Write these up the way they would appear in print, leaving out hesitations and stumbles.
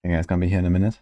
You guys gonna be here in a minute?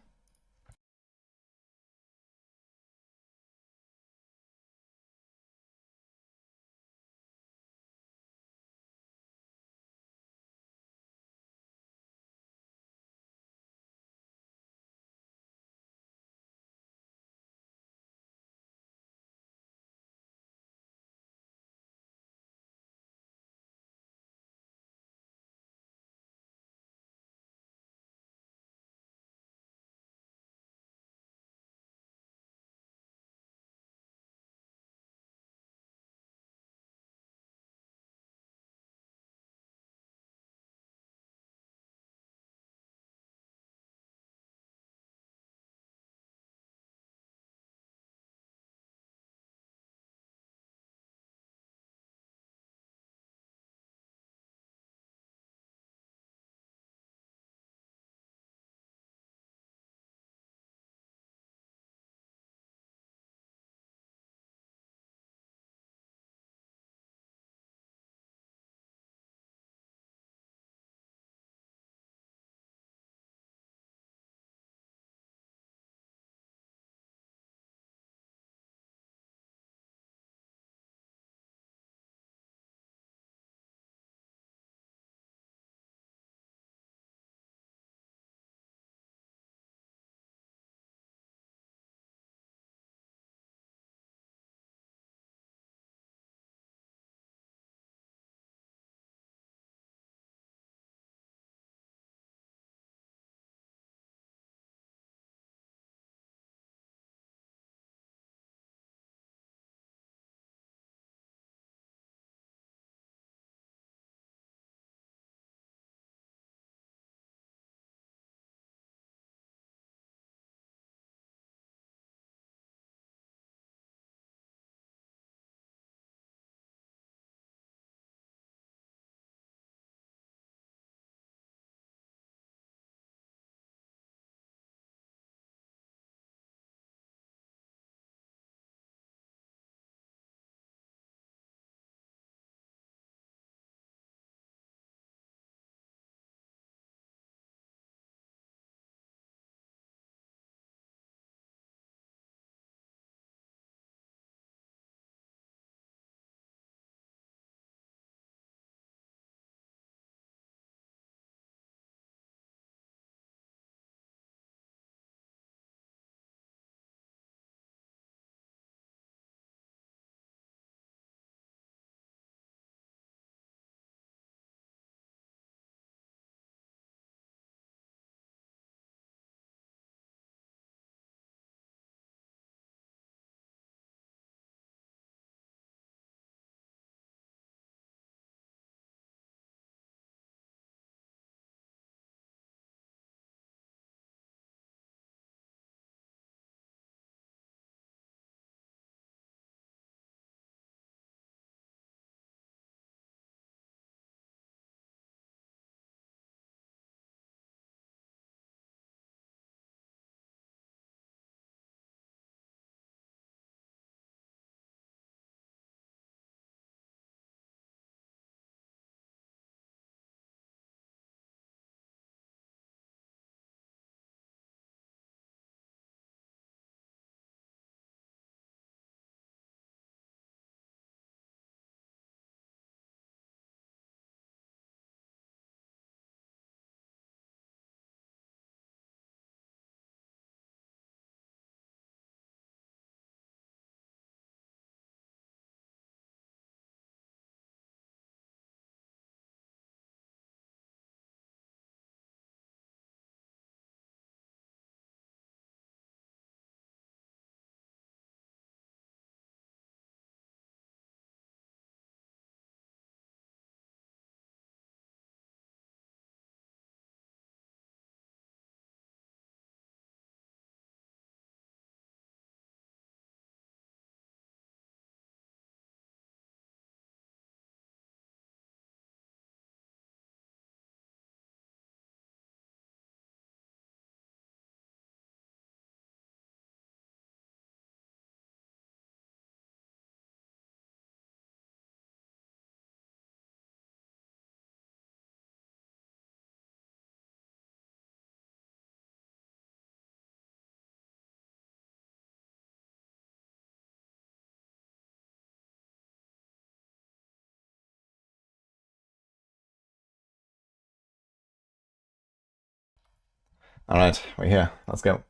Alright, we're here. Let's go.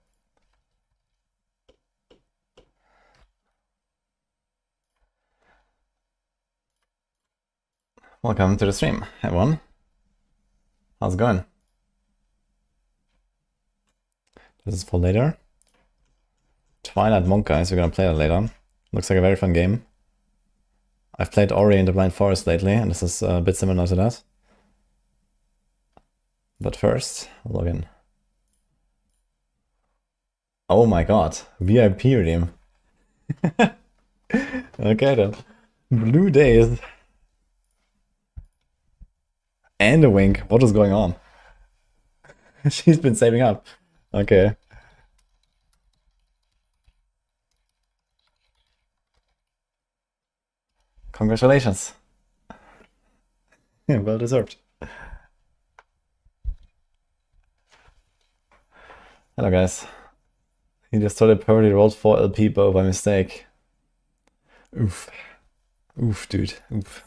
Welcome to the stream, everyone. How's it going? This is for later. Twilight Monk, guys, we're gonna play that later. Looks like a very fun game. I've played Ori in the Blind Forest lately, and this is a bit similar to that. But first, I'll log in. Oh my god, VIP redeem. Okay then. Blue days. And a wink. What is going on? She's been saving up. Okay. Congratulations. Yeah, well deserved. Hello guys. He just totally perfectly rolled 4 LP bow by mistake. Oof. Oof, dude. Oof.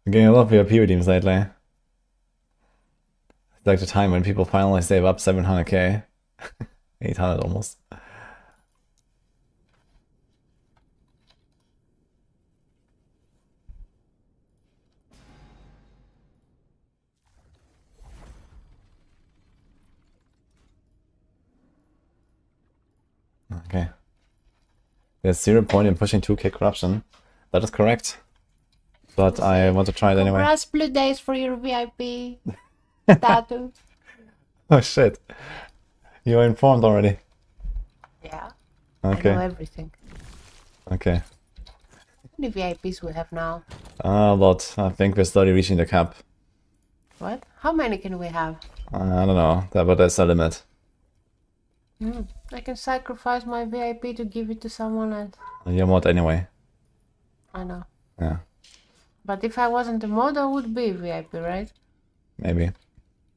I'm getting a lot of VIP redeems lately. It's like the time when people finally save up 700k. 800 almost. Okay. There's 0 point in pushing 2k corruption. That is correct. But I want to try it anyway. Congrats, Blue Days, for your VIP status. Oh shit. You are informed already. Yeah. Okay. I know everything. Okay. How many VIPs we have now? A lot. I think we're slowly reaching the cap. What? How many can we have? I don't know, but there's a limit. I can sacrifice my VIP to give it to someone else. You're mod anyway. I know. Yeah, But if I wasn't a mod, I would be VIP, right? maybe.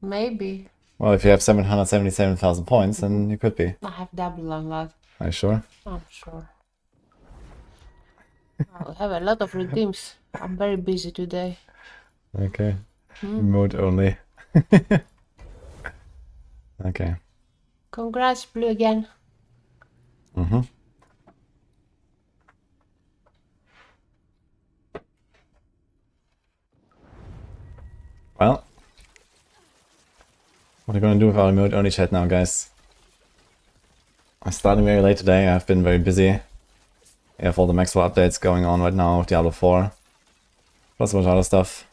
Maybe. Well, if you have 777,000 points, then you could be. I have double on that. Are you sure? I'm sure. I have a lot of redeems. I'm very busy today. Okay. Mode only. Okay. Congrats, Blue, again. Well, what are you gonna do with our mode only chat now, guys? I'm starting very late today. I've been very busy. I have all the Maxwell updates going on right now, Diablo 4. Plus a bunch of other stuff.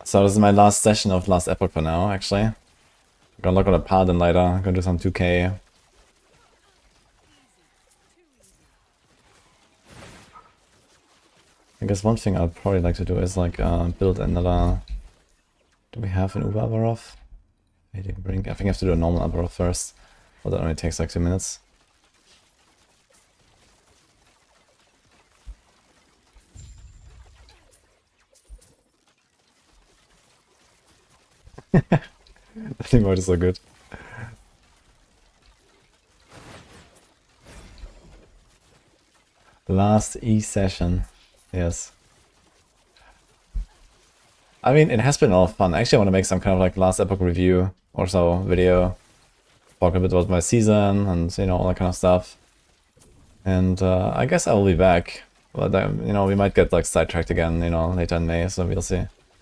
So this is my last session of last Epoch for now, actually. I'm gonna look at a Paladin later. I'm gonna do some 2k. I guess one thing I'd probably like to do is like build another... Do we have an Uber Avarov? I think I have to do a normal Avarov first. Well, that only takes like 2 minutes. That emote is so good. Last E-session. Yes. I mean, it has been a lot of fun. Actually, I want to make some kind of like last Epoch review or so video. Talk a bit about my season and, you know, all that kind of stuff. And I guess I will be back. But, you know, we might get like sidetracked again, you know, later in May, so we'll see.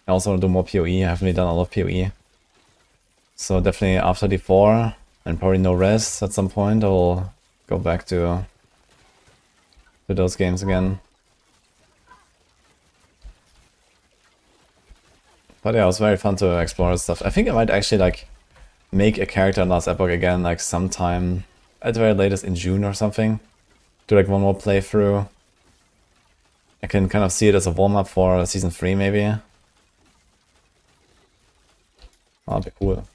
I also want to do more PoE. I haven't really done a lot of PoE. So definitely after D4 and probably no rest at some point, I'll go back to those games again. But yeah, it was very fun to explore stuff. I think I might actually like make a character in Last Epoch again, like sometime at the very latest in June or something. Do like one more playthrough. I can kind of see it as a warm-up for Season 3 maybe. That'd be cool.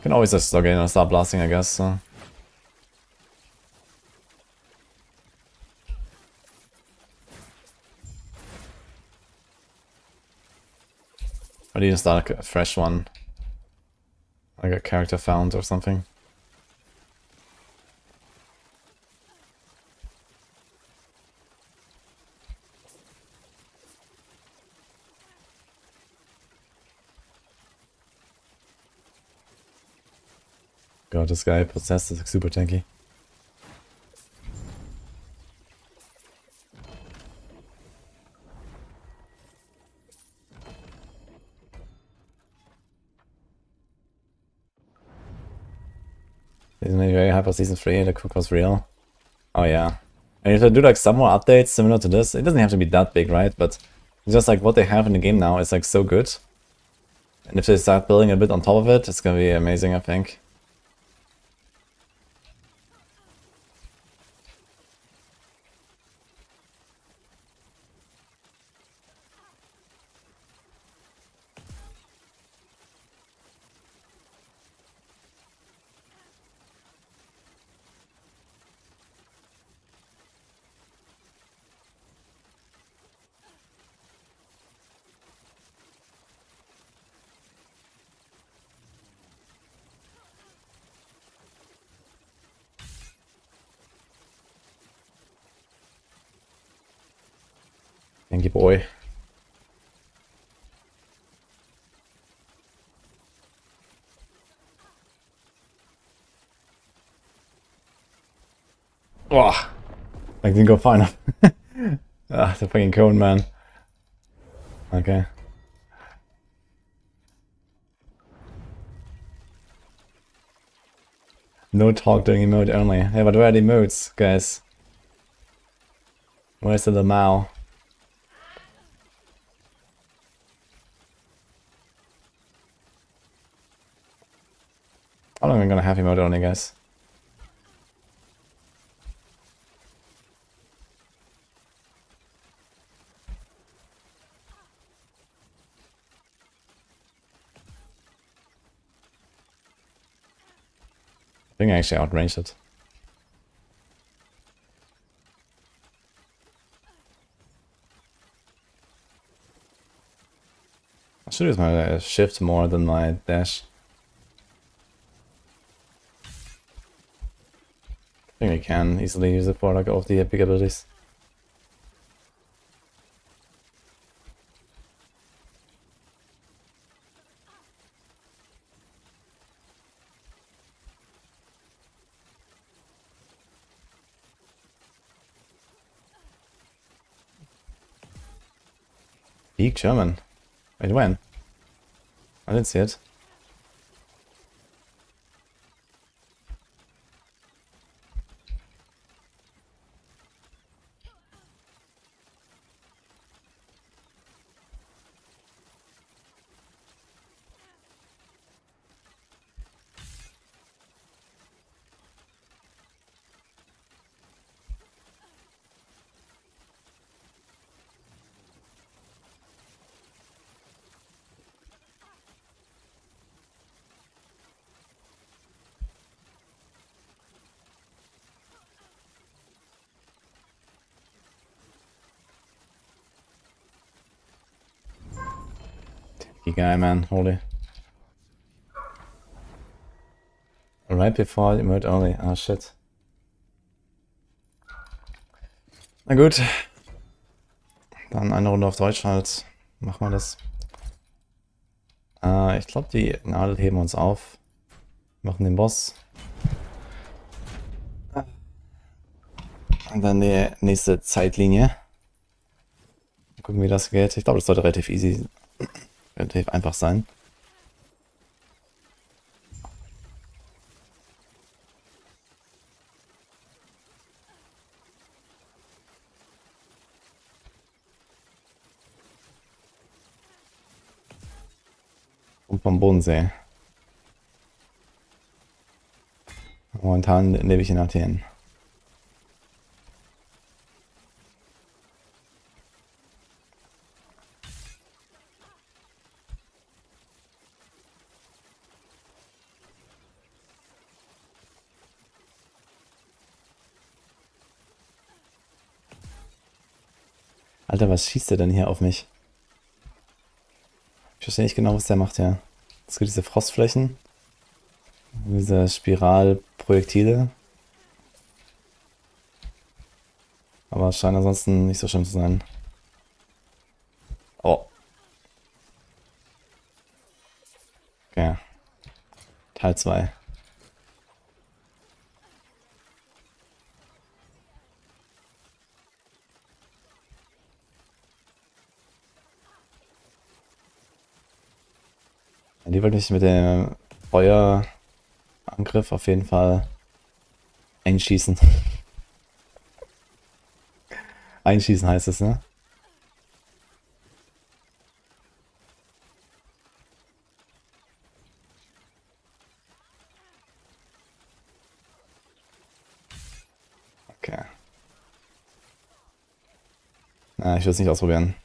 Can always just log in and start blasting, I guess. So. Or do you start a fresh one? Like a character found or something? God, this guy possessed is like super tanky. He's maybe very hyper season 3, the cook was real. Oh yeah. And if I do like some more updates similar to this, it doesn't have to be that big, right? But just like what they have in the game now is like so good. And if they start building a bit on top of it, it's gonna be amazing, I think. Thank you, boy. Oh, I didn't go far enough. Ah, the fucking cone, man. Okay. No talk during emote only. Yeah, but where are the emotes, guys? Where's the Mao? How long am I gonna have emote only, guys? I think I actually outranged it. I should use my shift more than my dash. I think I can easily use it for like all of the epic abilities. Peak German. Wait, when? I didn't see it. Tanky guy, man. Holy. Right before emote only. Ah, shit. Na gut. Dann eine Runde auf Deutsch halt. Machen wir das. Ich glaube, die Nadel heben wir uns auf. Machen den Boss. Und dann die nächste Zeitlinie. Gucken, wie das geht. Ich glaube, das sollte relativ easy, relativ einfach sein. Und vom Bodensee. Momentan lebe ich in Athen. Alter, was schießt der denn hier auf mich? Ich verstehe nicht genau, was der macht, ja. Es gibt diese Frostflächen. Diese Spiralprojektile. Aber es scheint ansonsten nicht so schlimm zu sein. Oh. Okay. Teil 2. Die wollte ich mit dem Feuerangriff auf jeden Fall einschießen. Einschießen heißt es, ne? Okay. Na, ich will es nicht ausprobieren.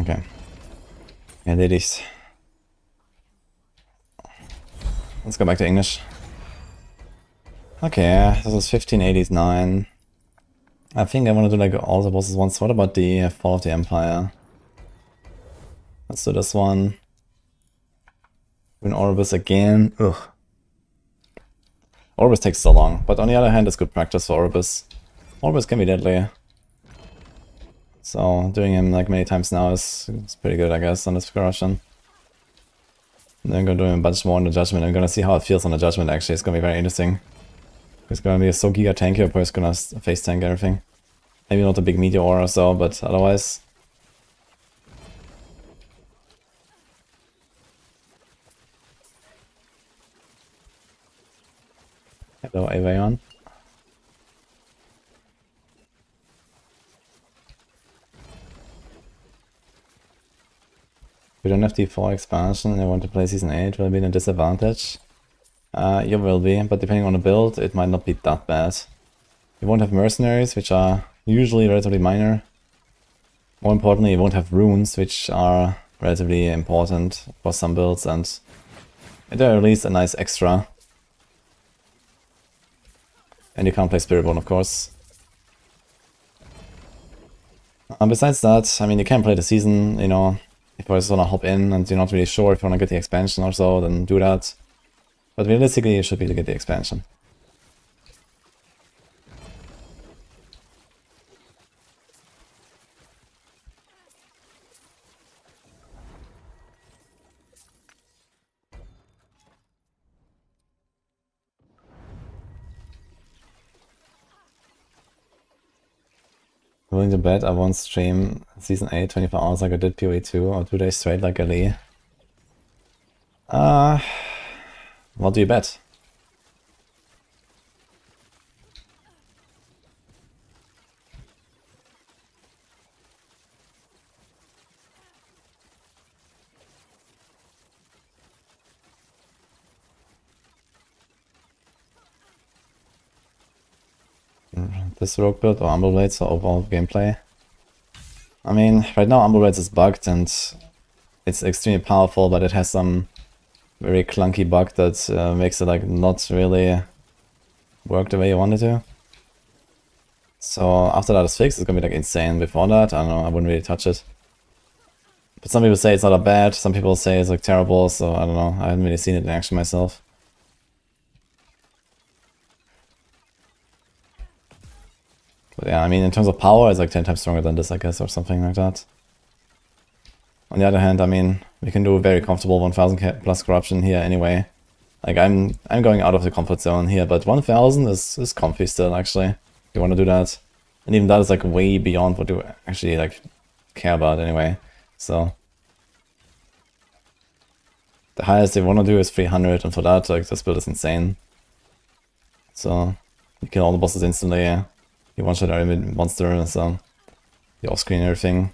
Okay. Erledigt. Let's go back to English. Okay, this is 1589. I think I want to do like all the bosses once. What about the Fall of the Empire? Let's do this one. Win Orbis again. Ugh. Orbis takes so long, but on the other hand, it's good practice for Orbis. Orbis can be deadly. So doing him like many times now is pretty good, I guess, on this corruption. And then I'm gonna do him a bunch more on the Judgement. I'm gonna see how it feels on the Judgement actually. It's gonna be very interesting. It's gonna be so giga tanky, of course, gonna face tank everything. Maybe not a big meteor or so, but otherwise. Hello, Avion. We don't have the 4 expansion. I want to play Season 8. Will I be in a disadvantage? You will be, but depending on the build, it might not be that bad. You won't have mercenaries, which are usually relatively minor. More importantly, you won't have runes, which are relatively important for some builds, and they're at least a nice extra. And you can't play Spiritborn, of course. Besides that, I mean, you can play the season, you know, if you just wanna hop in and you're not really sure if you wanna get the expansion or so, then do that. But realistically, you should be able to get the expansion. Willing to bet I won't stream Season 8 24 hours like I did PoE 2 or 2 days straight like Ali. What do you bet? This rogue build or Umber Blades or overall gameplay? I mean, right now Umber Blades is bugged and it's extremely powerful, but it has some very clunky bug that makes it like not really work the way you want it to. So after that is fixed, it's gonna be like insane. Before that, I don't know, I wouldn't really touch it. But some people say it's not that bad, some people say it's like terrible, so I don't know, I haven't really seen it in action myself. But yeah, I mean, in terms of power, it's like 10 times stronger than this, I guess, or something like that. On the other hand, I mean, we can do very comfortable 1000 plus corruption here anyway. Like, I'm going out of the comfort zone here, but 1000 is comfy still, actually, if you want to do that. And even that is like way beyond what you actually like care about anyway, so. The highest you want to do is 300, and for that, like, this build is insane. So, you kill all the bosses instantly, yeah. You one-shot every monster, so you off-screen everything.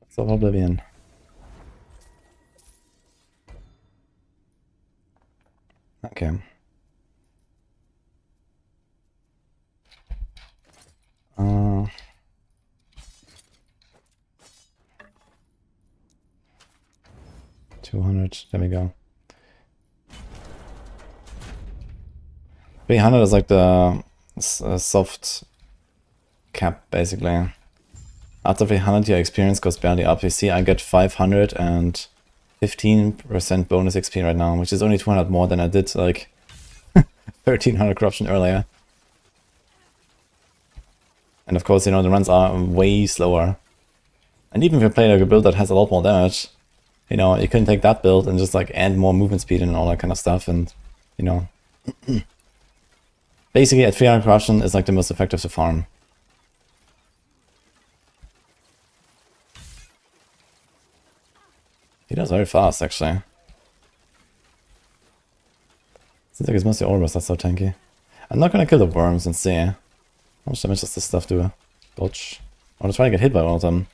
So Oblivion. Okay. Uh, 200, there we go. 300 is like the soft cap, basically. After 300, your experience goes barely up. You see, I get 500 and 15% bonus XP right now, which is only 200 more than I did, like, 1300 corruption earlier. And of course, you know, the runs are way slower. And even if you play like a build that has a lot more damage, you know, you can take that build and just like add more movement speed and all that kind of stuff, and, you know. Basically, at 300 corruption is like the most effective to farm. He does very fast, actually. Seems like it's mostly Orbis that's so tanky. I'm not gonna kill the worms and see how much damage does this stuff do. Dodge. I wanna try to get hit by one of them.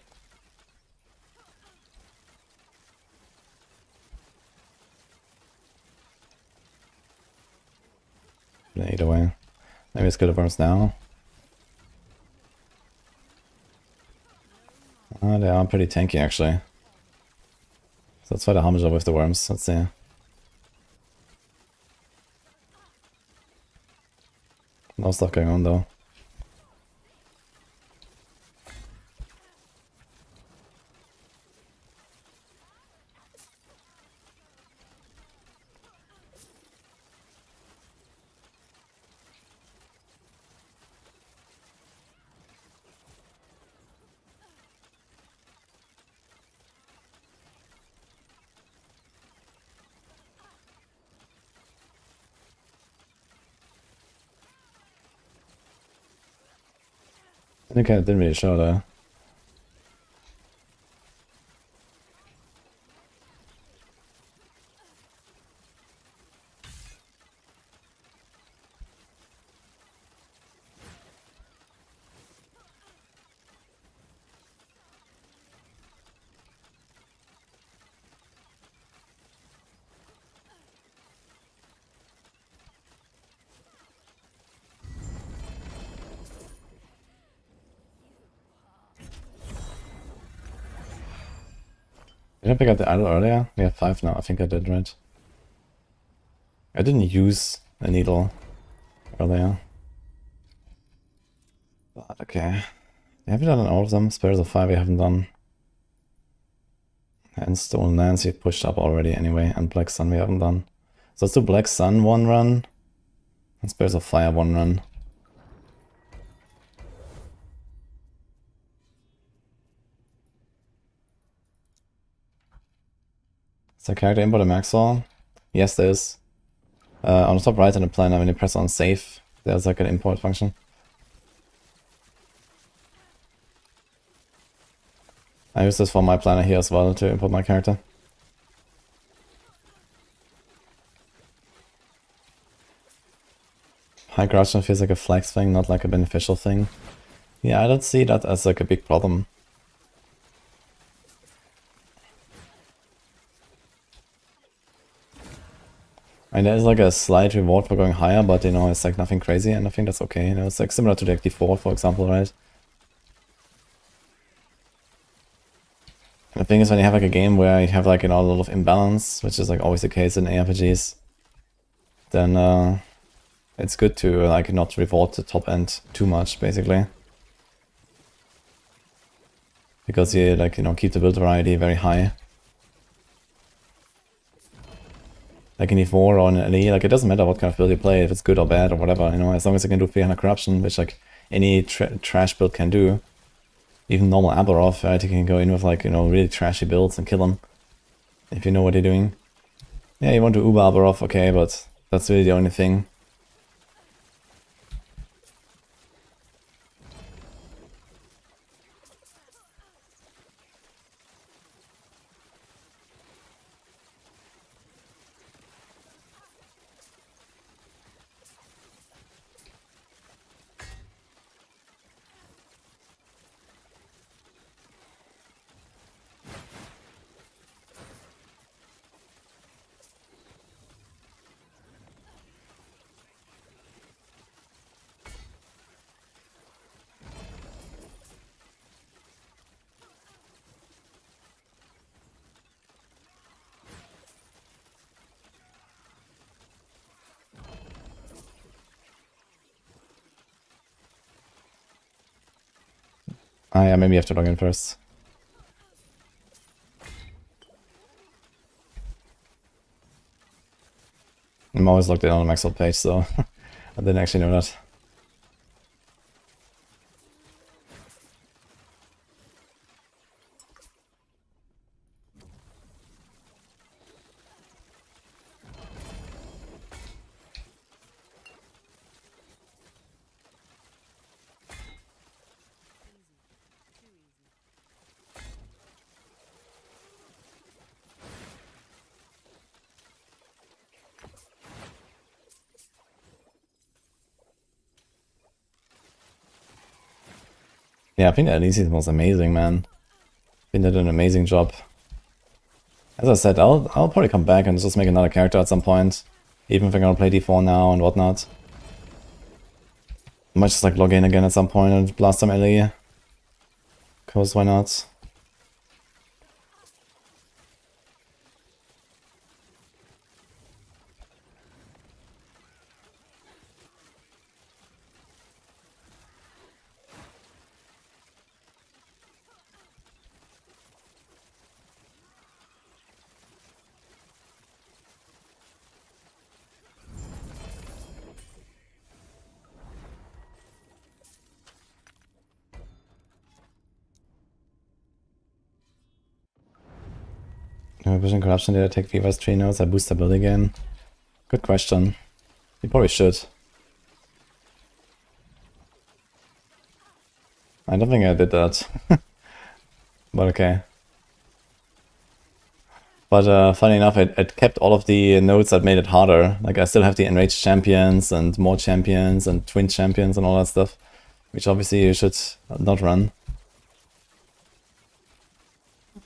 Either way. Maybe let's kill the worms now. They are pretty tanky, actually. So let's try the Harmager with the worms. Let's see. No stuff going on, though. I think I didn't really show though. Did I pick up the idol earlier? We have 5 now, I think I did, right? I didn't use a needle earlier. But okay. Have we done all of them? Spirits of Fire we haven't done. And Stolen Lands we pushed up already anyway, and Black Sun we haven't done. So let's do Black Sun 1 run, and Spirits of Fire 1 run. Is there a character import a Maxwell? Yes, there is. On the top right in the planner, when you press on save, there's like an import function. I use this for my planner here as well to import my character. High corruption feels like a flex thing, not like a beneficial thing. Yeah, I don't see that as like a big problem. And there's like a slight reward for going higher, but you know, it's like nothing crazy, and I think that's okay. You know, it's like similar to the D4, for example, right? And the thing is, when you have like a game where you have like, you know, a lot of imbalance, which is like always the case in ARPGs, then it's good to like not reward the top end too much, basically. Because you like, you know, keep the build variety very high. Like in E4 or in LE, like it doesn't matter what kind of build you play, if it's good or bad or whatever, you know, as long as you can do 300 corruption, which like any trash build can do. Even normal Aberroth, right, you can go in with like, you know, really trashy builds and kill them. If you know what you're doing. Yeah, you want to Uber Aberroth, okay, but that's really the only thing. Ah, yeah, maybe you have to log in first. I'm always logged in on the Maxwell page, so I didn't actually know that. Yeah, I think that Elysium was amazing, man. I think they did an amazing job. As I said, I'll probably come back and just make another character at some point. Even if I'm gonna play D4 now and whatnot. I might just like log in again at some point and blast some LE. Cause why not? Vision Corruption, did I take Viva's 3 nodes? I boost ability again? Good question. You probably should. I don't think I did that. But okay. But funny enough, it kept all of the nodes that made it harder. Like I still have the enraged champions and more champions and twin champions and all that stuff. Which obviously you should not run.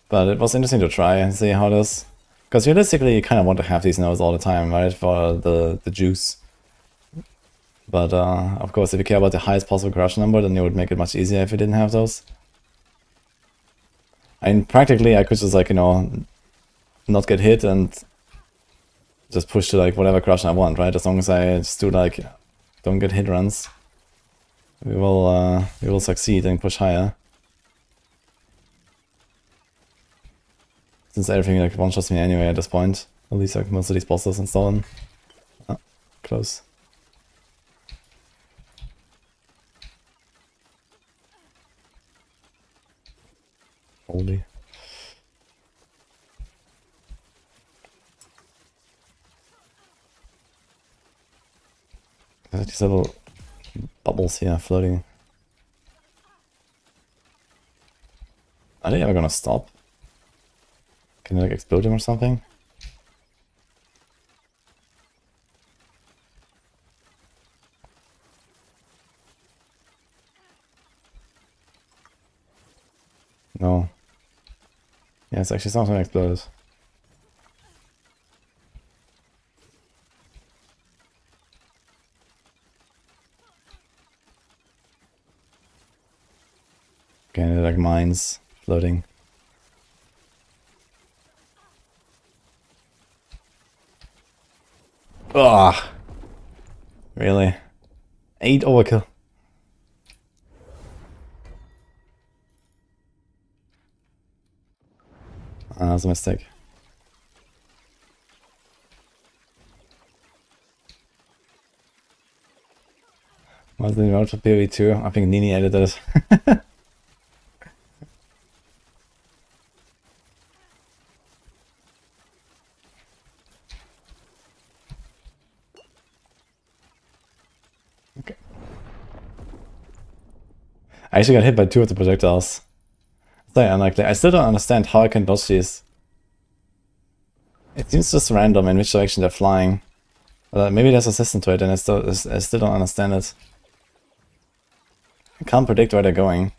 But it was interesting to try and see how it is. Because realistically you kind of want to have these nodes all the time, right? For the juice. But of course, if you care about the highest possible corruption number, then it would make it much easier if you didn't have those. I mean, practically, I could just, like, you know, not get hit and just push to, like, whatever corruption I want, right? As long as I just do, like, don't get hit runs, we will succeed and push higher. Since everything, like, one-shots me anyway at this point. At least, like, most of these bosses and so on. Ah, close. Holy. There's these little bubbles here floating. Are they ever gonna stop? Can they like explode him or something? No. Yeah, it's actually something exploded. Okay, they're like mines floating. Ugh! Really? 8 overkill. Ah, that was a mistake. Was the note for PoE2? I think Nini edited it. Okay. I actually got hit by 2 of the projectiles. It's very unlikely. I still don't understand how I can dodge these. It seems just random in which direction they're flying. Maybe there's a system to it and I still don't understand it. I can't predict where they're going.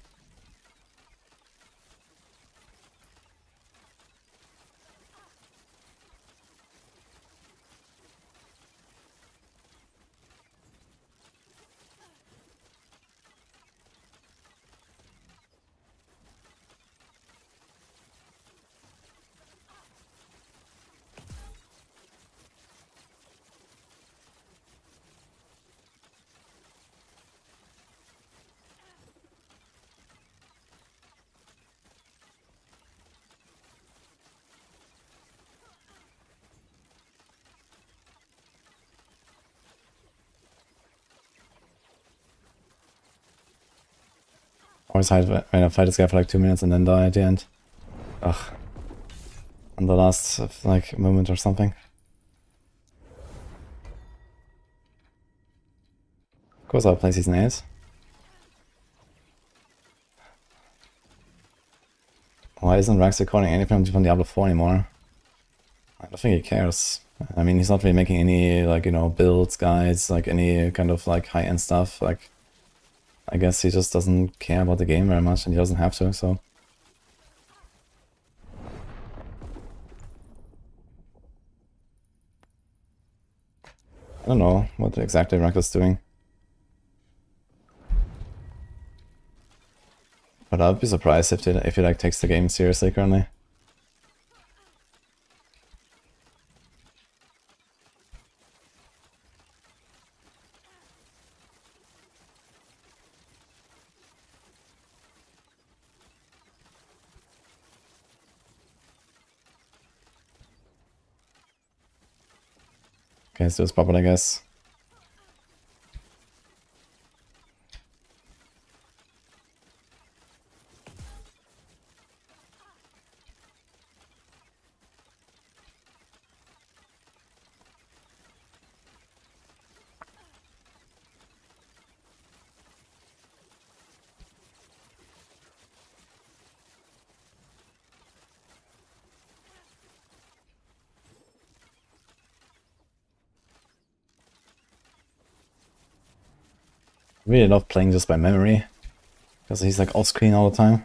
Always hide when I fight this guy for like 2 minutes and then die at the end. Ugh. On the last like moment or something. Of course I'll play Season 8. Why isn't Rex recording anything from Diablo 4 anymore? I don't think he cares. I mean, he's not really making any, like, you know, builds, guides, like any kind of like high-end stuff. Like, I guess he just doesn't care about the game very much and he doesn't have to, so. I don't know what exactly Rex is doing. But I'd be surprised if he like takes the game seriously currently. Okay, let's do this properly, I guess. I really love playing just by memory, because he's like off screen all the time.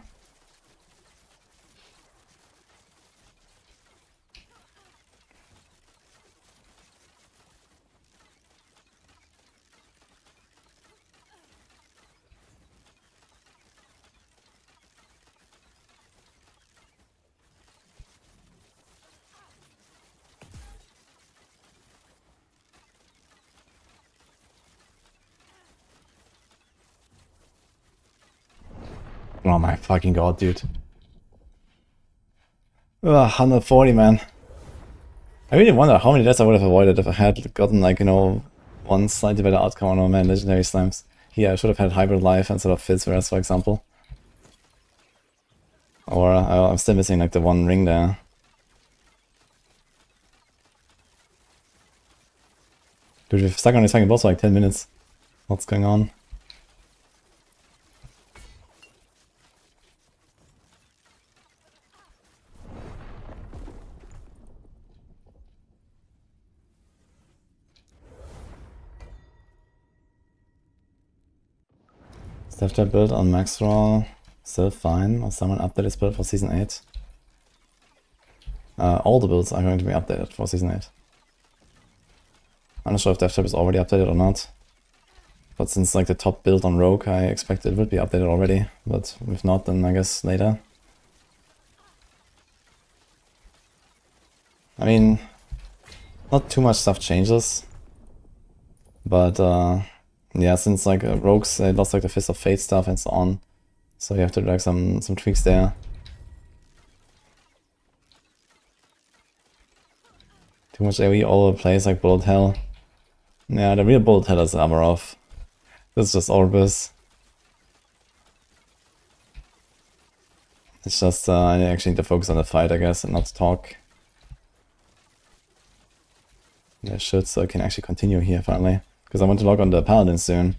Oh my fucking god, dude. Ugh, 140, man. I really wonder how many deaths I would have avoided if I had gotten, like, you know, one slightly better outcome on my legendary slams. Here, I should have had Hybrid Life instead of Fizzverse, for example. Or I'm still missing, like, the one ring there. Dude, we've stuck on this fucking boss for like 10 minutes. What's going on? Staff build on max roll, still fine. Or someone update his build for Season 8. All the builds are going to be updated for Season 8. I'm not sure if DevTab is already updated or not. But since like the top build on Rogue, I expect it would be updated already. But if not, then I guess later. I mean, not too much stuff changes. But yeah, since like Rogues, they lost like the Fist of Fate stuff and so on. So you have to do like some tweaks there. Too much AoE all over the place, like Bullet Hell. Yeah, the real Bullet Hell is armor off. This is just Orbis. It's just, I actually need to focus on the fight, I guess, and not talk. Yeah, I should, so I can actually continue here finally. Because I want to log on the Paladin soon.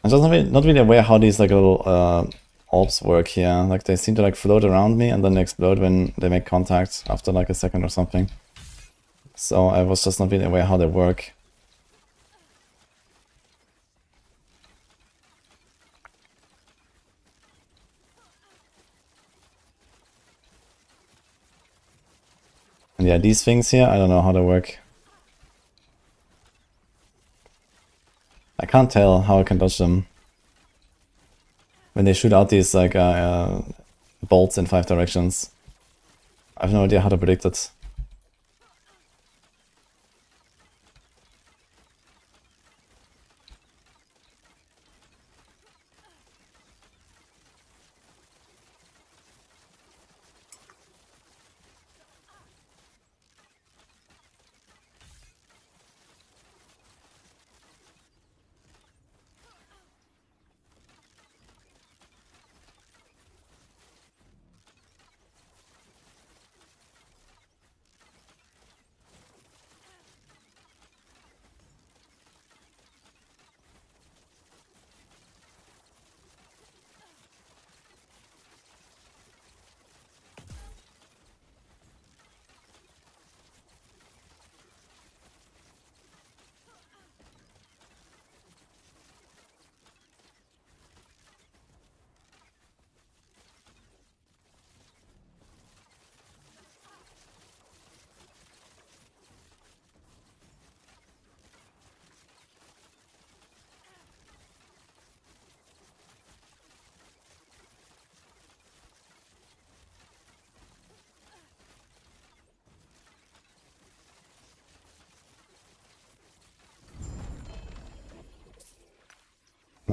I'm just not really aware how these like little orbs work here. Like they seem to like float around me and then they explode when they make contact after like a second or something. So I was just not really aware how they work. And yeah, these things here, I don't know how they work. I can't tell how I can dodge them. When they shoot out these like bolts in 5 directions. I have no idea how to predict it.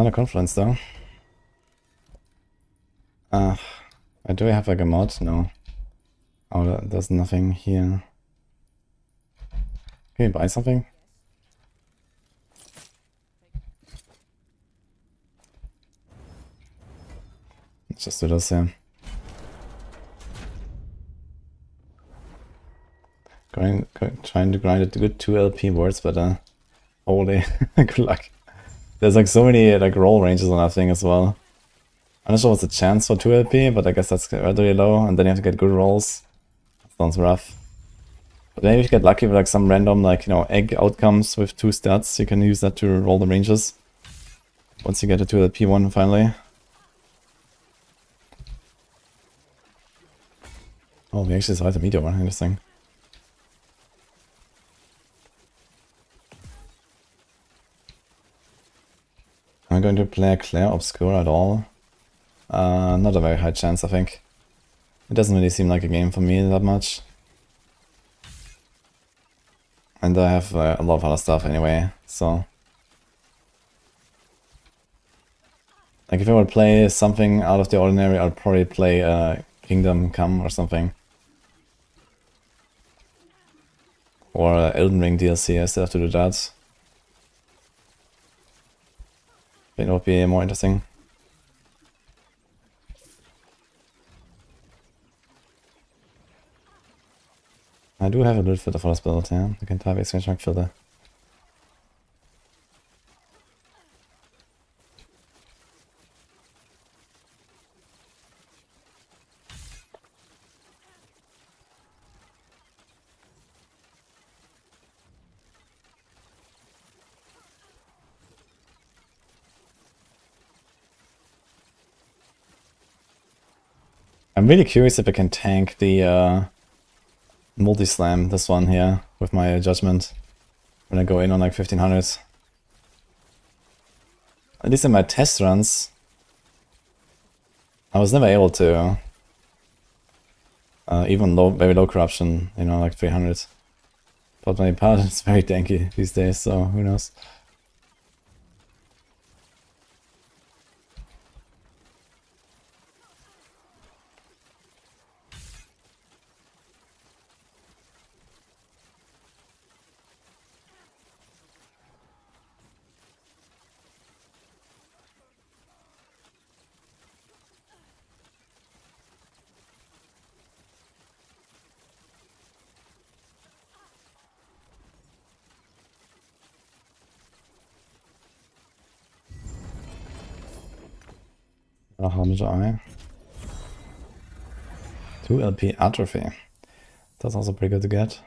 Not a confluence though. Do I have like a mod? No. Oh, there's nothing here. Can you buy something? Let's just do this, yeah. Trying to grind it good 2 LP words, but holy good luck. There's like so many like roll ranges on that thing as well. I'm not sure what's the chance for 2 LP, but I guess that's really low, and then you have to get good rolls. That sounds rough. But maybe if you get lucky with like some random like, you know, egg outcomes with 2 stats, you can use that to roll the ranges. Once you get to 2 LP 1 finally. Oh, we actually survived the meteor one, interesting. Am I going to play Claire Obscura at all? Not a very high chance, I think. It doesn't really seem like a game for me that much. And I have a lot of other stuff anyway, so... Like if I would play something out of the ordinary, I'd probably play Kingdom Come or something. Or Elden Ring DLC, I still have to do that. I think it would be more interesting. I do have a little filter for this build, yeah. I can type exchange mark filter. I'm really curious if I can tank the multi-slam, this one here, with my Judgement, when I go in on like 1500s. At least in my test runs, I was never able to. Even very low corruption, you know, like 300. But my paladin is very tanky these days, so who knows. How much are I? 2 LP atrophy. That's also pretty good to get.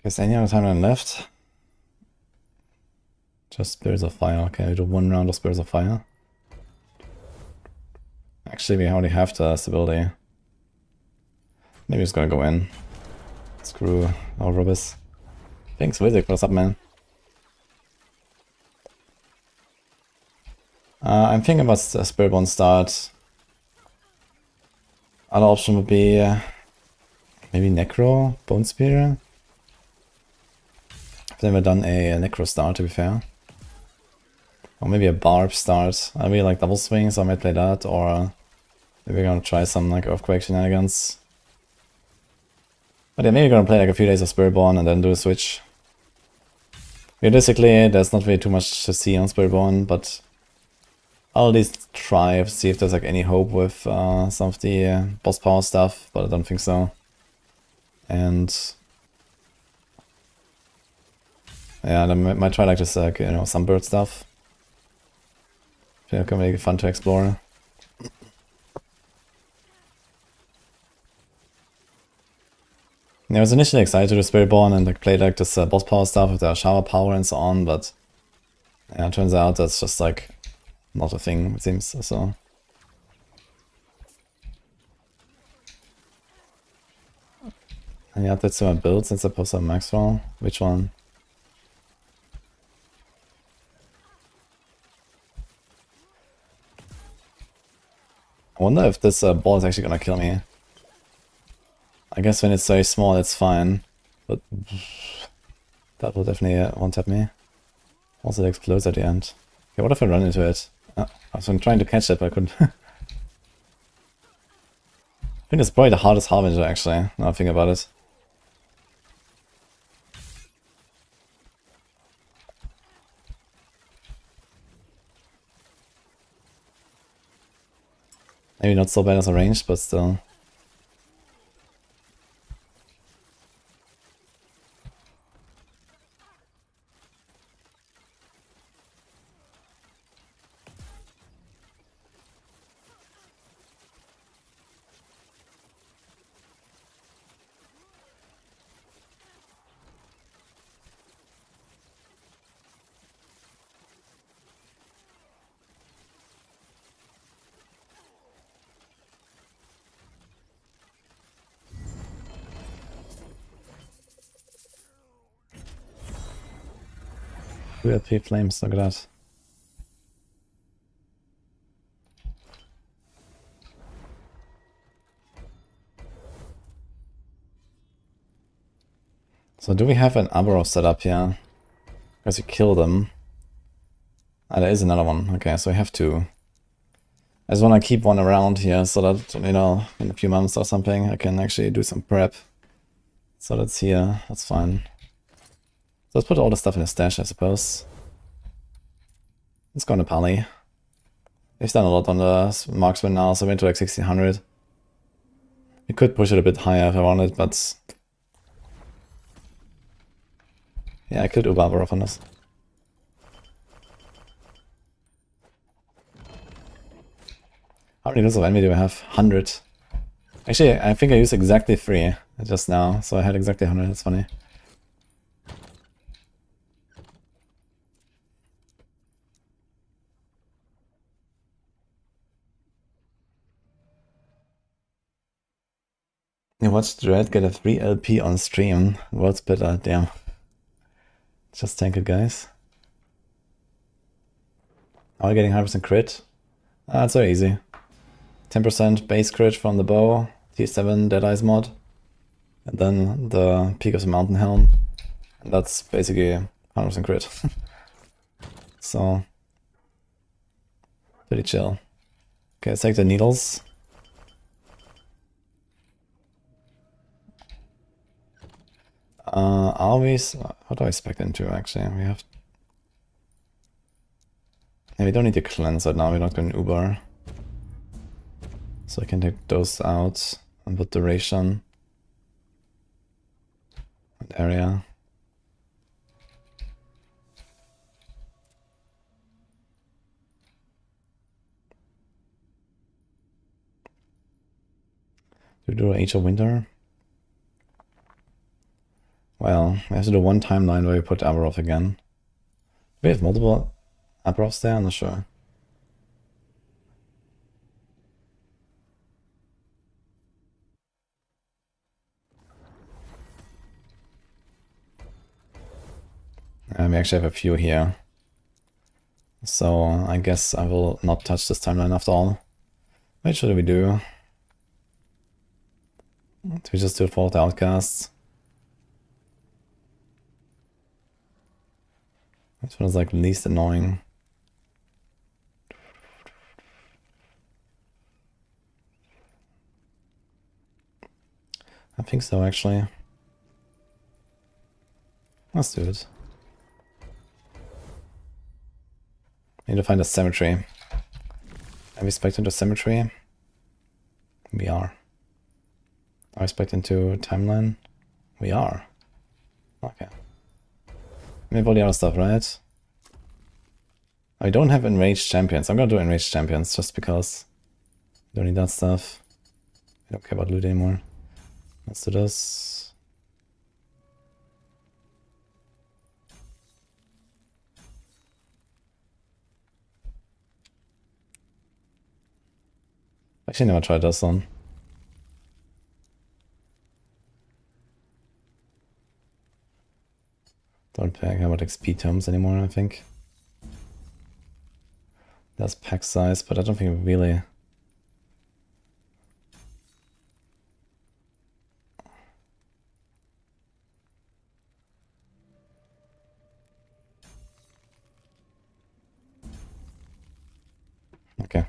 Guess any other time left? Just Spirits of Fire. Okay, I do 1 round of Spirits of Fire. Actually, we already have the stability. Maybe it's gonna go in. Screw our rubbish. Thanks, Wizik. What's up, man? I'm thinking about a Spiritborn start. Other option would be maybe Necro, Bone Spear. I've never done a Necro start, to be fair. Or maybe a Barb start. I really like double swing, so I might play that. Or maybe we're gonna try some like Earthquake shenanigans. But yeah, maybe we're gonna play like a few days of Spiritborn and then do a switch. Realistically, there's not really too much to see on Spiritborn, but I'll at least try to see if there's like any hope with some of the boss power stuff, but I don't think so. And yeah, I might try like just like, you know, some bird stuff. I think it can make it fun to explore. Yeah, I was initially excited to do Spiritborn and like play like this boss power stuff with the shower power and so on, but yeah, it turns out that's just like not a thing, it seems, so. Any updates to my build since I posted on Maxwell? Which one? I wonder if this ball is actually gonna kill me. I guess when it's very small, it's fine. But that will definitely one-tap me. Also, it explodes at the end. Okay, what if I run into it? I was trying to catch it, but I couldn't. I think it's probably the hardest Harbinger, actually, now I think about it. Maybe not so bad as a ranged, but still. ULP flames, look at that. So do we have an Aberov set up here? Because we killed them. Ah, there is another one. Okay, so we have two. I just want to keep one around here so that, you know, in a few months or something, I can actually do some prep. So that's here. That's fine. So let's put all the stuff in the stash, I suppose. Let's go on the Pally. We've done a lot on the marksman now, so we're into like 1600. We could push it a bit higher if I wanted, but yeah, I killed Ubarbarov on this. How many levels of enemy do I have? 100. Actually, I think I used exactly 3 just now, so I had exactly 100, that's funny. You watched Dread get a 3 LP on stream. World's better, damn. Just tank it, guys. Are we getting 100% crit? It's very easy. 10% base crit from the bow, T7 Deadeye's mod, and then the Peak of the Mountain Helm. And that's basically 100% crit. So, pretty chill. Okay, let's take the needles. Are we... How do I spec into actually? We have... Yeah, we don't need to cleanse right now, we're not going to Uber. So I can take those out and put duration and area. Do we do Age of Winter? Well, we have to do one timeline where we put Aberov again. Do we have multiple Aberovs there? I'm not sure. We actually have a few here. So I guess I will not touch this timeline after all. What should we do? Do we just do it for the outcasts? This one is like least annoying. I think so, actually. Let's do it. Need to find a cemetery. Are we spec'd into cemetery? We are. Are we spec'd into timeline? We are. Okay. We have all the other stuff, right? I don't have enraged champions. I'm gonna do enraged champions just because I don't need that stuff. I don't care about loot anymore. Let's do this. Actually, never tried this one. Don't care about XP terms anymore, I think. That's pack size, but I don't think it really... Okay.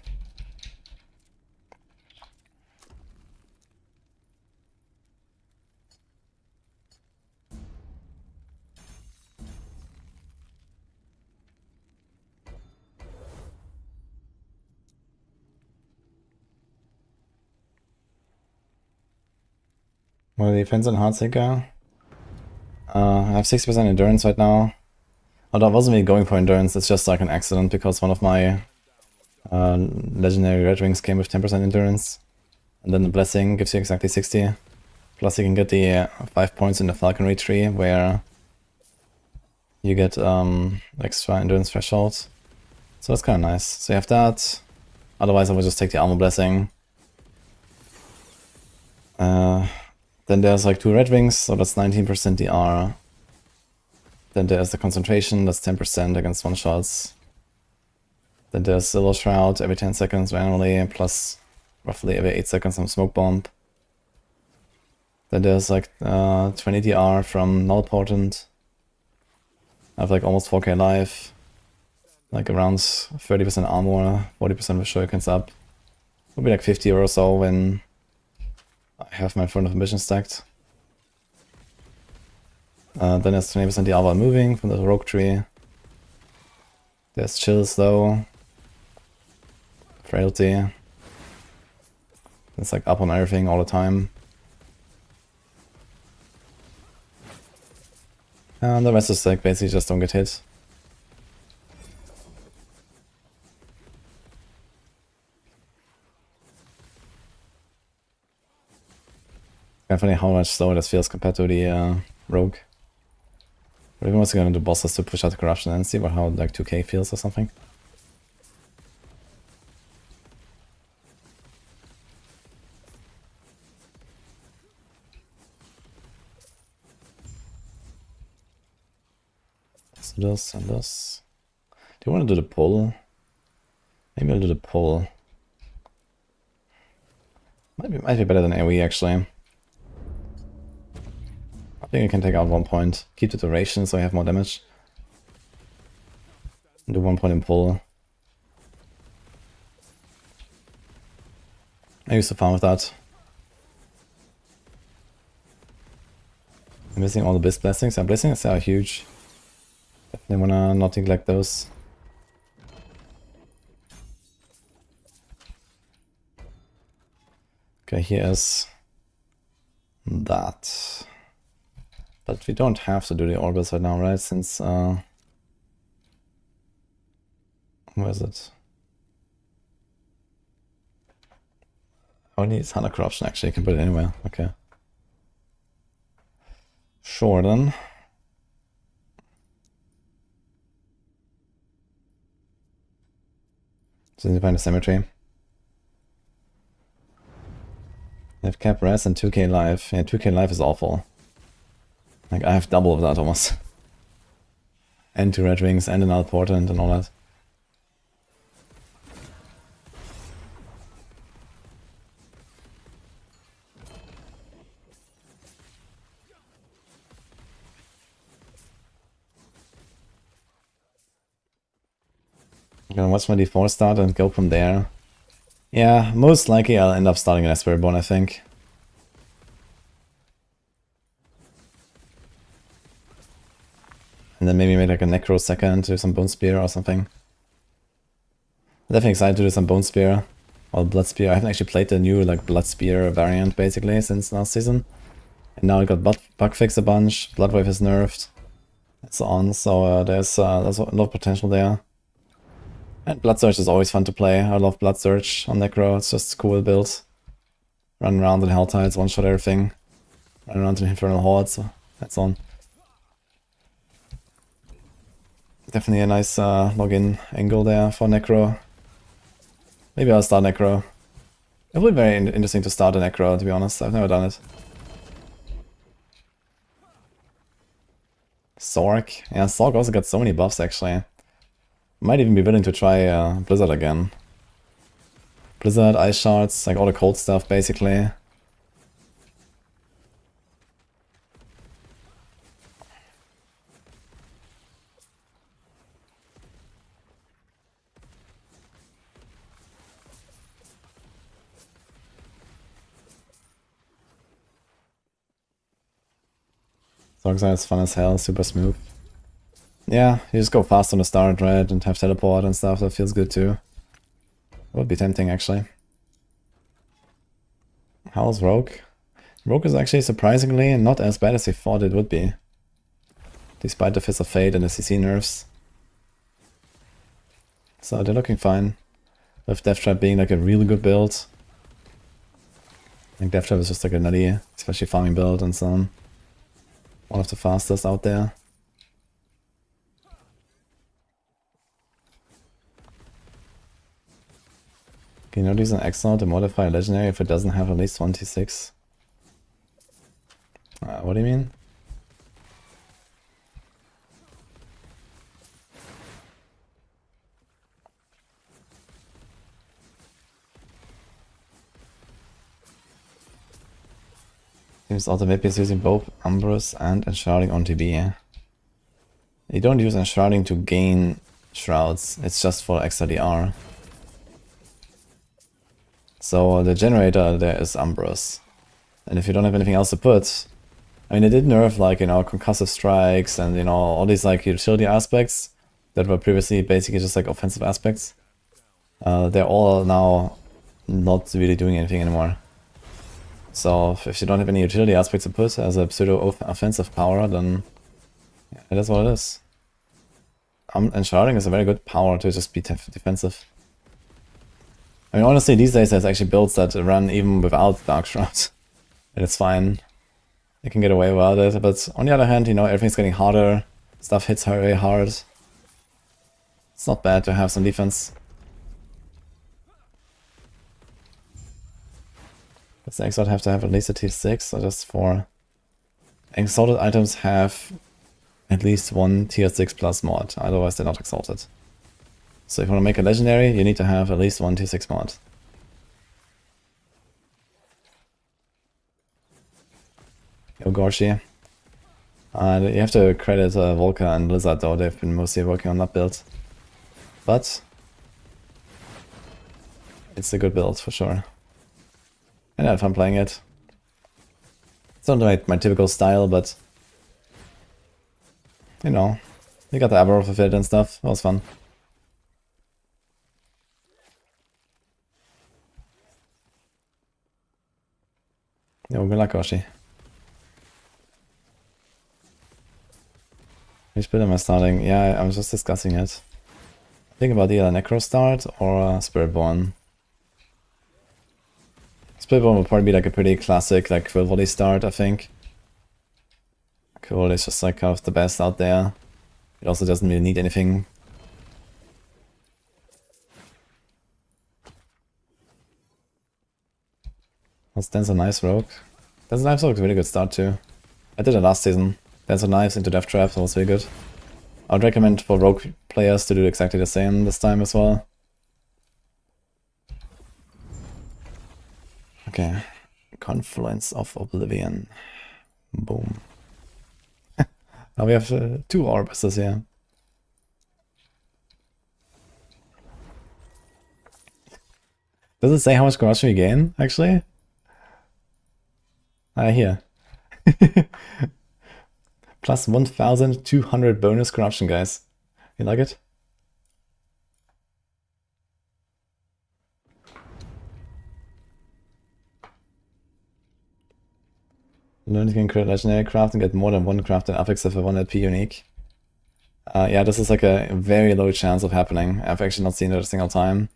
Well, defense and Heartseeker. I have 60% endurance right now. Although I wasn't really going for endurance, it's just like an accident because one of my legendary red wings came with 10% endurance. And then the blessing gives you exactly 60. Plus you can get the 5 points in the falconry tree where you get extra endurance threshold. So that's kind of nice. So you have that. Otherwise I would just take the armor blessing. Then there's like 2 red wings, so that's 19% DR. Then there's the concentration, that's 10% against one-shots. Then there's Silver Shroud every 10 seconds randomly, plus roughly every 8 seconds some Smoke Bomb. Then there's like 20 DR from Null Portent. I have like almost 4k life. Like around 30% armor, 40% with shurikens up. It'll be like 50 or so when I have my Front of Ambition stacked. Then there's 20% DR while moving from the rogue tree. There's chills though. Frailty. It's like up on everything all the time. And the rest is like basically just don't get hit. Kind of funny how much slower this feels compared to the rogue. But even also gonna do bosses to push out the corruption and see how like 2k feels or something. So this and this. Do you want to do the pull? Maybe I'll do the pull. Might be better than AoE actually. I think I can take out 1 point. Keep the duration so I have more damage. And do 1 point in pull. I used to farm with that. I'm missing all the Bliss blessings. And blessings are huge. Definitely wanna not neglect those. Okay, here is that. But we don't have to do the orbits right now, right? Since where is it? Only it's 100 corruption actually, I can put it anywhere. Okay. Sure then. So you find a cemetery. I have cap res and 2k life. Yeah, 2k life is awful. Like I have double of that almost. And 2 red wings and an Null Portent and all that. I'm gonna watch my D4 start and go from there. Yeah, most likely I'll end up starting an Esperborn, I think. And then maybe make like a Necro second, do some Bone Spear or something. I'm definitely excited to do some Bone Spear or Blood Spear. I haven't actually played the new like Blood Spear variant basically since last season. And now I got bug fixed a bunch, Blood Wave is nerfed, and so on. So there's a lot of potential there. And Blood Surge is always fun to play. I love Blood Surge on Necro, it's just a cool build. Run around in Helltides, one-shot everything. Run around in Infernal Hordes, and so on. Definitely a nice login angle there for Necro. Maybe I'll start Necro. It would be very interesting to start a Necro, to be honest. I've never done it. Sork. Yeah, Sork also got so many buffs, actually. Might even be willing to try Blizzard again. Blizzard, Ice Shards, like all the cold stuff, basically. Exile is fun as hell, super smooth. Yeah, you just go fast on the start, right, and have teleport and stuff, that feels good too. Would be tempting, actually. How's Rogue? Rogue is actually surprisingly not as bad as we thought it would be. Despite the Fist of Fate and the CC nerfs. So they're looking fine. With Death Trap being like a really good build. I think Death Trap is just like a nutty, especially farming build and so on. One of the fastest out there. Can you not use an Exile to modify a legendary if it doesn't have at least 1 T6? What do you mean? Seems Ultimate is using both Ambrose and Enshrouding on TB. You don't use Enshrouding to gain Shrouds, it's just for extra DR. So the generator there is Ambrose. And if you don't have anything else to put, I mean, it did nerf like, you know, concussive strikes and, you know, all these like utility aspects that were previously basically just like offensive aspects. They're all now not really doing anything anymore. So if you don't have any utility aspects to put as a pseudo-offensive power, then yeah, it is what it is. And sharding is a very good power to just be defensive. I mean, honestly, these days there's actually builds that run even without Dark Shroud. And it's fine. You can get away without it, but on the other hand, you know, everything's getting harder. Stuff hits very hard. It's not bad to have some defense. Does the Exalt have to have at least a T6 or just 4? Exalted items have at least one tier 6 plus mod, otherwise they're not exalted. So if you want to make a legendary, you need to have at least one tier 6 mod. Yo, Gorshi. You have to credit Volca and Blizzard though, they've been mostly working on that build. But it's a good build for sure. And I had fun playing it. It's not my typical style, but you know, you got the Aberroth of it and stuff. That was fun. Yo, good luck, Goshi. Which build am I starting? Yeah, I was just discussing it. Think about either Necro start or Spiritborn. Spiritborn would probably be like a pretty classic, like Quill Volley start, I think. Quill is just like kind of the best out there. It also doesn't really need anything. Was Dance of Knives Rogue? Dance of Knives Rogue is a really good start too. I did it last season. Dance of Knives into Death Trap, that was really good. I would recommend for Rogue players to do exactly the same this time as well. Okay, Confluence of Oblivion. Boom. Now we have 2 Orbuses here. Does it say how much corruption we gain, actually? Here. Plus 1200 bonus corruption, guys. You like it? Learn you can create legendary craft and get more than 1 craft in affixes for 1 LP unique. Yeah, this is like a very low chance of happening. I've actually not seen it a single time.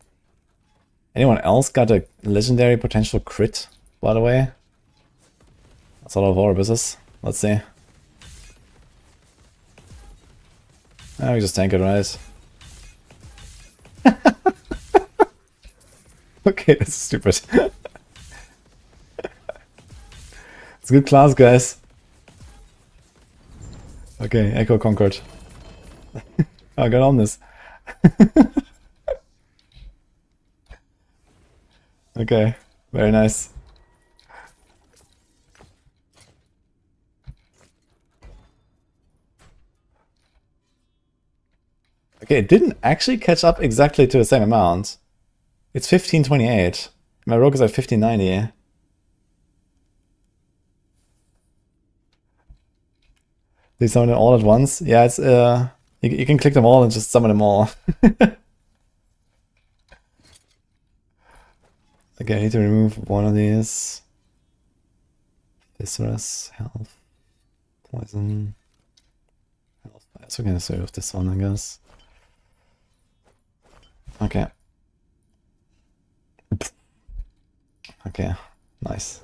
Anyone else got a legendary potential crit, by the way? That's a lot of Orbuses. Let's see. We just tank it, right? Okay, this is stupid. It's a good class, guys. Okay, Echo conquered. I got on this. Okay, very nice. Okay, it didn't actually catch up exactly to the same amount. It's 1528. My rogue is at 1590. They summon them all at once. Yeah, it's you can click them all and just summon them all. Okay, I need to remove one of these. Viscerous, health, poison, health. So we're gonna start with this one, I guess. Okay. Okay, nice.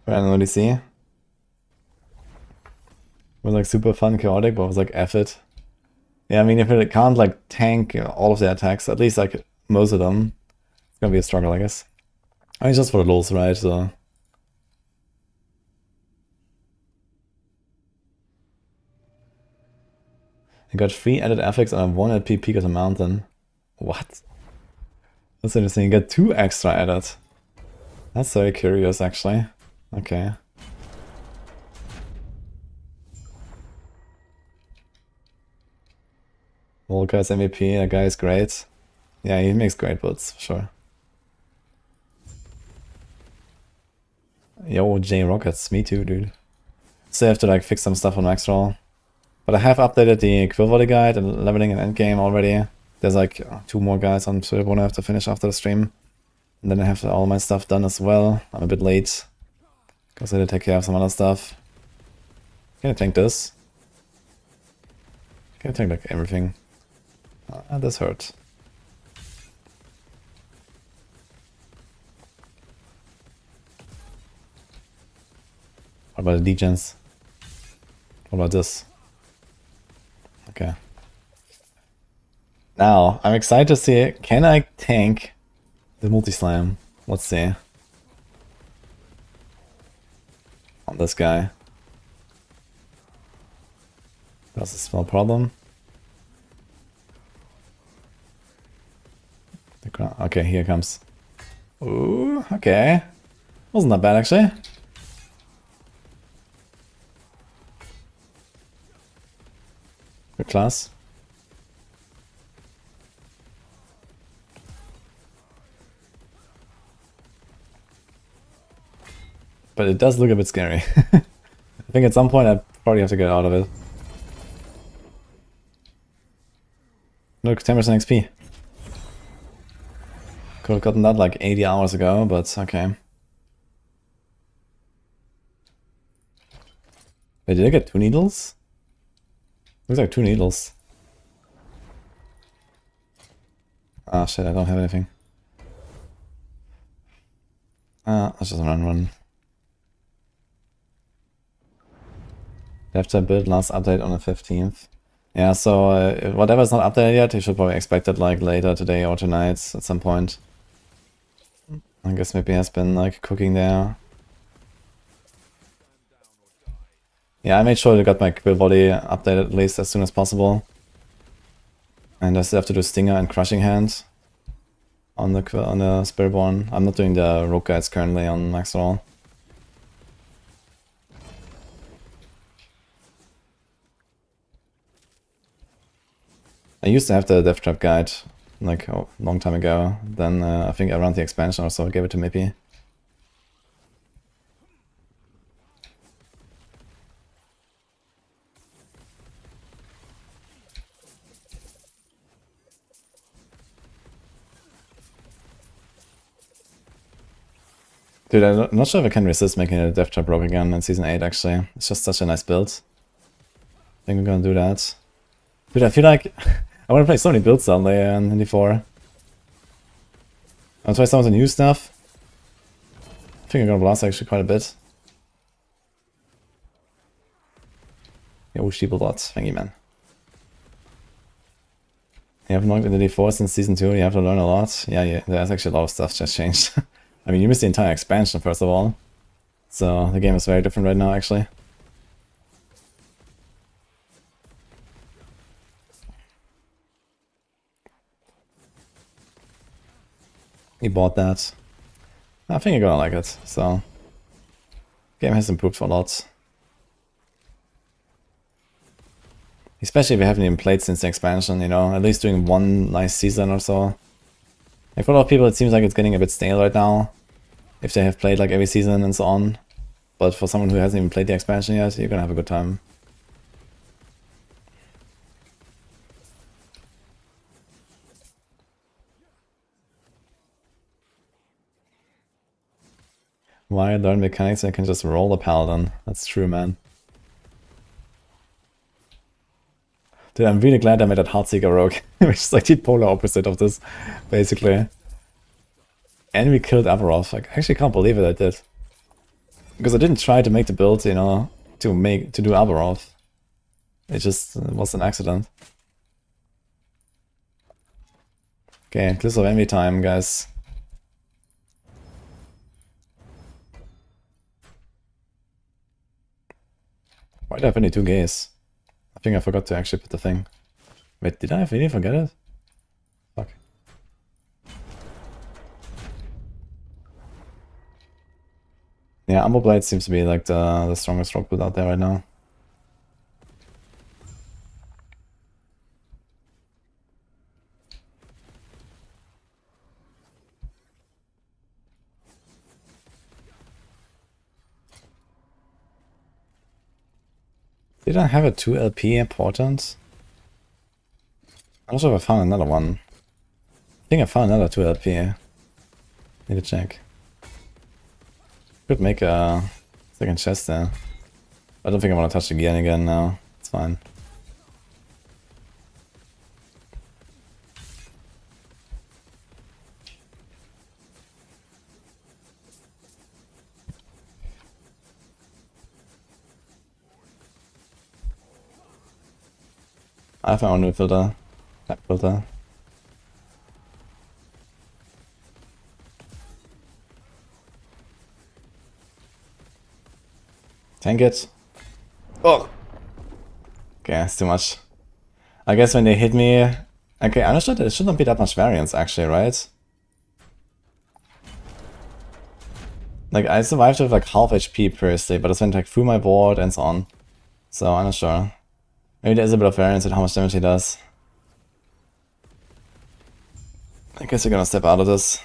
I don't really see. It was like super fun, chaotic, but I was like, F it. Yeah, I mean, if it can't like tank all of the attacks, at least like most of them, it's gonna be a struggle, I guess. I mean, just for the lulz, right? So. I got 3 added affix and I have 1 at peak of the mountain. What? That's interesting. You get 2 extra added. That's very curious, actually. Okay. Volka's MVP, that guy is great. Yeah, he makes great builds, for sure. Yo, J Rockets, me too, dude. So I have to like fix some stuff on max roll. But I have updated the quill volley guide and leveling and endgame already. There's like 2 more guys on Survivability I have to finish after the stream. And then I have all my stuff done as well. I'm a bit late. Because I had to take care of some other stuff. Can I tank this? Can I tank like everything? This hurt. What about the degens? What about this? Okay. Now, I'm excited to see, can I tank the multi-slam? Let's see. On this guy. That's a small problem. Okay, here it comes. Ooh, okay. Wasn't that bad, actually. Good class. But it does look a bit scary. I think at some point I probably have to get out of it. Look, 10% XP. Could have gotten that like 80 hours ago, but okay. Wait, did I get 2 needles? Looks like 2 needles. Ah, shit, I don't have anything. Let's just run. Left to build last update on the 15th. Yeah, so whatever's not updated yet, you should probably expect it like later today or tonight at some point. I guess maybe has been like cooking there. Yeah, I made sure I got my quill body updated at least as soon as possible. And I still have to do Stinger and Crushing Hand on the Spiritborn. I'm not doing the Rogue Guides currently on max roll. I used to have the Death Trap guide like a long time ago. Then I think around the expansion or so I gave it to Mippy. Dude, I'm not sure if I can resist making a Death Trap Rogue again in Season 8, actually. It's just such a nice build. I think I'm gonna do that. Dude, I feel like I want to play so many builds suddenly in D4. I'll try some of the new stuff. I think I'm gonna blast actually quite a bit. Yo, Sheeple thank you, man. You haven't logged into D4 since Season 2, you have to learn a lot. Yeah, there's actually a lot of stuff just changed. I mean, you missed the entire expansion, first of all. So, the game is very different right now, actually. He bought that. I think you're gonna like it, so... Game has improved a lot. Especially if we haven't even played since the expansion, you know, at least doing one nice season or so. Like for a lot of people it seems like it's getting a bit stale right now, if they have played like every season and so on. But for someone who hasn't even played the expansion yet, you're gonna have a good time. Why learn mechanics and I can just roll the paladin? That's true, man. Dude, I'm really glad I made that Heartseeker rogue, which is like the polar opposite of this, basically. And we killed Avarov. Like, I actually can't believe it I did. Because I didn't try to make the build, you know, to do Avarov. It just was an accident. Okay, Cliffs of Envy time, guys. Why did I have only 2 gays? I think I forgot to actually put the thing. Wait, did I really forget it? Fuck. Yeah, Amber Blade seems to be like the strongest rock build out there right now. Did I have a 2 LP important? I'm not sure if I found another one. I think I found another 2 LP. Need to check. Could make a second chest there. I don't think I want to touch the gear again now. It's fine. I have my own new filter. Tap filter. Tank it. Oh! Okay, that's too much. I guess when they hit me... Okay, I'm not sure there shouldn't be that much variance actually, right? Like, I survived with like half HP previously, but it went like through my board and so on. So, I'm not sure. Maybe there's a bit of variance in how much damage he does. I guess we're gonna step out of this.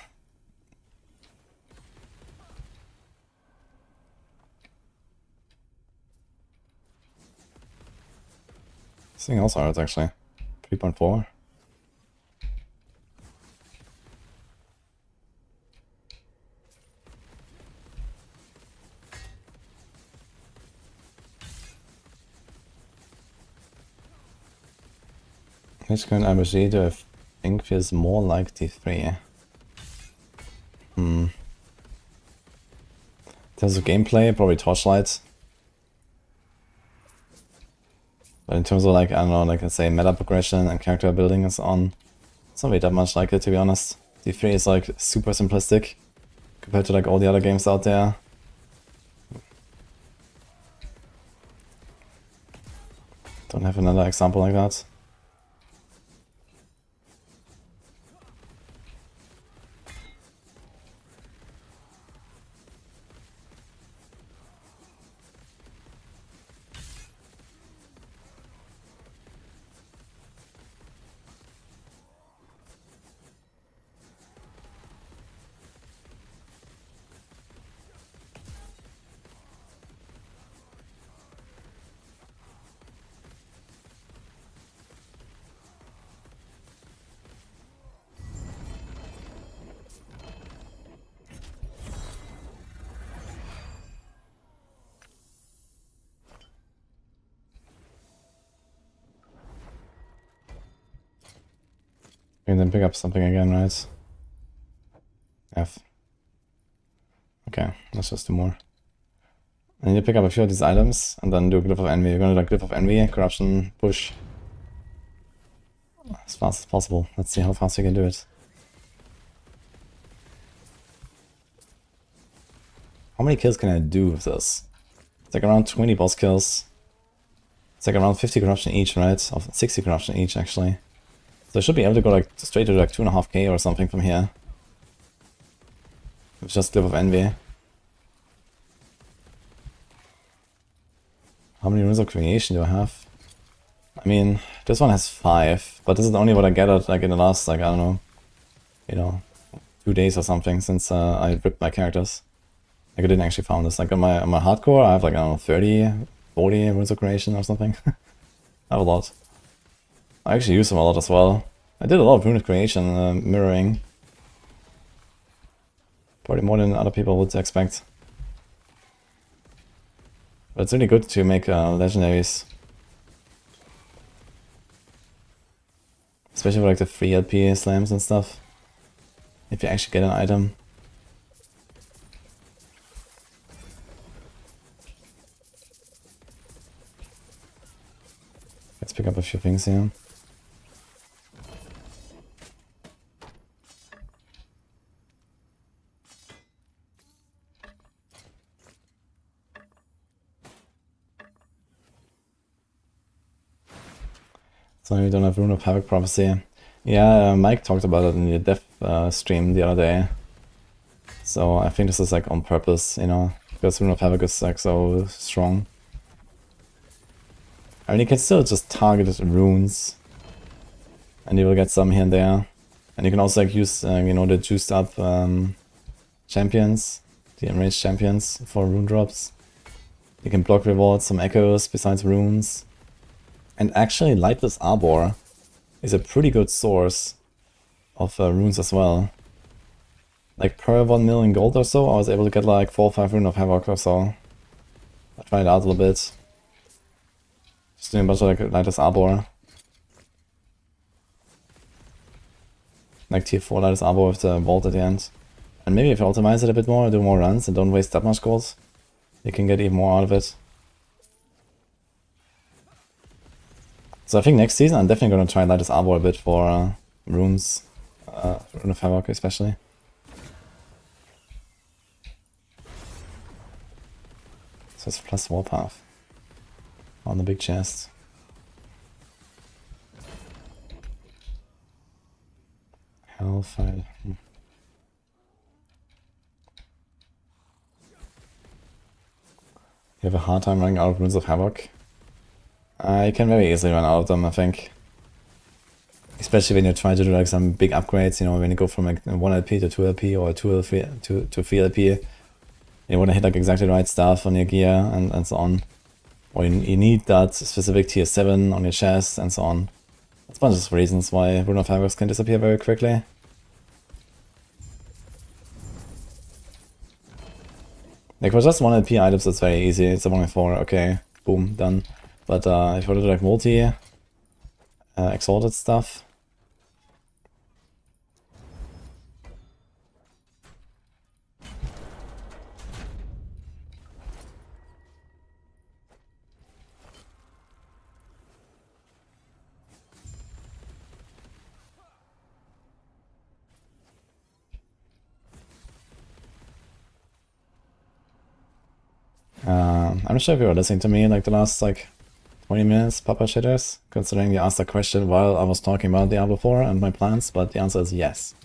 This thing also hurts actually. 3.4. Which kind of IBG do I think feels more like T3? In terms of gameplay, probably Torchlight. But in terms of like, I don't know, like let's say meta progression and character building and so on, it's not really that much like it, to be honest. D3 is like super simplistic compared to like all the other games out there. Don't have another example like that. And then pick up something again, right? F. Okay, let's just do more. I need to pick up a few of these items and then do a Glyph of Envy. We're gonna do like Glyph of Envy, Corruption, push. As fast as possible. Let's see how fast we can do it. How many kills can I do with this? It's like around 20 boss kills. It's like around 50 corruption each, right? Of 60 corruption each, actually. So I should be able to go like straight to like 2.5k or something from here. With just Glyph of Envy. How many runes of creation do I have? I mean, this one has 5, but this is only what I gathered like in the last, like, I don't know, you know, 2 days or something since I ripped my characters. Like I didn't actually found this. Like on my hardcore, I have like, I don't know, 30, 40 runes of creation or something. I have a lot. I actually use them a lot as well. I did a lot of rune of creation mirroring. Probably more than other people would expect. But it's really good to make legendaries. Especially for like the free LP slams and stuff. If you actually get an item. Let's pick up a few things here. So we don't have Rune of Havoc Prophecy. Yeah, Mike talked about it in the dev stream the other day. So I think this is like on purpose, you know, because Rune of Havoc is like so strong. I mean, you can still just target runes, and you will get some here and there. And you can also like use, you know, the juiced up champions, the enraged champions for rune drops. You can block rewards, some echoes besides runes. And actually, Lightless Arbor is a pretty good source of runes as well. Like per 1 million gold or so, I was able to get like 4 or 5 Rune of Havoc or so. I tried it out a little bit. Just doing a bunch of like Lightless Arbor. Like tier 4 Lightless Arbor with the vault at the end. And maybe if you optimize it a bit more, do more runs and don't waste that much gold, you can get even more out of it. So I think next season I'm definitely gonna try Lightless Arbor a bit for runes. Rune of Havoc especially. So it's plus Warpath on the big chest. Hellfire. You have a hard time running out of Runes of Havoc. You can very easily run out of them, I think. Especially when you try to do like some big upgrades, you know, when you go from like 1 LP to 2 LP or 2 LP to 3 LP. You want to hit like exactly the right stuff on your gear and so on. Or you need that specific tier 7 on your chest and so on. That's a bunch of reasons why Rune of Havoc can disappear very quickly. Like for just 1 LP items, it's very easy. It's a 1v4, okay, boom, done. But if you want to do like multi exalted stuff. I'm not sure if you were listening to me like the last like 20 minutes, Papa Shitters, considering you asked a question while I was talking about Diablo 4 and my plans, but the answer is yes.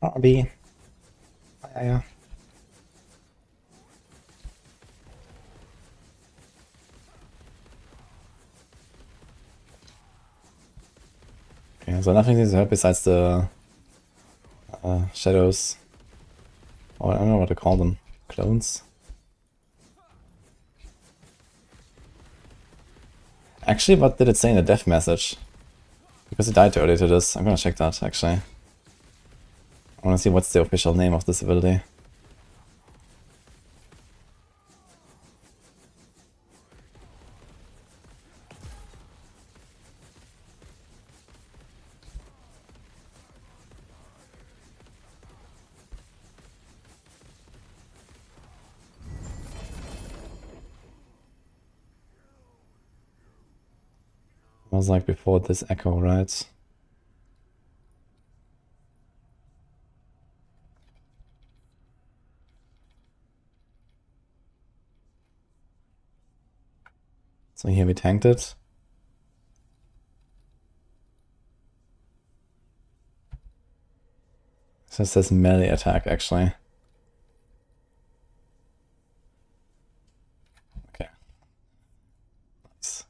RB. Yeah. Okay, so nothing needs to help besides the shadows. Or I don't know what to call them. Clones? Actually, what did it say in the death message? Because it died early to this. I'm gonna check that, actually. I wanna see what's the official name of this ability. It was like before this echo, right? So here we tanked it. So it says melee attack actually. Okay. Nice.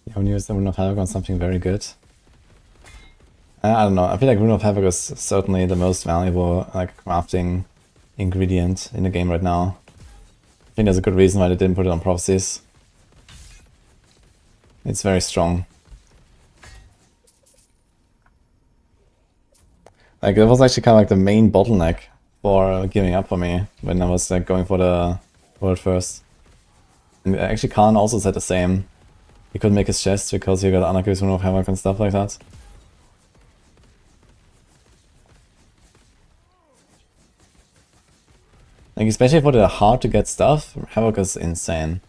Yeah, when you use the Rune of Havoc on something very good. I don't know, I feel like Rune of Havoc is certainly the most valuable like crafting ingredient in the game right now. I think there's a good reason why they didn't put it on Prophecies. It's very strong. Like, it was actually kind of like the main bottleneck for giving up for me when I was like going for the world first. And actually Khan also said the same. He couldn't make his chest because he got Anarchist Rune of Havoc and stuff like that. Like, especially for the hard to get stuff, Havoc is insane.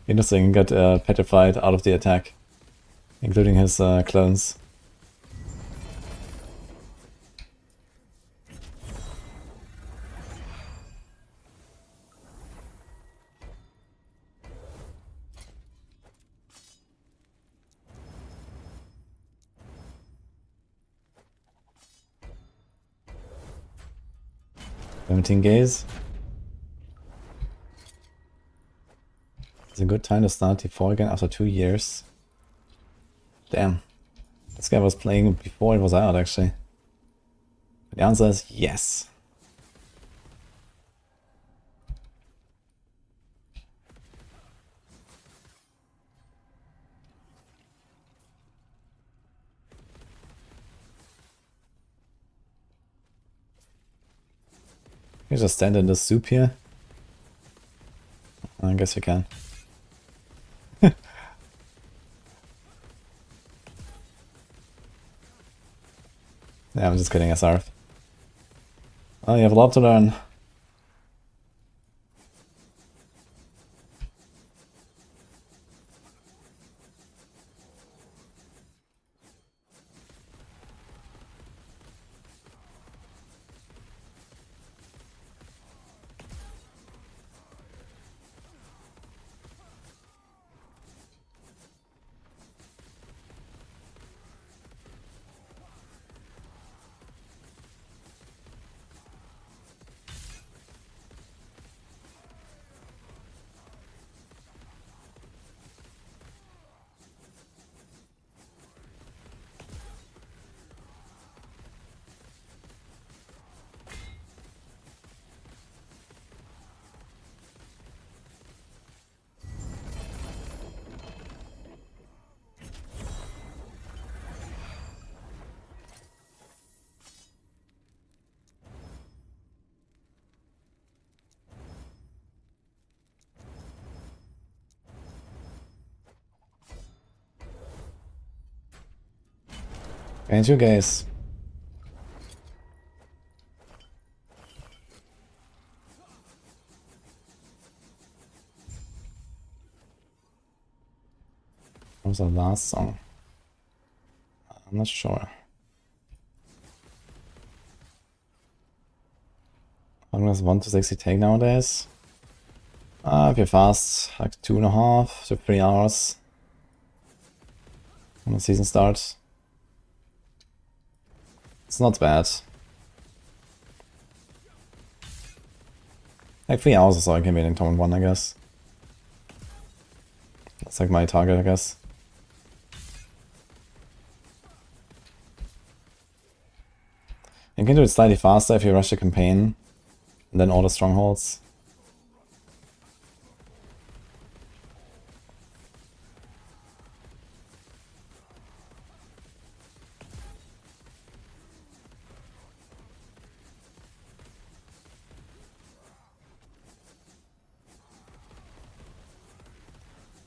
Interesting, he got petrified out of the attack, including his clones. Limiting gaze. It's a good time to start T4 again after 2 years. Damn. This guy was playing before it was out, actually. The answer is yes. Can you just stand in the soup here? I guess you can. Yeah, I'm just kidding, SRF. Oh, you have a lot to learn. And you guys. What was the last song? I'm not sure. How long does 1 to 60 take nowadays? If you're fast, like 2.5 to 3 hours. when the season starts. It's not bad. Like 3 hours or so I can be in Tournament 1, I guess. That's like my target, I guess. You can do it slightly faster if you rush the campaign, and then order strongholds.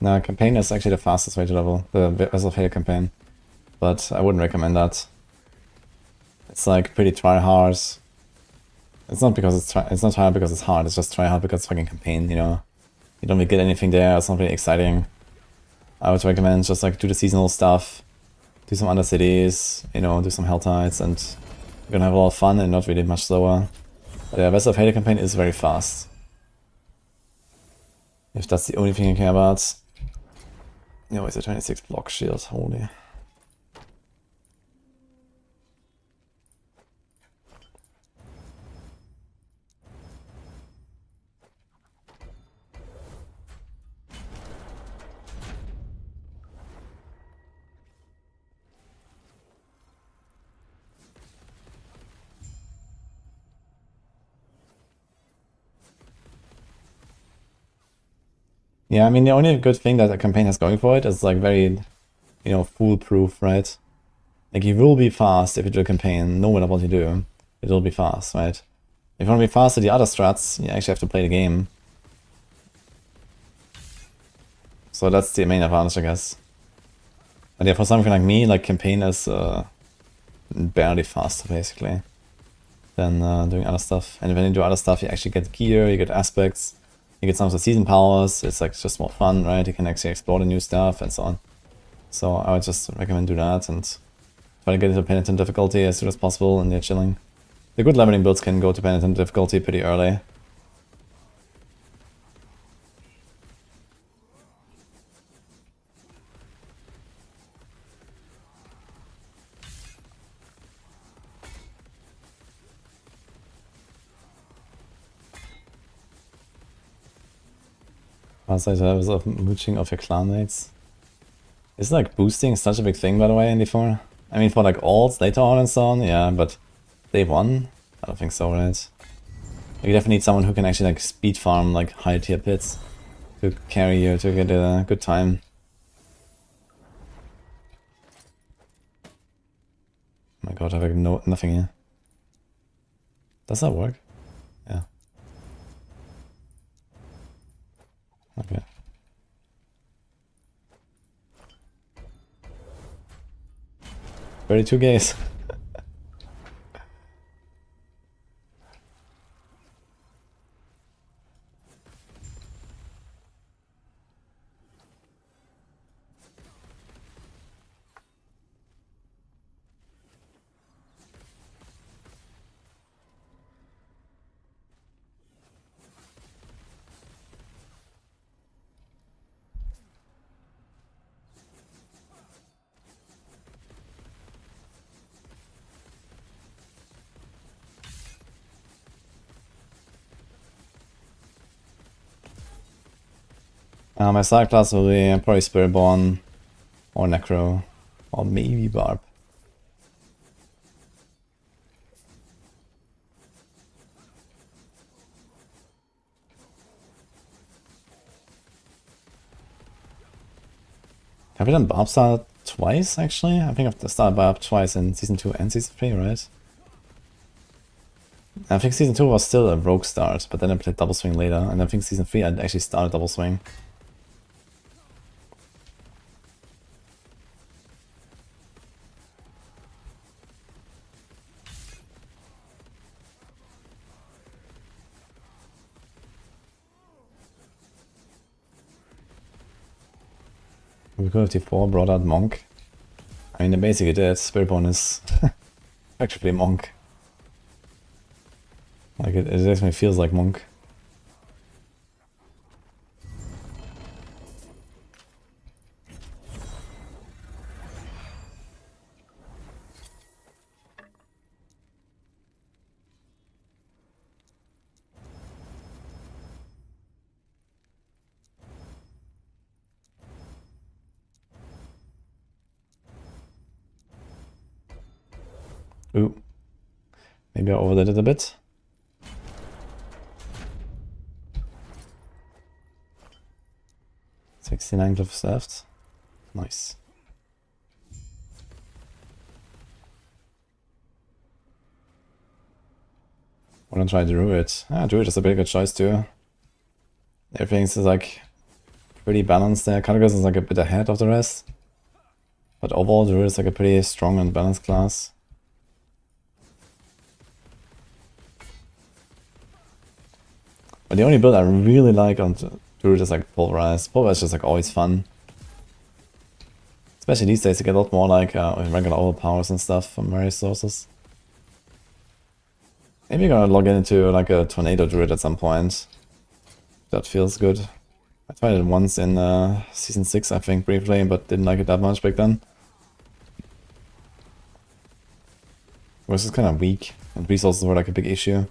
No, campaign is actually the fastest way to level, the Vessel of Hate campaign. But I wouldn't recommend that. It's like pretty try-hard. It's not because it's not hard because it's hard, it's just try-hard because it's fucking campaign, you know? You don't really get anything there, it's not really exciting. I would recommend just like do the seasonal stuff, do some other cities, you know, do some Hell Tides, and you're gonna have a lot of fun and not really much slower. But yeah, Vessel of Hate campaign is very fast. If that's the only thing you care about. No, it's a 26 block shield, holy. Yeah, I mean, the only good thing that the campaign has going for it is like very, you know, foolproof, right? Like you will be fast if you do a campaign, no matter what you do, it will be fast, right? If you want to be fast to the other strats, you actually have to play the game. So that's the main advantage, I guess. But yeah, for something like me, like campaign is barely faster, basically, than doing other stuff. And when you do other stuff, you actually get gear, you get aspects, you get some of the season powers, it's like just more fun, right? You can actually explore the new stuff and so on. So I would just recommend do that and try to get into penitent difficulty as soon as possible and you're chilling. The good leveling builds can go to penitent difficulty pretty early. Outside levels of mooching of your clanmates. Is like boosting such a big thing, by the way, in D4? I mean, for like alts later on and so on, yeah, but day one? I don't think so, right? You definitely need someone who can actually like speed farm like high tier pits to carry you to get a good time. Oh my god, I have like nothing here. Does that work? Yeah. Okay. $32 gays. My side class will be probably Spiritborn, or Necro, or maybe Barb. Have we done Barb Star twice, actually? I think I've started Barb twice in Season 2 and Season 3, right? I think Season 2 was still a Rogue start, but then I played Double Swing later, and I think Season 3 I actually started Double Swing. We could have D4 brought out Monk. I mean, they basically did. Spiritborn is actually Monk. Like, it definitely feels like Monk. Ooh. Maybe I overdid it a bit. $69 glyphs left. Nice. Wanna try Druid. Druid is a pretty good choice too. Everything's like pretty balanced there. Categories is like a bit ahead of the rest. But overall Druid is like a pretty strong and balanced class. But the only build I really like on Druid is like Pulverize. Pulverize is just like always fun. Especially these days you get a lot more like regular overpowers and stuff from various sources. Maybe I'm gonna log into like a Tornado Druid at some point. That feels good. I tried it once in Season 6 I think briefly, but didn't like it that much back then. It was just kind of weak, and resources were like a big issue.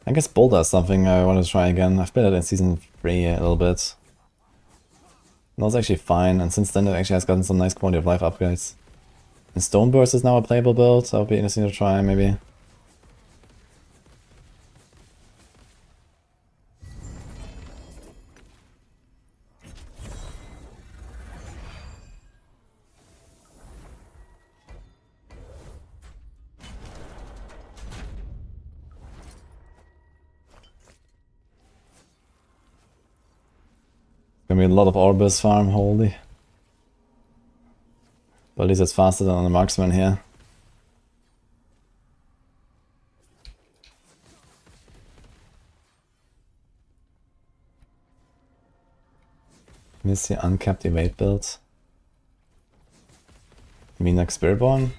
I guess Boulder is something I want to try again. I've played it in Season 3 a little bit. That was actually fine, and since then it actually has gotten some nice quality of life upgrades. And Stoneburst is now a playable build, so that'll be interesting to try, maybe. Gonna be a lot of Orbis farm, holy. But at least it's faster than on the marksman here. Miss the uncapped evade build. You mean like Spiritborn?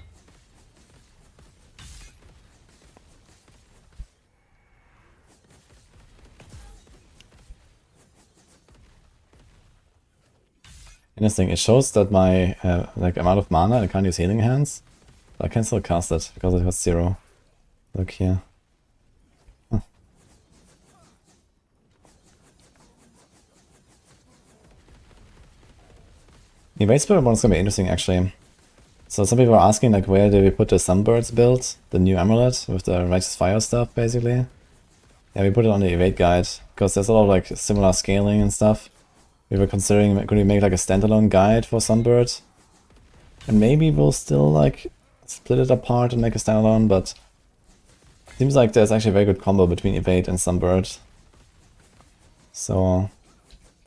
Interesting, it shows that my like amount of mana, I can't use healing hands. But I can still cast it because it has 0. Look here. Huh. Evade Spiritborn is gonna be interesting actually. So some people are asking like where do we put the Sunbirds build? The new amulet with the Righteous Fire stuff basically. Yeah, we put it on the evade guide because there's a lot of like similar scaling and stuff. We were considering, could we make like a standalone guide for Sunbird? And maybe we'll still like split it apart and make a standalone, but it seems like there's actually a very good combo between Evade and Sunbird. So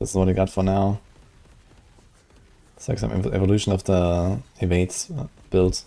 this is what I got for now. It's like some evolution of the Evade build.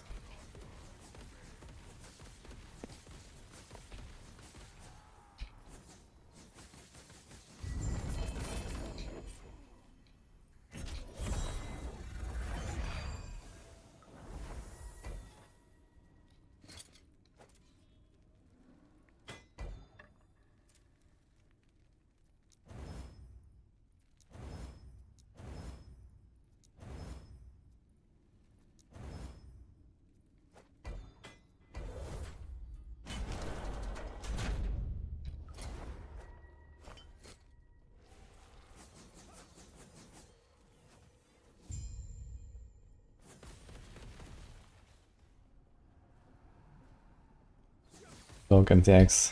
Dog MTX.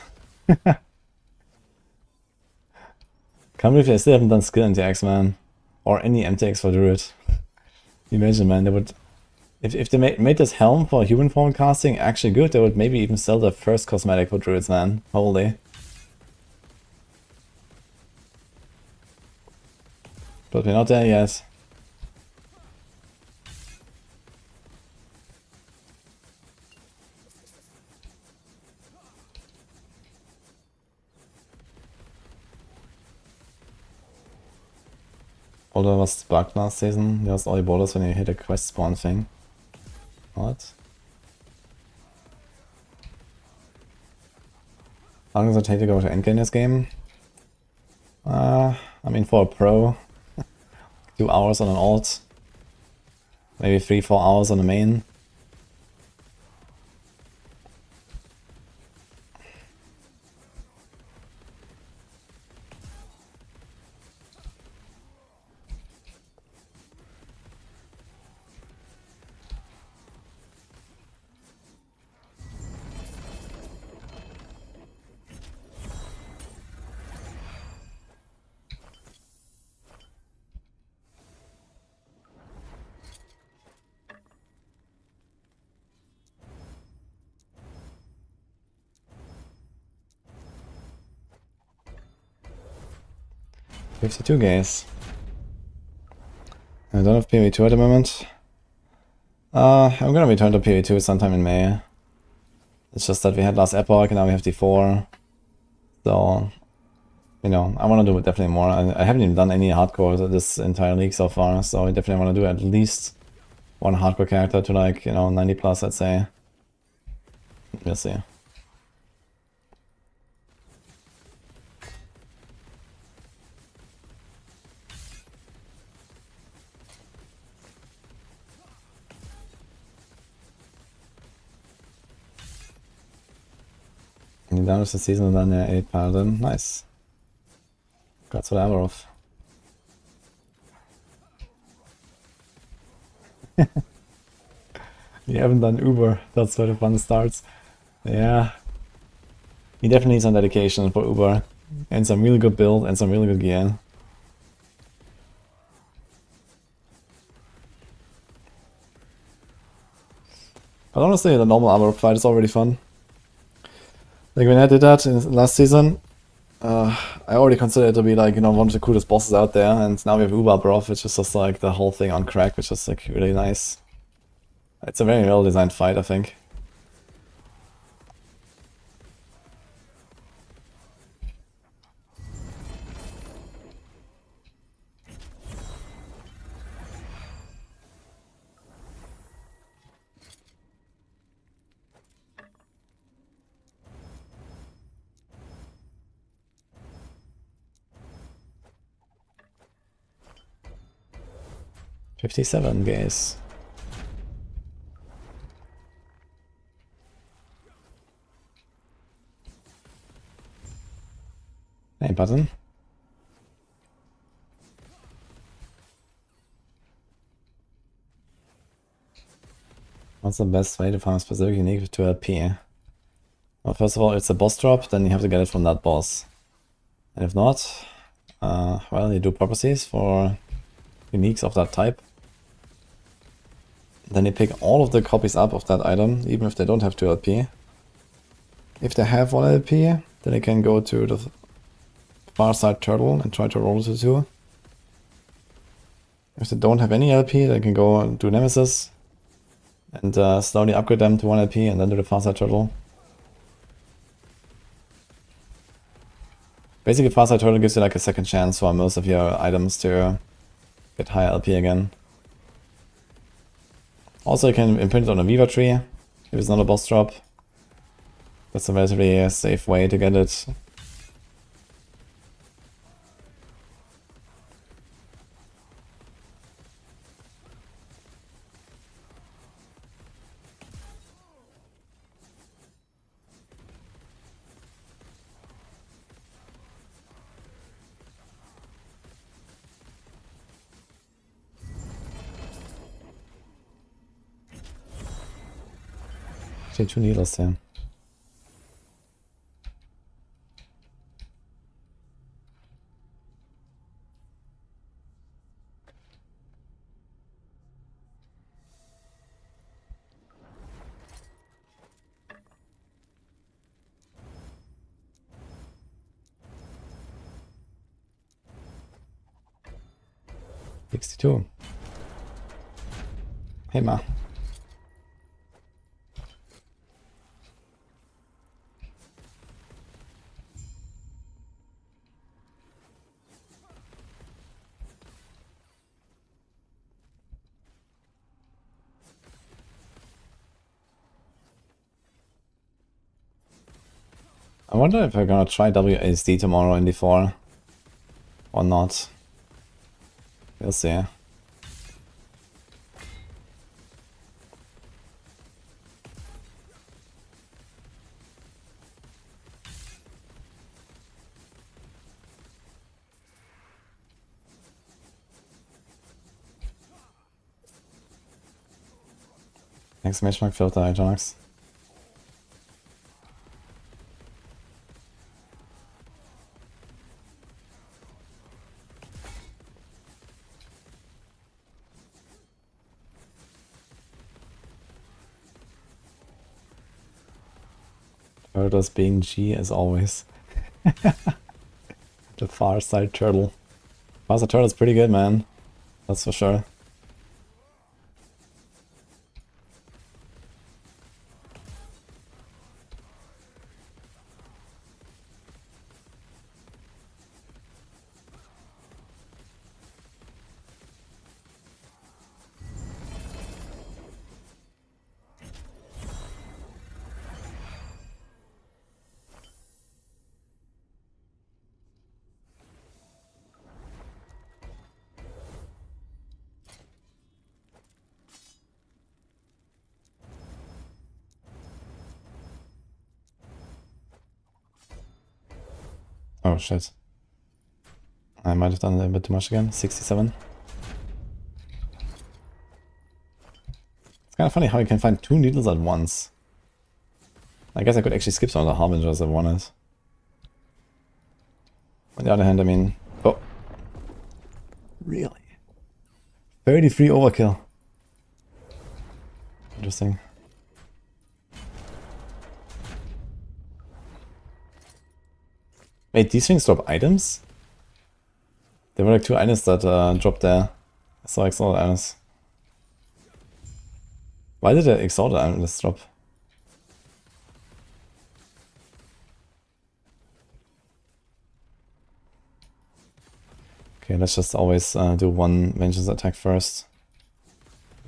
Can't believe they still haven't done skill MTX, man. Or any MTX for Druid. Imagine, man, they would... If they made this helm for human form casting actually good, they would maybe even sell the first cosmetic for Druids, man. Holy. But we're not there yet. Boulder was bugged last season. You lost all your boulders when you hit a quest spawn thing. What? How long does it take to go to endgame this game? I mean for a pro, 2 hours on an alt. Maybe 3-4 hours on the main. 52 gays. I don't have PV2 at the moment. I'm gonna return to PV2 sometime in May. It's just that we had last Epoch and now we have D4. So, you know, I want to do definitely more. I haven't even done any hardcore this entire league so far, so I definitely want to do at least one hardcore character to like, you know, 90 plus, I'd say. We'll see. And down with the season and then yeah, 8 Paladin. Nice. Congrats for the Avarov. You haven't done Uber, that's where the fun starts. Yeah. You definitely need some dedication for Uber. And some really good build and some really good gear. But honestly, the normal armor fight is already fun. Like when I did that in last season, I already considered it to be like, you know, one of the coolest bosses out there, and now we have Uber Broth, which is just like the whole thing on crack, which is like really nice. It's a very well designed fight, I think. $57 guys. Hey, button. What's the best way to farm a specific unique to LP? Well, first of all, it's a boss drop, then you have to get it from that boss. And if not, well, you do prophecies for uniques of that type. Then you pick all of the copies up of that item, even if they don't have 2 LP. If they have 1 LP, then you can go to the far side turtle and try to roll to 2. If they don't have any LP, they can go and do Nemesis and slowly upgrade them to 1 LP and then do the far side turtle. Basically, far side turtle gives you like a second chance for most of your items to get higher LP again. Also, you can imprint it on a Viva tree if it's not a boss drop. That's a relatively safe way to get it. Actually, 2 needles here. $62. Hey Ma. I wonder if I'm gonna try WASD tomorrow in D4 or not. We'll see. Exclamation mark filter, Hydronox. Turtles being G as always. The far side turtle. Faster turtle is pretty good, man. That's for sure. Oh shit. I might have done a bit too much again. 67. It's kind of funny how you can find 2 needles at once. I guess I could actually skip some of the harbingers if I wanted. On the other hand, I mean... Oh. Really? 33 overkill. Interesting. Wait, these things drop items? There were like 2 items that dropped there. I saw exalted items. Why did the exalted items drop? Okay, let's just always do 1 vengeance attack first.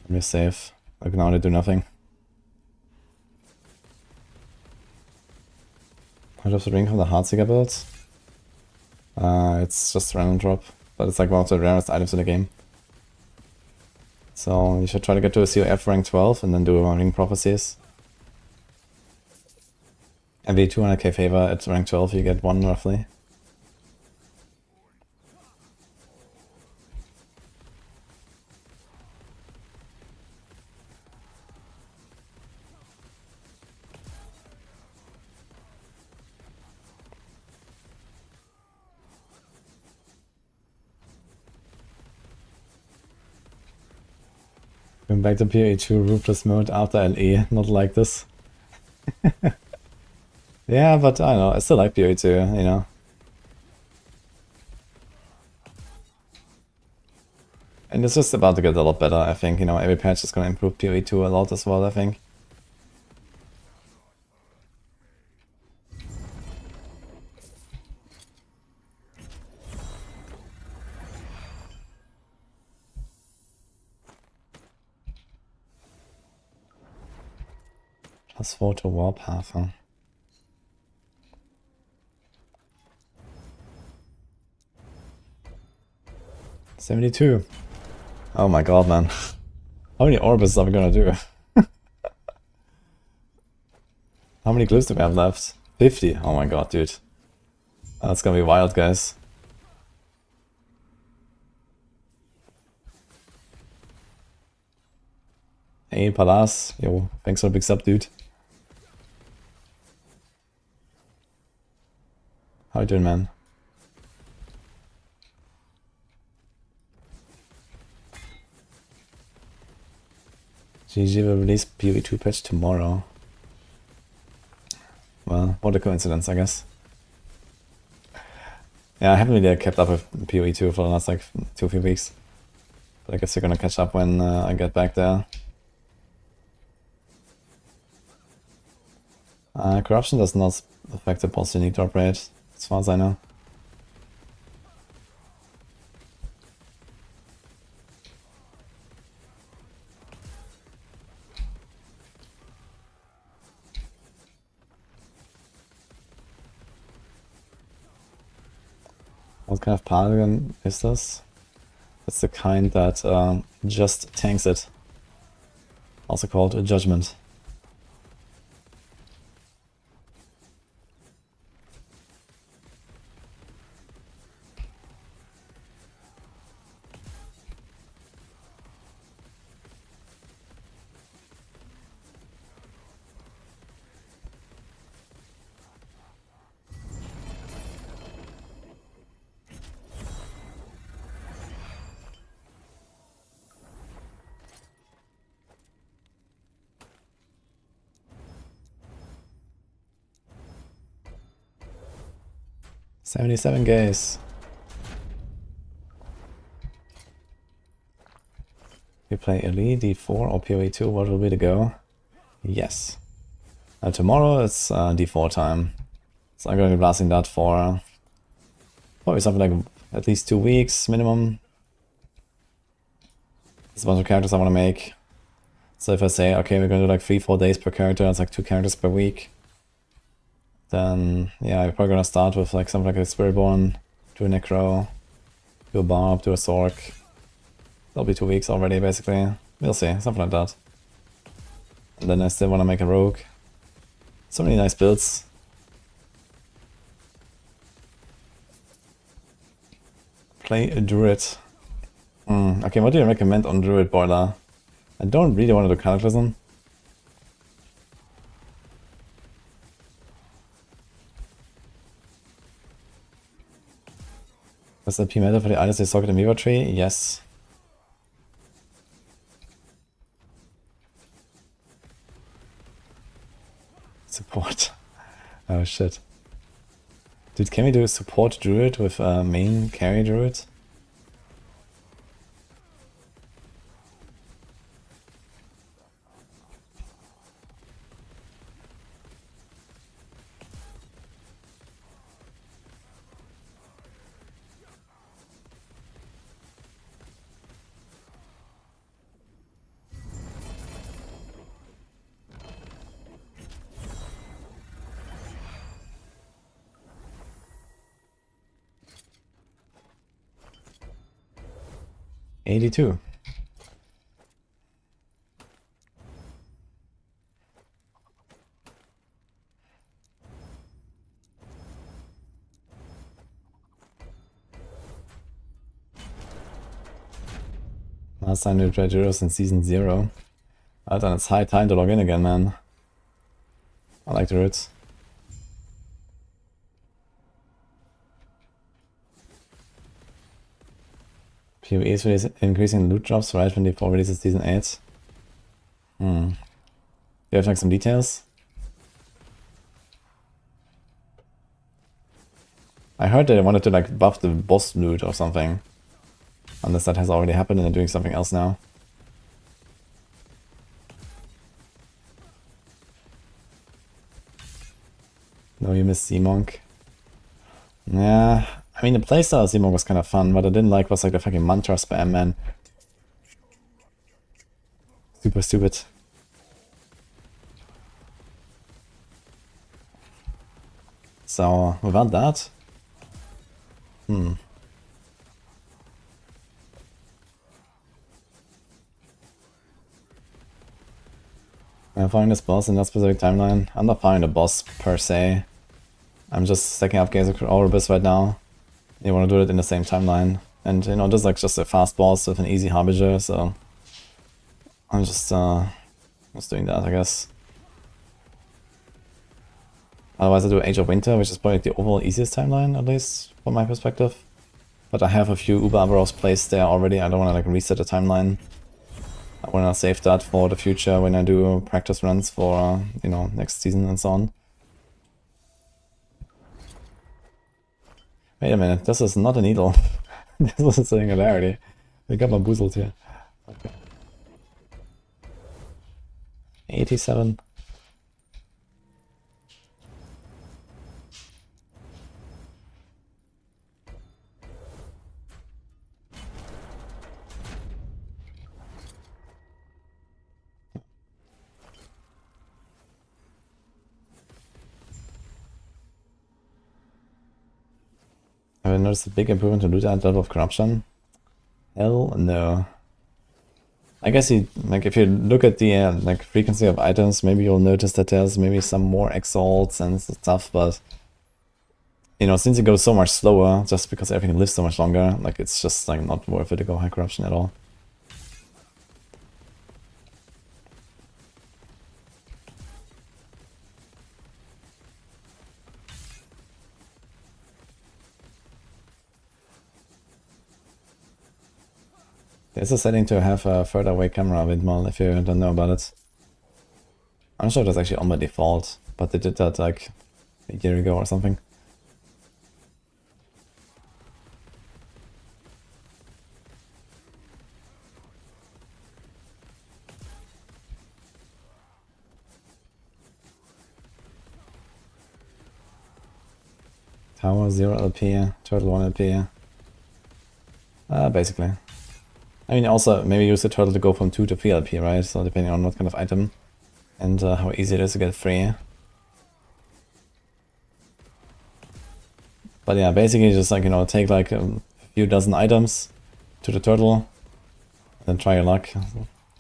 We're safe. Like now they do nothing. How does the ring from the Heartseeker build? It's just random drop, but it's like one of the rarest items in the game. So you should try to get to a COF rank 12 and then do ring prophecies. Every 200k favor at rank 12 you get 1 roughly. Going back to PA2 ruthless mode after LE, not like this. Yeah, but I don't know, I still like PA2, you know. And it's just about to get a lot better, I think, you know, every patch is gonna improve PA2 a lot as well, I think. +4 to Warpath, huh? $72. Oh my god, man. How many orbits are we gonna do? How many glyphs do we have left? 50. Oh my god, dude. That's gonna be wild, guys. Hey, Palas. Yo, thanks for the big sub, dude. How you doing, man? GG will release PoE2 patch tomorrow. Well, what a coincidence, I guess. Yeah, I haven't really kept up with PoE2 for the last like 2-3 weeks. But I guess you're gonna catch up when I get back there. Corruption does not affect the boss unique drop rate, as far as I know. What kind of Paladin is this? It's the kind that just tanks it. Also called a Judgement. $77 gays. We play Elite, D4 or PoE2, what will be the go? Yes. Tomorrow it's D4 time. So I'm going to be blasting that for probably something like at least 2 weeks minimum. There's a bunch of characters I want to make. So if I say, okay, we're going to do like 3-4 days per character, it's like 2 characters per week. Then, yeah, I'm probably going to start with like something like a Spiritborn, do a Necro, do a Barb, do a Sork. That'll be 2 weeks already, basically. We'll see, something like that. And then I still want to make a Rogue. So many nice builds. Play a Druid. Okay, what do you recommend on Druid Boiler? I don't really want to do Cataclysm. Was the P meta for the items they socket in Weaver Tree? Yes. Support. Oh shit. Dude, can we do a support druid with a main carry druid? $82. Last time we tried Heroes in Season 0. Alter, then it's high time to log in again, man. I like the roots. PoEs release increasing loot drops right when D4 releases Season 8. Do you have like some details? I heard they wanted to like buff the boss loot or something. Unless that has already happened and they're doing something else now. No, you missed Seamonk. Yeah, I mean the playstyle of Seamonk was kind of fun, what I didn't like was like the fucking mantra spam, man. Super stupid. So, without that... I'm finding this boss in that specific timeline. I'm not finding the boss per se. I'm just stacking up Gaze of Oribus right now. You want to do it in the same timeline. And you know, this is like just a fast boss with an easy Harbinger, so... I'm just doing that, I guess. Otherwise I do Age of Winter, which is probably the overall easiest timeline, at least from my perspective. But I have a few Uber Abaros placed there already, I don't want to like reset the timeline. I want to save that for the future when I do practice runs for, you know, next season and so on. Wait a minute, this is not a needle. This was a singularity. I got bamboozled here. Okay. 87. Have I noticed a big improvement to loot at level of corruption? Hell no. I guess you, like, if you look at the like frequency of items, maybe you'll notice that there's maybe some more exalts and stuff, but you know, since it goes so much slower, just because everything lives so much longer, like it's just like not worth it to go high corruption at all. There's a setting to have a further away camera windmill if you don't know about it. I'm sure that's actually on by default, but they did that like a year ago or something. Tower 0 LP, turtle 1 LP. Basically. I mean, also maybe use the turtle to go from 2 to 3 LP, right? So depending on what kind of item and how easy it is to get free. But yeah, basically just like, you know, take like a few dozen items to the turtle, and then try your luck.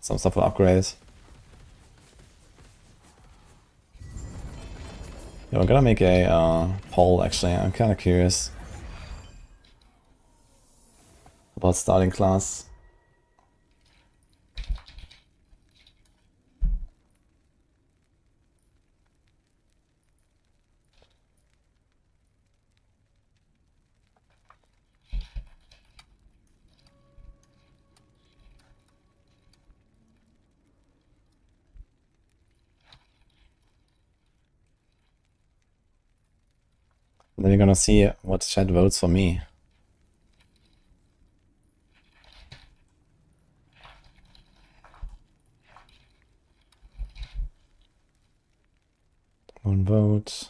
Some stuff will upgrade. Yeah, we're gonna make a poll actually. I'm kind of curious about starting class. Then you're gonna see what chat votes for me. One vote.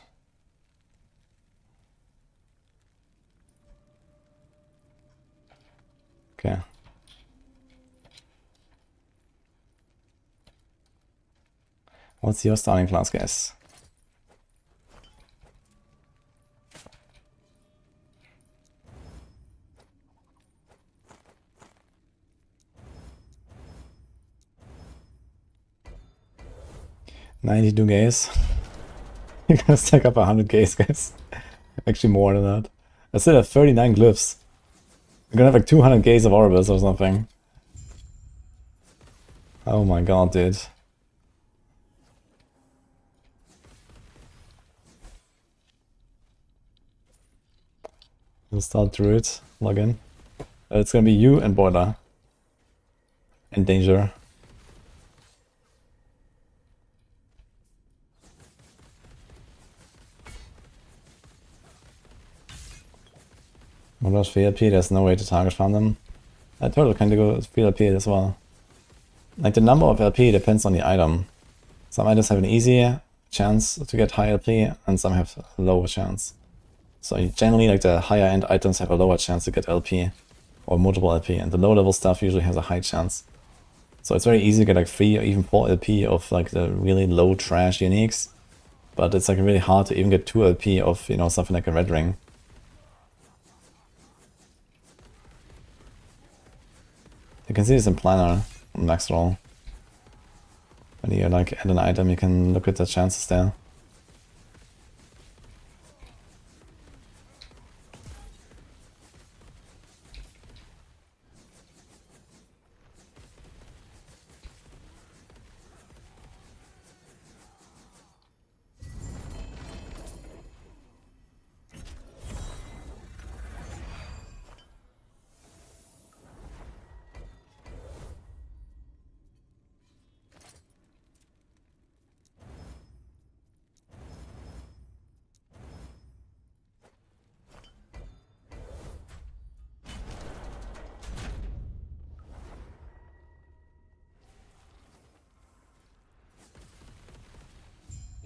Okay. What's your starting class, guys? $92 gays. You're gonna stack up 100 gays, guys. Actually more than that. I still have 39 glyphs. We're gonna have like 200 gays of orbits or something. Oh my god, dude. We'll start Druid, log in. It's gonna be you and Boiler. In danger. What about VLP? There's no way to target farm them. I turtle can go VLP as well. Like the number of LP depends on the item. Some items have an easier chance to get high LP and some have a lower chance. So generally like the higher end items have a lower chance to get LP or multiple LP, and the low level stuff usually has a high chance. So it's very easy to get like 3 or even 4 LP of like the really low trash uniques, but it's like really hard to even get 2 LP of, you know, something like a red ring. You can see this in Planner on max roll. When you like add an item, you can look at the chances there.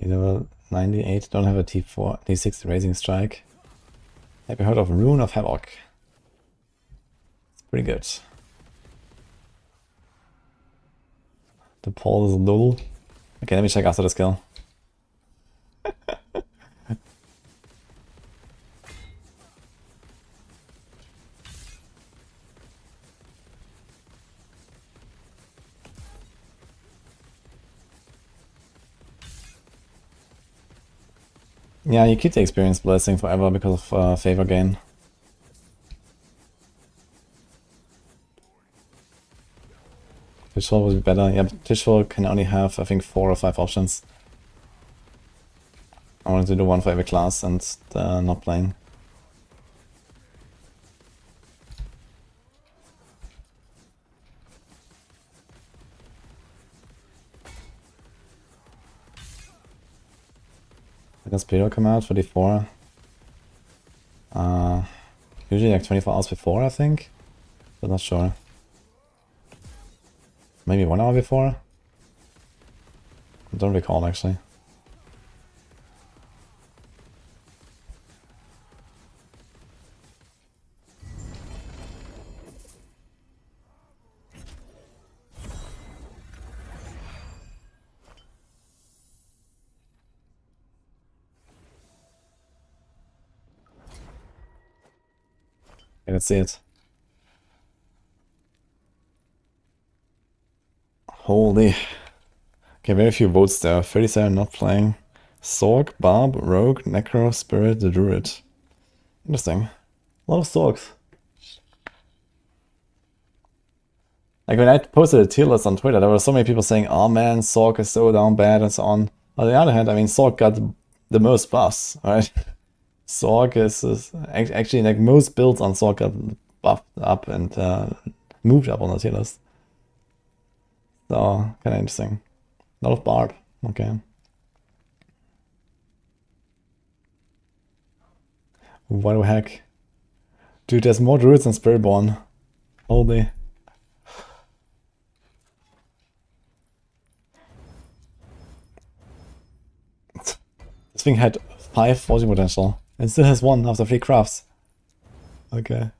Level 98, don't have a T4, T6 Raising Strike. Have you heard of Rune of Havoc? It's pretty good. The pole is lull. Okay, let me check after the skill. Yeah, you keep the experience blessing forever because of favor gain. Fishbowl would be better. Yeah, but Fishbowl can only have, I think, 4 or 5 options. I wanted to do one for every class and not playing. When does Pedro come out for D4? Usually like 24 hours before, I think. But not sure. Maybe 1 hour before? I don't recall actually. Okay, let's see it. Holy. Okay, very few votes there. 37 not playing. Sorg, Barb, Rogue, Necro, Spirit, the Druid. Interesting. A lot of Sorgs. Like when I posted a tier list on Twitter, there were so many people saying, oh man, Sorg is so down bad and so on. On the other hand, I mean, Sorg got the most buffs, right? Sorg is actually like most builds on Sorg got buffed up and moved up on the tier list. So, kind of interesting. A lot of Barb, okay. What the heck? Dude, there's more druids than Spiritborn. Holy. This thing had 5 forging potential. And still has 1 after 3 crafts. Okay.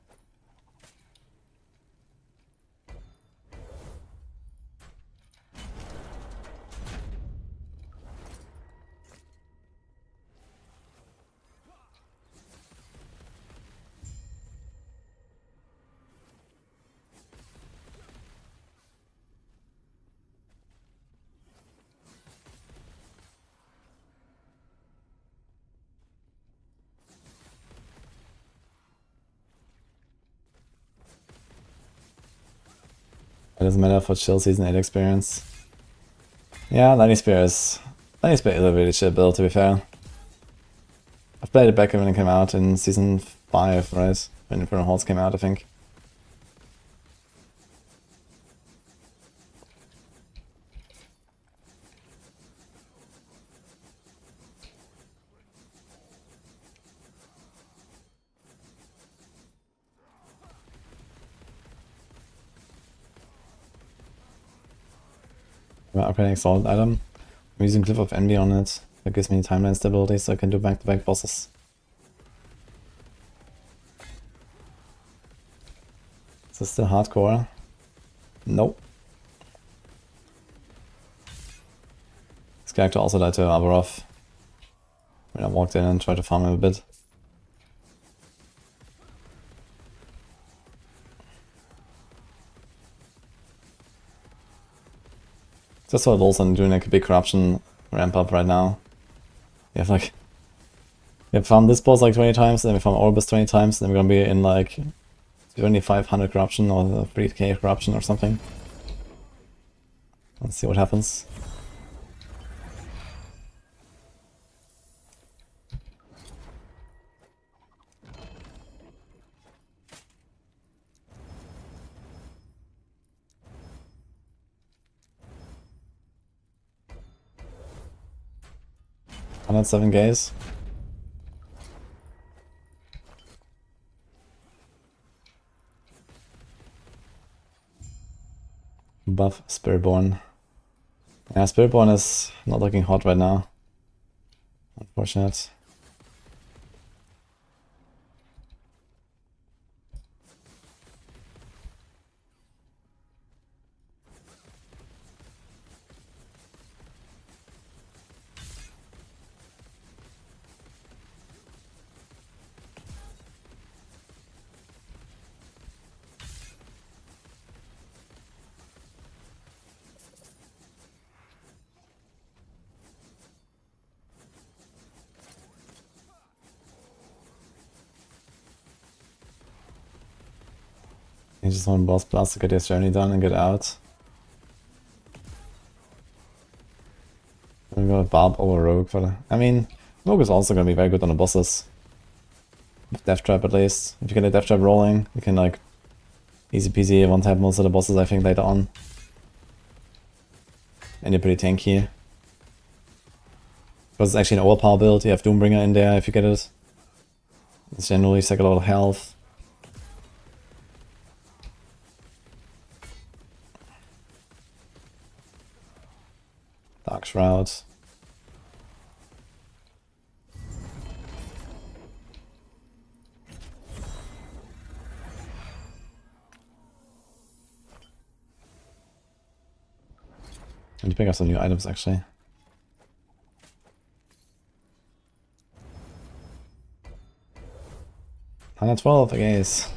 It doesn't matter for chill season 8 experience. Yeah, Lightning Spear is a really chill build, to be fair. I've played it back when it came out in season 5, right? When Infernal Halls came out, I think. We're upgrading Assault item. I'm using Cliff of Envy on it. That gives me timeline stability so I can do back-to-back bosses. Is this still hardcore? Nope. This character also died to Avarov when I walked in and tried to farm him a bit. Just so Lawson doing like a big corruption ramp up right now. We have like, we have farmed this boss like 20 times, then we farm Orbis 20 times, then we're gonna be in like 2500 corruption or 3k corruption or something. Let's see what happens. $107 gaze. Buff Spiritborn. Yeah, Spiritborn is not looking hot right now. Unfortunate. You just want boss blast to get your journey done and get out. I'm gonna Barb over Rogue for the... I mean, Rogue is also gonna be very good on the bosses. With Death Trap at least. If you get a Death Trap rolling, you can like easy peasy one-tap most of the bosses I think later on. And you're pretty tanky. Because it's actually an overpower build, you have Doombringer in there if you get it. It's generally like a lot of health. Dark Shroud. I need to pick up some new items actually. $112, I guess.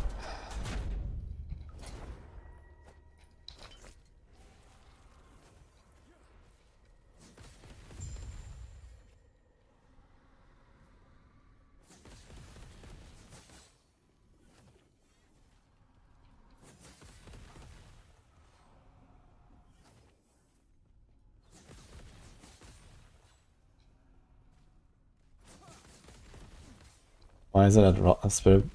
Why is it that Rob has Spirit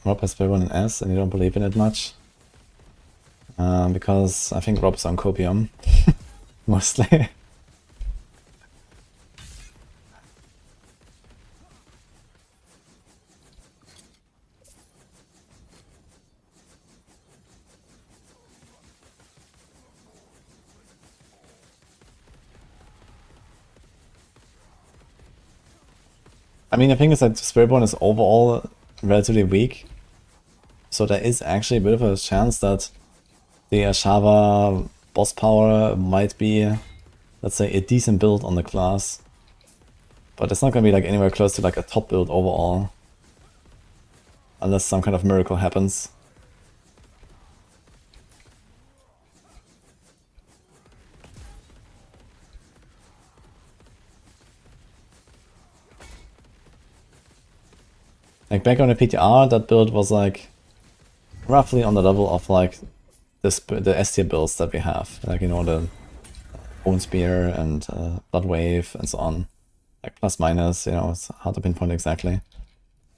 in S and you don't believe in it much? Because I think Rob's on copium. Mostly. I mean, the thing is that Spiritborn is overall relatively weak. So there is actually a bit of a chance that the Ashava boss power might be, let's say, a decent build on the class. But it's not gonna be like anywhere close to like a top build overall. Unless some kind of miracle happens. Like back on the PTR, that build was like roughly on the level of like the S tier builds that we have. Like, you know, the Bone Spear and Blood Wave and so on. Like plus minus, you know, it's hard to pinpoint exactly.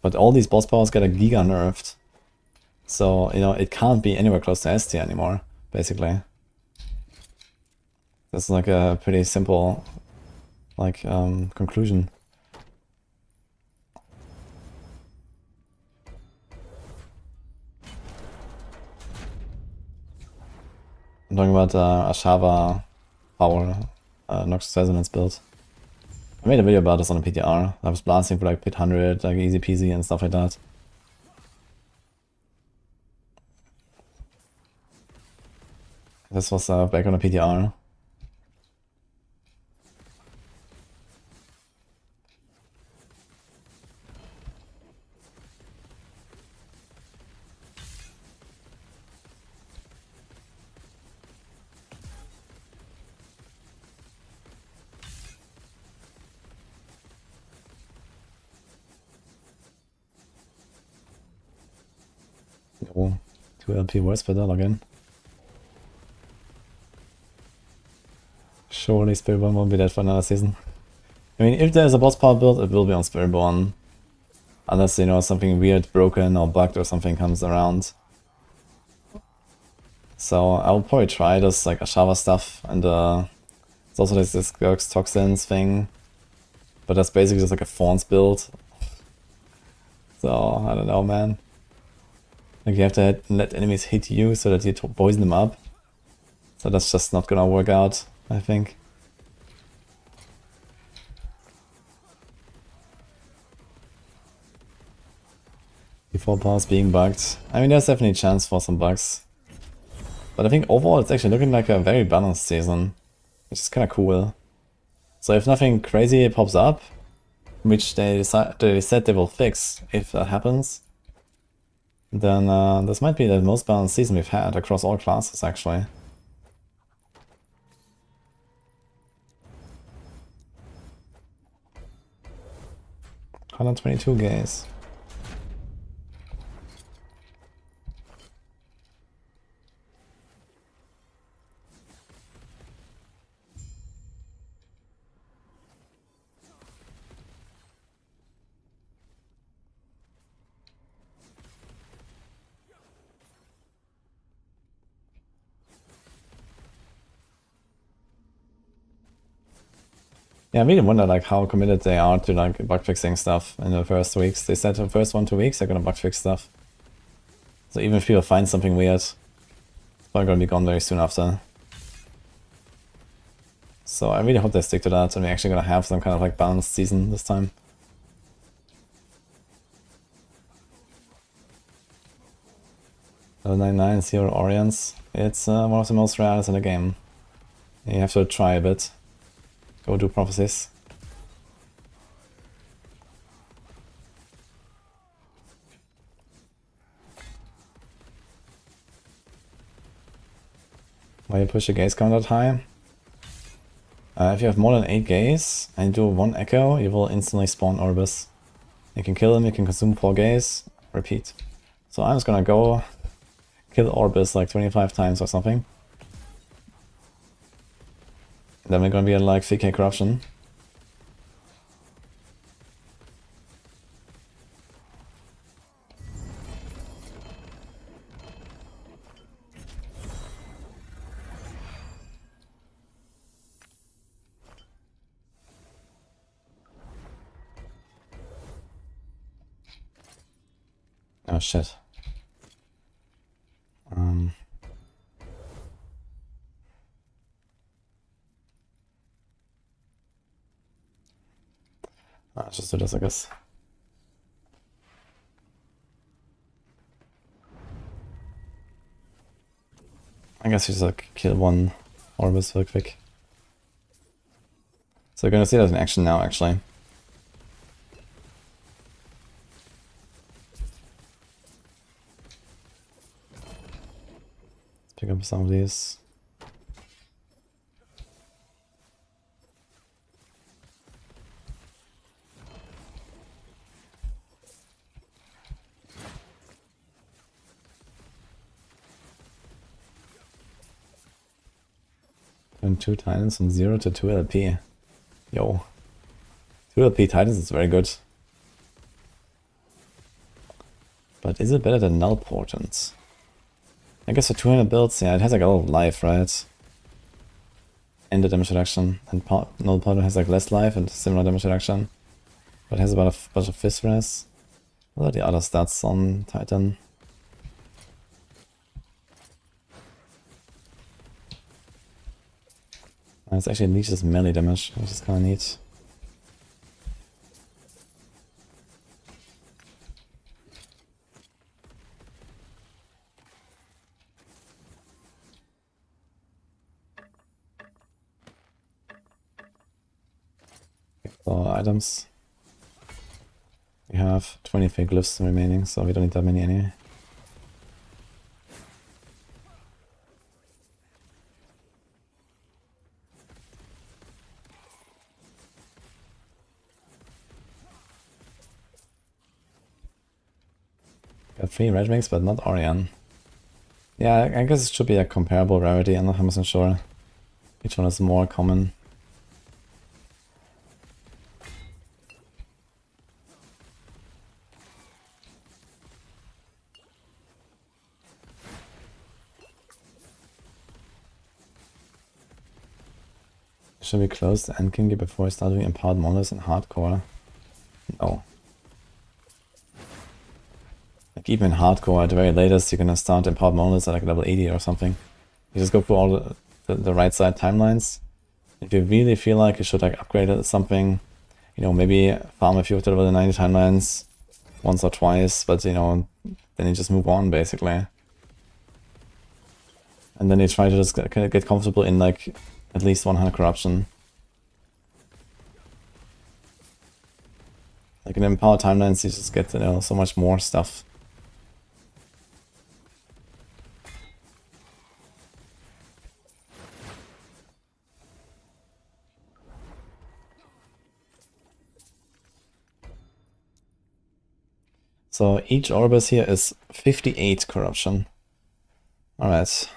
But all these boss powers get a giga nerfed. So, you know, it can't be anywhere close to S tier anymore, basically. That's like a pretty simple, like, conclusion. I'm talking about Ashava power, Noxious Resonance build. I made a video about this on the PTR. I was blasting for like pit 100, like easy peasy and stuff like that. This was back on the PTR. Yo, 2 LP words per dollar again. Surely Spiritborn won't be dead for another season. I mean, if there's a boss power build, it will be on Spiritborn. Unless, you know, something weird, broken or bugged or something comes around. So I'll probably try this like Ashava stuff, and it's also this Gurk's Toxins thing. But that's basically just like a Thorns build. So, I don't know, man. Like, you have to let enemies hit you so that you poison them up. So that's just not gonna work out, I think. Default powers being bugged. I mean, there's definitely a chance for some bugs. But I think overall it's actually looking like a very balanced season, which is kind of cool. So if nothing crazy pops up, which they said they will fix if that happens, then this might be the most balanced season we've had across all classes, actually. $122 gays. Yeah, I really wonder like how committed they are to like bug fixing stuff in the first weeks. They said the first 1-2 weeks they're gonna bug fix stuff. So even if people find something weird, it's probably gonna be gone very soon after. So I really hope they stick to that and we're actually gonna have some kind of like balanced season this time. Level 99 Zero Orients. It's one of the most rares in the game. You have to try a bit. Go do prophecies. Why you push your gaze count that high? If you have more than 8 gaze and you do 1 echo, you will instantly spawn Orbis. You can kill him, you can consume 4 gaze, repeat. So I'm just gonna go kill Orbis like 25 times or something. Then we're gonna be at like 3k corruption. shit. Let's just do this, I guess. I guess you just like kill one Orbis real quick. So we're gonna see that in action now, actually. Let's pick up some of these. Turn 2 Titans from 0 to 2 LP. Yo. 2 LP Titans is very good. But is it better than Null Portents? I guess for 200 builds, yeah, it has like a lot of life, right? And the damage reduction. And Null Portent has like less life and similar damage reduction. But it has about a bunch of Fist Res. What are the other stats on Titan? It's actually leeches melee damage, which is kinda neat. For items, we have 20 fake glyphs remaining, so we don't need that many anyway. Got 3 red wings, but not Orion. Yeah, I guess it should be a comparable rarity, I'm not 100% sure. Each one is more common. Should we close the End King before we start doing Empowered Monoliths in Hardcore? No. Like even in Hardcore, at the very latest, you're gonna start Empowered Monoliths at like level 80 or something. You just go through all the right side timelines. If you really feel like you should like upgrade something, you know, maybe farm a few of the level 90 timelines once or twice, but you know, then you just move on basically. And then you try to just get comfortable in like at least 100 corruption. Like in Empowered Timelines, you just get, you know, so much more stuff. So each Orbis here is 58 corruption. Alright.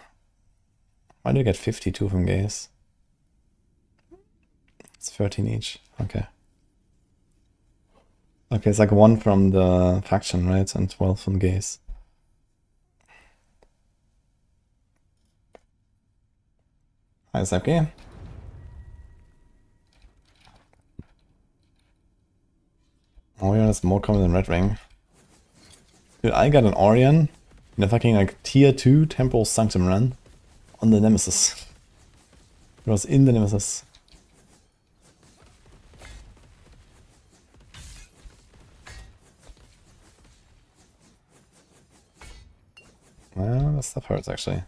Why do you get 52 from Gaze? It's 13 each. Okay. Okay, it's like 1 from the faction, right? And 12 from Gaze. Hi, Sepke. Orion is more common than Red Ring. Dude, I got an Orion in a fucking like tier 2 Temporal Sanctum run on the Nemesis. It was in the Nemesis. Well, that stuff hurts actually.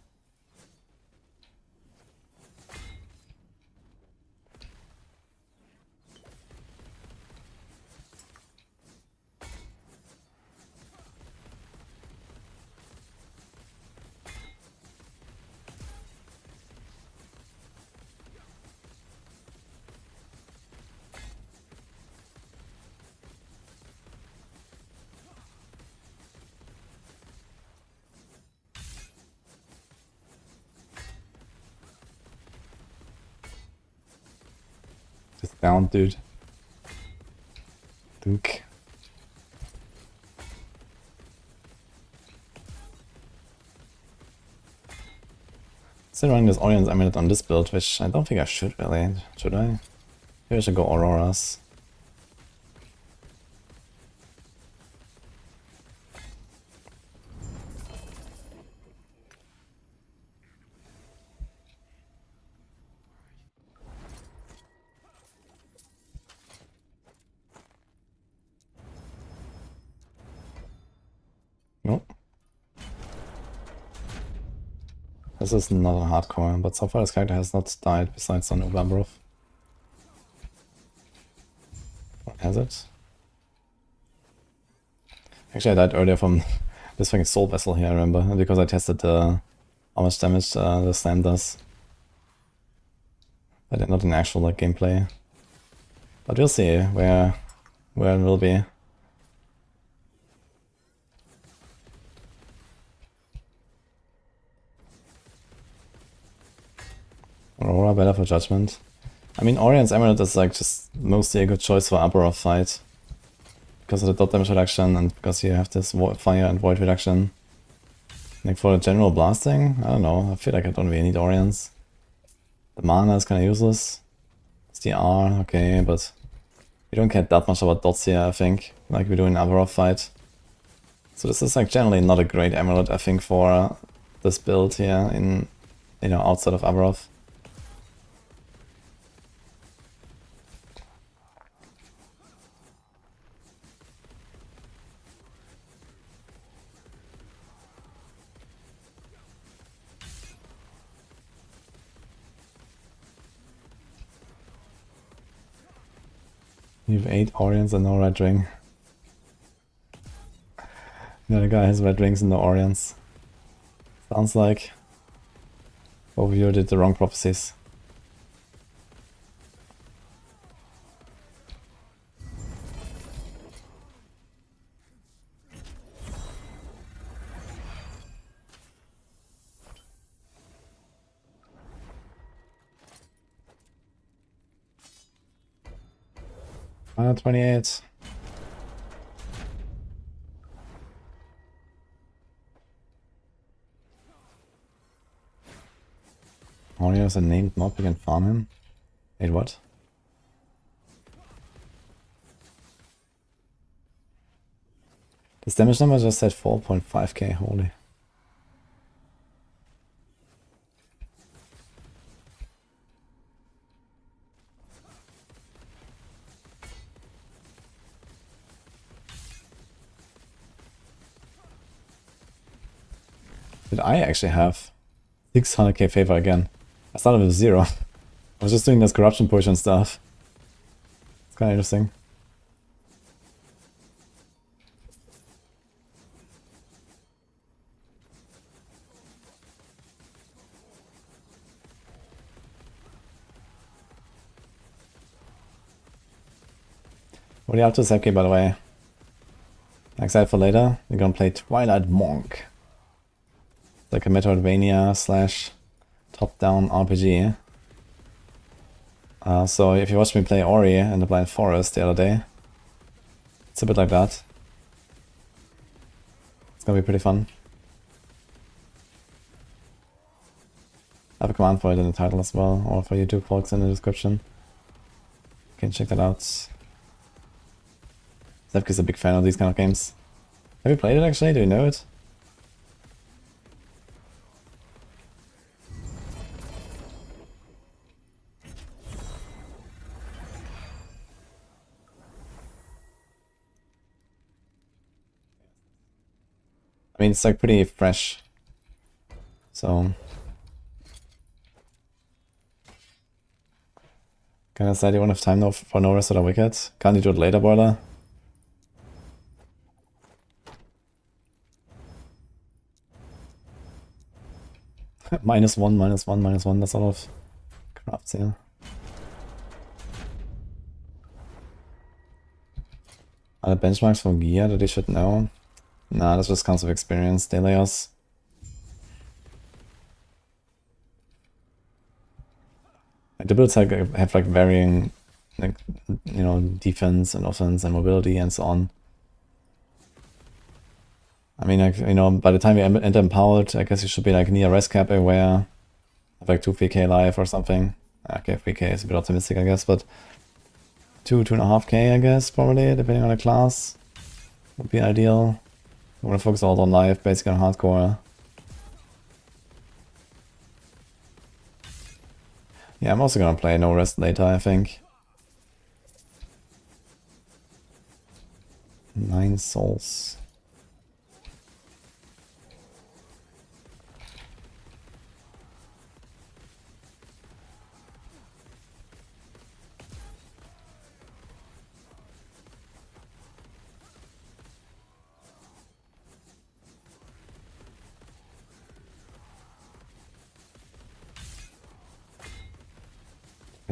Just down, dude. Duke. Still running this Orion's Amulet on this build, which I don't think I should really. Should I? Maybe I should go Auroras. This is not a hardcore, but so far this character has not died besides on Uberbrov. What has it? Actually, I died earlier from this fucking soul vessel here, I remember, because I tested how much damage the slam does. But not in actual like gameplay. But we'll see where it will be. Aurora better for Judgement. I mean, Orion's Emerald is like just mostly a good choice for upper off fight. Because of the dot damage reduction and because you have this fire and void reduction. Like for the general blasting, I don't know, I feel like I don't really need Orions. The mana is kinda useless. It's the R, okay, but we don't care that much about dots here, I think, like we do in Avarov fight. So this is like generally not a great Emerald, I think, for this build here in, you know, outside of Avarov. You have 8 Orions and no red ring. The other guy has red rings and no Orions. Sounds like both of you did the wrong prophecies. Ah, 28. Orion is a named mob, you can farm him. Wait, what? This damage number just said 4.5k, holy. Did I actually have 600k favor again? I started with 0. I was just doing this corruption push and stuff. It's kind of interesting. What are you up to, Sepke, by the way? Exile for later. We're gonna play Twilight Monk. It's like a Metroidvania slash top-down RPG. So if you watched me play Ori in the Blind Forest the other day, it's a bit like that. It's gonna be pretty fun. I have a command for it in the title as well, or for YouTube folks in the description. You can check that out. Zepke is a big fan of these kind of games. Have you played it actually? Do you know it? I mean, it's like pretty fresh. So can I say you won't have time for no rest of the wicked? Can't you do it later, boiler? -1, -1, -1, that's a lot of crafts here. Are the benchmarks for gear that you should know? Nah, that's just counts of experience, delayers. Like the builds have like varying, like, you know, defense and offense and mobility and so on. I mean, like, you know, by the time you enter empowered, I guess you should be like near res cap everywhere. Have like 2 3k life or something. Okay, 3k is a bit optimistic, I guess, but 2.5k, I guess, probably, depending on the class. Would be ideal. I want to focus all on life, basically on hardcore. Yeah, I'm also gonna play no rest later, I think. 9 souls.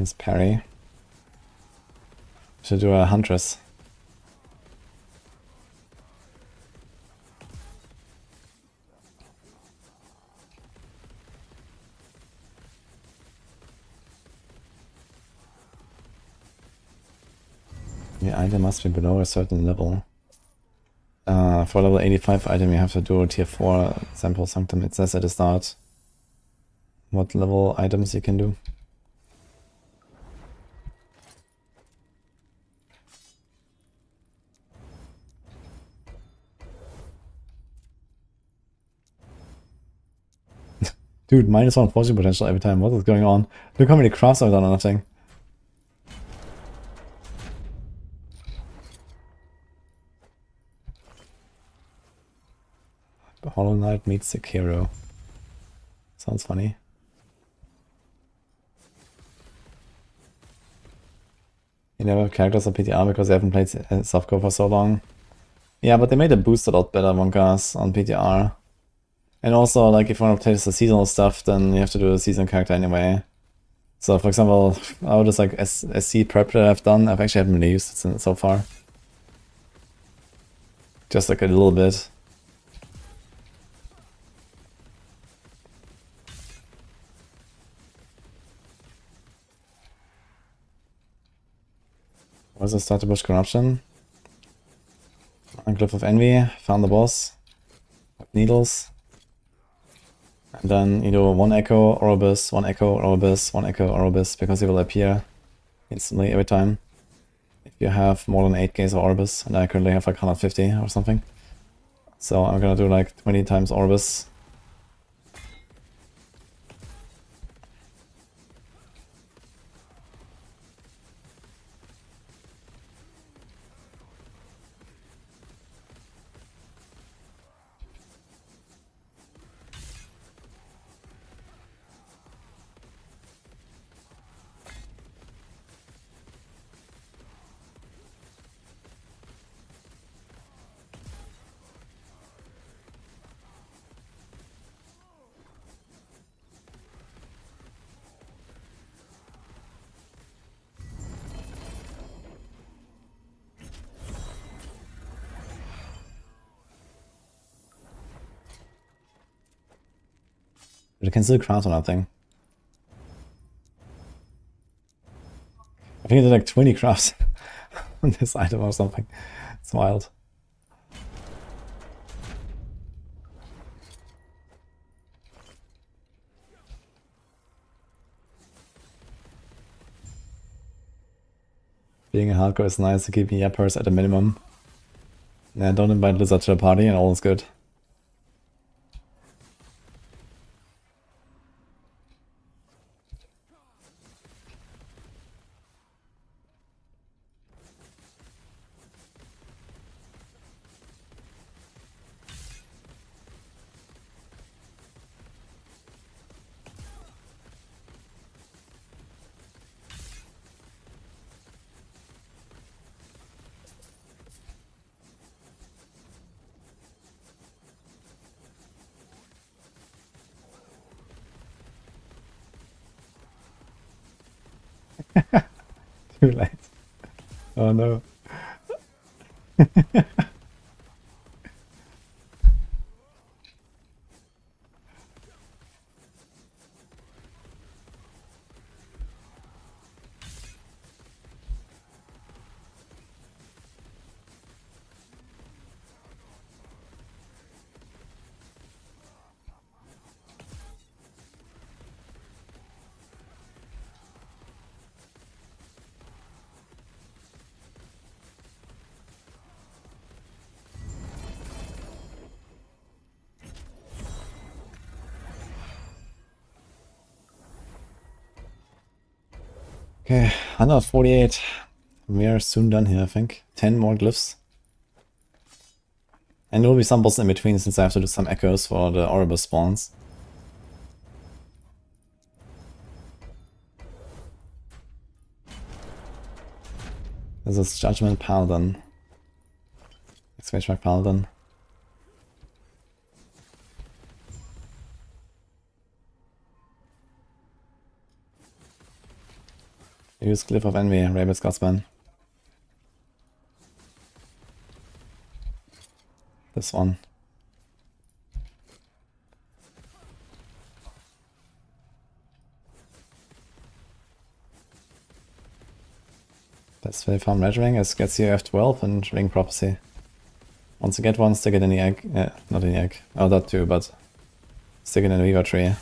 Against parry. Should do a Huntress. The item must be below a certain level. For level 85 item you have to do a tier 4 sample sanctum. It says at the start what level items you can do. Dude, -1 fortune potential every time. What is going on? Look how many crafts I've done on that thing. Hollow Knight meets Sekiro. Sounds funny. You never have characters on PTR because they haven't played softcore for so long. Yeah, but they made a boost a lot better, Wonkas, on PTR. And also, like, if you want to play the seasonal stuff, then you have to do a season character anyway. So, for example, out of like SC prep that I've done, I've actually haven't really used it so far. Just like a little bit. What is it? Start to push corruption. Glyph of Envy, found the boss. Needles. And then you do 1 echo, Orobus, 1 echo, Orobus, 1 echo, Orobus, because he will appear instantly every time. If you have more than 8 gaze of Orobus, and I currently have like 150 or something. So I'm gonna do like 20 times Orobus. But you can still craft on that thing. I think I did like 20 crafts on this item or something. It's wild. Being a hardcore is nice to keep yappers at a minimum. Yeah, don't invite Lizard to the party and all is good. Too late. Oh no. Okay, 148. We are soon done here, I think. 10 more glyphs. And there will be some bosses in between since I have to do some echoes for the Oribus spawns. This is Judgement Paladin. Exclamation mark Paladin. Use Cliff of Envy, Rabbit Scotsman. This one. Best way to farm Red Ring is gets you F12 and Ring Prophecy. Once you get one, stick it in the egg. Not in the egg. Oh, that too, but stick it in the Weaver tree.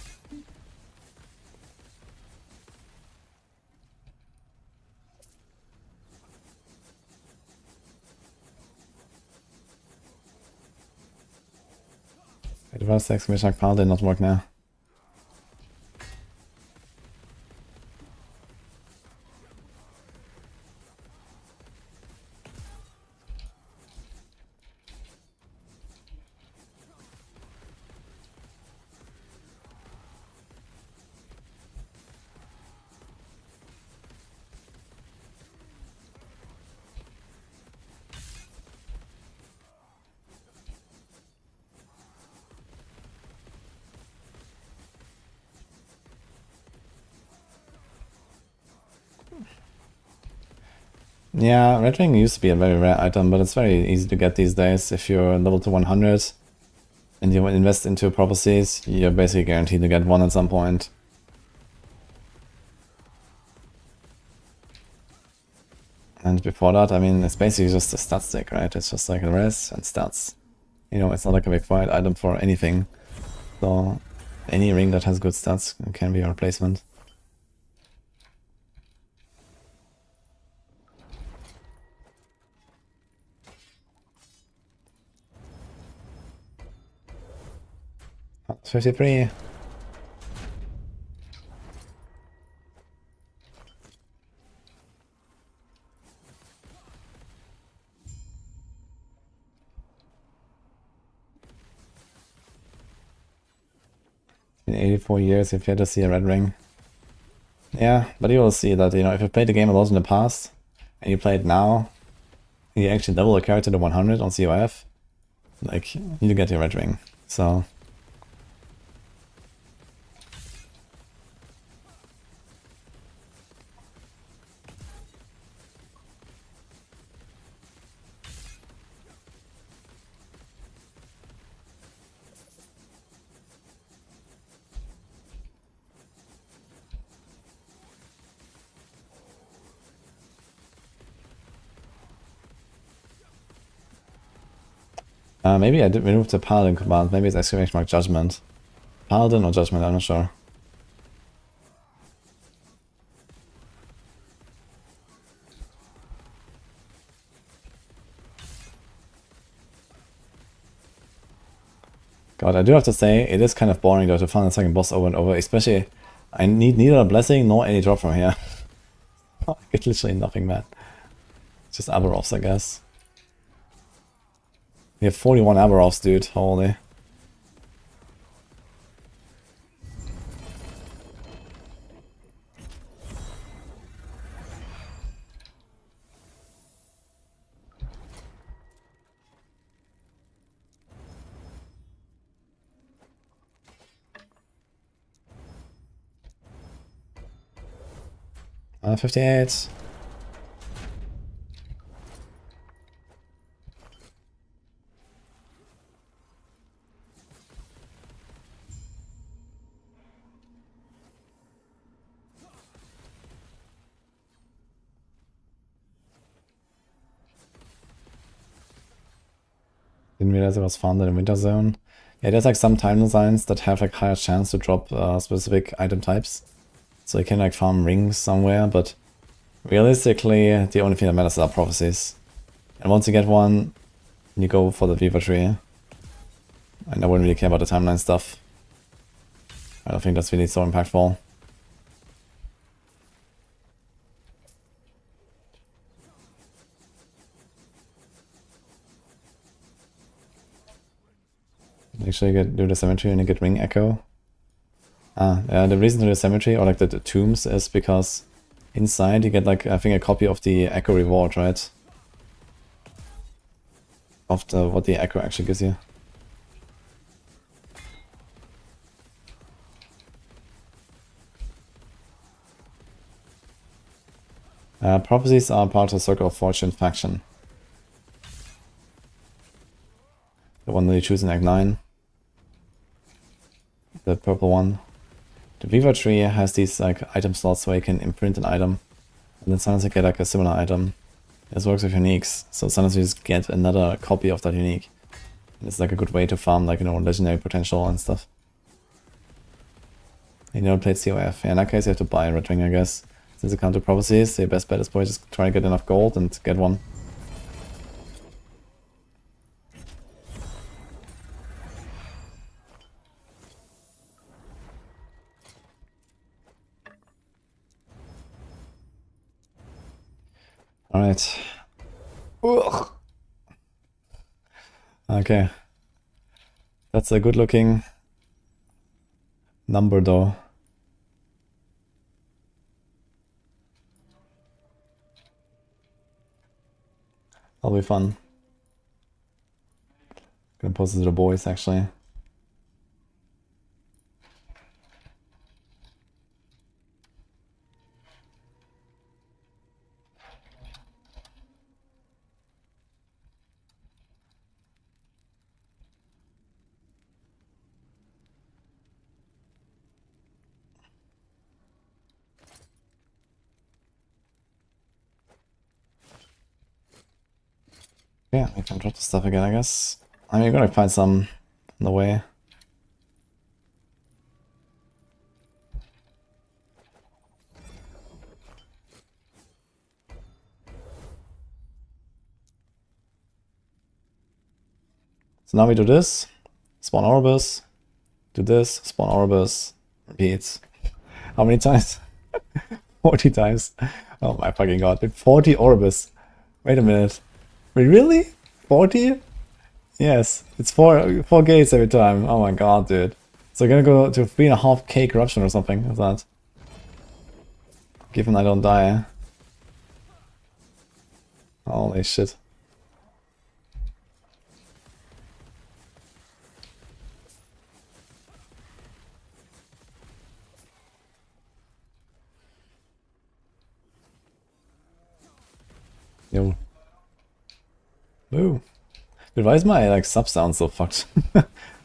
It was the exclamation mark did not work now. Yeah, Red Ring used to be a very rare item, but it's very easy to get these days. If you're level to 100 and you invest into prophecies, you're basically guaranteed to get one at some point. And before that, I mean, it's basically just a stat stick, right? It's just like a res and stats. You know, it's not like a required item for anything. So any ring that has good stats can be a replacement. Oh, 53. In 84 years, if you had to see a red ring. Yeah, but you will see that, you know, if you played the game a lot in the past, and you play it now, you actually double a character to 100 on COF, like, you get your red ring. So... maybe I did remove the Paladin command, maybe it's exclamation mark Judgement. Paladin or Judgement, I'm not sure. God, I do have to say, it is kind of boring though to find a second boss over and over, especially I need neither a blessing nor any drop from here. I get literally nothing, man. Just Aberovs, I guess. We have 41 Aberovs, dude, holy. Uh, 58. Didn't realize it was found in the Winter Zone. Yeah, there's like some time designs that have like higher chance to drop specific item types. So you can like farm rings somewhere, but realistically the only thing that matters are prophecies. And once you get one, you go for the Weaver tree. And I wouldn't really care about the timeline stuff. I don't think that's really so impactful. Make sure you do the cemetery and you get ring echo. Yeah, the reason to do the cemetery or like the tombs is because inside you get like, I think, a copy of the echo reward, right? Of what the echo actually gives you. Prophecies are part of the Circle of Fortune faction. The one that you choose in Act 9. The purple one. The Weaver tree has these like item slots where you can imprint an item. And then sometimes you get like a similar item. This works with uniques. So sometimes you just get another copy of that unique. And it's like a good way to farm like, you know, legendary potential and stuff. And you don't play COF. Yeah, in that case you have to buy a Red Ring, I guess. Since you can't do prophecies, so your best bet is probably just try to get enough gold and get one. Alright. Okay. That's a good looking number though. That'll be fun. Gonna post it to the boys actually. Yeah, we can drop the stuff again, I guess. I mean, you're gonna find some on the way. So now we do this, spawn Orbis, do this, spawn Orbis, repeat. How many times? 40 times. Oh my fucking god, dude, 40 Orbis. Wait a minute. Wait, really? 40? Yes, it's four gates every time. Oh my god, dude. So we're gonna go to 3.5k corruption or something with that. Given I don't die. Holy shit. Yo. Ooh. Dude, why is my like sub sound so fucked?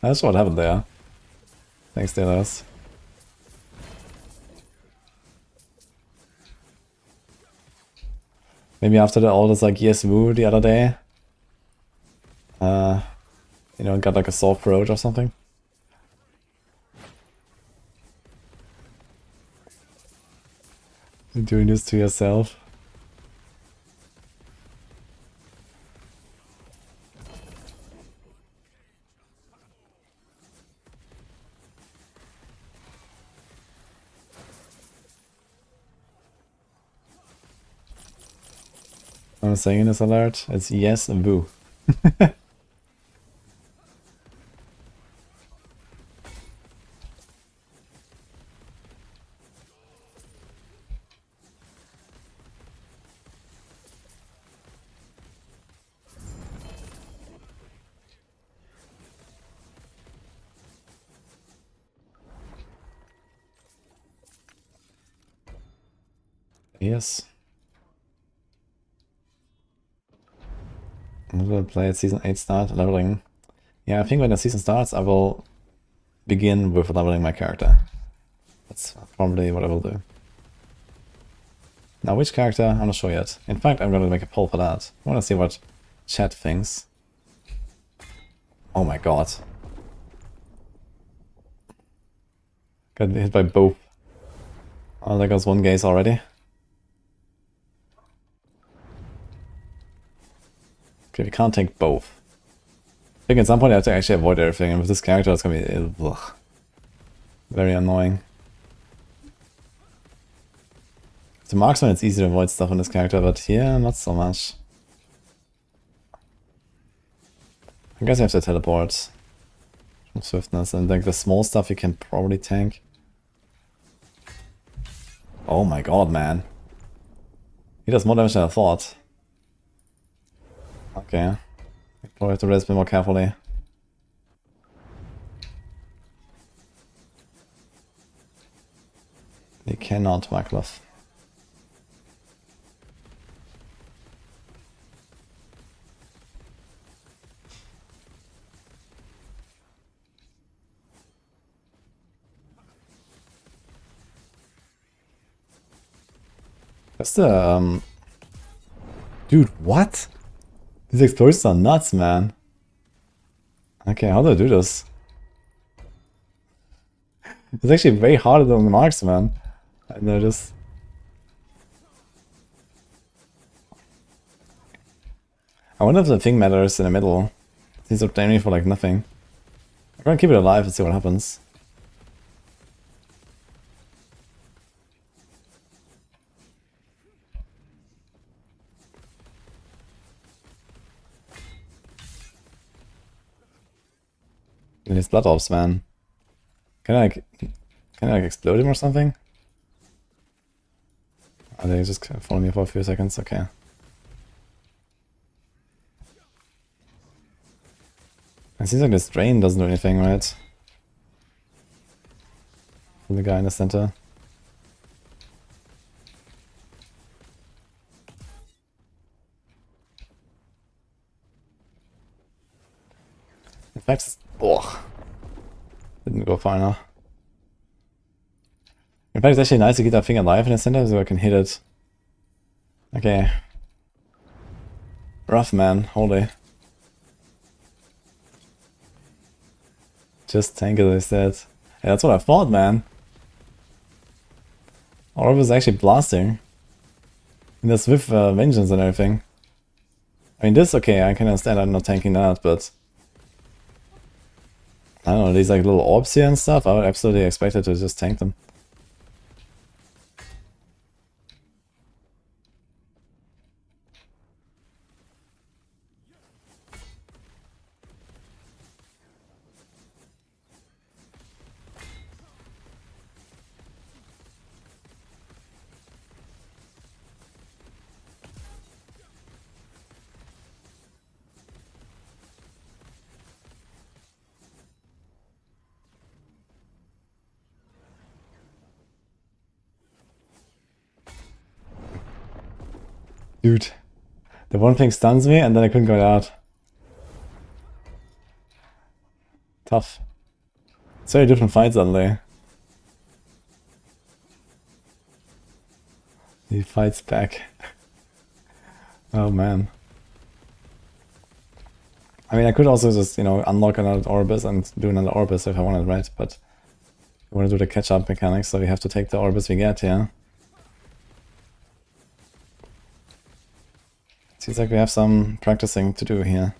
That's what happened there. Thanks, Delos. Maybe after all this like yes woo the other day. You know, got like a sore throat or something. You're doing this to yourself. I'm saying in this alert, it's yes and boo. Yes. I'm gonna play at season 8 start, leveling. Yeah, I think when the season starts, I will begin with leveling my character. That's probably what I will do. Now, which character? I'm not sure yet. In fact, I'm gonna make a poll for that. I wanna see what chat thinks. Oh my god. Got hit by both. Oh, there goes one gaze already. Okay, we can't take both. I think at some point I have to actually avoid everything, and with this character it's gonna be ugh, very annoying. The marksman, it's easy to avoid stuff on this character, but here, not so much. I guess I have to teleport from swiftness, and like the small stuff you can probably tank. Oh my god, man. He does more damage than I thought. Okay. I probably have to raise a bit more carefully. He cannot, Wycliffe. That's the dude, what? These explosions are nuts, man. Okay, how do I do this? It's actually way harder than the marksman. I noticed. I wonder if the thing matters in the middle. He's obtaining for like nothing. I'm gonna keep it alive and see what happens. And his blood orbs, man. Can I like explode him or something? Oh, they just follow me for a few seconds, okay. It seems like this drain doesn't do anything, right? The guy in the center. In fact, oh, didn't go far enough. In fact, it's actually nice to get that thing alive in the center so I can hit it. Okay. Rough, man. Holy. Just tank it instead. Yeah, that's what I thought, man. Orb is actually blasting. And that's with vengeance and everything. I mean, this, okay, I can understand I'm not tanking that, but... I don't know, these like little orbs here and stuff, I would absolutely expect it to just tank them. Dude, the one thing stuns me and then I couldn't go out. Tough. It's very different fight suddenly. He fights back. Oh man. I mean, I could also just, you know, unlock another Orbis and do another Orbis if I wanted, right? But we want to do the catch-up mechanics, so we have to take the Orbis we get, yeah? Seems like we have some practicing to do here.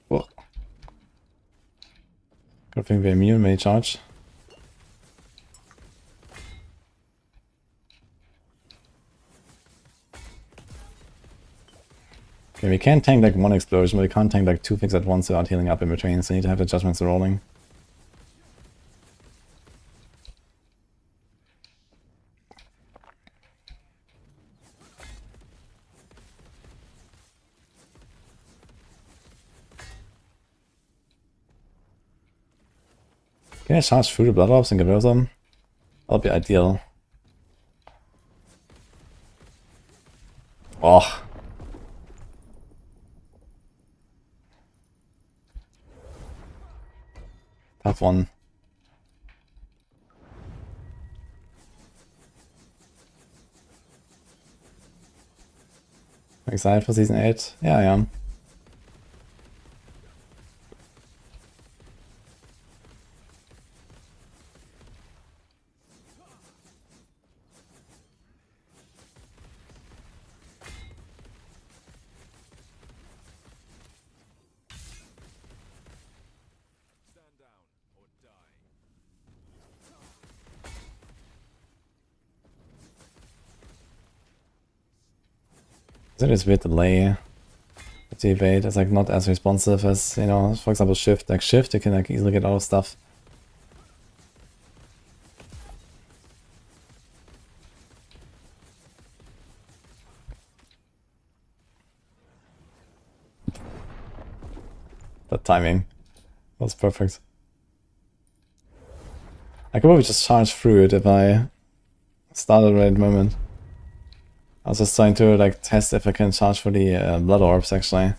Whoa. Good thing we're immune, may charge. Okay, we can tank like one explosion, but we can't tank like two things at once without healing up in between, so we need to have the judgments rolling. Can I charge through the blood orbs and get rid of them? That'll be ideal. Oh. Tough one. Excited for Season 8? Yeah, I am. There is a weird delay. The evade is like not as responsive as, you know, for example, shift. Like shift, you can like easily get out of stuff. That timing was perfect. I could probably just charge through it if I started at the right moment. I was just trying to like test if I can charge for the blood orbs actually.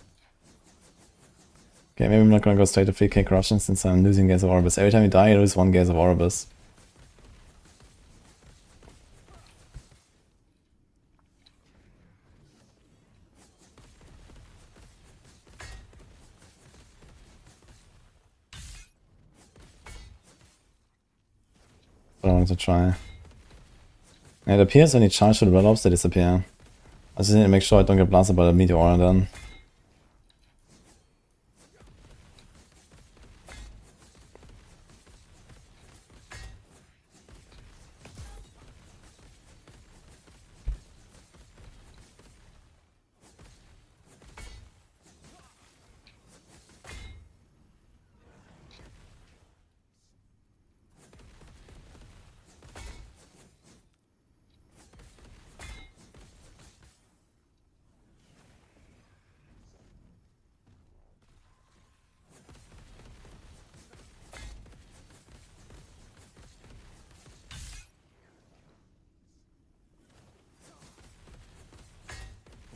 Okay, maybe I'm not gonna go straight to 3k corruption since I'm losing Gaze of Orbis. Every time you die, you lose 1 Gaze of Orbis. But I wanted to try. And it appears when you charge for the blood orbs, they disappear. I just need to make sure I don't get blasted by the meteor then.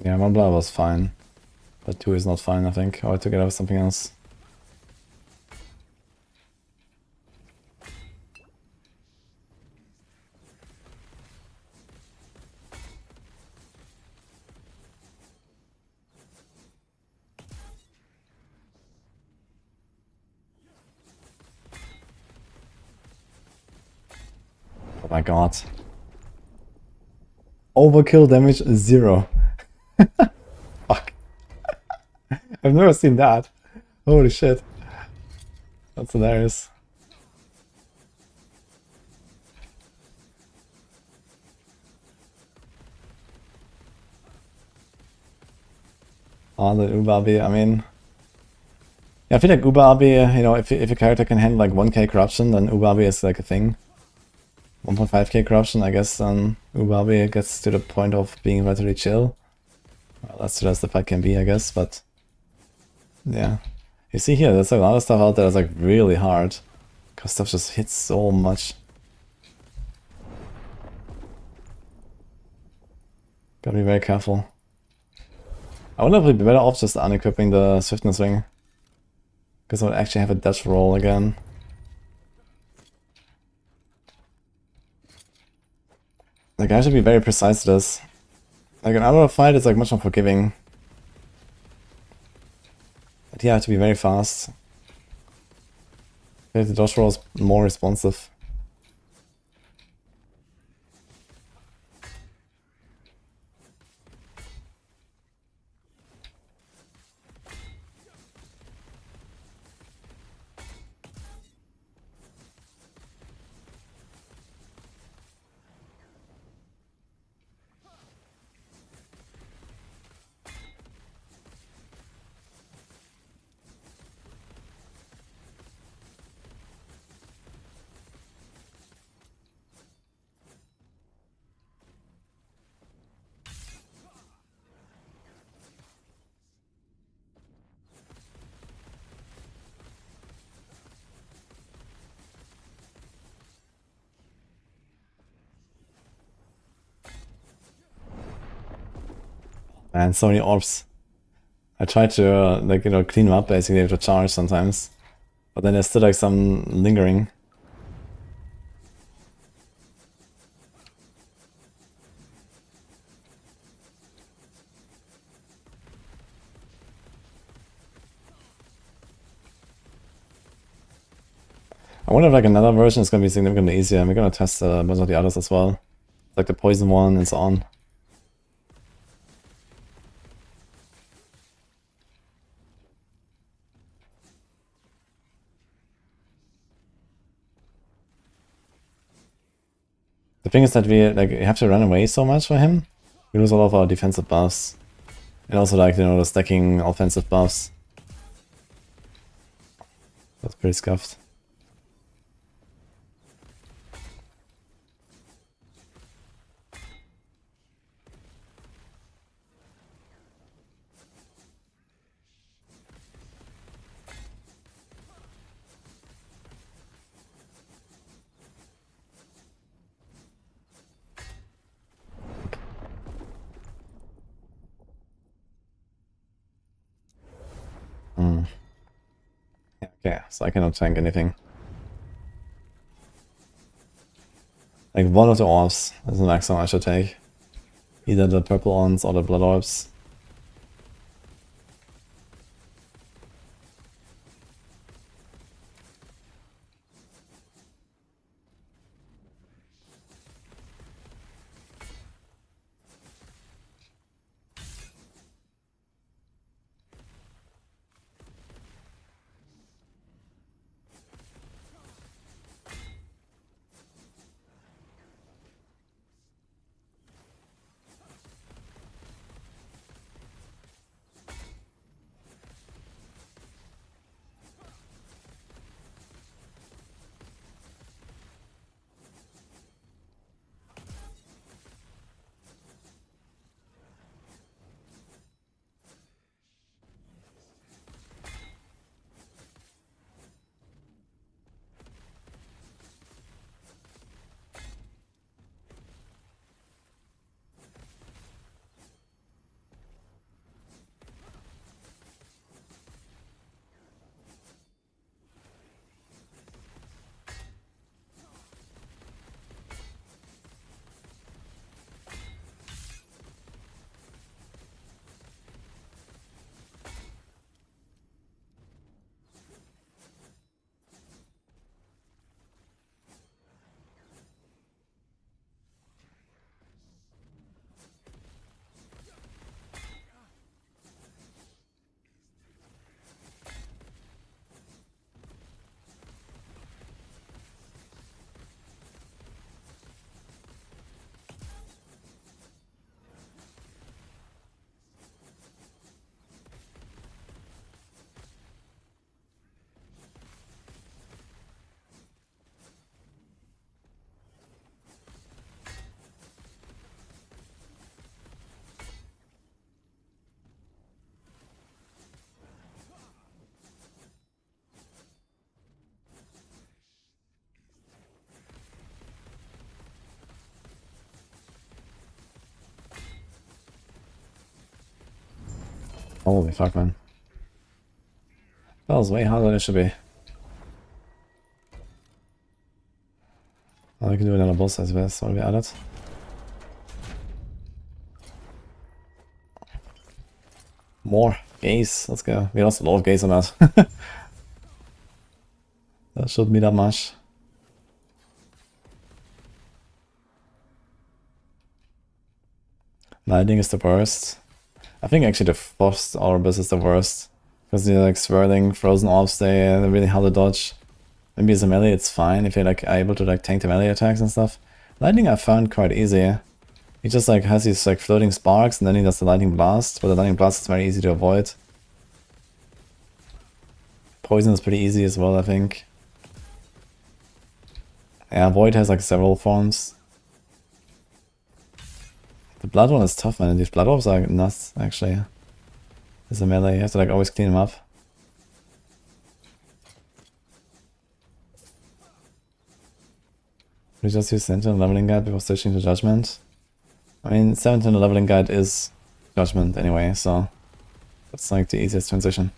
Yeah, 1 blood was fine. But 2 is not fine, I think. Or I took it out with something else. Oh my god. Overkill damage 0. Fuck. I've never seen that. Holy shit. That's hilarious. Oh, the Ubabi, I mean... Yeah, I feel like Ubabi, you know, if a character can handle like 1k corruption, then Ubabi is like a thing. 1.5k corruption, I guess, then Ubabi gets to the point of being relatively chill. Well, that's the best the fight can be, I guess, but... Yeah. You see here, there's like a lot of stuff out there that's like really hard. Because stuff just hits so much. Gotta be very careful. I wonder if it'd be better off just unequipping the Swiftness Ring. Because I would actually have a dash roll again. Like, I should be very precise to this. Like, an hour fight is like much more forgiving. But yeah, I have to be very fast. The dash roll is more responsive. Man, so many orbs. I try to, like, you know, clean them up basically with the charge sometimes. But then there's still like some lingering. I wonder if like another version is going to be significantly easier. We're going to test a bunch of the others as well. Like the poison one and so on. The thing is that we like have to run away so much for him. We lose a lot of our defensive buffs. And also like, you know, the stacking offensive buffs. That's pretty scuffed. Okay, so I cannot tank anything. Like one of the orbs is the maximum I should take. Either the purple ones or the blood orbs. Holy fuck, man. That was way harder than it should be. Well, I can do another boss as well, so we add it. More gaze, let's go. We lost a lot of gaze on that. That shouldn't be that much. Lightning is the worst. I think actually the first orbs is the worst. Because they're like swirling frozen orbs, they're really hard to dodge. Maybe as a melee it's fine if you're like able to like tank the melee attacks and stuff. Lightning I found quite easy. He just like has these like floating sparks and then he does the lightning blast, but the lightning blast is very easy to avoid. Poison is pretty easy as well, I think. Yeah, Void has like several forms. The blood one is tough, man. These blood orbs are nuts, actually. As a melee, you have to like always clean them up. We just use Sentinel leveling guide before switching to Judgement. I mean, Sentinel leveling guide is Judgement anyway, so that's like the easiest transition.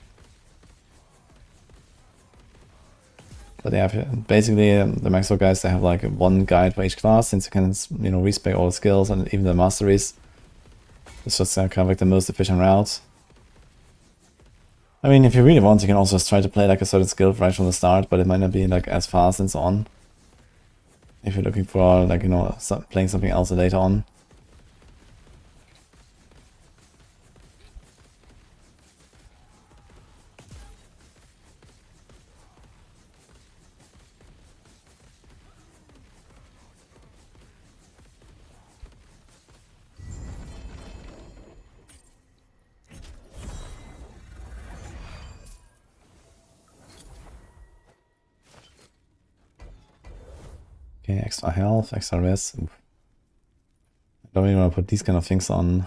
But yeah, basically the Maxwell guys, they have like one guide for each class, since you can, you know, respec all the skills and even the masteries. It's just kind of like the most efficient route. I mean, if you really want, you can also just try to play like a certain skill right from the start, but it might not be like as fast and so on. If you're looking for like, you know, playing something else later on. Okay, extra health, extra res. Oof. I don't really want to put these kind of things on.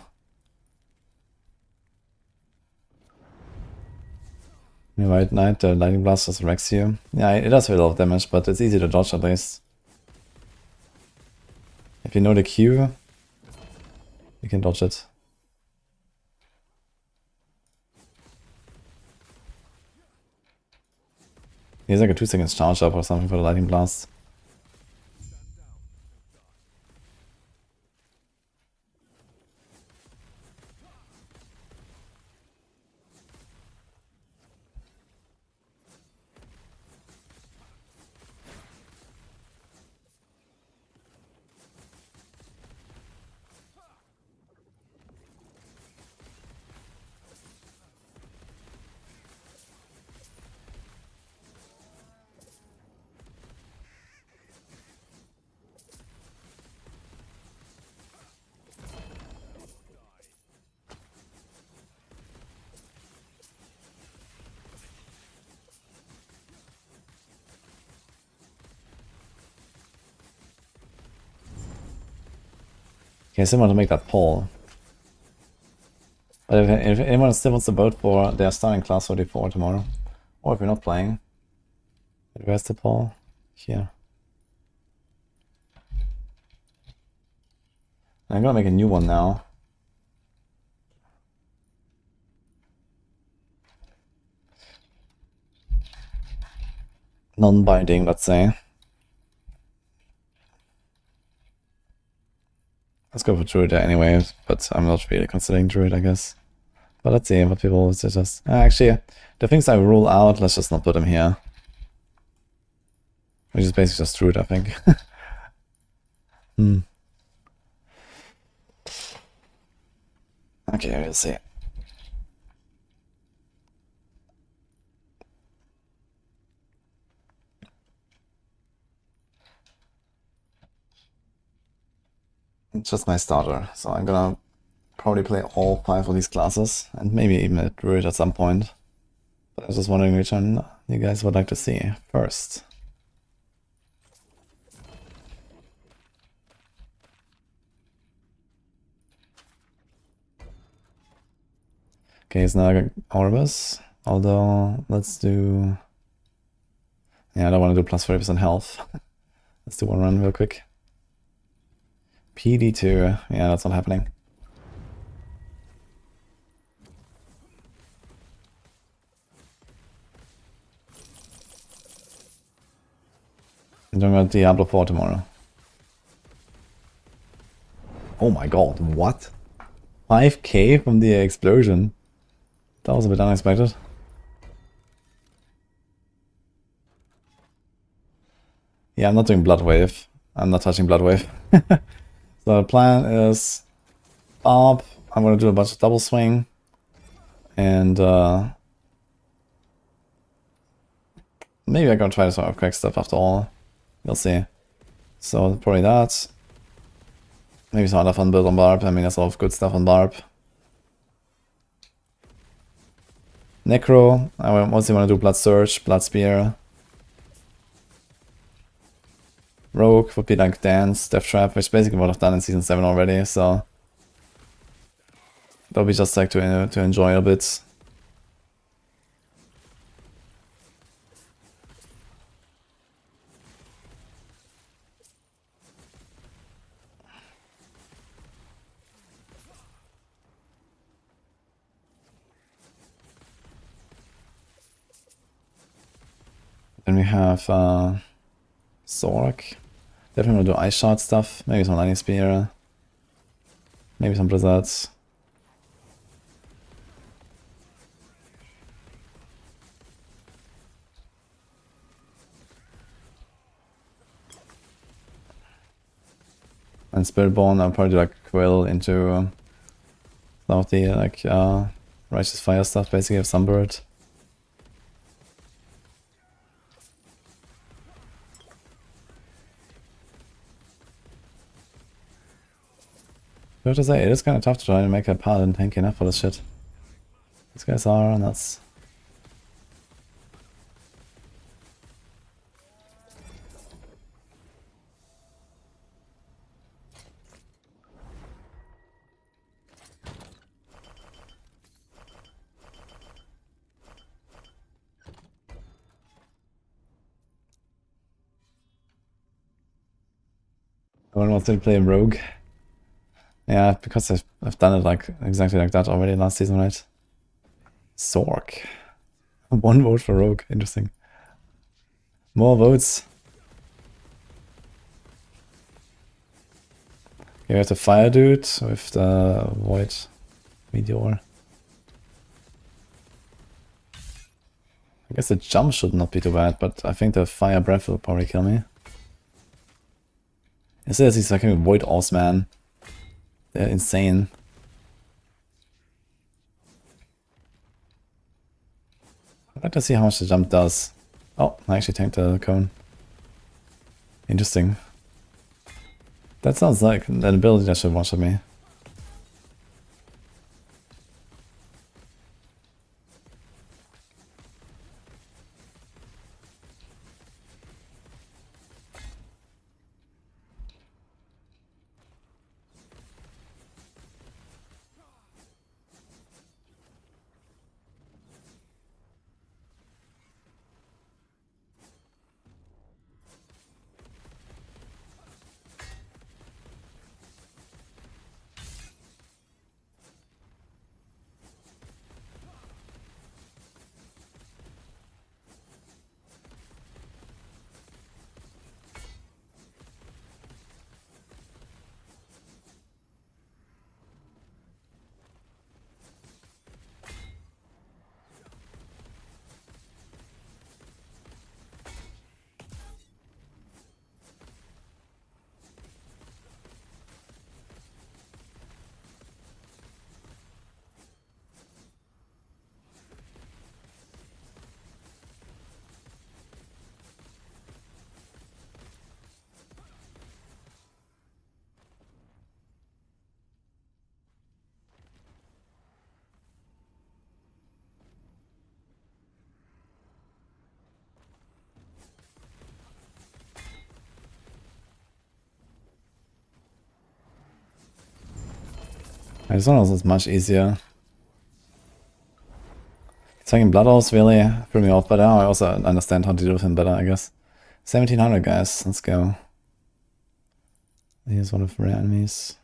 Right Knight, the Lightning Blast just wrecks you. Yeah, it does a lot of damage, but it's easy to dodge at least. If you know the Q, you can dodge it. He has like a 2-second charge up or something for the lightning blast. Okay, I still want to make that poll. But if anyone still wants to vote for their starting class for D4 tomorrow, or if you're not playing, where's the poll? Here. I'm gonna make a new one now. Non-binding, let's say. Let's go for Druid anyway, but I'm not really considering Druid, I guess. But let's see what people will suggest. Actually, the things I rule out, let's just not put them here. Which is basically just Druid, I think. Okay, we'll see. It's just my starter, so I'm gonna probably play all 5 of these classes, and maybe even a Druid at some point. But I was just wondering which one you guys would like to see first. Okay, it's now Orbis, although let's do... Yeah, I don't want to do plus 40% health. Let's do one run real quick. PD2, yeah, that's not happening. I'm doing a Diablo 4 tomorrow. Oh my god, what? 5k from the explosion? That was a bit unexpected. Yeah, I'm not doing Blood Wave. I'm not touching Blood Wave. So the plan is up. I'm gonna do a bunch of double swing. And maybe I'm gonna try some Earthquake stuff after all. We'll see. So probably that. Maybe some other fun build on Barb. I mean, there's a lot of good stuff on Barb. Necro. I mostly want to do Blood Surge, Blood Spear. Rogue would be like Dance, Death Trap, which basically what I've done in Season 7 already, so... That'll be just like to enjoy a bit. Then we have Zork. Definitely want to do Ice Shot stuff. Maybe some Lightning Spear. Maybe some Blizzards. And Spiritborn, I'll probably do like Quill into some of the like Righteous Fire stuff, basically of Sunbird. I have to say, it is kind of tough to try and make a paladin tanky enough for this shit. These guys are nuts. Everyone wants to play Rogue. Yeah, because I've done it like exactly like that already last season, right? Zork. 1 vote for Rogue, interesting. More votes. Okay, we have the fire dude with the void meteor. I guess the jump should not be too bad, but I think the fire breath will probably kill me. It says he's like a void oss man. They're insane. I'd like to see how much the jump does. Oh, I actually tanked the cone. Interesting. That sounds like an ability that should one-shot me. This one is much easier. Taking Blood Oaths really threw me off, but now I also understand how to deal with him better, I guess. 1700 guys, let's go. Here's one of the rare enemies.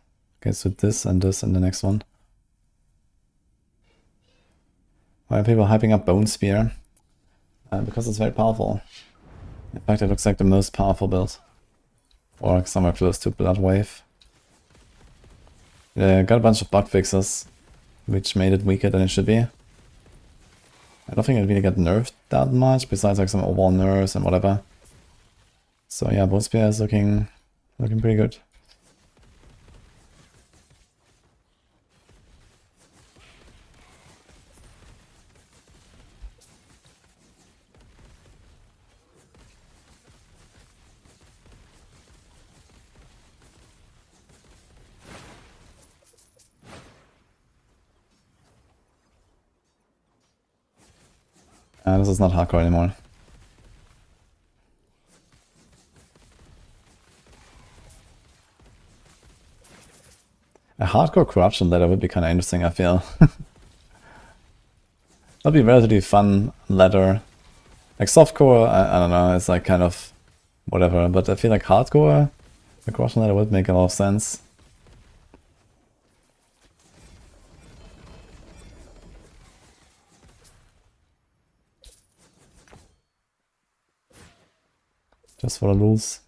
Okay, so this and the next one. Why are people hyping up Bone Spear? Because it's very powerful. In fact, it looks like the most powerful build. Or somewhere close to Blood Wave. Yeah, got a bunch of bug fixes, which made it weaker than it should be. I don't think it really got nerfed that much, besides like some overall nerfs and whatever. So yeah, Bone Spear is looking pretty good. This is not hardcore anymore. A hardcore corruption ladder would be kind of interesting, I feel. That'd be a relatively fun ladder. Like softcore, I don't know, it's like kind of whatever, but I feel like hardcore, the corruption ladder would make a lot of sense. Just for the rules.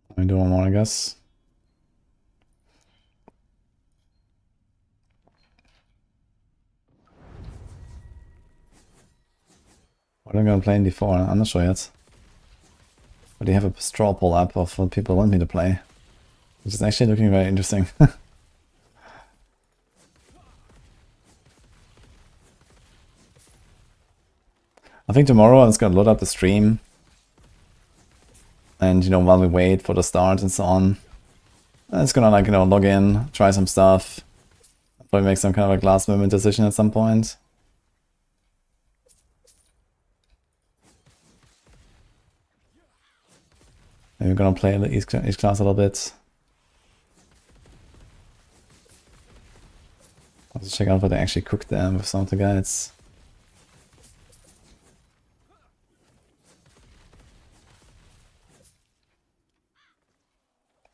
Let me do one more, I guess. What am I gonna play in D4? I'm not sure yet. But they have a straw poll up of what people want me to play. Which is actually looking very interesting. I think tomorrow I'm just gonna load up the stream. And, you know, while we wait for the start and so on. I'm just gonna, like, you know, log in, try some stuff. Probably make some kind of like last moment decision at some point. Maybe we're gonna play each class a little bit. Let's check out what they actually cooked there with some of the guides.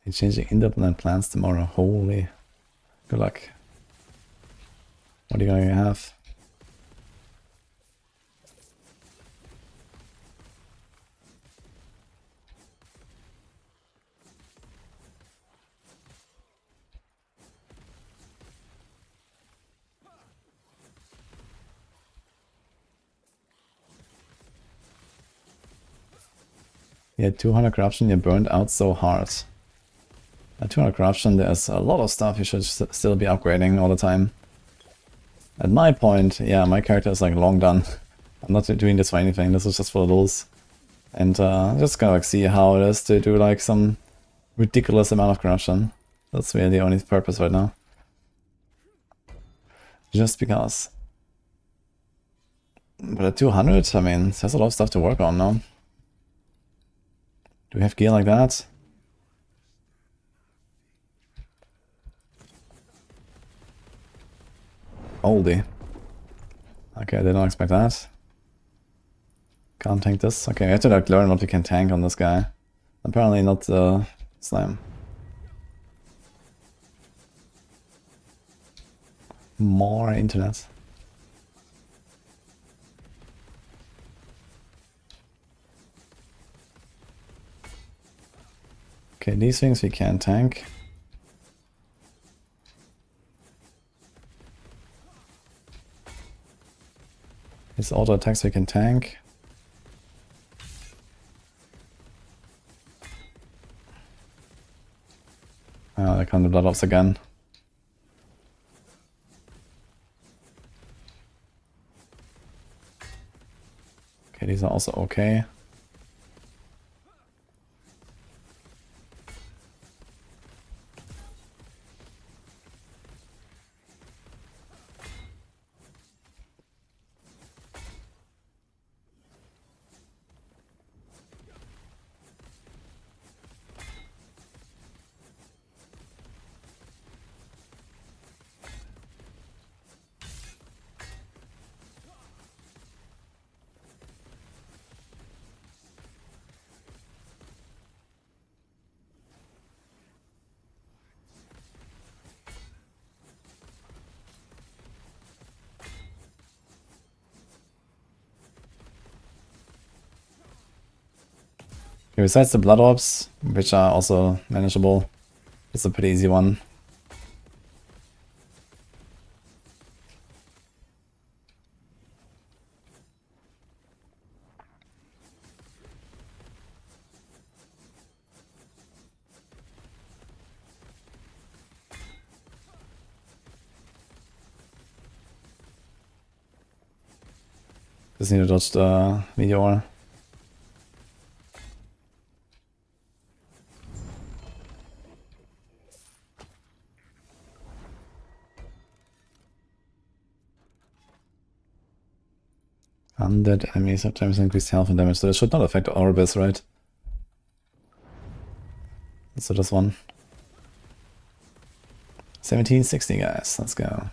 They're changing independent plans tomorrow. Holy. Good luck. What are you gonna have? Yeah, 200 corruption, you burned out so hard. At 200 corruption, there's a lot of stuff you should still be upgrading all the time. At my point, yeah, my character is like long done. I'm not doing this for anything, this is just for the lulz. And I'm just gonna like see how it is to do like some ridiculous amount of corruption. That's really the only purpose right now. Just because. But at 200, I mean, there's a lot of stuff to work on now. Do we have gear like that? Holy. Okay, I did not expect that. Can't tank this. Okay, we have to like learn what we can tank on this guy. Apparently not slime. More internet. Okay, these things we can tank. His auto attacks we can tank. There come the blood ops again. Okay, these are also okay. Okay, besides the blood orbs, which are also manageable, it's a pretty easy one. Just need to dodge the meteor. Undead enemies have times increased health and damage, so it should not affect Orbis, right? So this one. 1760, guys, let's go.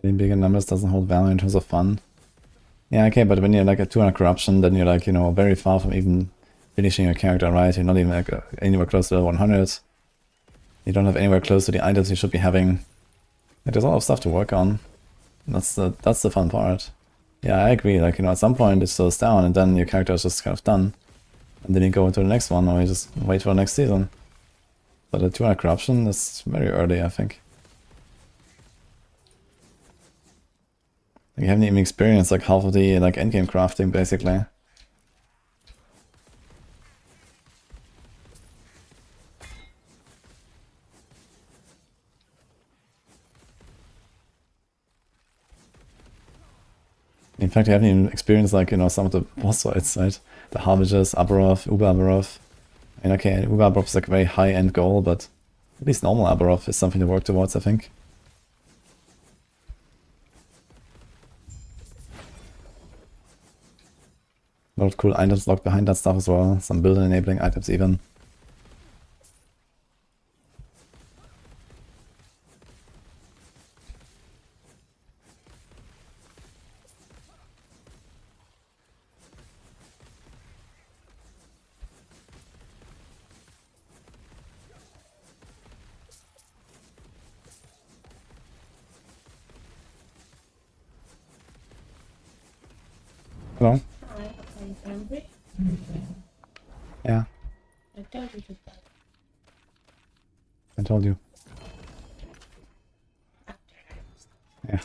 Getting bigger numbers doesn't hold value in terms of fun. Yeah, okay, but when you're like at 200 corruption, then you're like, you know, very far from even finishing your character, right? You're not even like anywhere close to level 100. You don't have anywhere close to the items you should be having. Like, there's a lot of stuff to work on. That's the fun part. Yeah, I agree. Like, you know, at some point it slows down and then your character is just kind of done. And then you go into the next one or you just wait for the next season. But at 200 corruption is very early, I think. You haven't even experienced like half of the like endgame crafting basically. In fact, you haven't even experienced like, you know, some of the boss fights, right? The Harbingers, Abaroth, Uber Abaroth. I mean, okay, Uber Abaroth is like a very high-end goal, but at least normal Abaroth is something to work towards, I think. A lot of cool items locked behind that stuff as well. Some build-enabling items even. Hello? Hi, are you hungry? Yeah, I told you to buy I told you. after I Yeah.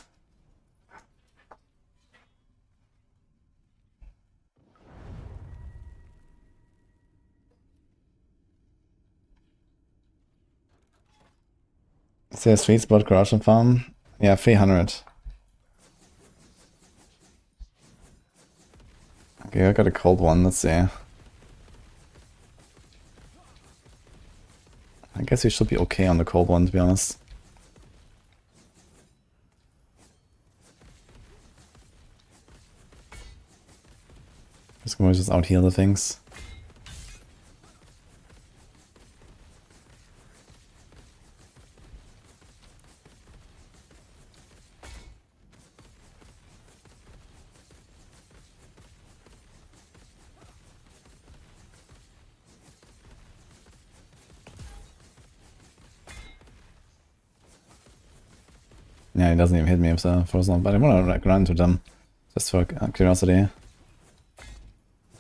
Is there a sweet spot corruption farm? Yeah, 300. Okay, I got a cold one, let's see. I guess we should be okay on the cold one, to be honest. Just gonna just out heal the things. Yeah, he doesn't even hit me with the frozen, but I wanna like run to them. Just for curiosity.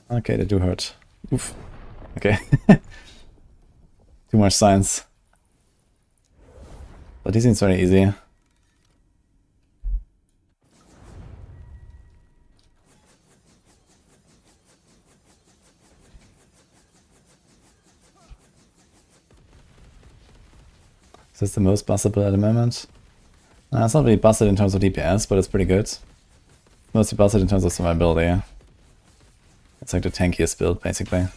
Okay, they do hurt. Oof. Okay. Too much science. But he seems very easy. Is this the most bustable at the moment? It's not really busted in terms of DPS, but it's pretty good. Mostly busted in terms of survivability. It's like the tankiest build, basically.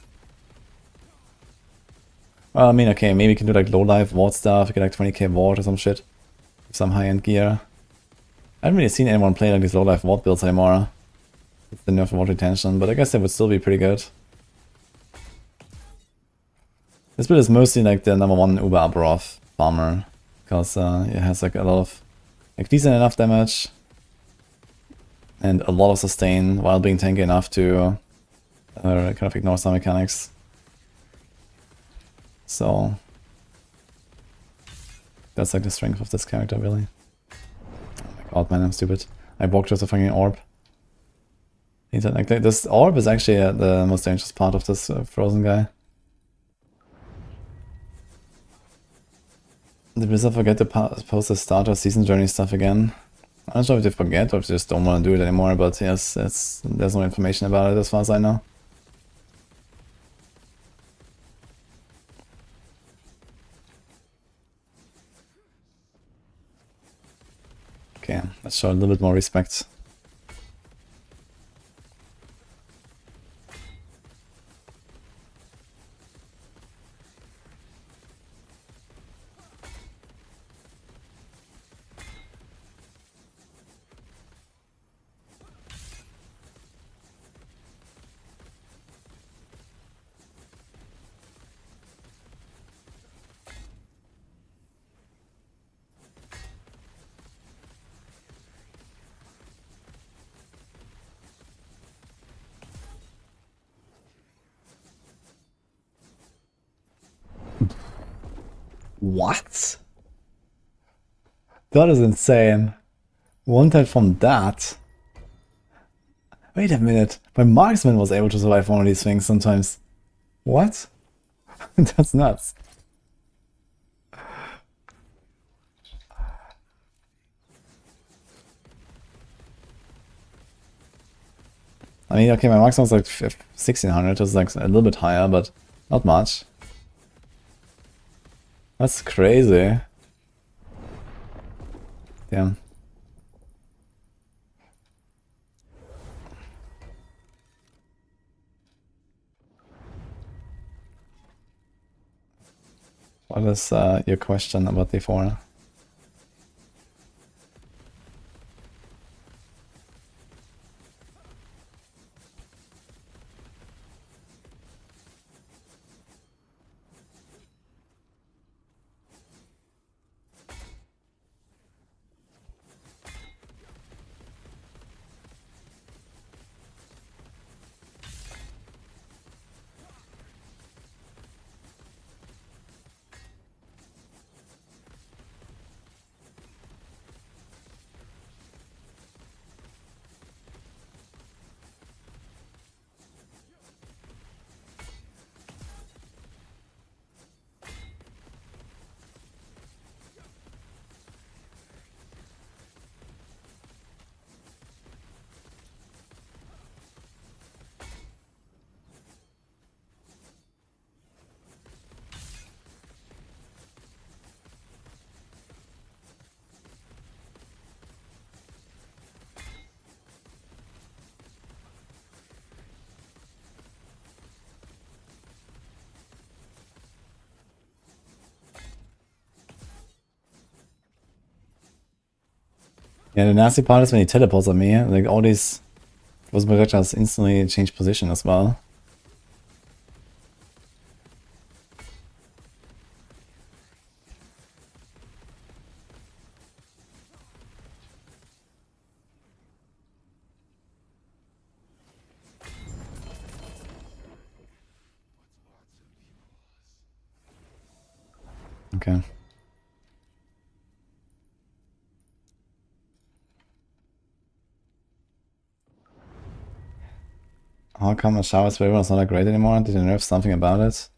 Well, I mean, okay, maybe you can do like low life ward stuff, you get like 20k ward or some shit. With some high end gear. I haven't really seen anyone play like these low life ward builds anymore. With the nerf ward retention, but I guess they would still be pretty good. This build is mostly like the number 1 Uber Abaroth farmer. Because it has like a lot of like decent enough damage. And a lot of sustain while being tanky enough to kind of ignore some mechanics. So that's like the strength of this character, really. Oh my god, man, I'm stupid. I walked just a fucking orb. Like this orb is actually the most dangerous part of this frozen guy. Did Blizzard forget to post the starter season journey stuff again? I'm not sure if they forget or if they just don't want to do it anymore, but yes, there's no information about it as far as I know. Okay, let's show a little bit more respect. What? That is insane. One tap from that. Wait a minute. My marksman was able to survive one of these things sometimes. What? That's nuts. I mean, okay, my maximum is like 1600, it's like a little bit higher, but not much. That's crazy. Damn. What is your question about the 4? Yeah, the nasty part is when he teleports on me, like all these projectiles instantly change position as well. Okay. How come Ashawa's Waver is not that great anymore? Did they nerf something about it?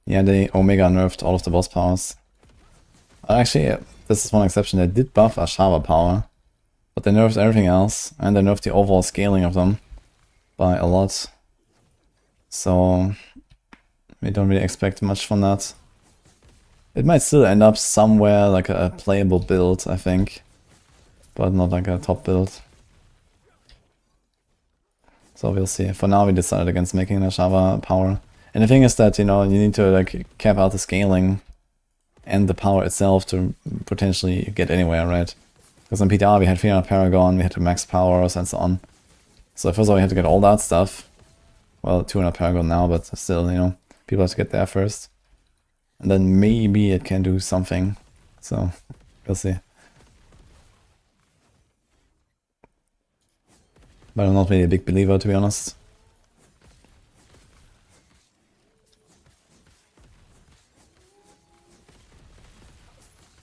Yeah, they Omega nerfed all of the boss powers. Actually, this is one exception. They did buff Ashawa power, but they nerfed everything else, and they nerfed the overall scaling of them by a lot. So we don't really expect much from that. It might still end up somewhere like a playable build, I think, but not like a top build. So we'll see. For now we decided against making an Ashawa power. And the thing is that, you know, you need to like cap out the scaling and the power itself to potentially get anywhere, right? Because on PTR we had 300 Paragon, we had to max powers and so on. So first of all we have to get all that stuff. Well, 200 Paragon now, but still, you know, people have to get there first. And then maybe it can do something. So, we'll see. But I'm not really a big believer, to be honest.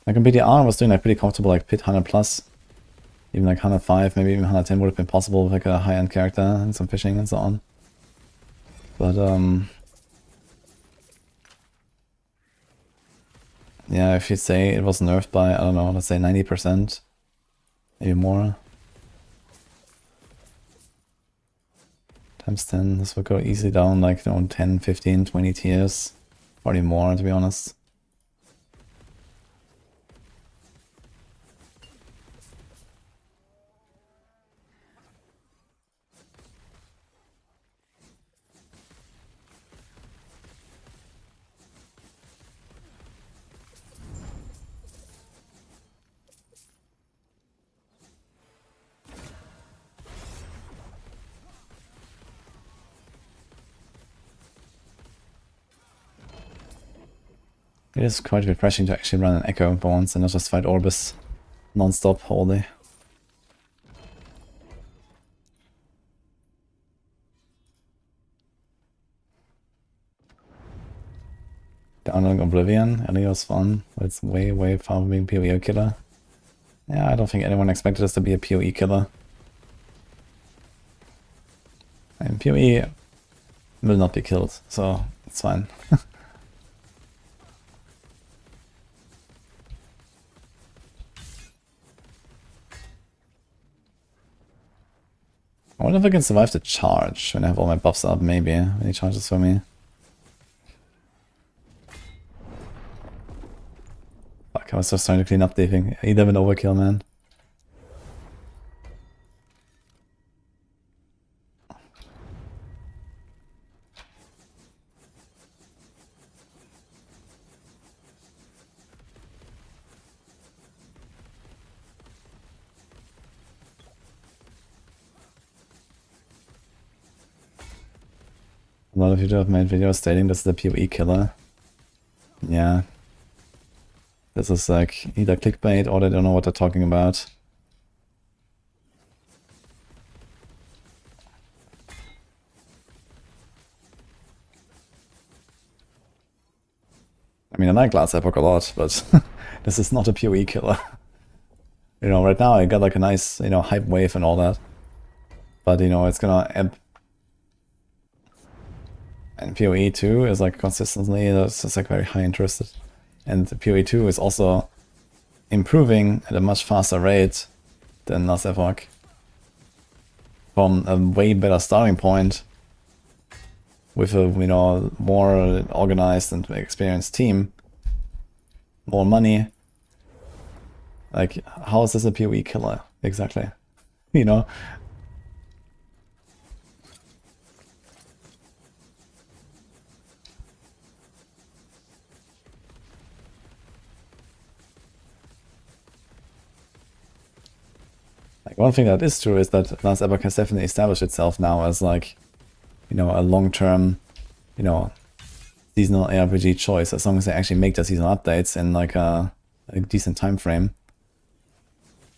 Like on BDR, I was doing like pretty comfortable, like pit 100 plus. Even like 105, maybe even 110 would have been possible with like a high-end character and some fishing and so on. But yeah, if you say it was nerfed by, I don't know, let's say 90%, maybe more. Times 10, this would go easily down like, you know, 10, 15, 20 tiers. Probably more, to be honest. It is quite refreshing to actually run an Echo for once and not just fight Orbis non-stop all day. Downloading Oblivion, Ellie was fun, but it's way, way far from being PoE killer. Yeah, I don't think anyone expected us to be a PoE killer. And PoE will not be killed, so it's fine. I wonder if I can survive the charge when I have all my buffs up, maybe, when he charges for me. Fuck, I was just trying to clean up the thing. Either an overkill, man. A lot of you have made videos stating this is the PoE killer. Yeah. This is like either clickbait or they don't know what they're talking about. I mean, I like Last Epoch a lot, but this is not a PoE killer. You know, right now I got like a nice, you know, hype wave and all that. But, you know, it's gonna ebb. And PoE 2 is like consistently, that's just like very high interested. And PoE 2 is also improving at a much faster rate than Last Epoch. From a way better starting point with a, you know, more organized and experienced team, more money. Like, how is this a PoE killer? Exactly. You know? Like, one thing that is true is that Last Epoch has definitely established itself now as like, you know, a long-term, you know, seasonal ARPG choice, as long as they actually make the seasonal updates in like a decent time frame.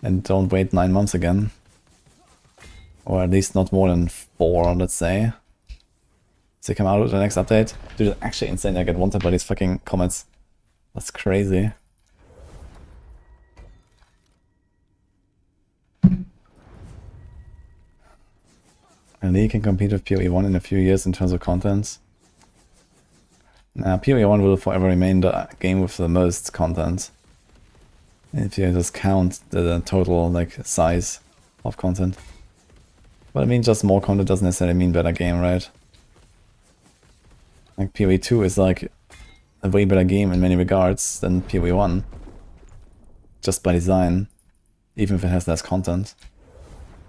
And don't wait 9 months again. Or at least not more than 4, let's say. So they come out with the next update. Dude, it's actually insane. I get wanted by these fucking comments. That's crazy. And Lee can compete with PoE 1 in a few years in terms of content. Nah, PoE 1 will forever remain the game with the most content. If you just count the total like size of content. But I mean, just more content doesn't necessarily mean better game, right? Like PoE 2 is like a way better game in many regards than PoE 1. Just by design. Even if it has less content.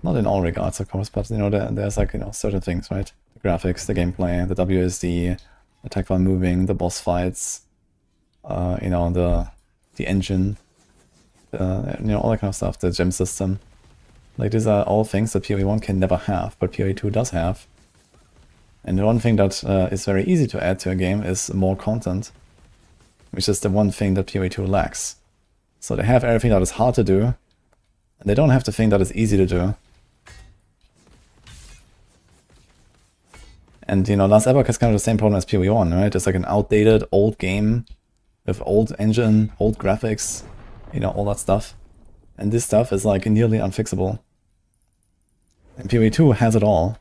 Not in all regards, of course, but you know, there's like, you know, certain things, right? The graphics, the gameplay, the WSD, attack while moving, the boss fights, you know, the engine, you know, all that kind of stuff, the gem system. Like, these are all things that PoE 1 can never have, but PoE 2 does have. And the one thing that is very easy to add to a game is more content, which is the one thing that PoE 2 lacks. So they have everything that is hard to do, and they don't have the thing that is easy to do. And, you know, Last Epoch has kind of the same problem as PoE 1, right? It's like an outdated, old game with old engine, old graphics, you know, all that stuff. And this stuff is like nearly unfixable. And PoE 2 has it all.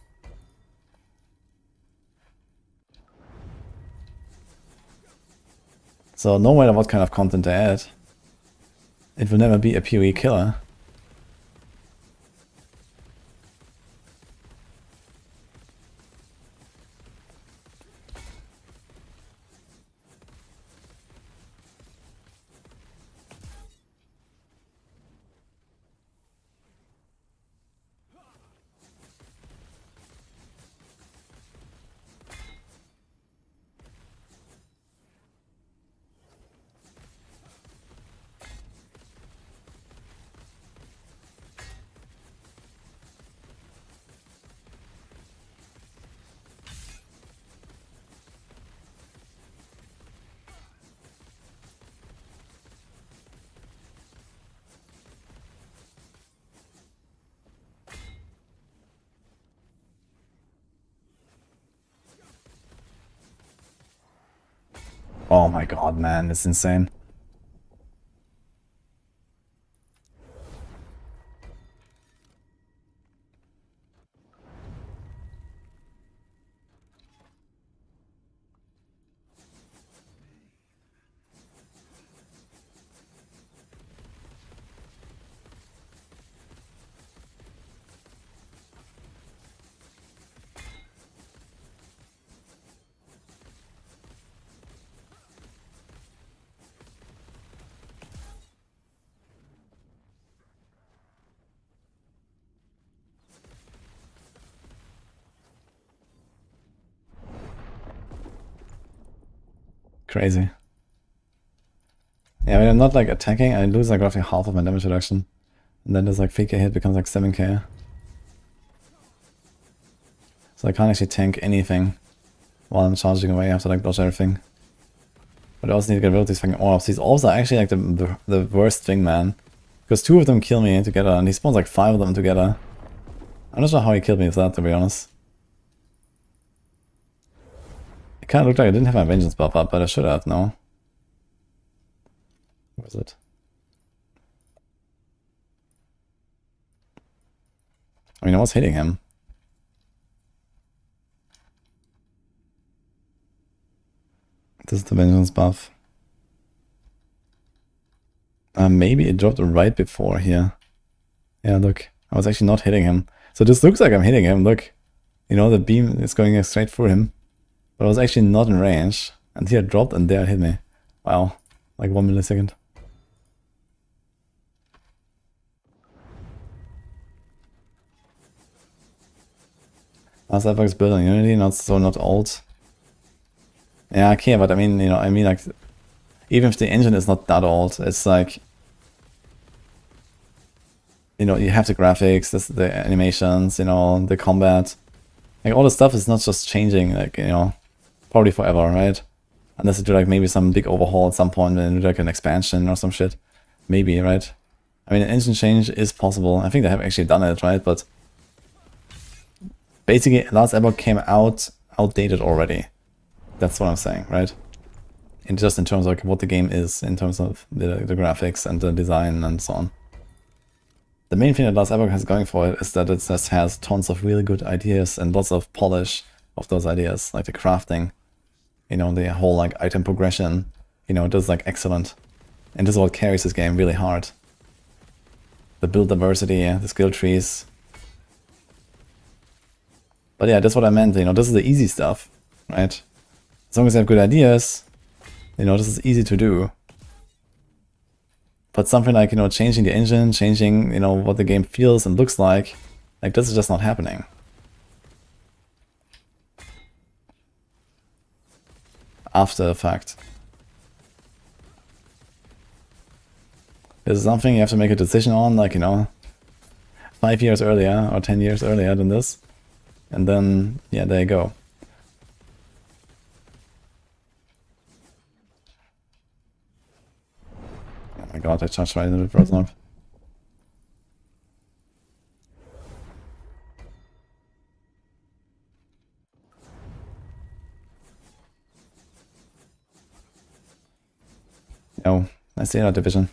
So no matter what kind of content they add, it will never be a PoE killer. Oh my god, man, it's insane. Crazy. Yeah, when I'm not like attacking, I lose like roughly half of my damage reduction. And then there's like 3k hit becomes like 7k. So I can't actually tank anything while I'm charging away. I have to like dodge everything. But I also need to get rid of these fucking orbs. These orbs are actually like the worst thing, man. Because 2 of them kill me together, and he spawns like 5 of them together. I'm not sure how he killed me with that, to be honest. It kind of looked like I didn't have my vengeance buff up, but I should have, no? Where is it? I mean, I was hitting him. This is the vengeance buff. Maybe it dropped right before here. Yeah, look. I was actually not hitting him. So this looks like I'm hitting him, look. You know, the beam is going straight through him. But I was actually not in range. And here it dropped and there it hit me. Wow. Like 1 millisecond. Last Epoch's built on Unity, not old. Yeah, okay, but I mean, you know, like, even if the engine is not that old, it's like, you know, you have the graphics, the animations, you know, the combat. Like, all the stuff is not just changing, like, you know, probably forever, right? Unless you do, like, maybe some big overhaul at some point and do, like, an expansion or some shit. Maybe, right? I mean, an engine change is possible. I think they have actually done it, right? But basically, Last Epoch came out outdated already. That's what I'm saying, right? And just in terms of like what the game is, in terms of the graphics and the design and so on. The main thing that Last Epoch has going for it is that it just has tons of really good ideas and lots of polish of those ideas, like the crafting, you know, the whole like item progression, you know, it is like excellent. And this is what carries this game really hard. The build diversity, the skill trees. But yeah, that's what I meant, you know, this is the easy stuff, right? As long as you have good ideas, you know, this is easy to do. But something like, you know, changing the engine, changing, you know, what the game feels and looks like this is just not happening. After the fact. This is something you have to make a decision on, like, you know, 5 years earlier or 10 years earlier than this. And then, yeah, there you go. Oh my god, I charged right into the frozen up. No, I see that division.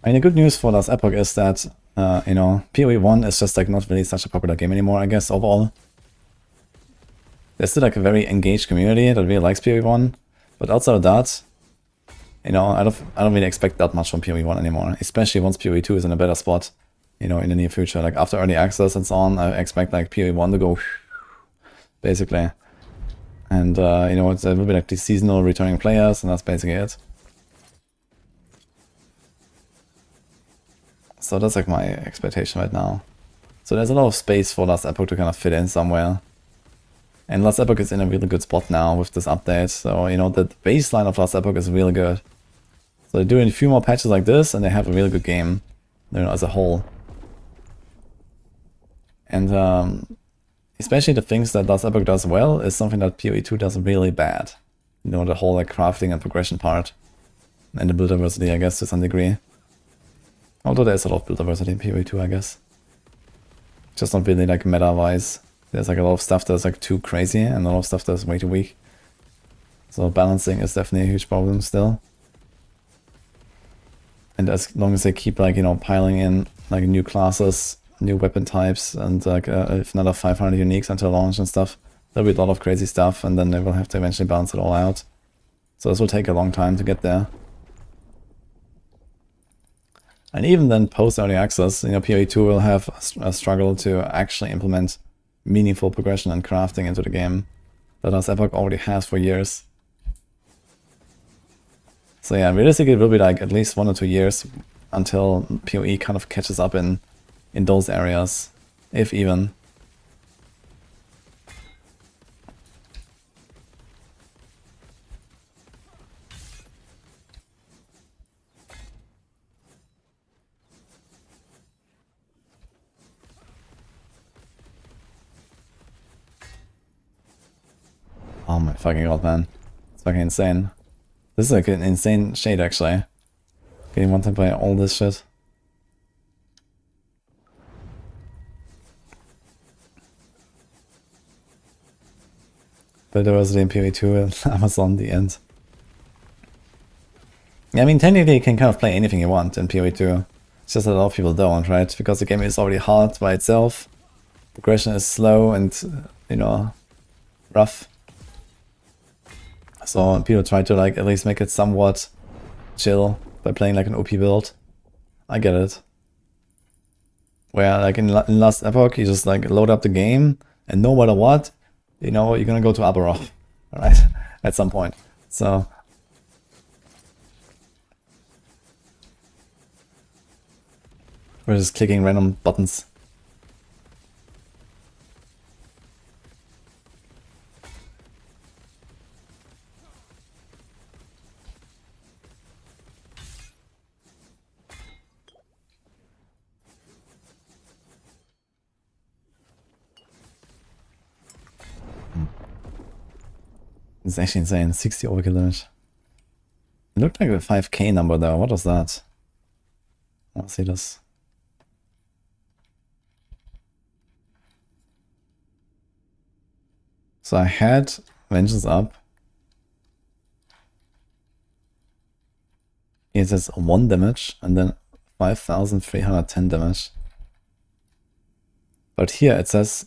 I mean, the good news for Last Epoch is that, you know, PoE 1 is just like not really such a popular game anymore, I guess, overall. There's still like a very engaged community that really likes PoE 1, but outside of that, you know, I don't really expect that much from PoE 1 anymore, especially once PoE 2 is in a better spot, you know, in the near future. Like after early access and so on, I expect like PoE 1 to go basically. And, you know, it will be like these seasonal returning players, and that's basically it. So that's like my expectation right now. So there's a lot of space for Last Epoch to kind of fit in somewhere. And Last Epoch is in a really good spot now with this update. So, you know, the baseline of Last Epoch is really good. So they're doing a few more patches like this and they have a really good game, you know, as a whole. And especially the things that Last Epoch does well is something that PoE 2 does really bad. You know, the whole like crafting and progression part. And the build diversity, I guess, to some degree. Although there's a lot of build diversity in PoE 2, I guess. Just not really like meta-wise. There's like a lot of stuff that's like too crazy and a lot of stuff that's way too weak. So balancing is definitely a huge problem still. And as long as they keep like, you know, piling in like new classes, new weapon types, and like if another 500 uniques until launch and stuff, there'll be a lot of crazy stuff, and then they will have to eventually balance it all out. So this will take a long time to get there. And even then, post-early access, you know, PoE 2 will have a struggle to actually implement meaningful progression and crafting into the game that Last Epoch already has for years. So yeah, realistically it will be like at least 1 or 2 years until PoE kind of catches up in those areas, if even. Oh my fucking god, man. It's fucking insane. This is like an insane shade, actually. Getting one time by all this shit. Biodiversity in PoE2 and Amazon, the end. Yeah, I mean, technically you can kind of play anything you want in PoE2. It's just that a lot of people don't, right? Because the game is already hard by itself. Progression is slow and, you know, rough. So people try to like at least make it somewhat chill by playing like an OP build. I get it. Where like in last Epoch, you just like load up the game and no matter what, you know, you're gonna go to Aberoth, alright? At some point. So we're just clicking random buttons. It's actually insane. 60 overkill damage. It looked like a 5k number though. What was that? I want to see this. So I had Vengeance up. It says 1 damage and then 5,310 damage. But here it says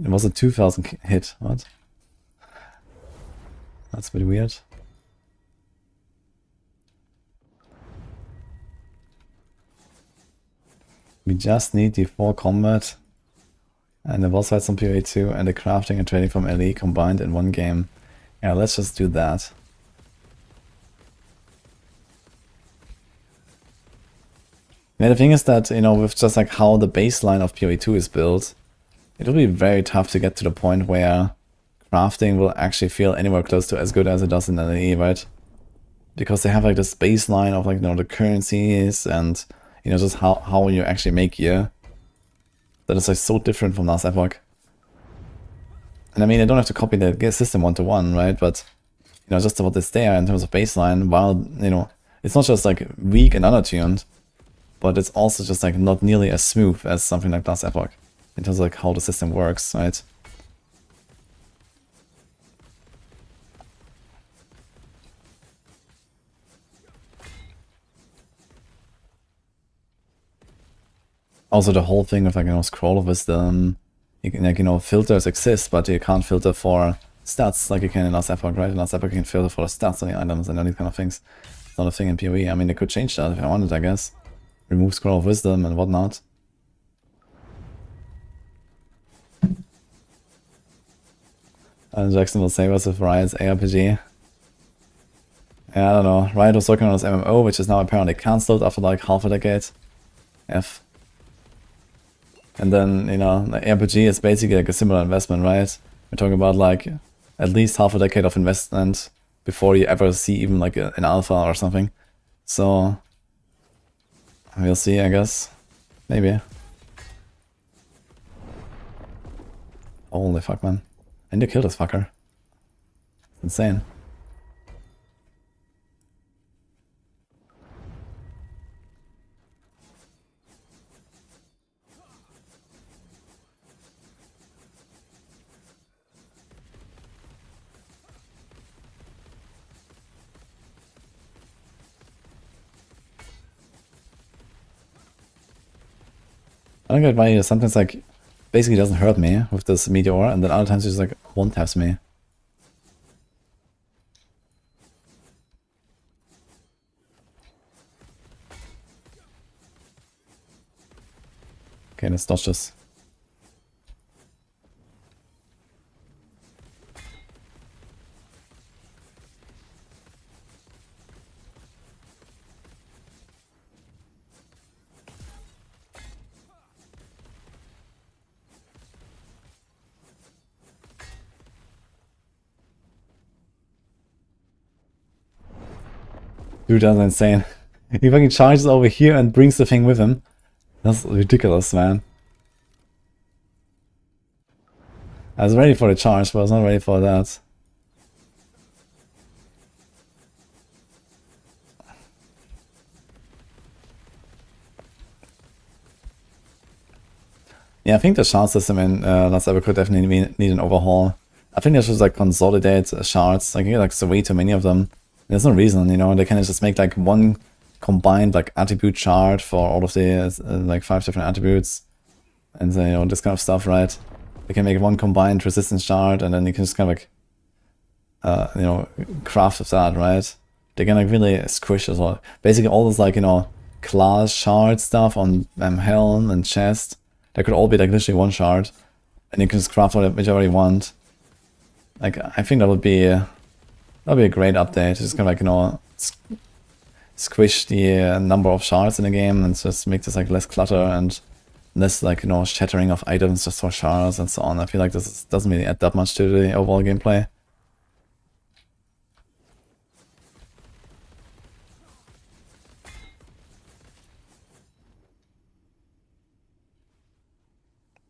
it was a 2,000 hit. What? That's a bit weird. We just need the 4 combat and the boss fights on PoE2 and the crafting and trading from LE combined in one game. Yeah, let's just do that. Yeah, the thing is that, you know, with just like how the baseline of PoE2 is built, it will be very tough to get to the point where crafting will actually feel anywhere close to as good as it does in LE, right? Because they have like this baseline of like, you know, the currencies and, you know, just how you actually make gear. That is like so different from last Epoch. And I mean, I don't have to copy the gear system 1-to-1, right? But, you know, just what is there in terms of baseline, while, you know, it's not just like weak and undertuned, but it's also just like not nearly as smooth as something like last Epoch in terms of like how the system works, right? Also the whole thing of like, you know, scroll of wisdom, you can like, you know, filters exist, but you can't filter for stats like you can in last Epoch, right? In last Epoch you can filter for the stats on the items and all these kind of things. It's not a thing in PoE. I mean, they could change that if I wanted, I guess. Remove scroll of wisdom and whatnot. And Jackson will save us with Riot's ARPG. Yeah, I don't know. Riot was working on his MMO, which is now apparently cancelled after like half a decade. F. And then, you know, the RPG is basically like a similar investment, right? We're talking about like at least half a decade of investment before you ever see even like an alpha or something. So we'll see, I guess. Maybe. Holy fuck, man. I need to kill this fucker. It's insane. I don't get why he sometimes like basically doesn't hurt me with this meteor, and then other times he just like one-taps me. Okay, let's dodge this. Dude, that's insane. He fucking charges over here and brings the thing with him. That's ridiculous, man. I was ready for the charge, but I was not ready for that. Yeah, I think the shard system in Last Epoch could definitely need an overhaul. I think they should like consolidate shards. Like, like way too many of them. There's no reason, you know. They can just make like one combined like attribute shard for all of the like 5 different attributes, and you know, this kind of stuff, right? They can make one combined resistance shard, and then you can just kind of like you know, craft with that, right? They can like really squish as well. Basically, all this like, you know, class shard stuff on helm and chest, that could all be like literally one shard, and you can just craft whichever you want. Like, I think that'd be a great update. Just kind of like, you know, squish the number of shards in the game and just make this like less clutter and less like, you know, shattering of items just for shards and so on. I feel like this doesn't really add that much to the overall gameplay.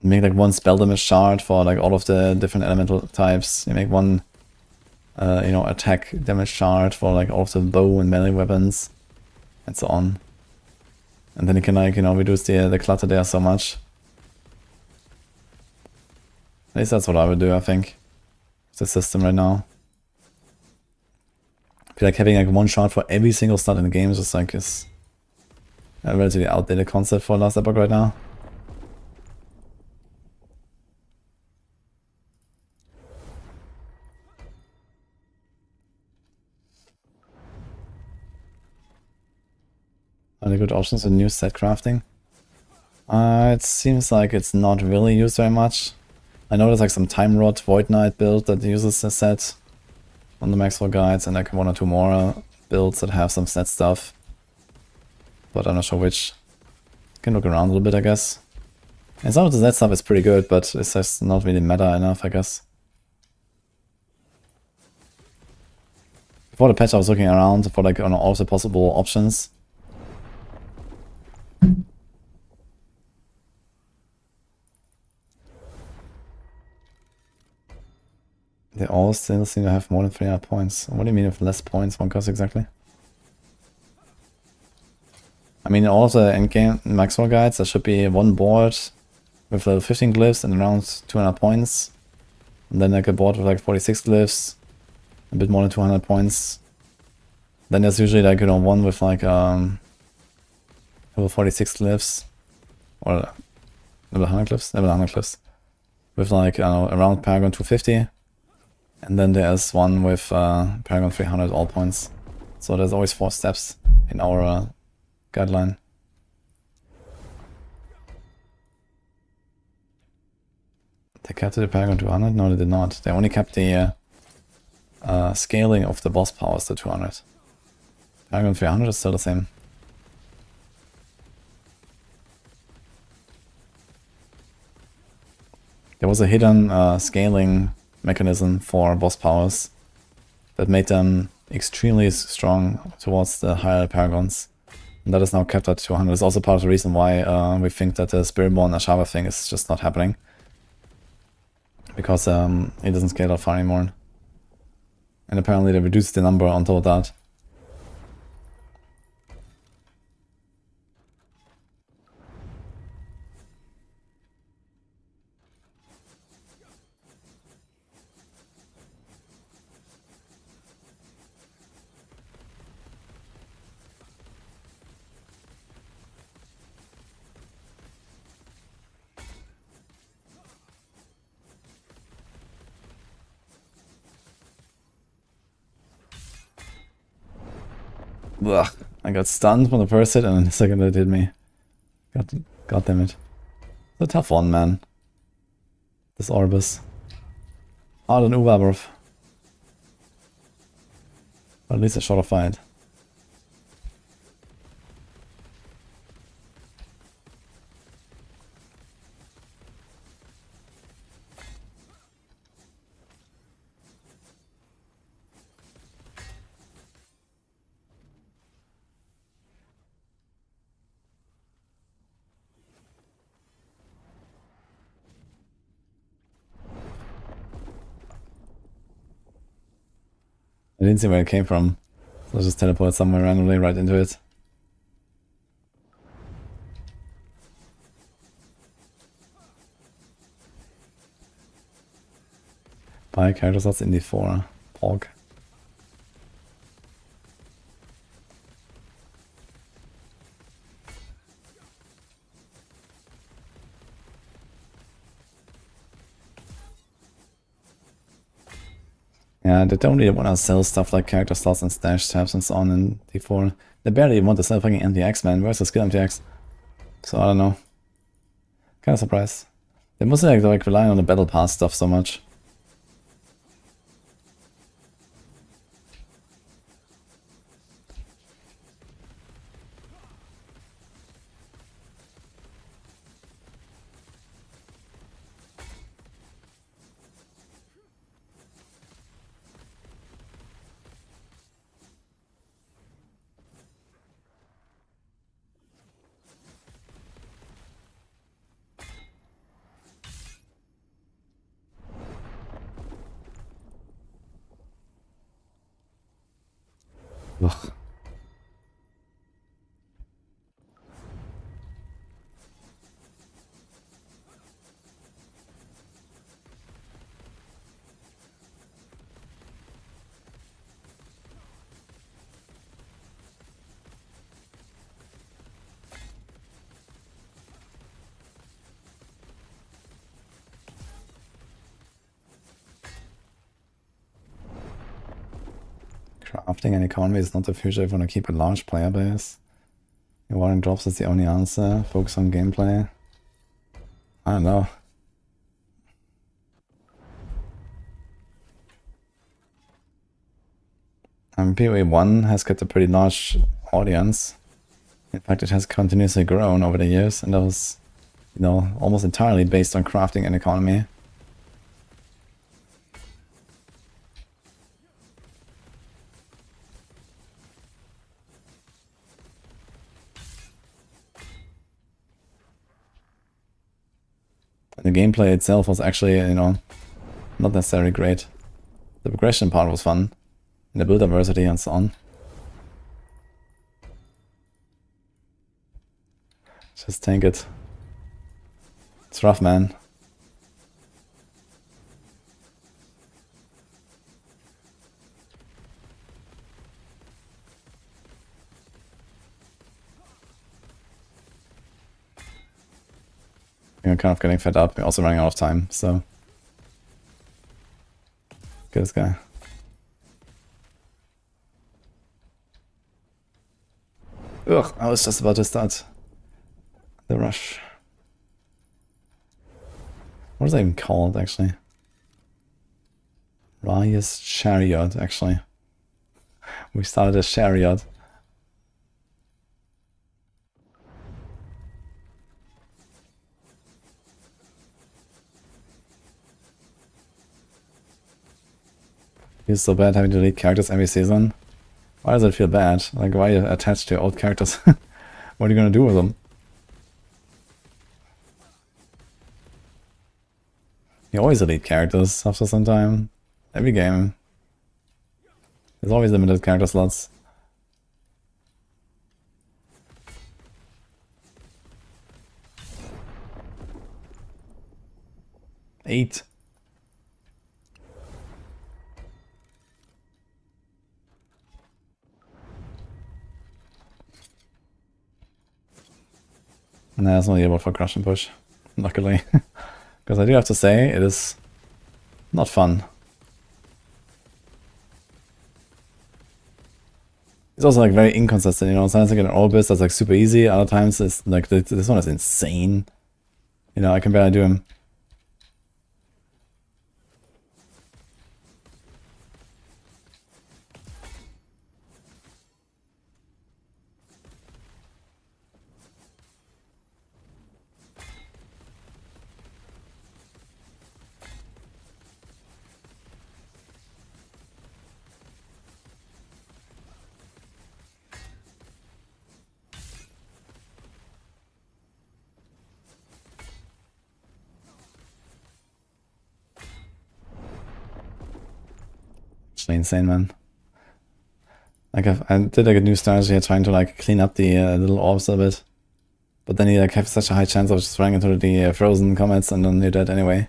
Make like one spell damage shard for like all of the different elemental types. You make one you know, attack damage shard for like all of the bow and melee weapons and so on. And then you can like, you know, reduce the clutter there so much. At least that's what I would do, I think. The system right now. I feel like having like one shard for every single stat in the game is just like is a relatively outdated concept for Last Epoch right now. Are there good options with new set crafting? It seems like it's not really used very much. I know there's like some Time Rod Void Knight build that uses the set on the Maxwell guides, and like 1 or 2 more builds that have some set stuff. But I'm not sure which. Can look around a little bit, I guess. And some of the set stuff is pretty good, but it's just not really meta enough, I guess. Before the patch I was looking around for like on all the possible options. They all still seem to have more than 300 points. What do you mean with less points? One cost exactly? I mean, all of the endgame Maxwell guides, there should be one board with level 15 glyphs and around 200 points. And then like a board with like 46 glyphs, a bit more than 200 points. Then there's usually like, you know, one with like level 46 glyphs, or level 100 glyphs? Level 100 glyphs. With like, I don't know, around Paragon 250. And then there's one with Paragon 300 all points. So there's always 4 steps in our guideline. They kept the Paragon 200? No, they did not. They only kept the scaling of the boss powers to 200. Paragon 300 is still the same. There was a hidden scaling mechanism for boss powers that made them extremely strong towards the higher paragons. And that is now kept at 200. It's also part of the reason why we think that the Spiritborn Ashava thing is just not happening. Because it doesn't scale that far anymore. And apparently they reduced the number on top of that. Ugh, I got stunned from the first hit and then the second it hit me. God damn it. It's a tough one, man. This Orbis. Harder than Uwabrov. But at least a shorter fight. I didn't see where it came from. So I just teleported somewhere randomly right into it. Buy character slots in D4. Pog. Yeah, they don't really want to sell stuff like character slots and stash tabs and so on in D4. They barely even want to sell fucking MTX, man. Where's the skill MTX? So I don't know. Kinda surprised. They mostly like relying on the battle pass stuff so much. Ugh. Crafting an economy is not the future if you want to keep a large player base. Rewarding drops is the only answer. Focus on gameplay. I don't know. PoE 1 has got a pretty large audience. In fact, it has continuously grown over the years, and that was, you know, almost entirely based on crafting an economy. The gameplay itself was actually, you know, not necessarily great. The progression part was fun, and the build diversity and so on. Just tank it. It's rough, man. I'm kind of getting fed up. We're also running out of time, so. Look at this guy. Ugh, I was just about to start the rush. What is that even called, actually? Raya's Chariot, actually. We started a chariot. Feels so bad having to delete characters every season. Why does it feel bad? Like, why are you attached to old characters? What are you gonna do with them? You always delete characters after some time. Every game. There's always limited character slots. Eight. Nah, it's only able for crush and push, luckily. Because I do have to say, it is not fun. It's also like very inconsistent, you know, sometimes like an Orbis that's like super easy, other times it's like this one is insane. You know, I can barely do him. Actually insane, man. Like I did like a new strategy here, trying to like clean up the little orbs a bit. But then you like have such a high chance of just running into the frozen comets and then you're dead anyway.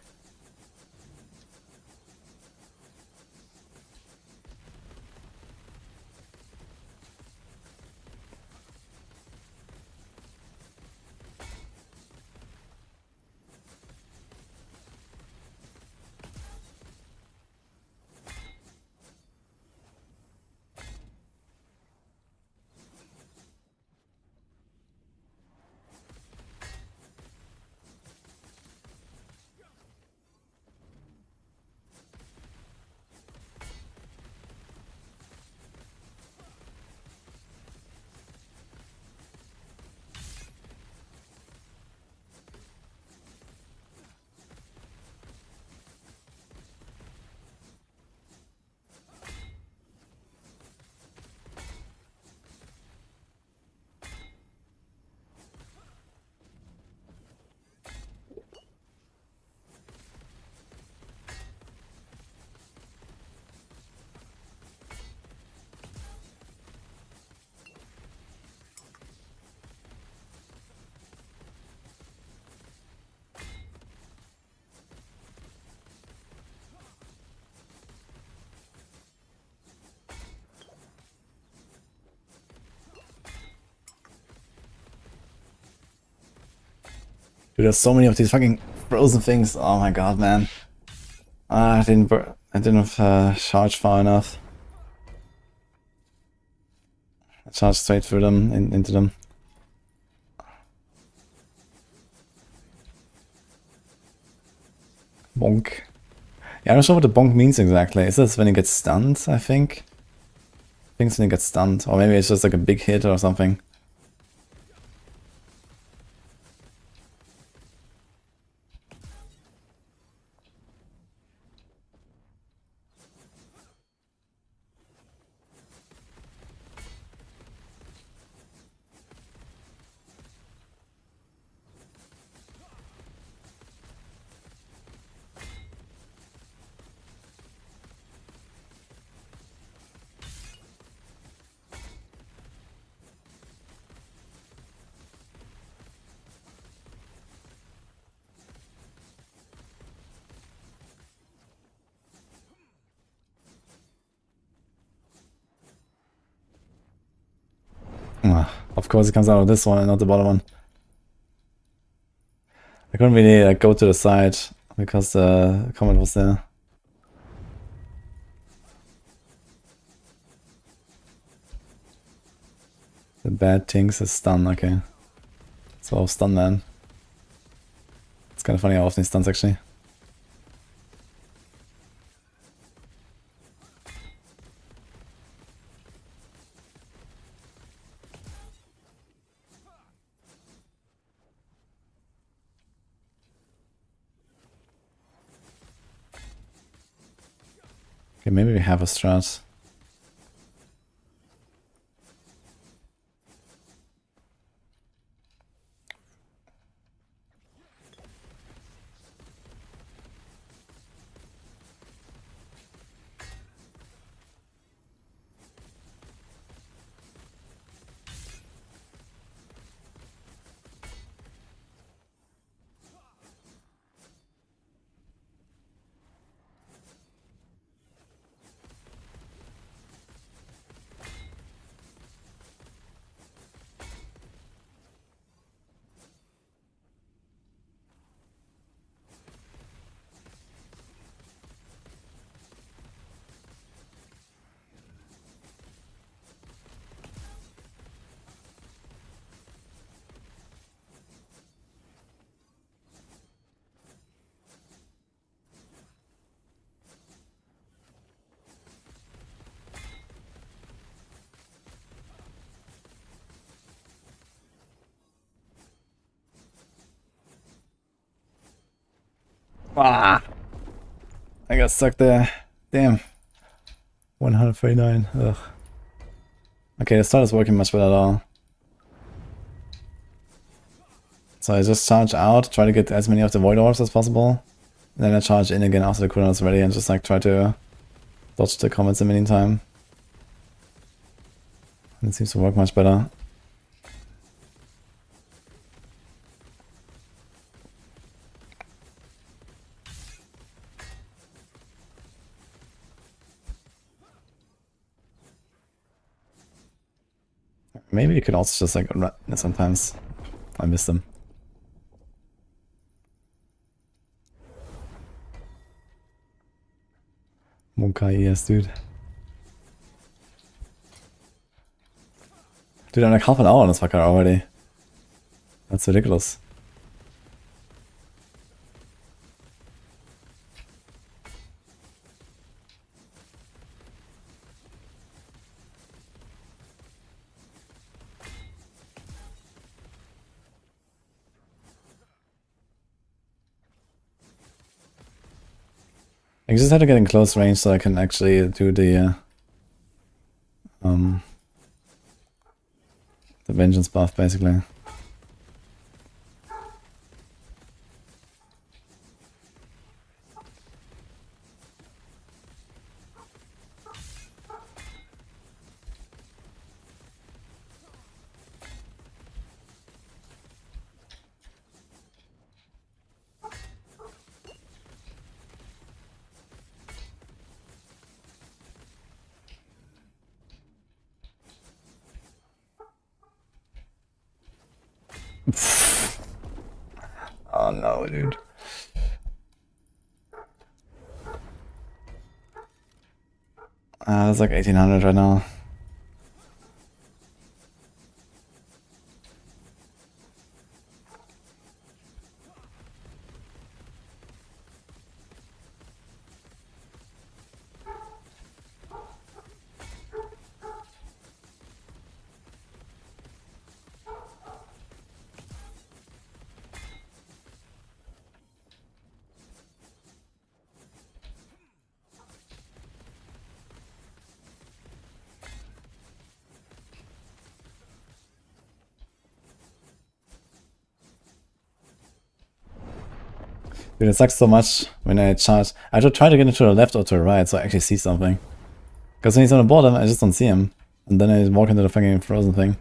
Dude, there's so many of these fucking frozen things. Oh my god, man. I didn't charge far enough. I charged straight through them, into them. Bonk. Yeah, I'm not sure what the bonk means exactly. Is this when he gets stunned, I think? I think it's when he gets stunned. Or maybe it's just like a big hit or something. Of course it comes out of this one and not the bottom one. I couldn't really like, go to the side because the comment was there. The bad things is stun, okay. So stun man. It's kind of funny how often he stuns actually. Okay, maybe we have a strat. Ah! I got stuck there. Damn. 139. Ugh. Okay, the start is working much better now. So I just charge out, try to get as many of the void orbs as possible. And then I charge in again after the cooldown is ready and just like try to dodge the comets in the meantime. It seems to work much better. Maybe you could also just like run sometimes. I miss them. Mokai, yes, dude. Dude, I'm like half an hour on this fucker already. That's ridiculous. I just have to get in close range so I can actually do the vengeance buff, basically. Oh no, dude. That's like 1800 right now. Dude, it sucks so much when I charge. I have to try to get into the left or to the right so I actually see something. Because when he's on the bottom, I just don't see him. And then I walk into the fucking frozen thing. I'm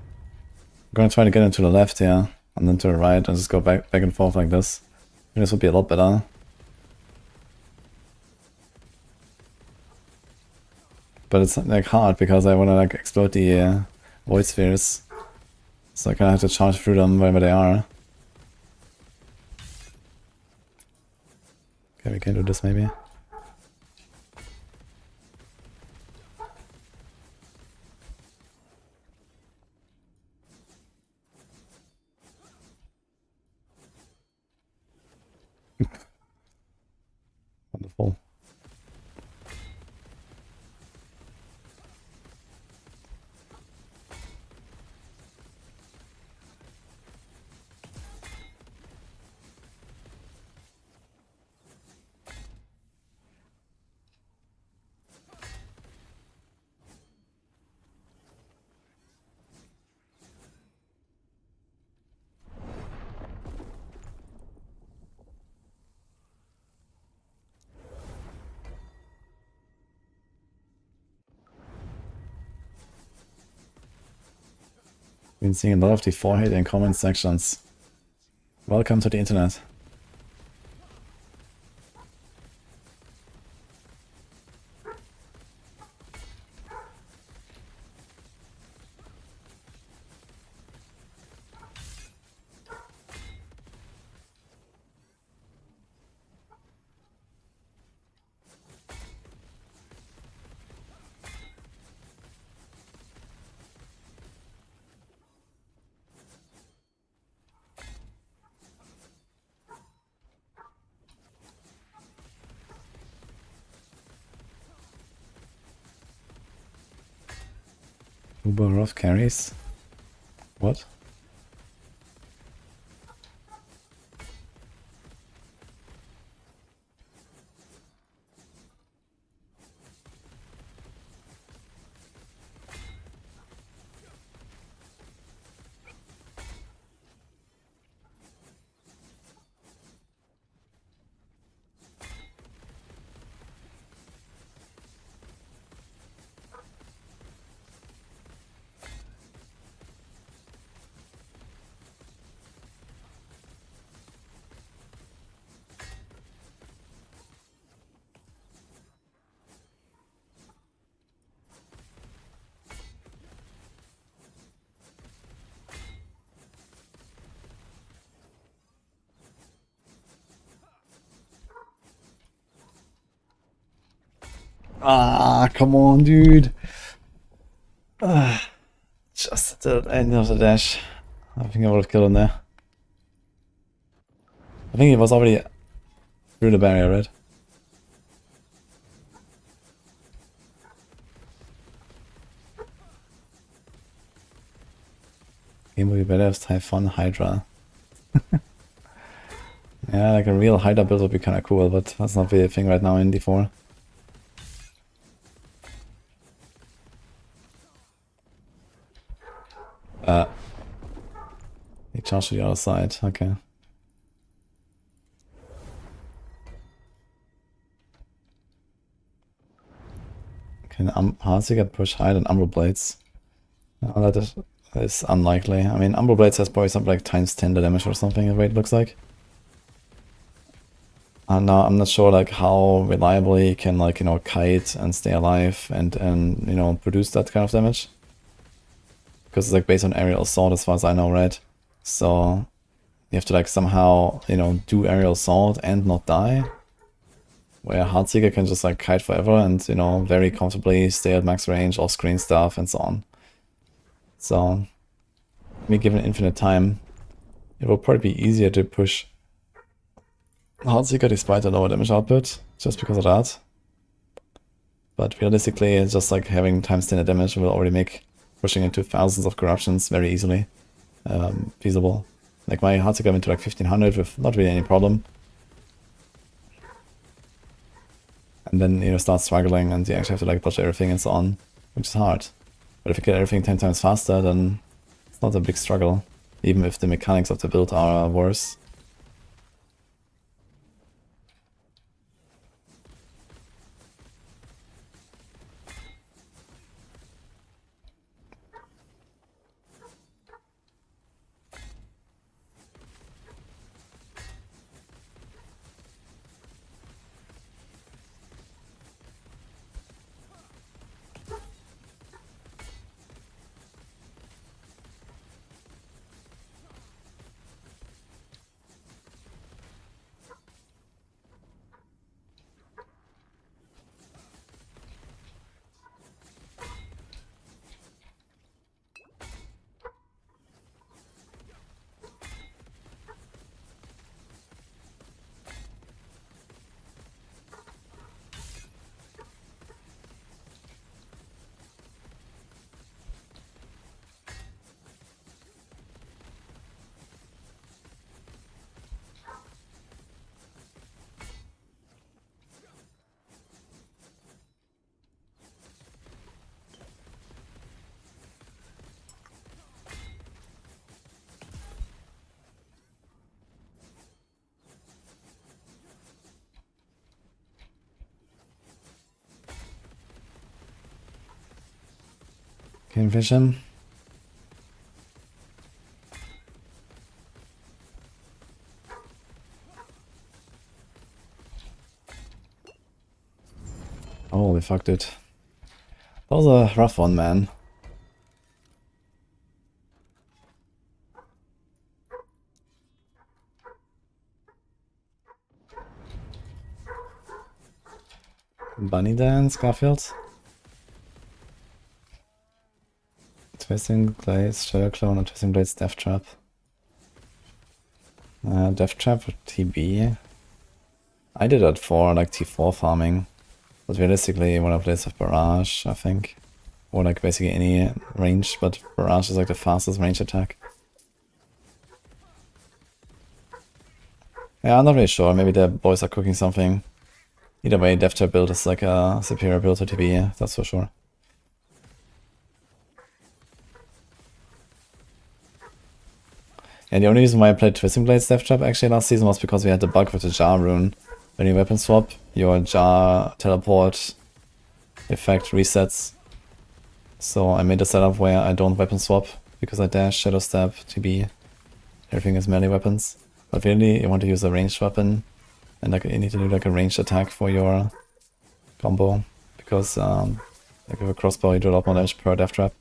gonna try to get into the left here, and then to the right, and just go back and forth like this. I think this would be a lot better. But it's like hard because I wanna like explode the void spheres. So I kinda have to charge through them wherever they are. Okay, we can do this maybe. Wonderful. Been seeing a lot of the forehead in comment sections. Welcome to the internet. Uber Roth carries? What? Ah, come on, dude. Just at the end of the dash. I think I would have killed him there. I think he was already through the barrier, right? Game would be better if Typhon Hydra. Yeah, like a real Hydra build would be kind of cool, but that's not really a thing right now in D4. He charged to the other side, okay. Can Heartseeker push higher than Umbral Blades? No, that is unlikely. I mean, Umbral Blades has probably something like times 10 the damage or something, the way it looks like. Now, I'm not sure like how reliably he can like, you know, kite and stay alive and you know, produce that kind of damage. Because it's like based on aerial assault as far as I know, right? So you have to like somehow, you know, do aerial assault and not die. Where Heartseeker can just like kite forever and, you know, very comfortably stay at max range, off-screen stuff and so on. So, me given infinite time, it will probably be easier to push Heartseeker despite the lower damage output, just because of that. But realistically, it's just like having times 10 damage will already make pushing into thousands of corruptions very easily feasible. Like my Heartseeker went to like 1500 with not really any problem. And then, you know, start struggling and you actually have to like dodge everything and so on, which is hard. But if you get everything 10 times faster, then it's not a big struggle, even if the mechanics of the build are worse. Can you fish him? Oh, we fucked it. That was a rough one, man. Bunny Dance, Garfield? Twisting Blades, Shadow Clone, and Twisting Blades, Death Trap. Death Trap with TB. I did that for like T4 farming. But realistically, one of this with Barrage, I think. Or like basically any range, but Barrage is like the fastest range attack. Yeah, I'm not really sure. Maybe the boys are cooking something. Either way, Death Trap build is like a superior build to TB, that's for sure. And the only reason why I played Twisting Blades Death Trap actually last season was because we had the bug with the Jar rune. When you weapon swap, your Jar teleport effect resets. So I made a setup where I don't weapon swap because I dash, shadow step, TB. Everything is melee weapons. But really, you want to use a ranged weapon, and like you need to do like a ranged attack for your combo because like with a crossbow you do a lot more damage per death trap.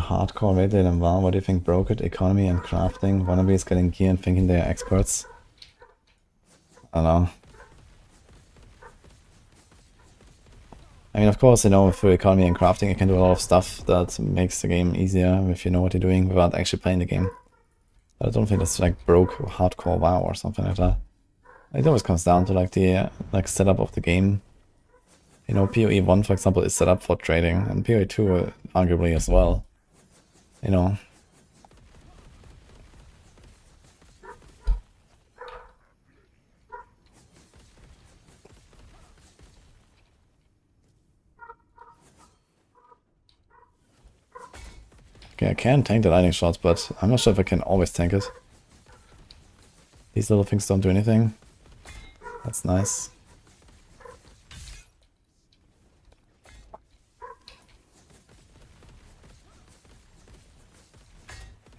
hardcore raid in WoW. What do you think broke it? Economy and crafting? Wannabes getting gear and thinking they are experts? I don't know. I mean, of course, you know, through economy and crafting, you can do a lot of stuff that makes the game easier if you know what you're doing without actually playing the game. But I don't think it's like broke hardcore WoW or something like that. It always comes down to like the setup of the game. You know, PoE 1, for example, is set up for trading, and PoE 2 arguably as well. You know. Okay, I can tank the lightning shots, but I'm not sure if I can always tank it. These little things don't do anything. That's nice.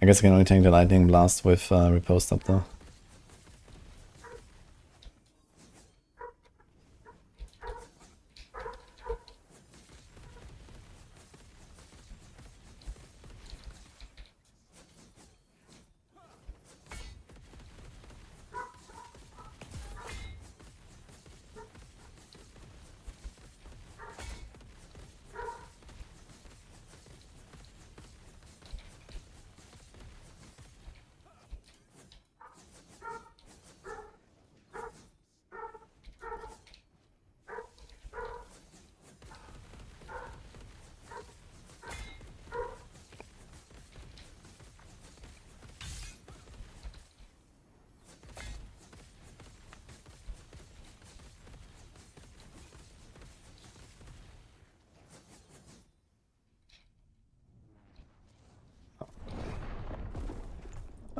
I guess I can only tank the lightning blast with riposte up though.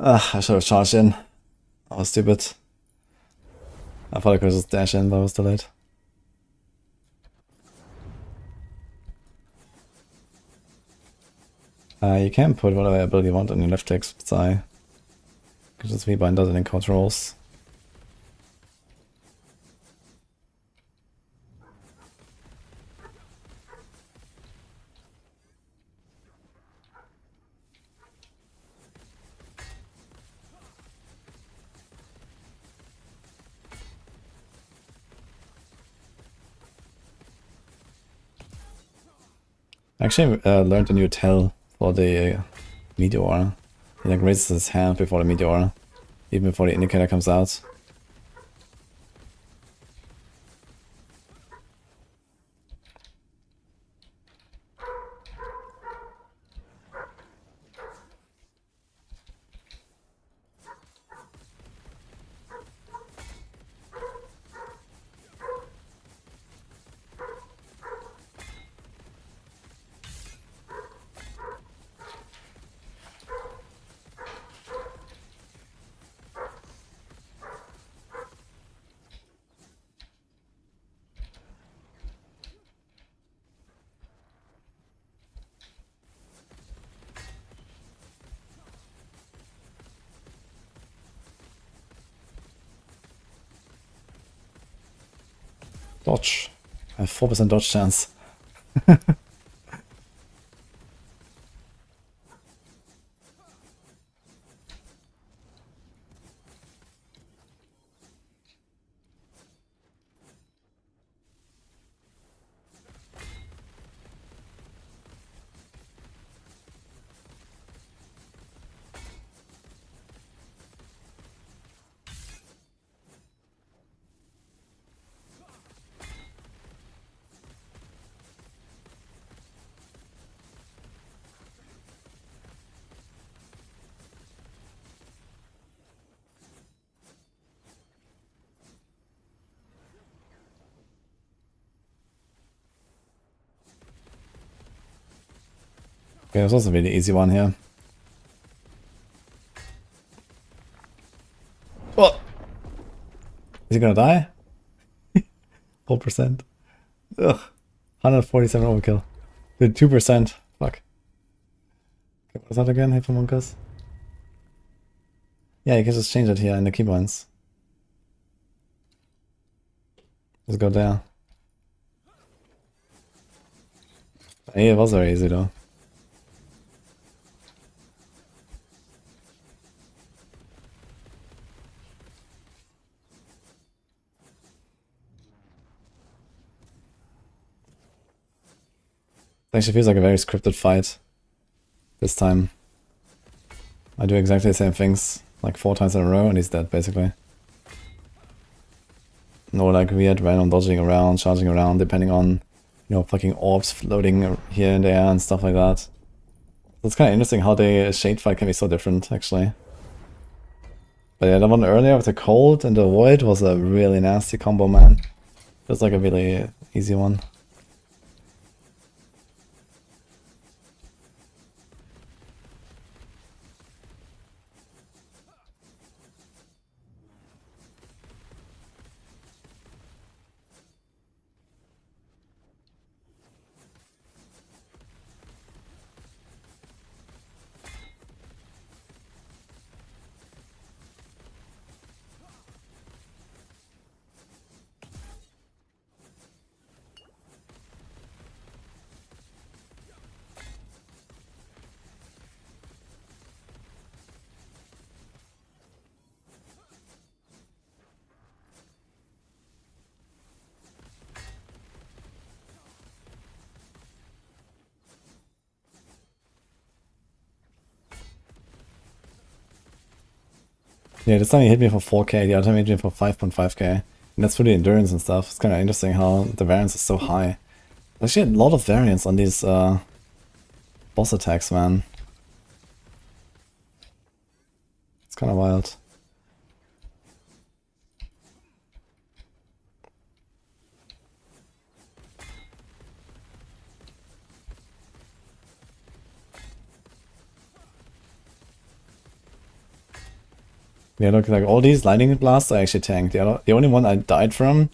I should have charged in. I was stupid. I thought I could just dash in, but I was too late. You can put whatever ability you want on your left click side. You can just rebind that in controls. I actually learned a new tell for the meteor. He like raises his hand before the meteor, even before the indicator comes out. Dodge. I have 4% dodge chance. Okay, this was a really easy one here. What? Is he gonna die? 4%. Ugh. 147 overkill. Did 2%. Fuck. Okay, what is that again, Hippomonkus? Yeah, you can just change it here in the keybinds. Just go there. Hey, it was very easy though. It actually feels like a very scripted fight this time. I do exactly the same things like 4 times in a row and he's dead basically. No like weird random dodging around, charging around, depending on, you know, fucking orbs floating here and there and stuff like that. So it's kind of interesting how the shade fight can be so different actually. But yeah, the one earlier with the cold and the void was a really nasty combo, man. That's like a really easy one. Yeah, this time he hit me for 4k, the other time he hit me for 5.5k. And that's for the endurance and stuff. It's kind of interesting how the variance is so high. There's actually a lot of variance on these boss attacks, man. It's kind of wild. Yeah, look, like all these lightning blasts I actually tanked. The only one I died from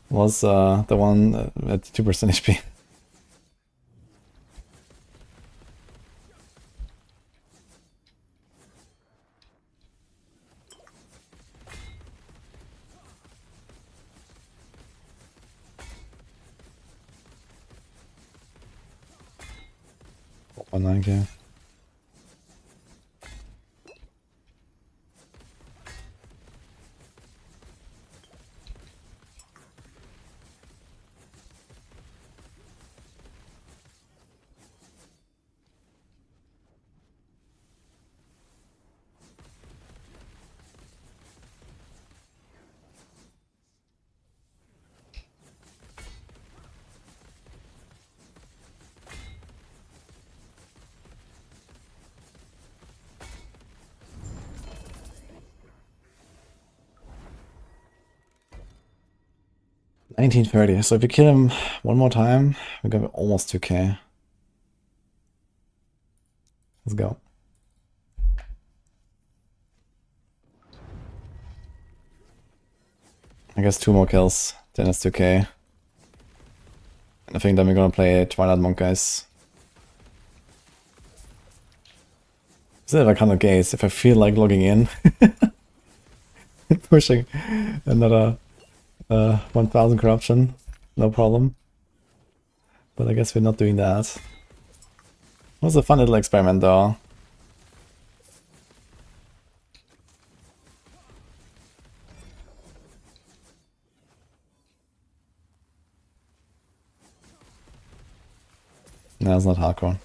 was the one at 2% HP. Oh, 9k. $19.30. So if we kill him one more time, we got almost 2k. Let's go. I guess 2 more kills, then it's 2k. And I think then we're gonna play Twilight Monk, guys. Is it like 100 gates if I feel like logging in? Pushing another 1000 corruption, no problem. But I guess we're not doing that. It was a fun little experiment though. No, it's not hardcore.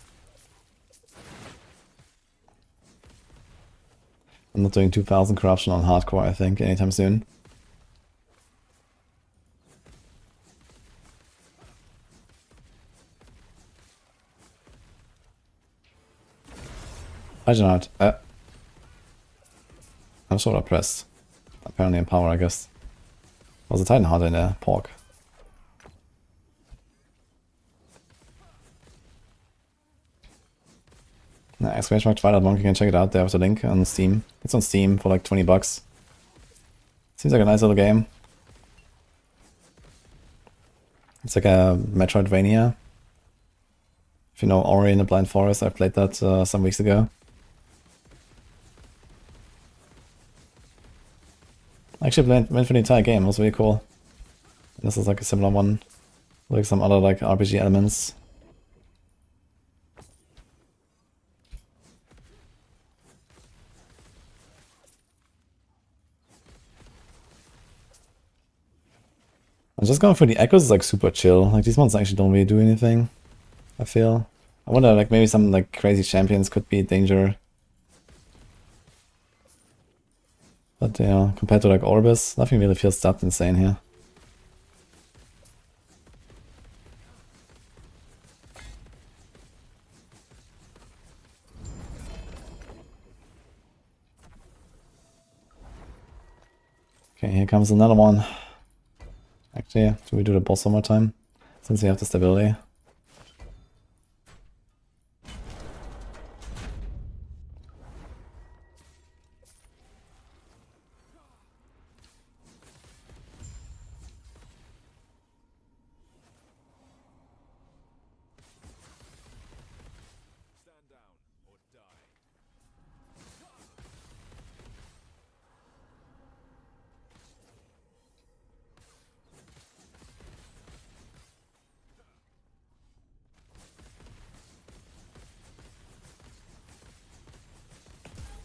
I'm not doing 2000 corruption on hardcore, I think, anytime soon. I don't know. I'm sort of pressed. Apparently in power, I guess. Was a Titan Heart in there? Pork. Nah, exclamation mark Twilight Monk, you can check it out there with the link on Steam. It's on Steam for like 20 bucks. Seems like a nice little game. It's like a Metroidvania. If you know Ori in the Blind Forest, I played that some weeks ago. I actually went for the entire game, it was really cool. And this is like a similar one, like some other like RPG elements. I'm just going for the echoes, is like super chill. Like these ones actually don't really do anything. I feel. I wonder, like, maybe some, like, crazy champions could be danger. But, you know, compared to, like, Orbis, nothing really feels that insane here. Okay, here comes another one. Actually, do we do the boss one more time? Since we have the stability.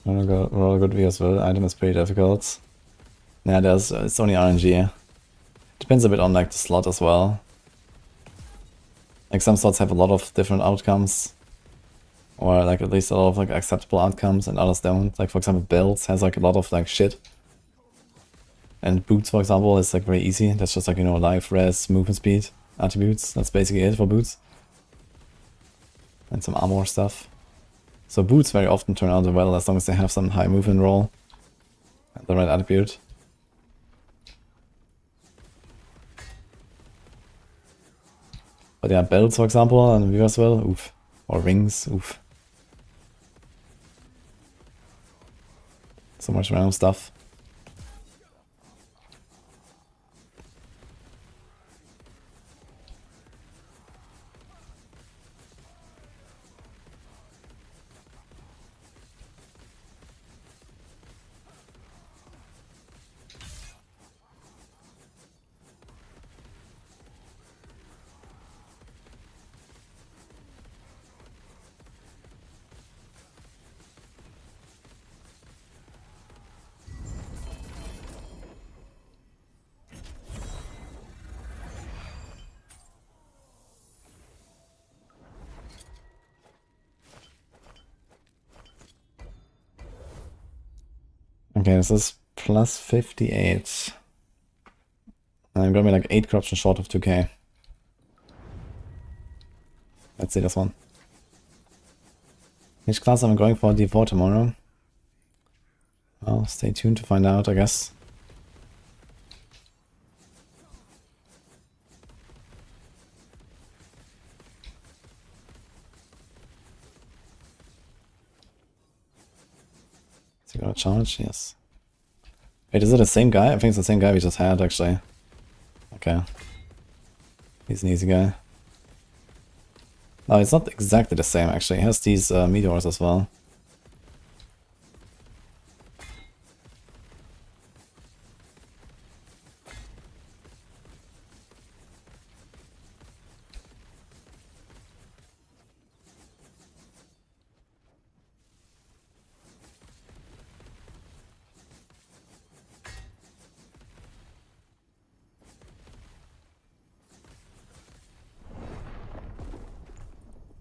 Roll a good view as well. Item is pretty difficult. Yeah, it's only RNG. Depends a bit on like the slot as well. Like some slots have a lot of different outcomes. Or like at least a lot of like acceptable outcomes and others don't. Like for example builds has like a lot of like shit. And boots for example is like very easy. That's just like, you know, life, res, movement speed, attributes. That's basically it for boots. And some armor stuff. So boots very often turn out well as long as they have some high movement roll. And the right attribute. But yeah, belts for example, and view as well, oof. Or rings, oof. So much random stuff. Okay, this is plus 58. I'm gonna be like 8 corruption short of 2k. Let's see this one. Which class am I going for D4 tomorrow? Well, stay tuned to find out, I guess. Is he gonna challenge? Yes. Wait, is it the same guy? I think it's the same guy we just had, actually. Okay. He's an easy guy. No, it's not exactly the same, actually. He has these meteors as well.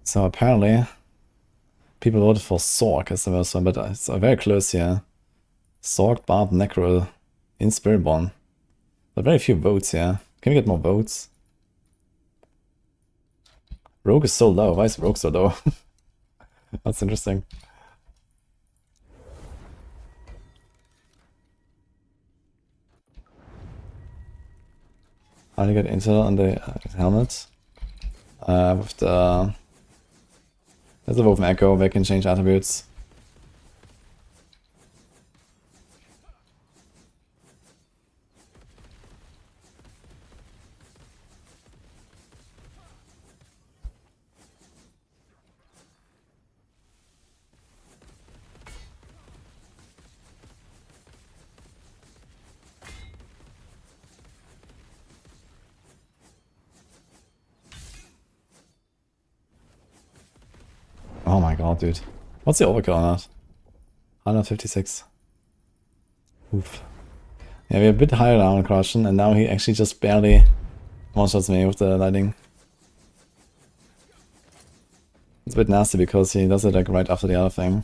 So apparently, people voted for Sork as the first one, but it's very close here. Sork, Barb, Necro, in Spiritborn. But very few votes here. Can we get more votes? Rogue is so low. Why is Rogue so low? That's interesting. How do you get Intel on the helmet? With the... There's a Woven Echo, they can change attributes. Oh my god, dude. What's the overkill on that? 156. Oof. Yeah, we're a bit higher now on corruption, and now he actually just barely one-shots me with the lightning. It's a bit nasty because he does it like right after the other thing.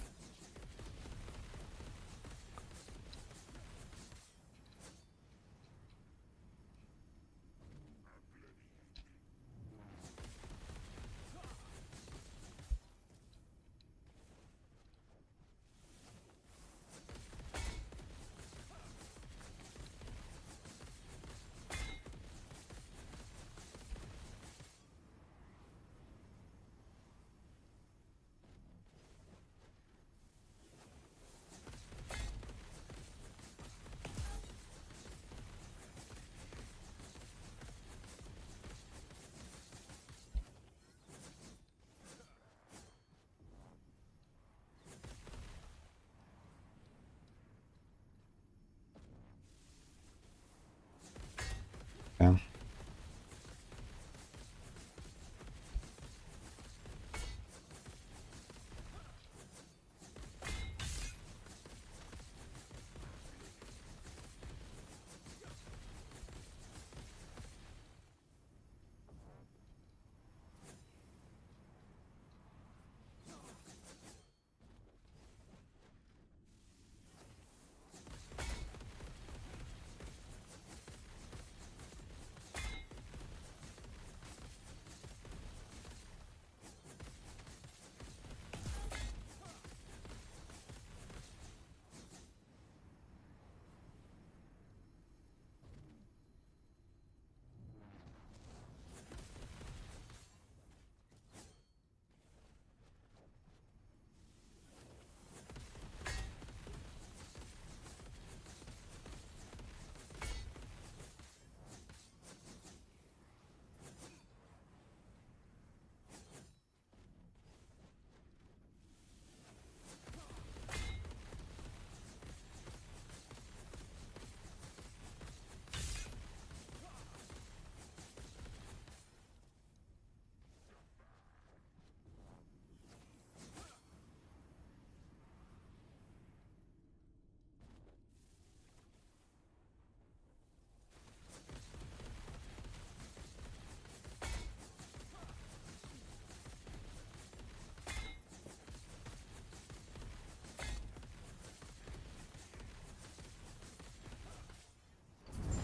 Yeah.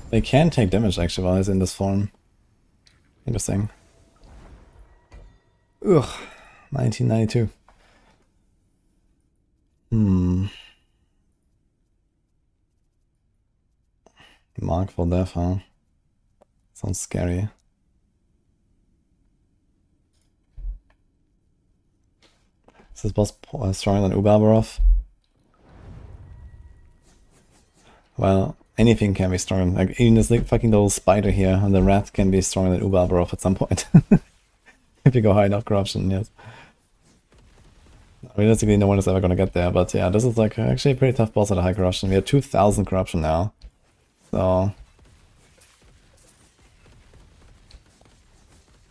They can take damage actually while he's in this form. Interesting. Ugh, 1992. Mark for death, huh? Sounds scary. Is this boss stronger than Ubarbarov? Well, anything can be stronger. Like, even this fucking little spider here and the rat can be stronger than Ubarbarov at some point. If you go high enough corruption, yes. Realistically, no one is ever gonna get there, but yeah, this is like actually a pretty tough boss at a high corruption. We have 2000 corruption now. So...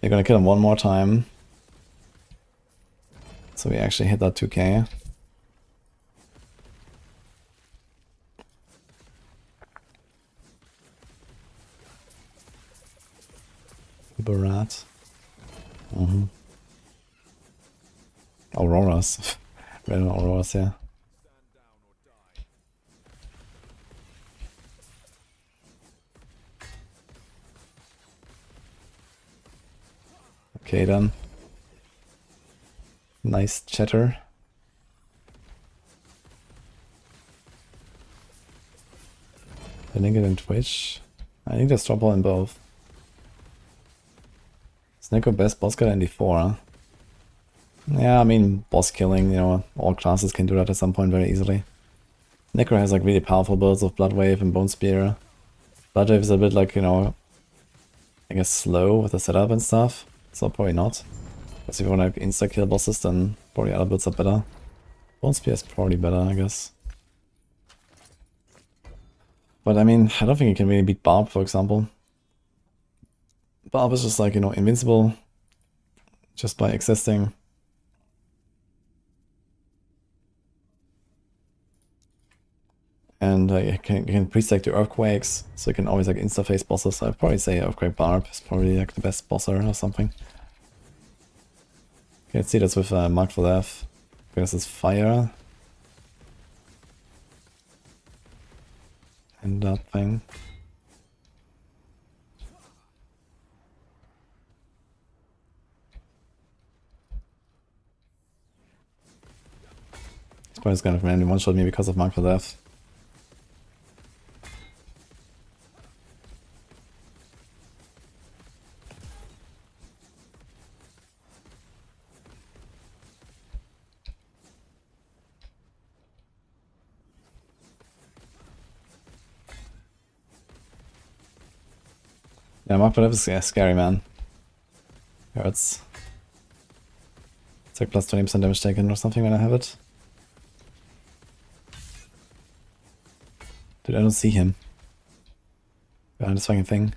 you're gonna kill him one more time. So we actually hit that 2k. Barat. Auroras. Random Auroras, yeah. Okay then. Nice chatter. I think it in Twitch. I think there's trouble in both. Sneko best boss killer in D4, huh? Yeah, I mean, boss killing, you know, all classes can do that at some point very easily. Necro has like really powerful builds of Bloodwave and Bone Spear. Bloodwave is a bit like, you know, I guess slow with the setup and stuff, so probably not. Because if you want to insta-kill bosses, then probably other builds are better. Bone Spear is probably better, I guess. But I mean, I don't think you can really beat Barb, for example. Barb is just like, you know, invincible just by existing. And you can pre-stack the Earthquakes, so you can always like insta-face bosses. I'd probably say Earthquake Barb is probably like the best bosser or something. Okay, let's see, that's with marked for death. Because it's fire. And that thing. It's quite kind of randomly one-shot me because of marked for death. Yeah, marked for death is scary, man. Hurts. It's like plus 20% damage taken or something when I have it. Dude, I don't see him. Behind this fucking thing.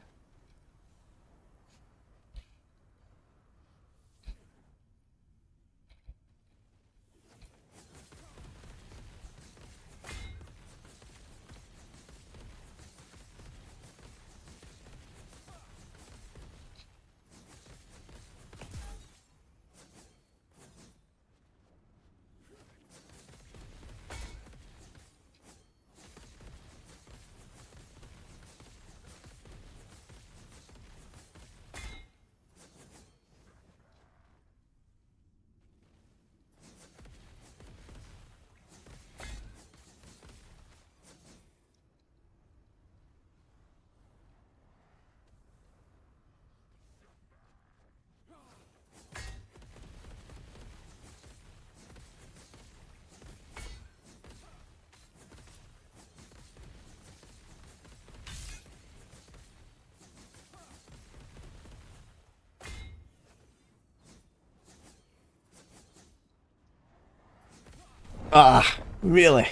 Ah, really?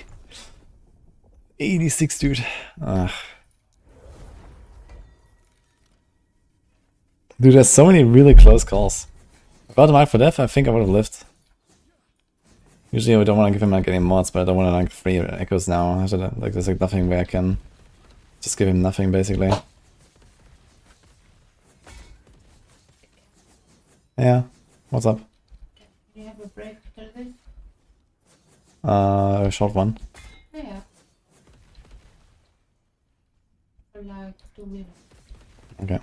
86, dude. Dude, there's so many really close calls. Without the mark for death, I think I would have lived. Usually I don't want to give him like any mods, but I don't want to like free echoes now. Like there's like nothing where I can just give him nothing basically. Yeah. What's up? Do you have a break after this? A short one. Yeah. For like 2 minutes. Okay.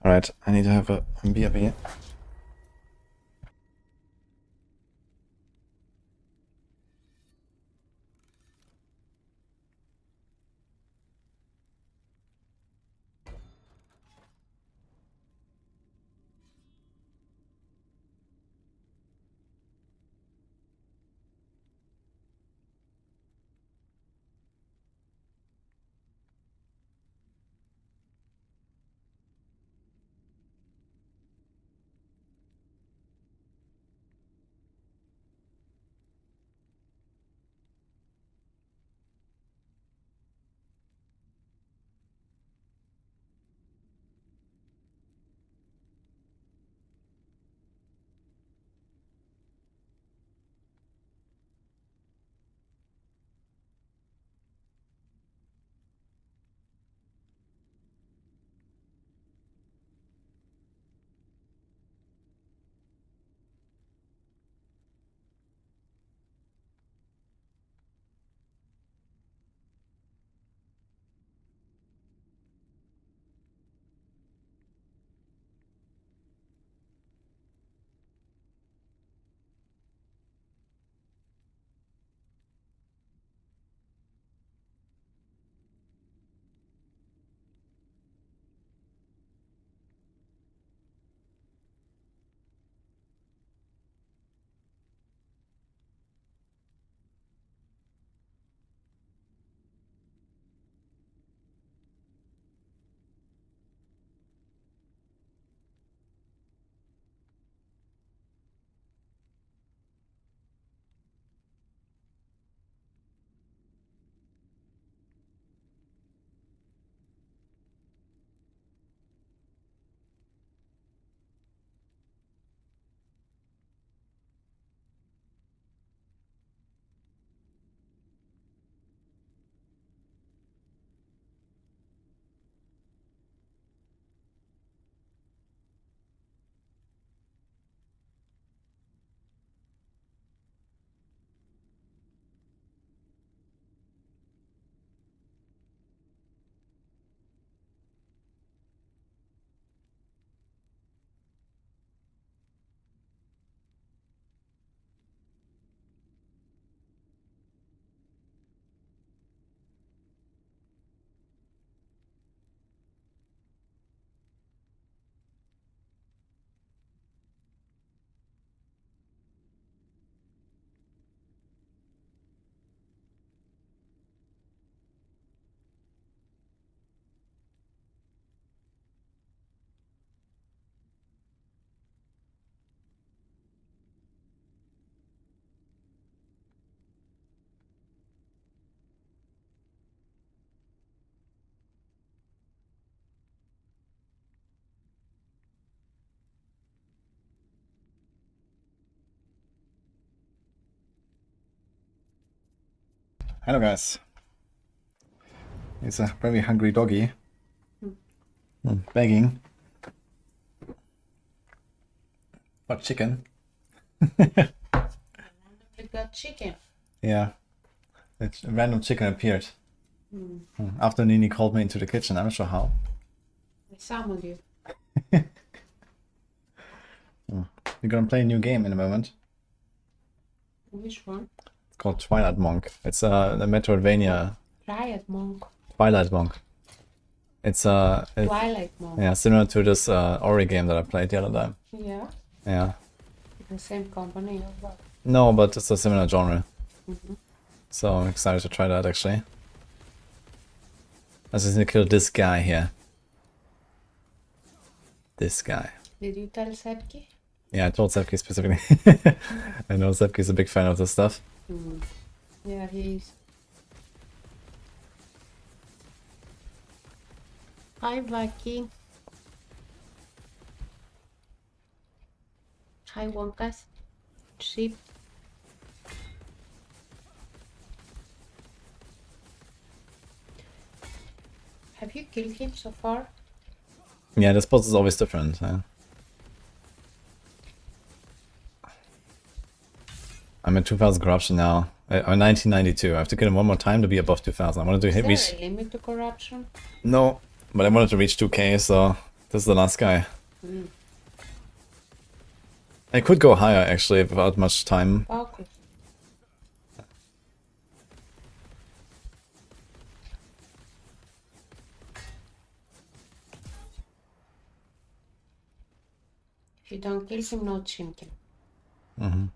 Alright, I need to have a BRB. Hello guys. It's a very hungry doggy. Begging. What chicken? We got chicken. Yeah. A random chicken appeared. After Nini called me into the kitchen, I'm not sure how. I summoned you. We're gonna play a new game in a moment. Which one? It's called Twilight Monk. It's a Metroidvania. Riot Monk. Twilight Monk. It's Twilight Monk. yeah, similar to this Ori game that I played the other time. Yeah. Yeah. The same company or what? No, but it's a similar genre. So I'm excited to try that actually. I just need to kill this guy here. This guy. Did you tell Sepki? Yeah, I told Sepki specifically. I know Sepki's a big fan of this stuff. Yeah, he is. Hi, Vaki. Hi, Wonkas. Sheep. Have you killed him so far? Yeah, this boss is always different. I'm at 2000 corruption now. I'm 1992. I have to kill him one more time to be above 2000. I wanted to Is hit there reach. a limit to corruption? No, but I wanted to reach 2k, so this is the last guy. I could go higher actually without much time. Focus. If you don't kill him, no chimkin. Ugh.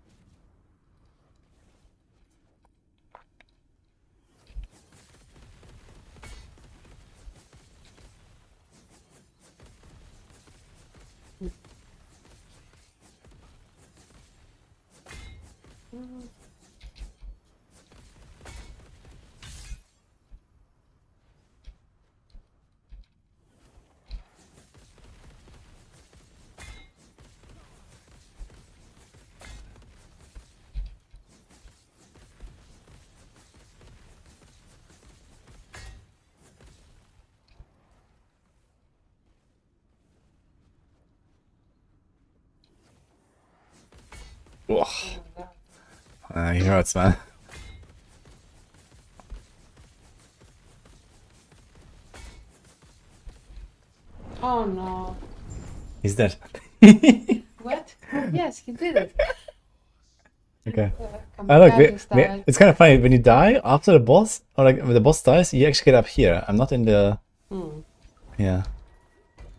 He hurts, man. Oh no. He's dead. What? Yes, he did it. Okay. Come Look, back style. it's kind of funny. When you die after the boss, or like when the boss dies, you actually get up here. I'm not in the... Yeah.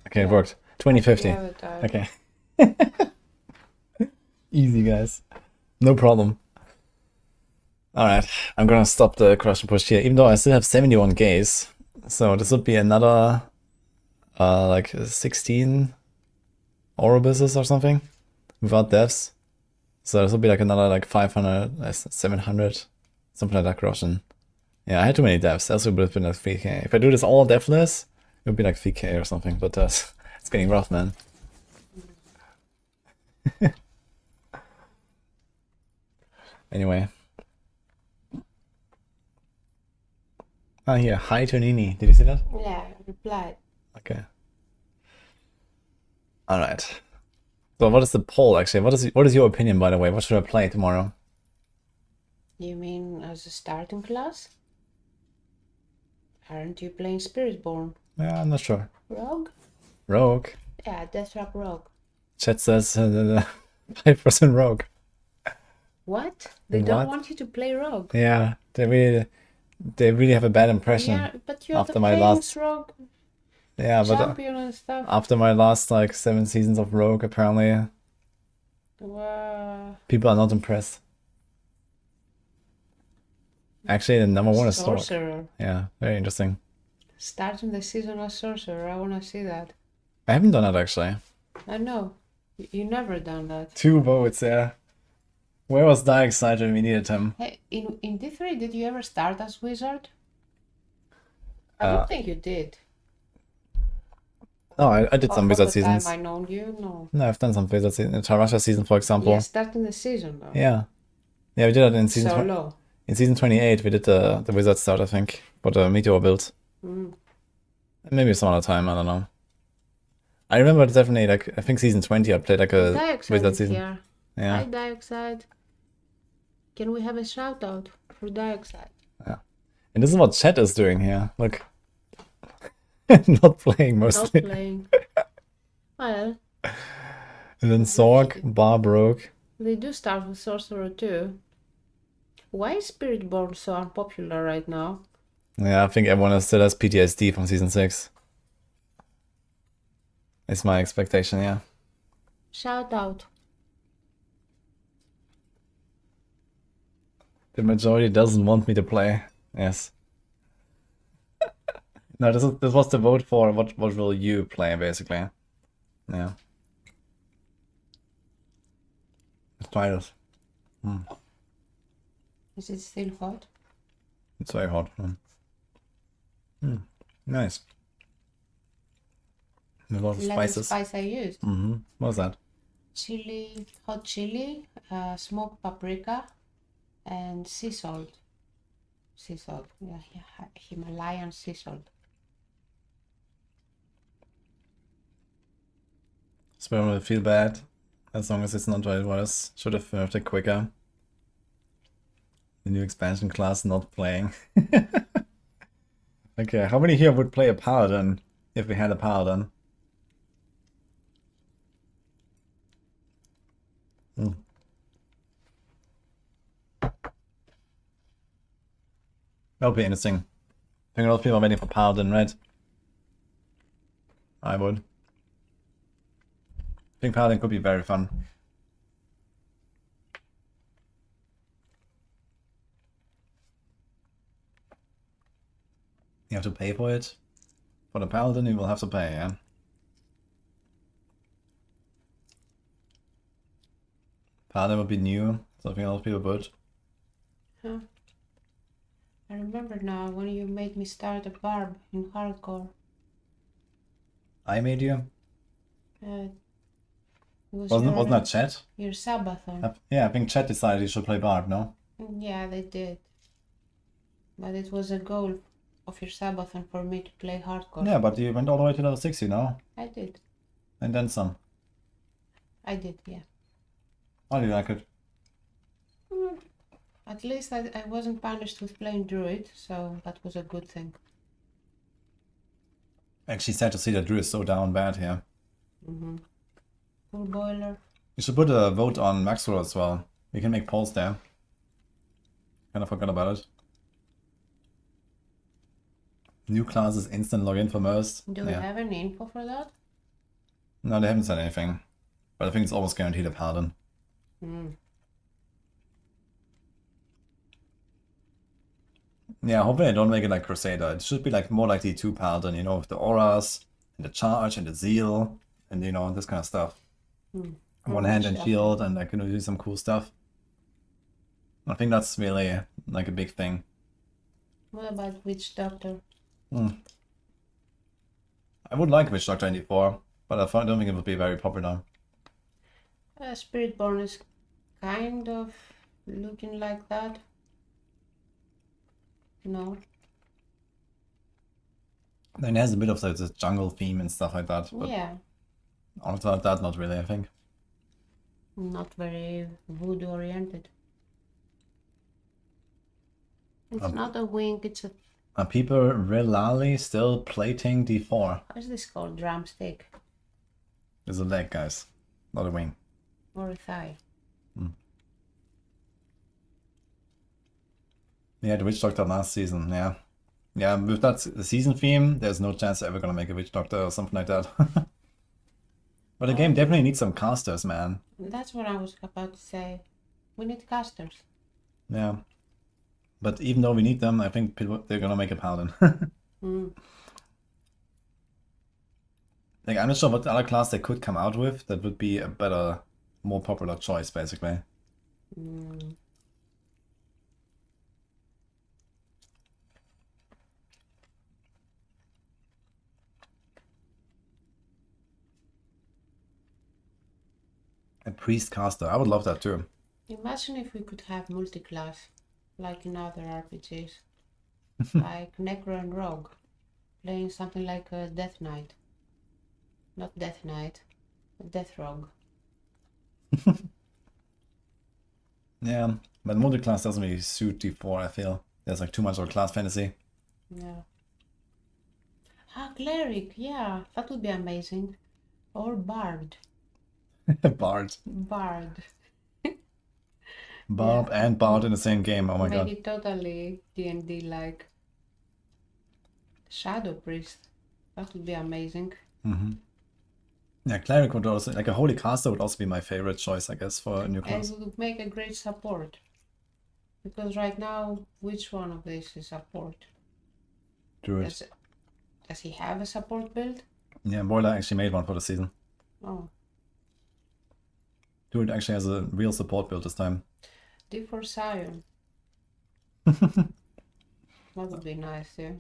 Okay, it worked. 2050. You have it, Okay. Easy, guys. No problem. Alright, I'm gonna stop the corruption push here, even though I still have 71 gaze. So this would be another, like 16 Ourobuses or something, without deaths. So this would be like another like 500, 700, something like that corruption. Yeah, I had too many deaths, else it would have been like 3k. If I do this all deathless, it would be like 3k or something, but it's getting rough, man. Anyway. Ah, here. Hi to Nini. Did you see that? Yeah, I replied. Okay. Alright. So what is the poll, actually? What is your opinion, by the way? What should I play tomorrow? You mean as a starting class? Aren't you playing Spiritborn? Yeah, I'm not sure. Rogue? Rogue. Yeah, Deathtrap Rogue. Chat says 5% Rogue. What? They What? don't want you to play Rogue. Yeah, they really have a bad impression. Yeah, but you're after the my famous last- Rogue Yeah, but champion and stuff. after my last like 7 seasons of Rogue, apparently Wow. people are not impressed. Actually, the number one is Stork. Sorcerer. Yeah, very interesting. Starting the season as Sorcerer. I wanna see that. I haven't done that actually. I know. You never done that. 2 votes, yeah. Where was Darkseid when we needed him? Hey, in D3, did you ever start as Wizard? I don't think you did. No, I did some All Wizard the seasons. time I known you, no. No, I've done some Wizard seasons. Tarasha season, for example. Yeah, starting the season though. Yeah. Yeah, we did that in season Solo. In season 28, we did the wizard start, I think, for the meteor build. Maybe some other time, I don't know. I remember definitely, like, I think season 20, I played like a Dioxide wizard is season. here. Yeah. Hi, Dioxide. Can we have a shout out for Dioxide? Yeah. And this is what chat is doing here. Look. Not playing mostly. Not playing. Well. And then Sorg, Bar broke. They do start with Sorcerer too. Why is Spiritborn so unpopular right now? Yeah, I think everyone still has PTSD from season 6. It's my expectation, yeah. Shout out. The majority doesn't want me to play. Yes. No, this was the vote for what will you play, basically. Yeah. Let's try this. Is it still hot? It's very hot. Nice. A lot of spices. Spice I used. What's that? Chili, hot chili, smoked paprika, and sea salt. Sea salt, yeah, Himalayan sea salt. Sperm will feel bad as long as it's not what it was. Should have moved it quicker. The new expansion class not playing. Okay, how many here would play a paladin if we had a paladin? That would be interesting. I think a lot of people are waiting for paladin, right? I would. I think paladin could be very fun. You have to pay for it. For the paladin, you will have to pay, yeah? Paladin would be new, so I think a lot of people would. Huh. I remember now when you made me start a barb in hardcore. I made you? Wasn't that chat? Your subathon. Yeah, I think chat decided you should play barb, no? Yeah, they did. But it was a goal of your subathon for me to play hardcore. Yeah, but you went all the way to level 60, no? I did. And then some. I did, yeah. How do you like it? At least I wasn't punished with playing druid, so that was a good thing. Actually sad to see that Drew is so down bad here. Full boiler. You should put a vote on Maxwell as well. We can make polls there. Kind of forgot about it. New classes, instant login for most. Do we have any info for that? No, they haven't said anything. But I think it's almost guaranteed a paladin. Yeah, hopefully I don't make it like Crusader. It should be like more like the 2 paladin, you know, with the auras, and the charge, and the zeal, and you know, this kind of stuff. One hand and shield, and I can do some cool stuff. I think that's really like a big thing. What about Witch Doctor? I would like Witch Doctor 94, but I don't think it would be very popular. Spiritborn is kind of looking like that. No. Then it has a bit of the jungle theme and stuff like that. But yeah. outside of that, not really, I think. Not very voodoo oriented. It's not a wing, it's a... Are people really still plating D4? How is this called? Drumstick? It's a leg, guys, not a wing. Or a thigh? Yeah, the Witch Doctor last season, yeah. Yeah, with that the season theme, there's no chance they're ever gonna make a Witch Doctor or something like that. But the game definitely needs some casters, man. That's what I was about to say. We need casters. Yeah. But even though we need them, I think they're gonna make a paladin. Like, I'm not sure what other class they could come out with that would be a better, more popular choice, basically. A priest caster, I would love that too. Imagine if we could have multi-class. like in other RPGs, like Necro and Rogue, playing something like a Death Knight. Not Death Knight, Death Rogue. Yeah, but multi-class doesn't really suit D4, I feel. There's like too much of class fantasy. Yeah. Ah, Cleric, yeah, that would be amazing. Or Bard. Bard. Bard. Barb Yeah. and Bard in the same game, oh my Make god. it totally D&D like. Shadow Priest. That would be amazing. Yeah, Cleric would also, like a Holy Caster would also be my favorite choice, I guess, for a new And class. it would make a great support. Because right now, which one of these is support? Druid. Does he have a support build? Yeah, Boiler actually made one for the season. Oh. Druid actually has a real support build this time. D4 Scion. That would be nice, yeah.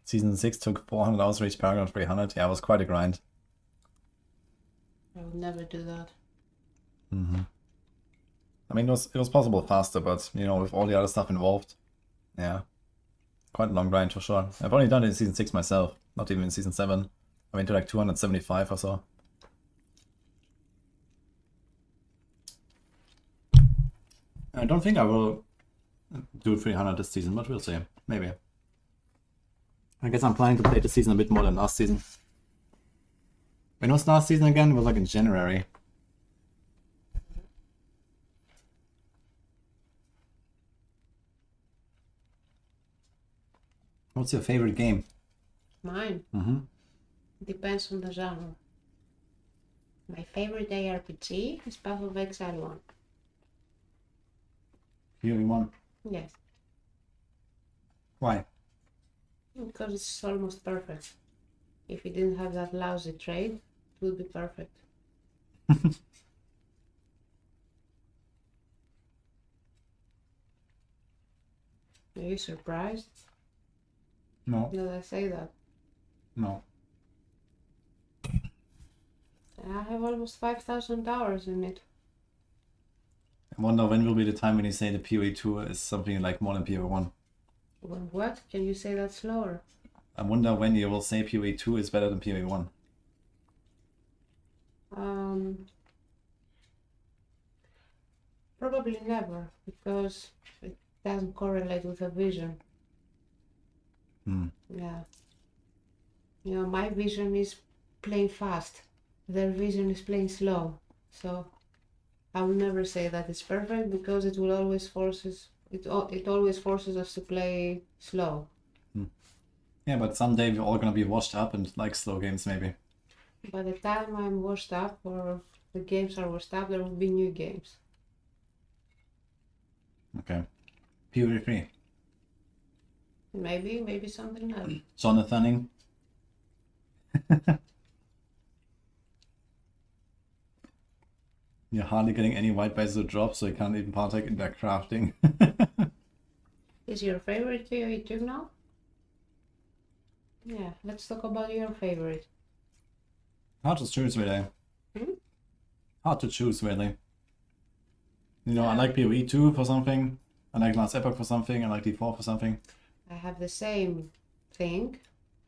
Season 6 took 400 hours for each paragon, 300. Yeah, it was quite a grind. I would never do that. I mean, it was possible faster, but, you know, with all the other stuff involved, yeah. Quite a long grind for sure. I've only done it in Season 6 myself, not even in Season 7. I went to like 275 or so. I don't think I will do 300 this season, but we'll see. Maybe. I guess I'm planning to play this season a bit more than last season. When was last season again? It was like in January. What's your favorite game? Mine? Depends on the genre. My favorite ARPG is Path of Exile 1. Fury 1. Yes. Why? Because it's almost perfect. If it didn't have that lousy trade, it would be perfect. Are you surprised? No. Did I say that? No. I have almost 5,000 hours in it. I wonder when will be the time when you say the PoE 2 is something like more than PoE 1. Well, what? Can you say that slower? I wonder when you will say PoE 2 is better than PoE 1. Probably never, because it doesn't correlate with a vision. Yeah. You know, my vision is playing fast. Their vision is playing slow. So I will never say that it's perfect because it will always it always forces us to play slow. Yeah, but someday we're all gonna be washed up and like slow games maybe. By the time I'm washed up or the games are washed up, there will be new games. Okay. PoE 3. Maybe something else. Jonathaning. You're hardly getting any white bases to drop, so you can't even partake in their crafting. Is your favorite PoE 2 now? Yeah, let's talk about your favorite. Hard to choose, really. Hard to choose, really. You know, I like PoE 2 for something, I like Last Epoch for something, I like D4 for something. I have the same thing.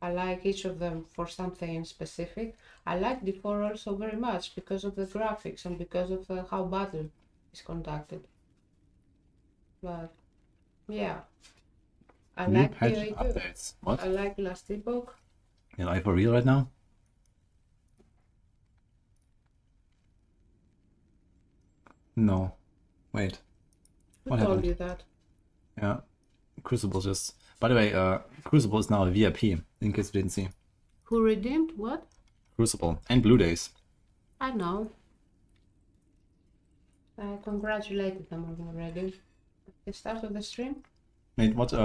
I like each of them for something specific. I like D4 also very much because of the graphics and because of how battle is conducted. But yeah, I New like patch PoE 2. updates. What? I like Last Epoch. You're like for real right now? No. Wait. Who What told happened? you that? Yeah. Crucible just... By the way, Crucible is now a VIP, in case you didn't see. Who redeemed what? Crucible. And Blue Days. I know. I congratulated them already. At the start of the stream. Wait, what is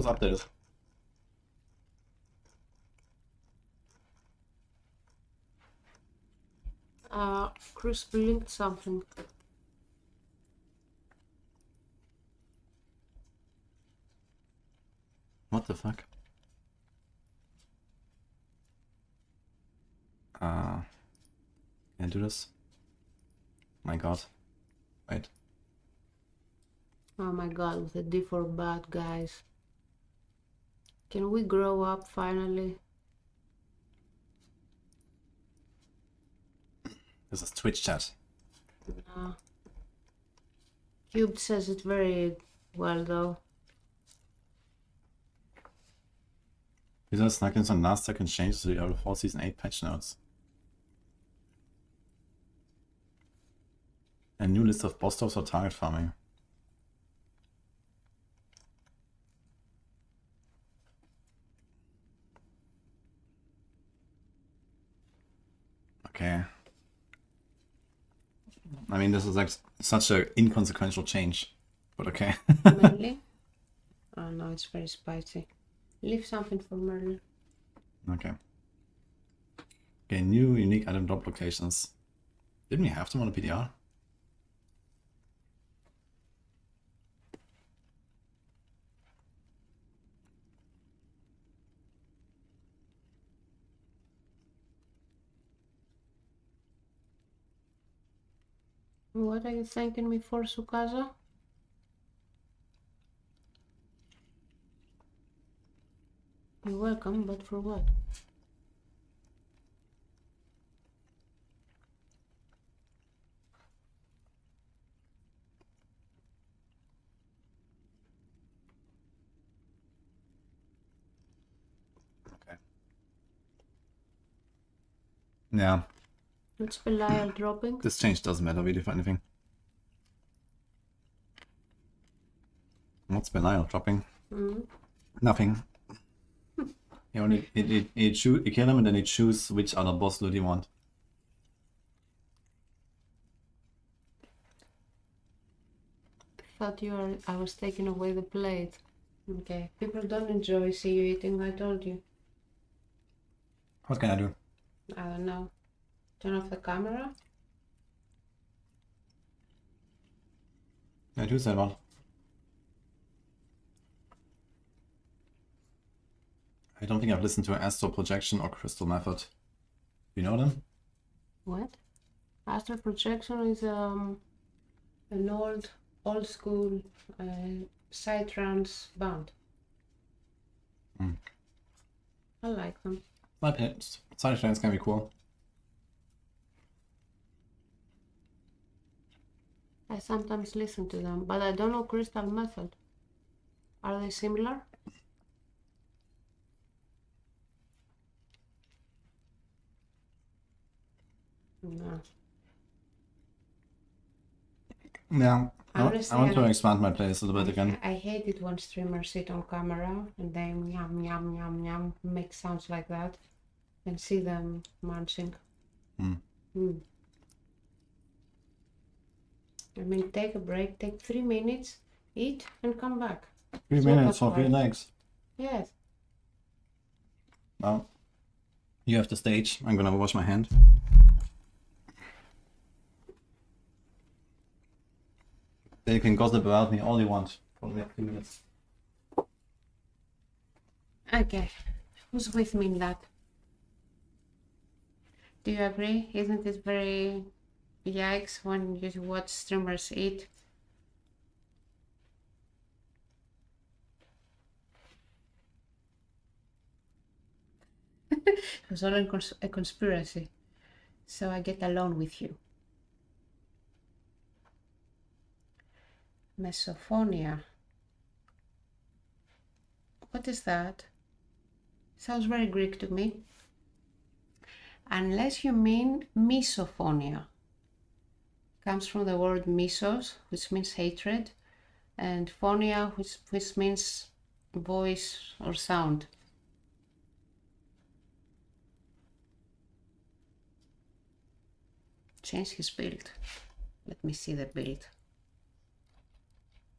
updated? Crucible linked something. What the fuck? Can I do this? My god. Wait. Oh my god, with the D4 bad guys. Can we grow up finally? This is Twitch chat. No. Cube says it very well though. These are snuck in some last second changes to the Diablo 4 Season 8 patch notes. A new list of boss stops for target farming. Okay. I mean, this is like such an inconsequential change, but okay. Merlin? Oh no, it's very spicy. Leave something for Merlin. Okay. Okay, new unique item drop locations. Didn't we have them on the PDR? What are you thanking me for, Sukasa? You're welcome, but for what? Okay. Yeah. What's Belial dropping? This change doesn't matter really for anything. What's Belial dropping? Nothing. You only it kill him and then it choose which other boss loot you want. Thought I was taking away the plate. Okay. People don't enjoy see you eating, I told you. What can I do? I don't know. Turn off the camera? I do say what? I don't think I've listened to Astral Projection or Crystal Method. You know them? What? Astral Projection is an old school psytrance band. I like them. My side trends can be cool. I sometimes listen to them, but I don't know Crystal Method. Are they similar? No. Yeah. Honestly, I want to expand my playlist a little bit again. I hate it when streamers sit on camera and then yum yum yum yum make sounds like that and see them munching. I mean, take a break, take 3 minutes, eat and come back. 3 minutes for 3 legs. Yes. Well, you have the stage. I'm gonna wash my hand. Then you can gossip about me all you want for the next 3 minutes. Okay. Who's with me in that? Do you agree? Isn't it very yikes when you watch streamers eat? It was all a conspiracy. So I get alone with you. Mesophonia. What is that? Sounds very Greek to me. Unless you mean misophonia. Comes from the word misos, which means hatred, and phonia, which means voice or sound. Change his build. Let me see the build.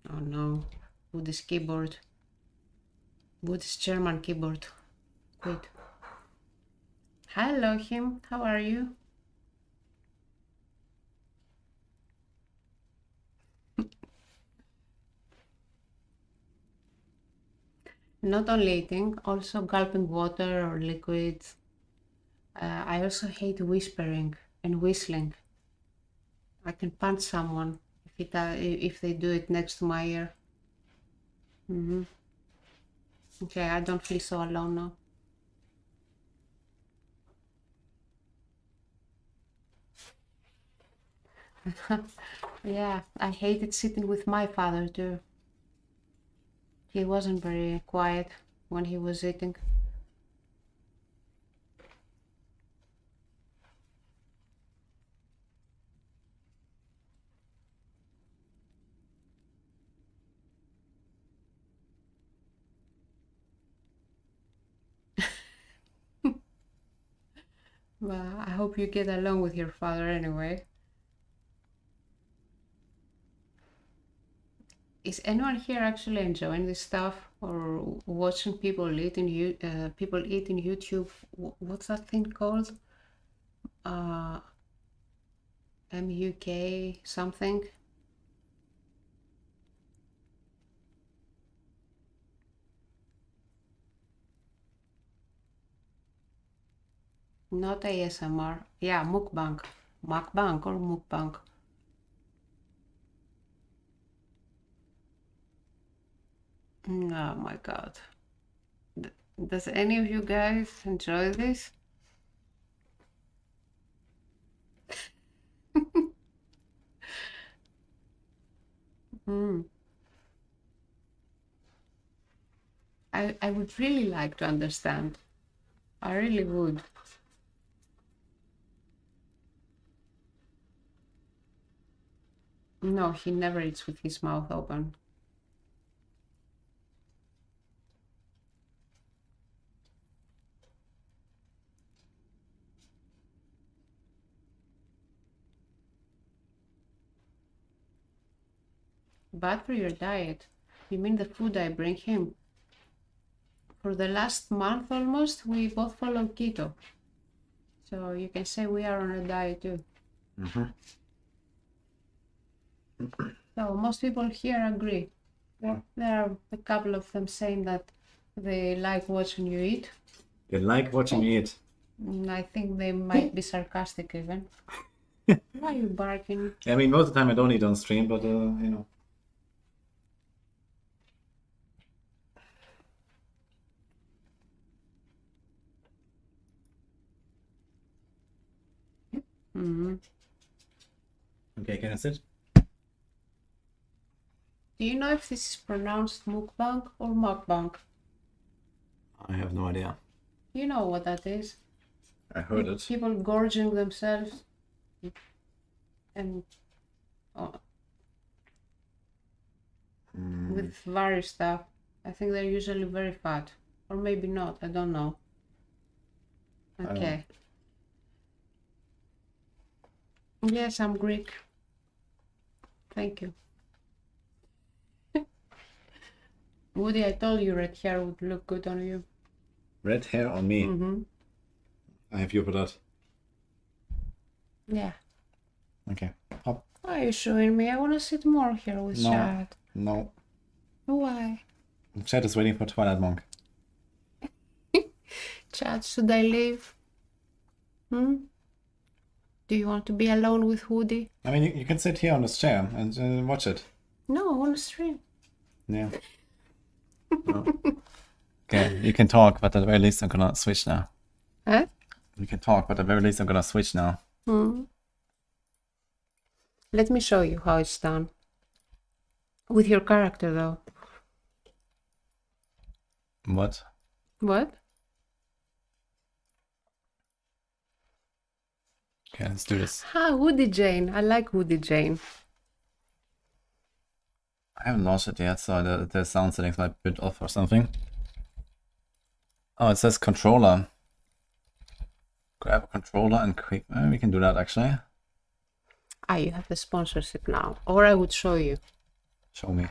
Oh no, Buddhist keyboard. Buddhist German keyboard. Wait. Hello, him. How are you? Not only eating, also gulping water or liquids. I also hate whispering. and whistling. I can punch someone if they do it next to my ear. Okay, I don't feel so alone now. Yeah, I hated sitting with my father too. He wasn't very quiet when he was eating. Well, I hope you get along with your father anyway. Is anyone here actually enjoying this stuff or watching people eat in YouTube? What's that thing called? MUK something? Not ASMR. Yeah, mukbang. Mukbang or mukbang. Oh my god. Does any of you guys enjoy this? I would really like to understand. I really would. No, he never eats with his mouth open. Bad for your diet? You mean the food I bring him? For the last month almost, we both follow keto. So you can say we are on a diet too. So most people here agree. There are a couple of them saying that they like watching you eat. They like watching me eat. I think they might be sarcastic even. Why are you barking? I mean, most of the time I don't eat on stream, but you know. Okay, can I sit? Do you know if this is pronounced mukbang or mukbang? I have no idea. You know what that is. I heard it. People gorging themselves and with various stuff. I think they're usually very fat. Or maybe not, I don't know. Okay. Yes, I'm Greek. Thank you. Woody, I told you red hair would look good on you. Red hair on me. I have you for that. Yeah. Okay. Hop. Why are you showing me? I want to sit more here with Chad. No. Why? Chad is waiting for Twilight Monk. Chad, should I leave? Do you want to be alone with Woody? I mean, you can sit here on this chair and watch it. No, I want to stream. Yeah. No. Okay, you can talk, but at the very least I'm gonna switch now. Huh? You can talk, but at the very least I'm gonna switch now. Let me show you how it's done. With your character, though. What? What? Okay, let's do this. Woody Jane. I like Woody Jane. I haven't launched it yet, so the sound settings might be a bit off or something. Oh, it says controller. Grab a controller and quick. We can do that actually. You have the sponsorship now. Or I would show you. Show me.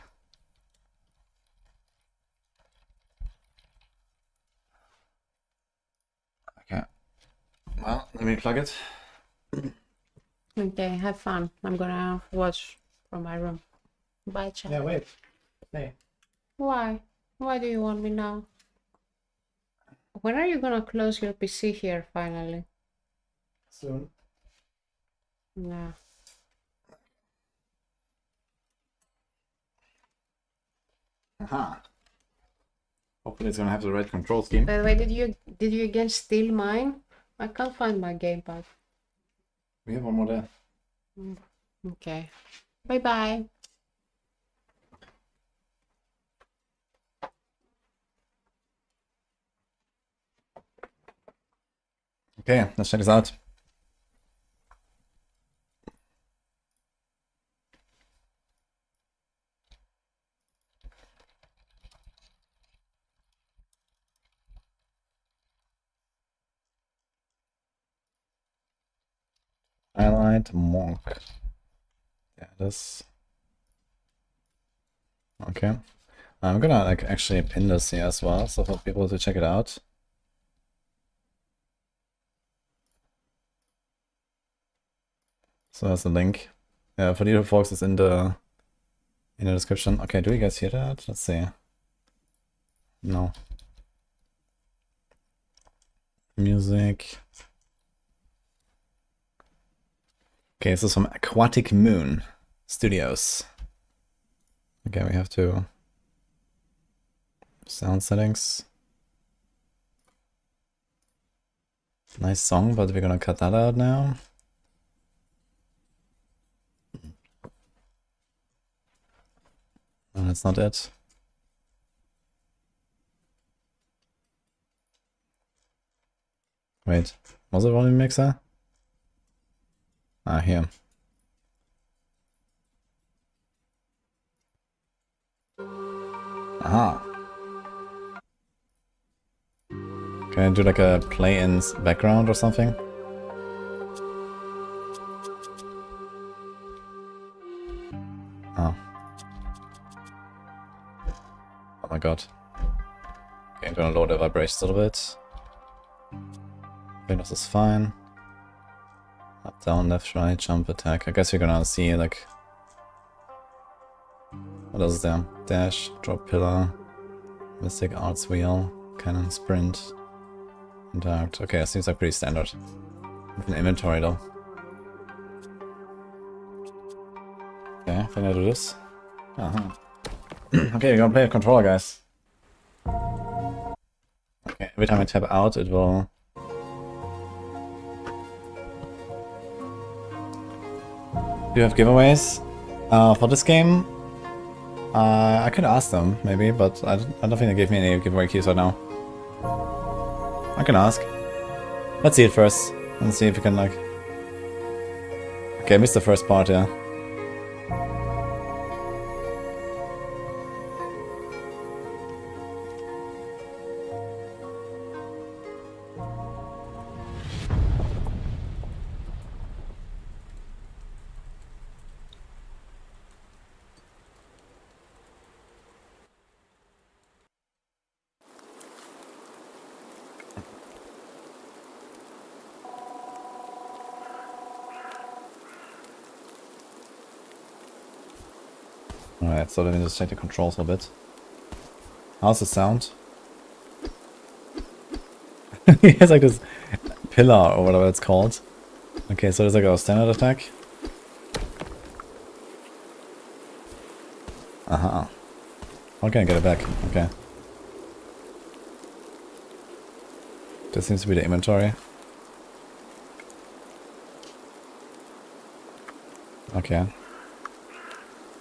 Okay. Well, let me plug it. Okay, have fun. I'm gonna watch from my room. Bye, Chad. Yeah, wait. Hey. Why? Why do you want me now? When are you gonna close your PC here finally? Soon. Yeah. Aha. Hopefully it's gonna have the right control scheme. By the way, did you again steal mine? I can't find my gamepad. We have one more there. Okay. Bye bye. Okay, let's check this out. Twilight Monk. Yeah, this. Okay. I'm gonna like actually pin this here as well, so for people to check it out. So there's a link. Yeah, for the folks, it's in the description. Okay, do you guys hear that? Let's see. No. Music. Okay, this is from Aquatic Moon Studios. Okay, we have to sound settings. Nice song, but we're gonna cut that out now. No, that's not it. Wait, was it volume mixer? Ah, here. Aha. Can I do like a play-in background or something? Oh. Oh my god. Okay, I'm gonna lower the vibrations a little bit. I think this is fine. Up, down, left, right, jump, attack. I guess you're gonna see like... What else is there? Dash, drop pillar, mystic arts wheel, cannon, sprint, interact. Okay, that seems like pretty standard. With an inventory though. Okay, I think I do this. Uh-huh. Okay, we're gonna play a controller, guys. Okay, every time I tap out, it will... Do you have giveaways for this game? I could ask them, maybe, but I don't think they gave me any giveaway keys right now. I can ask. Let's see it first, and see if we can, like... Okay, I missed the first part, yeah. Alright, so let me just check the controls a bit. How's the sound? He has like this pillar or whatever it's called. Okay, so there's like a standard attack. Aha. How can I get it back? Okay. This seems to be the inventory. Okay.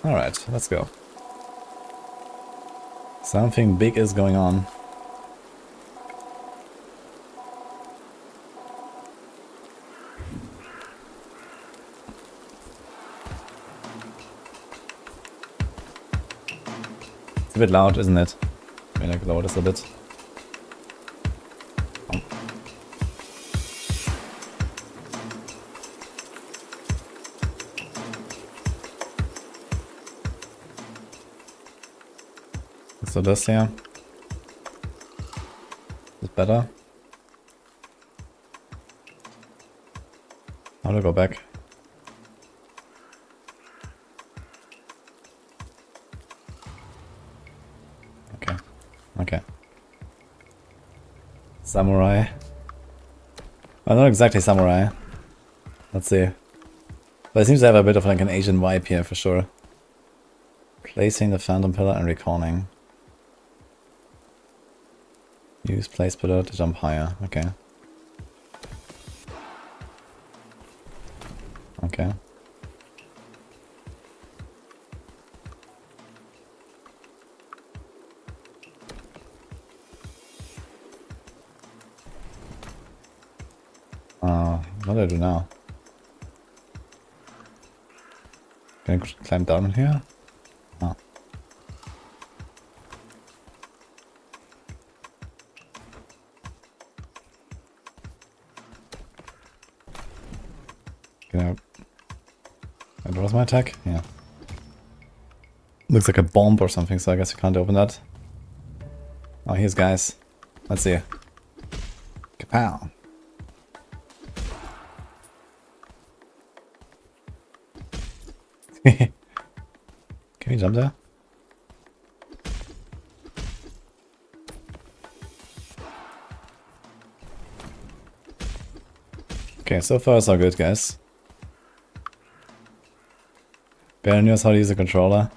Alright, let's go. Something big is going on. It's a bit loud, isn't it? Let me like lower this a bit. Oh. So this here is better. How do I go back? Okay. Okay. Samurai. Well, not exactly samurai. Let's see. But it seems to have a bit of like an Asian vibe here for sure. Placing the Phantom Pillar and recalling. Use Place Pillar to jump higher. Okay. Okay. What do I do now? Can I climb down here? Oh. Can I... What was my attack? Yeah. Looks like a bomb or something, so I guess you can't open that. Oh, here's guys. Let's see. Kapow. Can we jump there? Okay, so far so good, guys. Better news how to use a controller.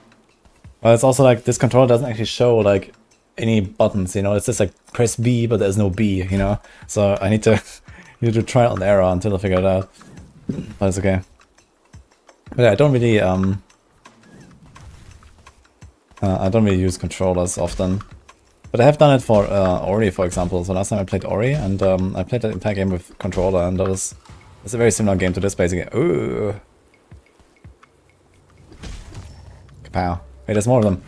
Well, it's also like this controller doesn't actually show like any buttons, you know. It's just like press B, but there's no B, you know. So I need to need to try and error until I figure it out. But it's okay. But yeah, I don't really use controllers often. But I have done it for Ori, for example. So last time I played Ori, and I played that entire game with controller, and it's a very similar game to this, basically. Ooh. Kapow. Wait, there's more of them.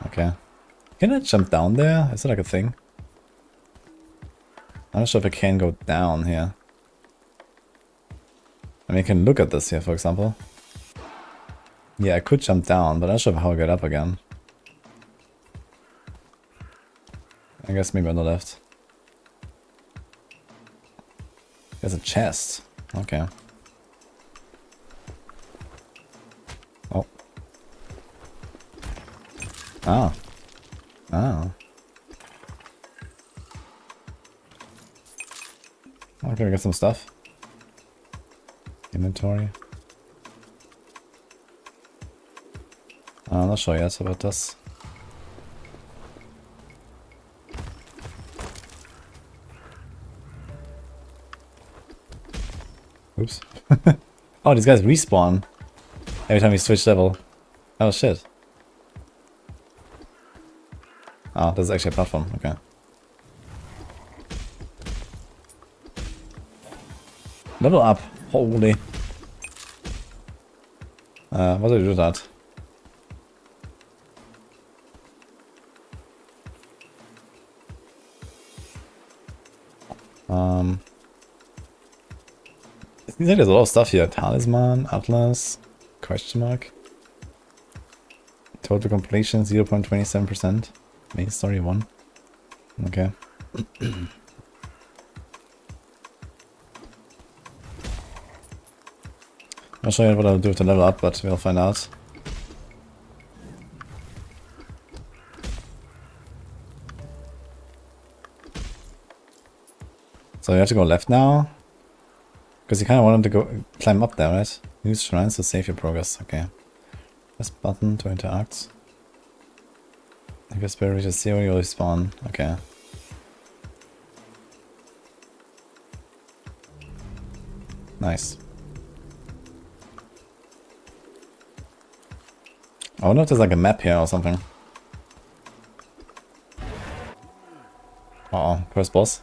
Okay. Can I jump down there? Is it like a thing? I'm not sure if I can go down here. I mean, I can look at this here, for example. Yeah, I could jump down, but I'm not sure how I get up again. I guess maybe on the left. There's a chest. Okay. Oh. Ah. Ah. Okay, I get some stuff. Inventory. I'm not sure yet about this. Oops. Oh, these guys respawn every time we switch level. Oh shit. Oh, this is actually a platform. Okay. Level up. Holy. What do I do with that? It seems like there's a lot of stuff here. Talisman, Atlas, question mark. Total completion 0.27%. Main story 1. Okay. Not sure yet what I'll do to level up, but we'll find out. So you have to go left now? Because you kind of want him to go climb up there, right? Use shrines to save your progress. Okay. Press button to interact. If your spirit reaches 0, you'll respawn. Okay. Nice. I wonder if there's like a map here or something. Uh-oh, first boss.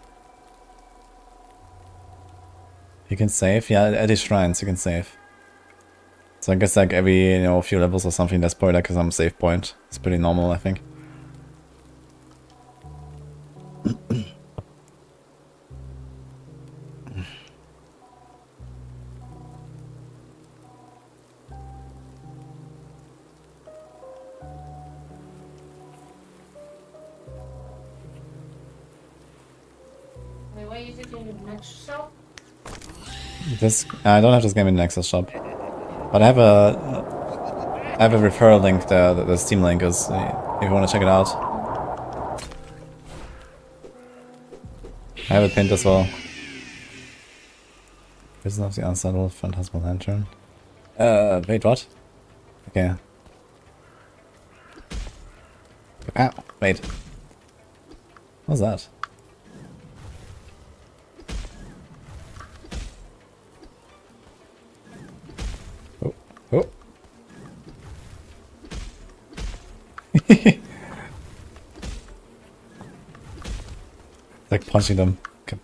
You can save? Yeah, at these shrines you can save. So I guess like every, you know, few levels or something, there's probably like some save point. It's pretty normal, I think. Why is it in the next shop? This I don't have this game in Nexus shop, but I have a referral link there. The Steam link is if you want to check it out. I have it pinned as well. Prison of the Unsettled, Phantasmal Lantern. Wait, what? Okay. Ah, wait. What's that? Oh, oh. Like punching them. Okay.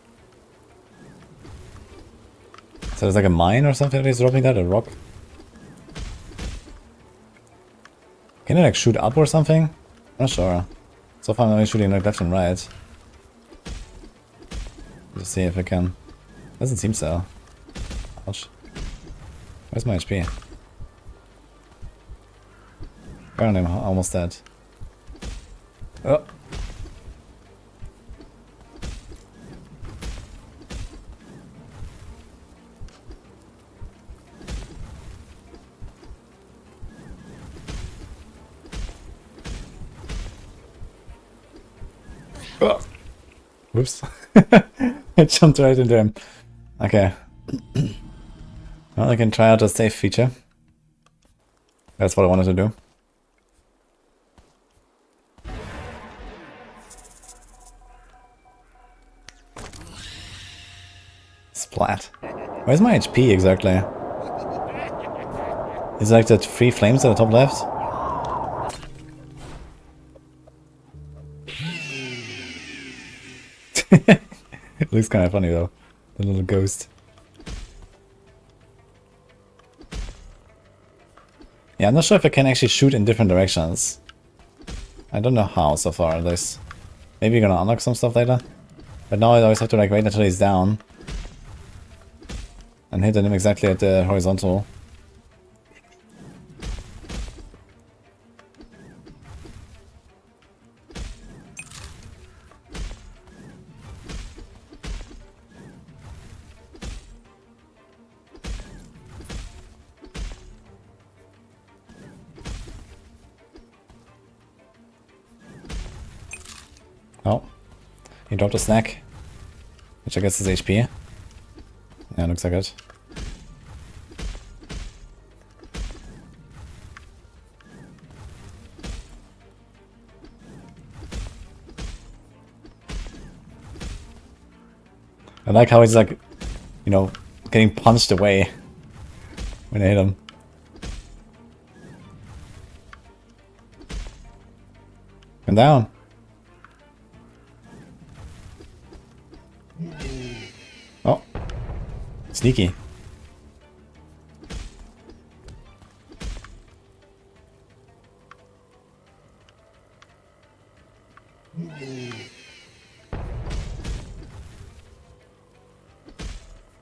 So there's like a mine or something that he's dropping that? A rock? Can it like shoot up or something? I'm not sure. So far I'm only shooting like left and right. Just see if I can. Doesn't seem so. Ouch. Where's my HP? Apparently I'm almost dead. Oh. Oh. Whoops. I jumped right into him. Okay. Well, I can try out a save feature. That's what I wanted to do. Splat. Where's my HP exactly? Is it like the 3 flames at the top left? It looks kind of funny though. The little ghost. Yeah, I'm not sure if I can actually shoot in different directions. I don't know how so far at least. Maybe you're gonna unlock some stuff later. But now I always have to like wait until he's down. And hit him exactly at the horizontal. Oh. He dropped a snack. Which I guess is HP. Yeah, looks like it. I like how he's like, you know, getting punched away when I hit him. Come down. Oh. Sneaky.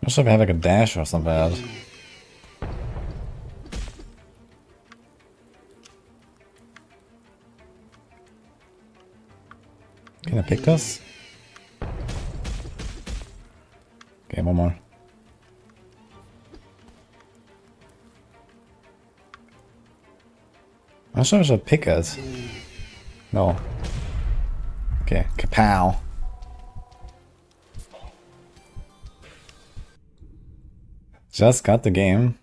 Not sure if I have like a dash or something like that. Can I pick this? Okay, one more. I'm not sure if I should pick it. No. Okay, kapow. Just got the game.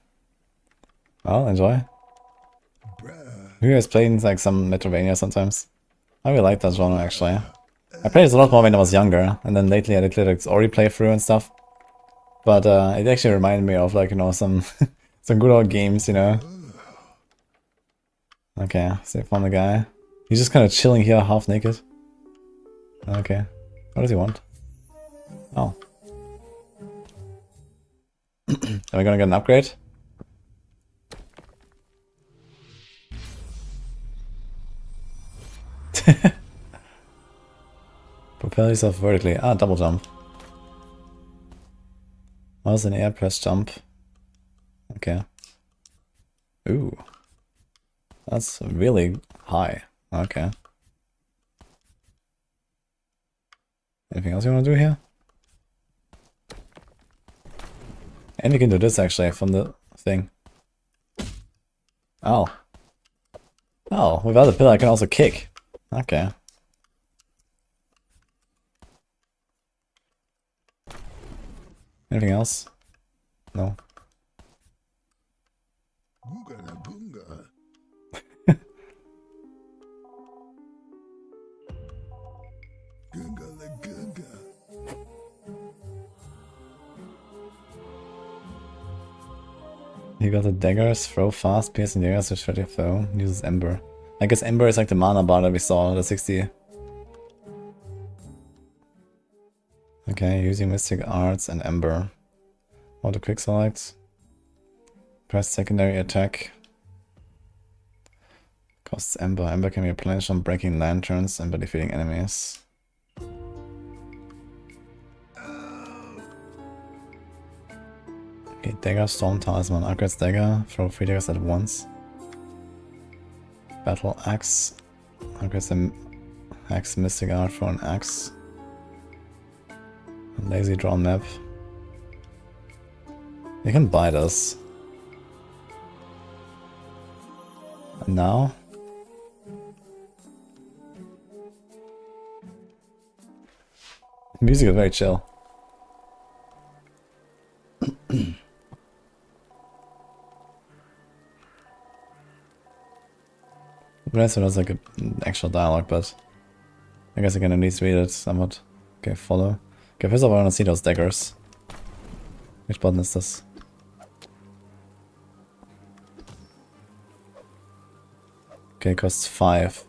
Well, enjoy. You guys playing like some Metroidvania sometimes? I really like that genre actually. I played it a lot more when I was younger, and then lately I did like Ori playthrough and stuff. But it actually reminded me of like, you know, some some good old games, you know. Okay, so I found the guy. He's just kind of chilling here, half naked. Okay. What does he want? Oh. Are we gonna get an upgrade? Propel yourself vertically. Ah, double jump. Mouse and air, press jump. Okay. Ooh. That's really high. Okay. Anything else you want to do here? And we can do this actually from the thing. Oh. Oh, without the pillar I can also kick. Okay. Anything else? No. You got the daggers, throw fast, piercing daggers to shred your foe, uses Ember. I guess Ember is like the mana bar that we saw, the 60. Okay, using Mystic Arts and Ember. Auto quick select. Press secondary attack. Costs Ember. Ember can be replenished on breaking lanterns and by defeating enemies. Okay, Dagger, Storm Talisman, upgrades Dagger, throw 3 daggers at once. Battle Axe, upgrades the Axe Mystic Art for an Axe. Lazy Draw Map. You can buy this. And now? The music is very chill. The rest of it was like an actual dialogue, but I guess I can at least read it somewhat. Okay, follow. Okay, first of all I want to see those daggers. Which button is this? Okay, it costs 5.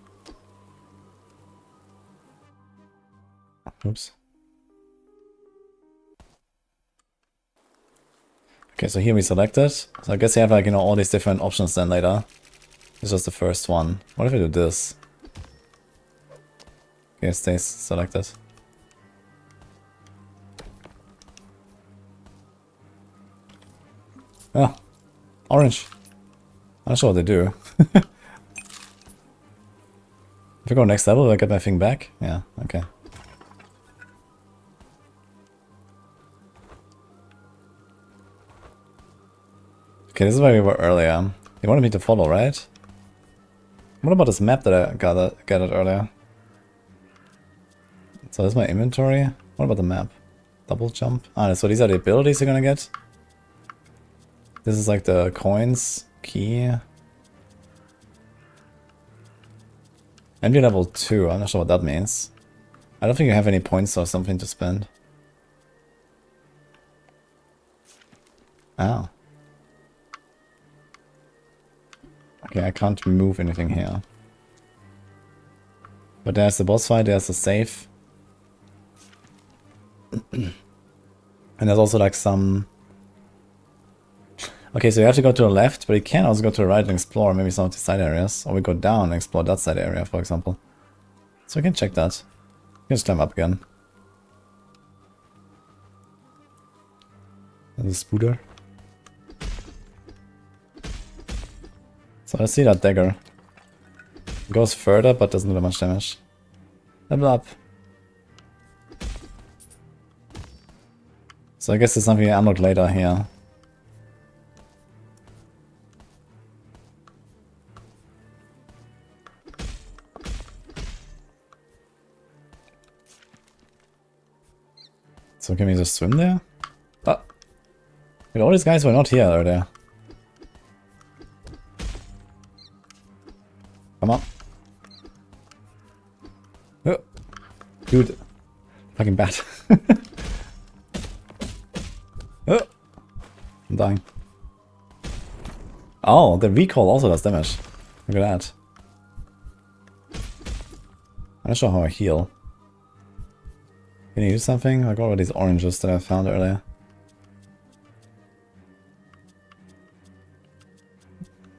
Oops. Okay, so here we select it. So I guess you have like, you know, all these different options then later. It's just the first one. What if I do this? Okay, it stays selected. Ah, orange. I'm not sure what they do. If I go next level, will I get my thing back? Yeah, okay. Okay, this is where we were earlier. You wanted me to follow, right? What about this map that I gathered earlier? So this is my inventory. What about the map? Double jump? Ah, so these are the abilities you're gonna get? This is like the coins, key. Envy level 2, I'm not sure what that means. I don't think you have any points or something to spend. Oh. Okay, I can't move anything here. But there's the boss fight, there's the save. And there's also like some... Okay, so you have to go to the left, but you can also go to the right and explore maybe some of the side areas. Or we go down and explore that side area, for example. So we can check that. You can just climb up again. There's a scooter. So I see that dagger. It goes further, but doesn't do that much damage. Level up. So I guess there's something I unlock later here. So can we just swim there? Ah! Wait, all these guys were not here earlier. Come on. Oh. Dude. Fucking bat. Oh. I'm dying. Oh, the recall also does damage. Look at that. I'm not sure how I heal. Can you use something? I got all these oranges that I found earlier.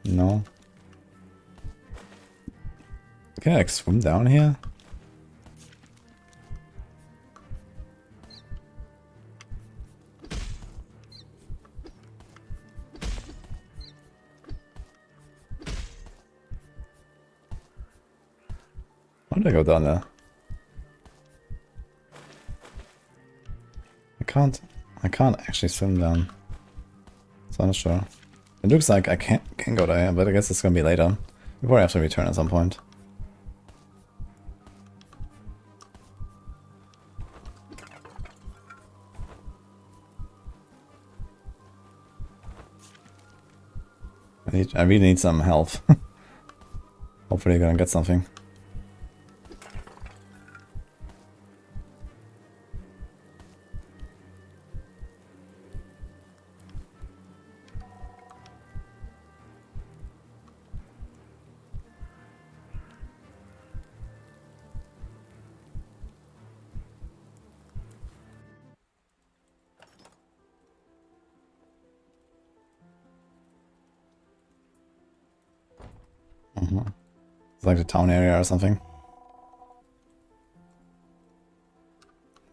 No. Can I like swim down here? How did I go down there? I can't actually swim down. So I'm not sure. It looks like I can go there, but I guess it's gonna be later. We probably have to return at some point. I really need some health. Hopefully I'm gonna get something. It's like the town area or something.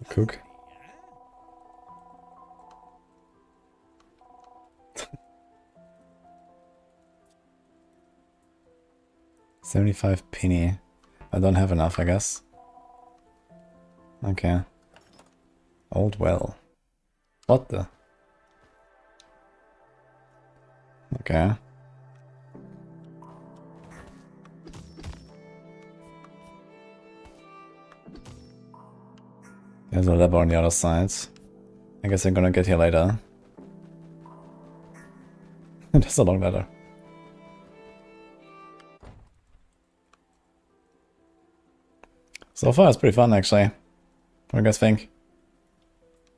Cook. $75 penny. I don't have enough, I guess. Okay. Old well. What the? Okay. There's a lever on the other side. I guess I'm gonna get here later. There's a long ladder. So far it's pretty fun actually. What do you guys think?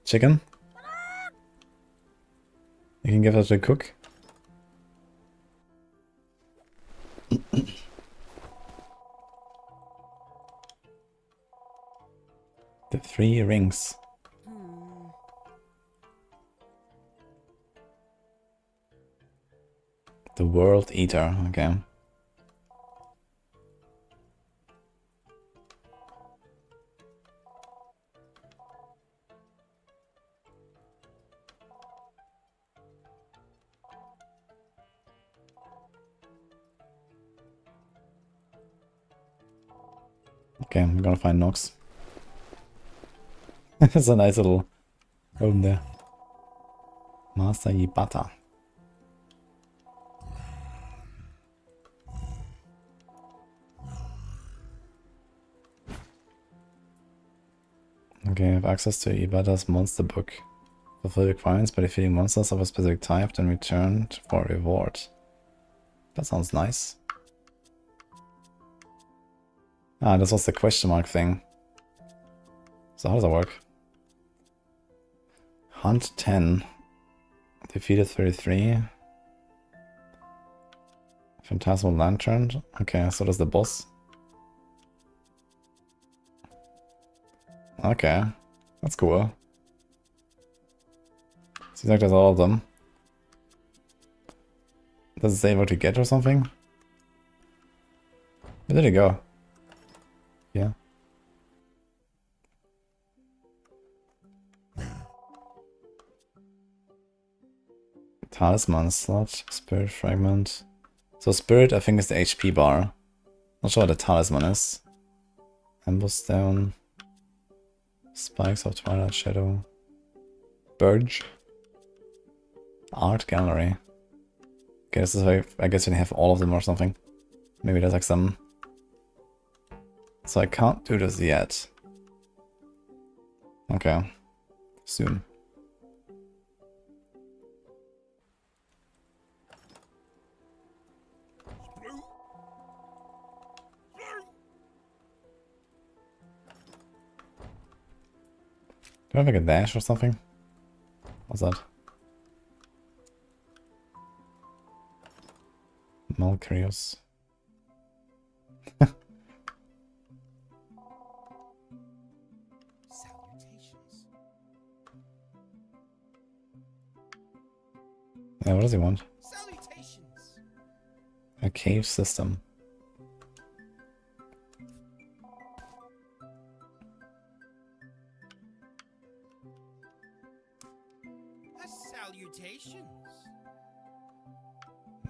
Chicken? You can give it a cook. The 3 rings. The World Eater, okay. Okay, I'm gonna find Nox. It's a nice little room there. Master Yibata. Okay, I have access to Ibata's monster book. Fulfill requirements by defeating monsters of a specific type, then return for a reward. That sounds nice. Ah, this was the question mark thing. So how does that work? Hunt 10. Defeated 33. Phantasmal Lantern. Okay, so that's the boss. Okay, that's cool. Seems like there's all of them. Does it say what to get or something? Where did it go? Yeah. Talisman slot, Spirit Fragment. So Spirit I think is the HP bar. Not sure what the Talisman is. Ambush Stone. Spikes of Twilight Shadow. Burge. Art Gallery. Okay, this is like, I guess we have all of them or something. Maybe there's like some... So I can't do this yet. Okay. Soon. Do I have like a dash or something? What's that? Malcurious. Yeah, what does he want? Salutations. A cave system. Salutations.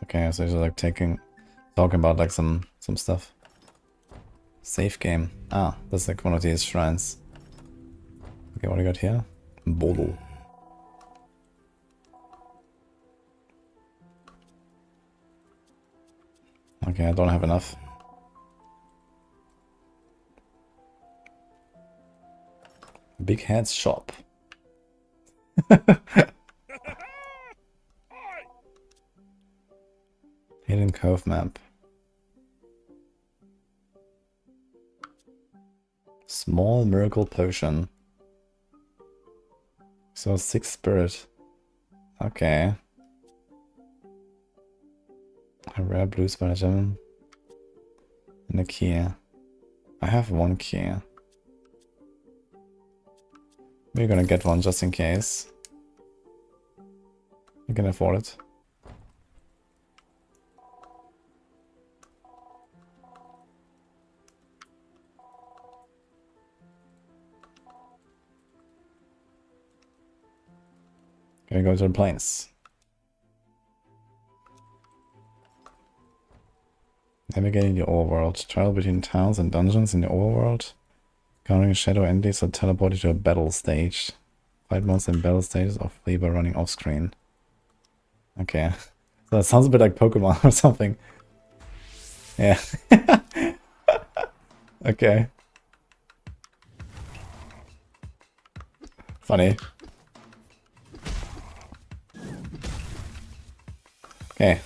Okay, so he's like talking about like some stuff. Safe game. Ah, that's like one of these shrines. Okay, what do you got here? Bolo. Okay, I don't have enough. Big Head's shop. Cove map. Small miracle potion. So 6 spirit. Okay. A rare blue spider gem. And a key. I have 1 key. We're gonna get one just in case. You can afford it. Gonna go to the plains. Navigating the overworld. Travel between towns and dungeons in the overworld. Encountering shadow entities or teleporting to a battle stage. Fight monsters in battle stages or flee by running off screen. Okay. So that sounds a bit like Pokemon or something. Yeah. Okay. Funny. Okay.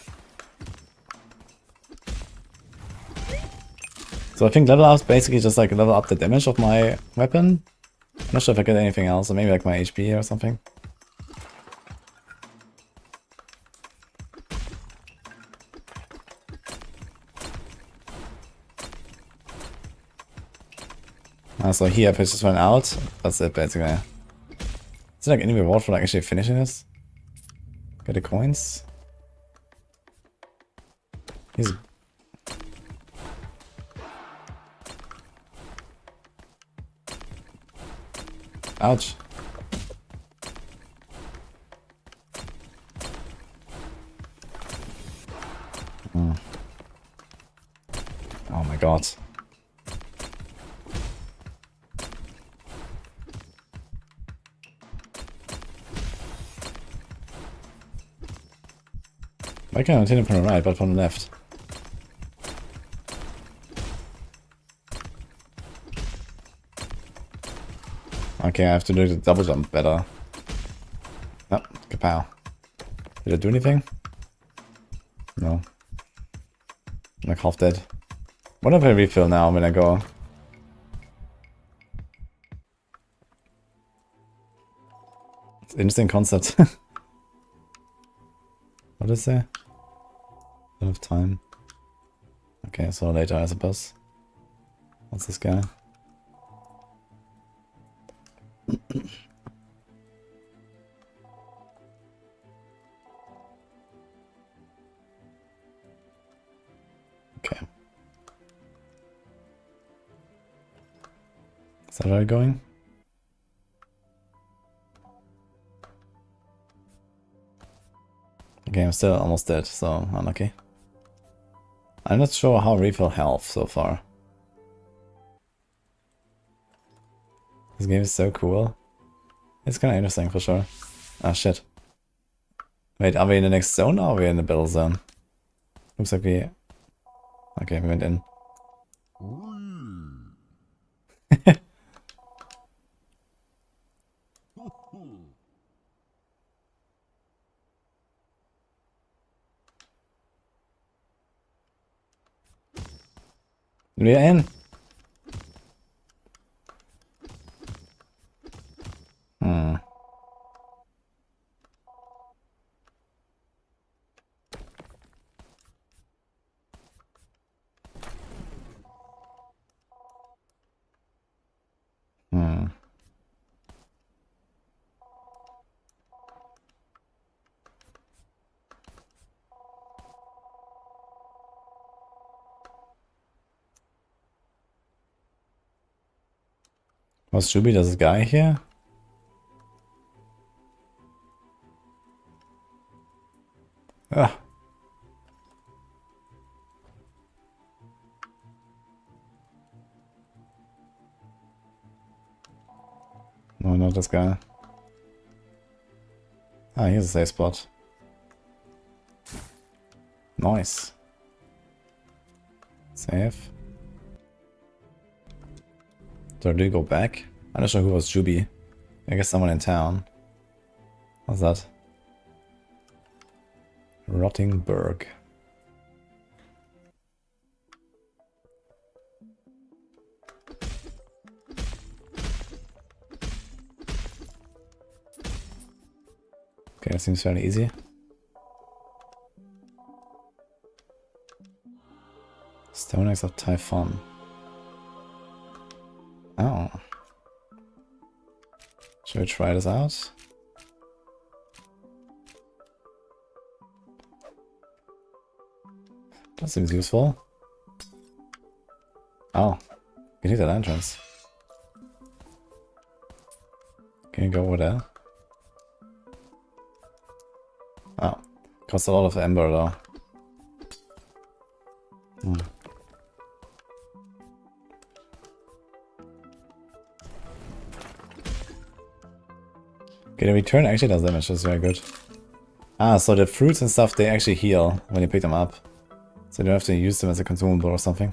So I think level up is basically just like level up the damage of my weapon. I'm not sure if I get anything else, or maybe like my HP or something. So here, if I just run out, that's it basically. Is there like any reward for like actually finishing this? Get the coins? He's... Ouch. Oh my god. Why can't I continue from the right, but from the left? Okay, I have to do the double jump better. Oh, kapow. Did I do anything? No. I'm like half dead. What if I refill now when I go? It's an interesting concept. What is there? Don't have time. Okay, so later I suppose. What's this guy? Okay. Is that where I'm going? Okay, I'm still almost dead, so unlucky. I'm not sure how I refill health so far. This game is so cool. It's kind of interesting for sure. Ah, shit. Wait, are we in the next zone or are we in the battle zone? Looks like we... Okay, we went in. We're in. Hmm. Hmm. Was Shubi this guy here? Ah. No, not this guy. Ah, here's a safe spot. Nice. Save. So do you go back? I'm not sure who was Juby. I guess someone in town. What's that? Rottingburg. Okay, that seems fairly easy. Stone Axe of Typhon. Oh. Should we try this out? That seems useful. Oh. You need that entrance. Can you go over there? Oh. Costs a lot of ember though. Okay, the return actually does damage, that's very good. Ah, so the fruits and stuff, they actually heal when you pick them up. So you don't have to use them as a consumable or something.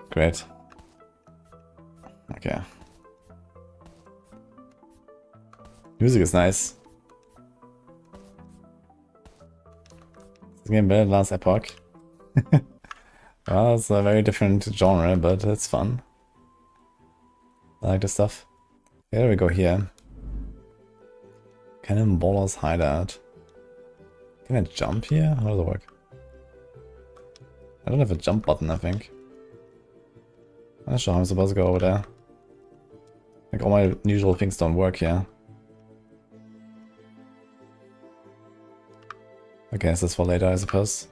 Great. Okay. Music is nice. This game better than last Epoch. Well, it's a very different genre, but it's fun. I like this stuff. Okay, there we go here. Cannonballer's Hideout. Can I jump here? How does it work? I don't have a jump button, I think. I'm not sure how I'm supposed to go over there. Like, all my usual things don't work here. Okay, this is for later, I suppose.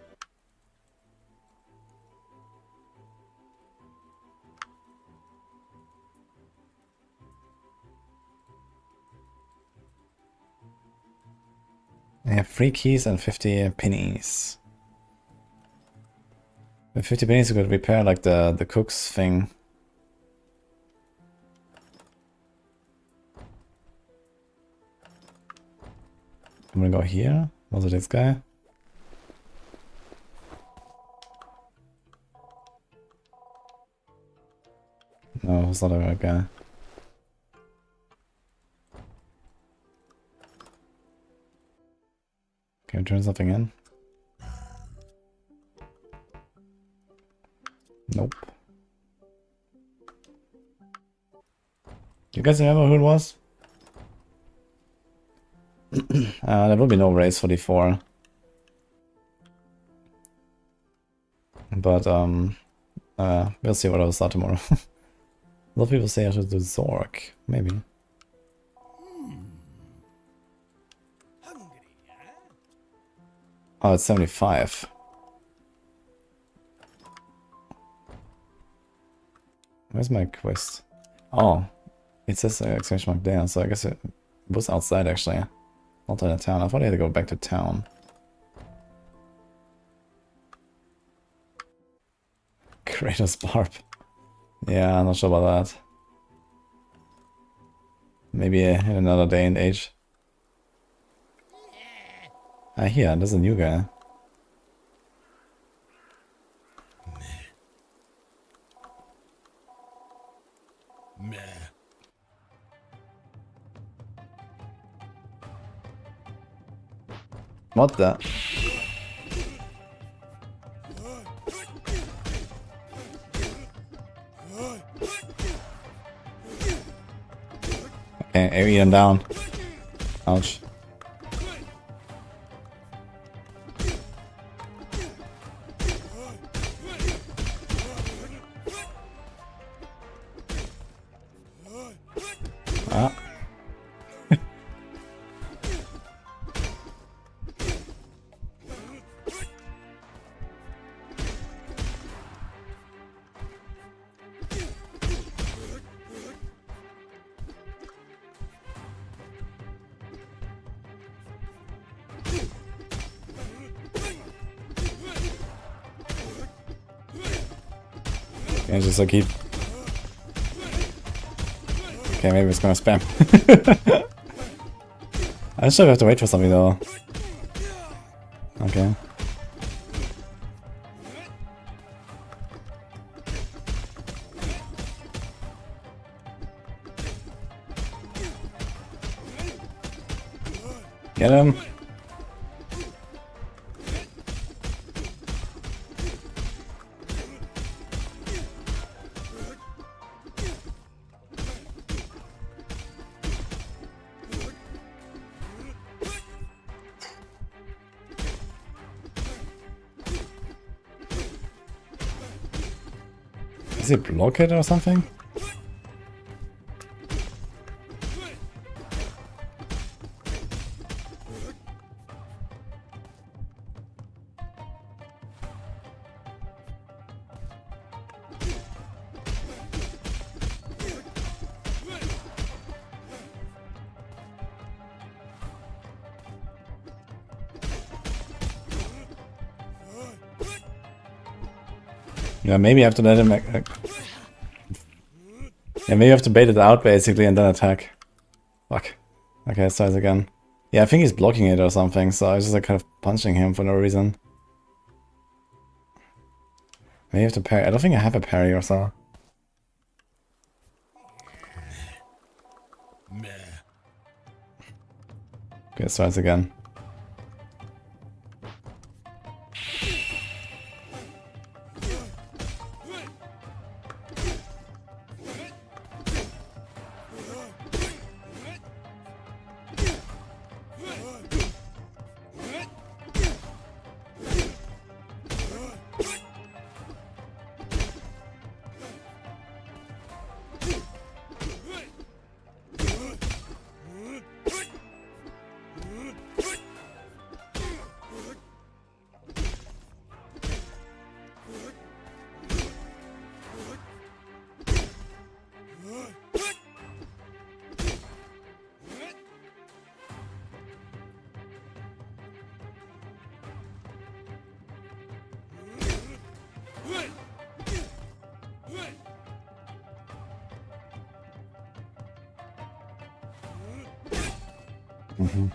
I have 3 keys and 50 pennies. With 50 pennies, you could repair like the cook's thing. I'm gonna go here. Was it this guy? No, it's not the right guy. Can we turn something in? Nope. You guys remember who it was? There will be no race for D4. But, we'll see what I'll start tomorrow. A lot of people say I should do Zork. Maybe. Oh, it's 75. Where's my quest? Oh, it says exclamation mark there, so I guess it was outside actually. Not in the town. I thought I had to go back to town. Kratos Barb. Yeah, I'm not sure about that. Maybe in another day and age. Ah, here, there's a new guy. What the? Okay, area him down. Ouch. Ah. Okay, just like keep. Okay, maybe it's gonna spam. I still have to wait for something though. Okay. Get him. Does he block it or something? Yeah, maybe I have to let him... yeah, maybe I have to bait it out basically and then attack. Fuck. Okay, let's try this again. Yeah, I think he's blocking it or something, so I was just like kind of punching him for no reason. Maybe I have to parry. I don't think I have a parry or so. Okay, let's try this again. Mm-hmm.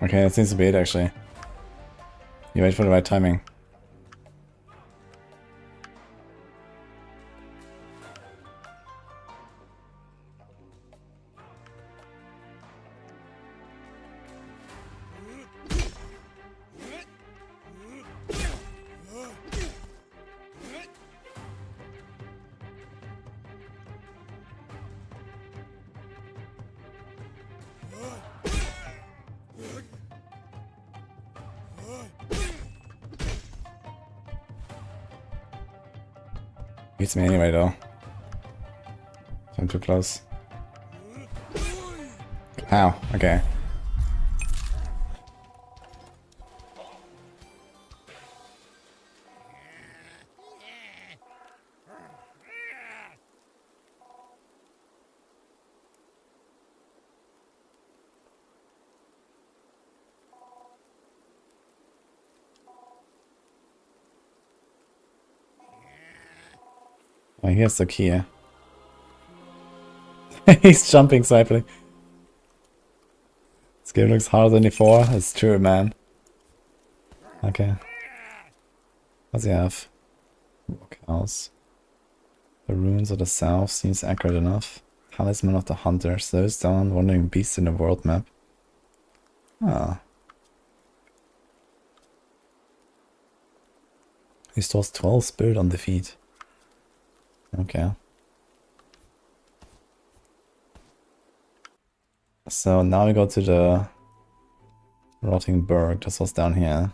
Okay, that seems to be it actually. You wait for the right timing. Beats me anyway though. I'm too close. Ow, okay. Oh, here's the key. He's jumping slightly. This game looks harder than before. It's true, man. Okay. What's he have? Walk house. The ruins of the south seems accurate enough. Talisman of the hunter. Slows down wandering beasts in the world map. Ah. Restores 12 spirit on defeat. Okay. So now we go to the rotting berg. This was down here.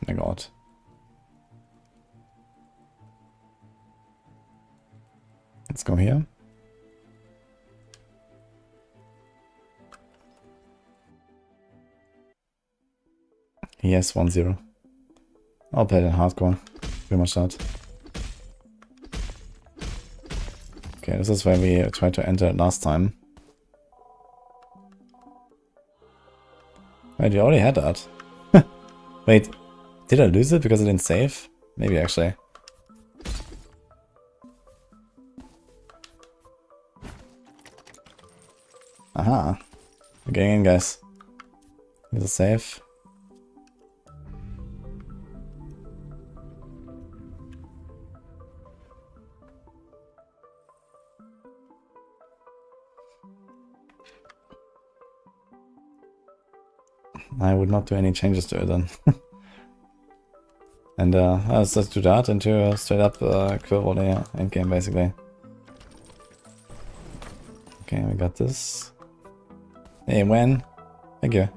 Oh my god. Let's go here. Yes, 1-0. I'll play it in hardcore. Pretty much that. Okay, this is where we tried to enter it last time. Wait, we already had that. Wait, did I lose it because I didn't save? Maybe actually. Aha. We're getting in, guys. Here's a save. I would not do any changes to it then. And let's just do that into a straight up quill volley endgame basically. Okay, we got this. Hey, when? Thank you.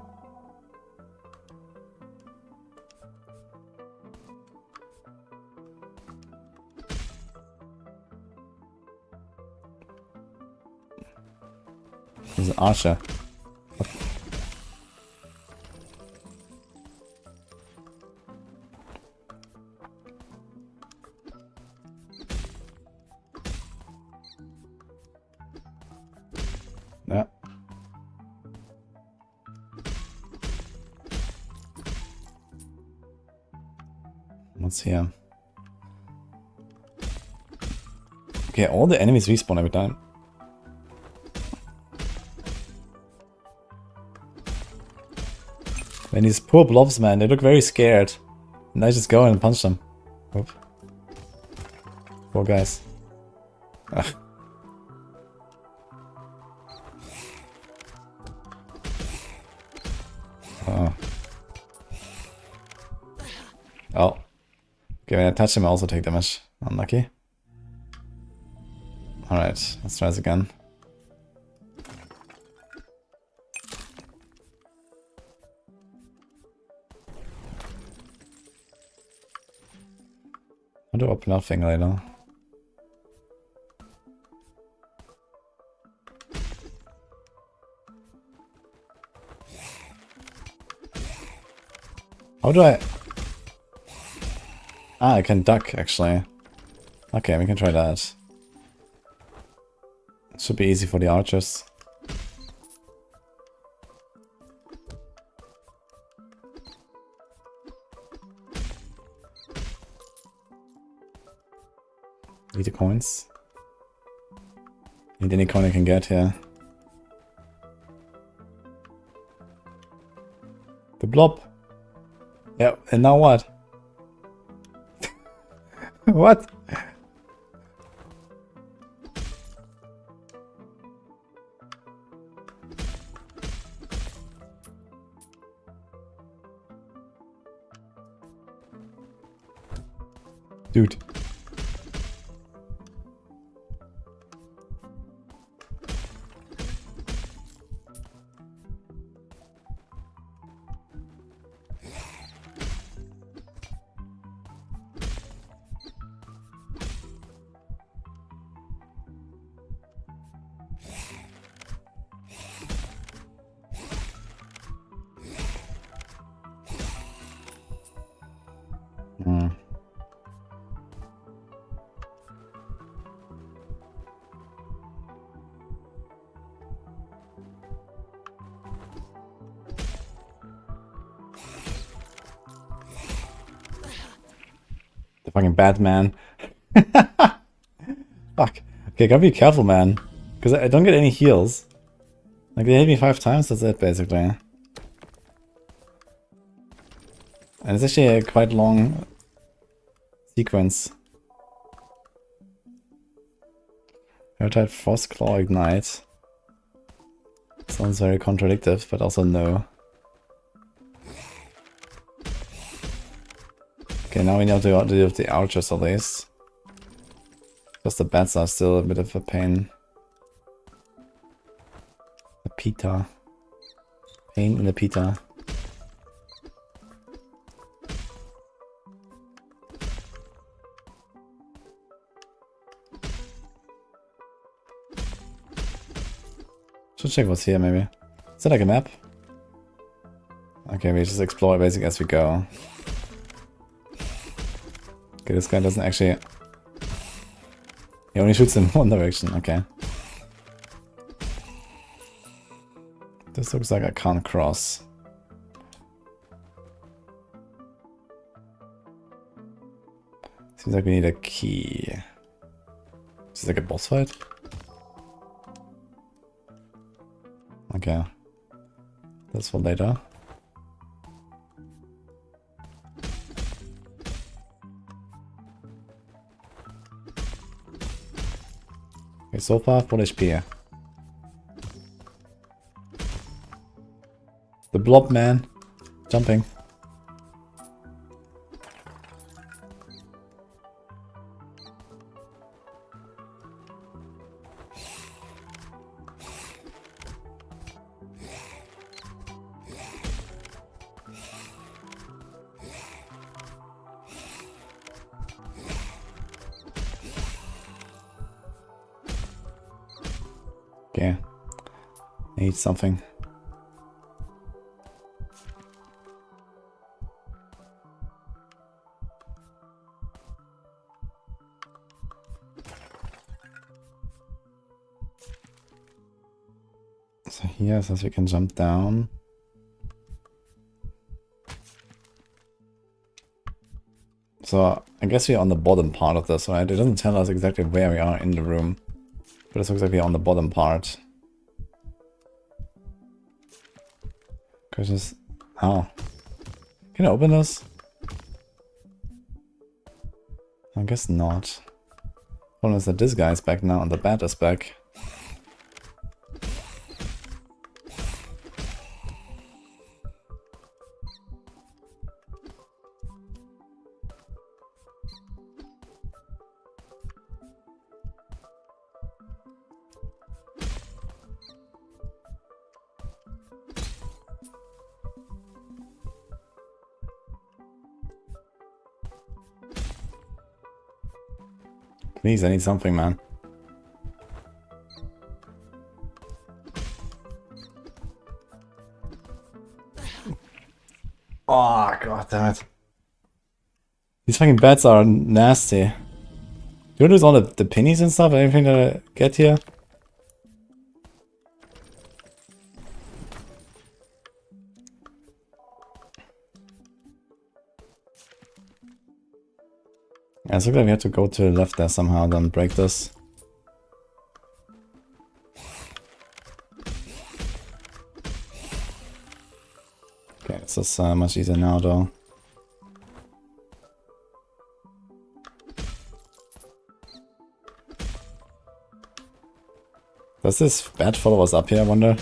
He's an archer. Yeah. What's here? Okay, all the enemies respawn every time. And these poor blobs, man, they look very scared. And I just go and punch them. Oop. Poor guys. Ugh. Oh. Oh. Okay, when I touch him I also take damage. Unlucky. Alright, let's try this again. How do I open up thing later? How do I... Ah, I can duck, actually. Okay, we can try that. It should be easy for the archers. Need the coins. Need any coin I can get here. The blob. Yeah, and now what? What? Dude. The fucking Batman. Fuck. Okay, gotta be careful, man. Because I don't get any heals. Like, they hit me 5 times, that's it, basically. And it's actually a quite long sequence. Heartseeker Frost Claw Ignite. Sounds very contradictory, but also no. Okay, now we know to deal with the archers at least. Because the bats are still a bit of a pain. The pita. Pain in the pita. Should check what's here, maybe. Is that like a map? Okay, we just explore basically as we go. Okay, this guy doesn't actually... He only shoots in one direction, okay. This looks like I can't cross. Seems like we need a key. Is this like a boss fight? Okay. That's for later. Okay, so far, full HP. The blob man. Jumping. Okay. I need something. So here, since we can jump down. So I guess we're on the bottom part of this, right? It doesn't tell us exactly where we are in the room. But it looks like we're on the bottom part. Cause just... Oh. Can I open this? I guess not. Problem is that this guy is back now and the bat is back. Please, I need something, man. Oh, god damn it. These fucking bats are nasty. Do you lose all the pennies and stuff? Anything that I get here? Yeah, it looks like we have to go to the left there somehow, then break this. Okay, this is much easier now though. Does this bat follow us up here, I wonder?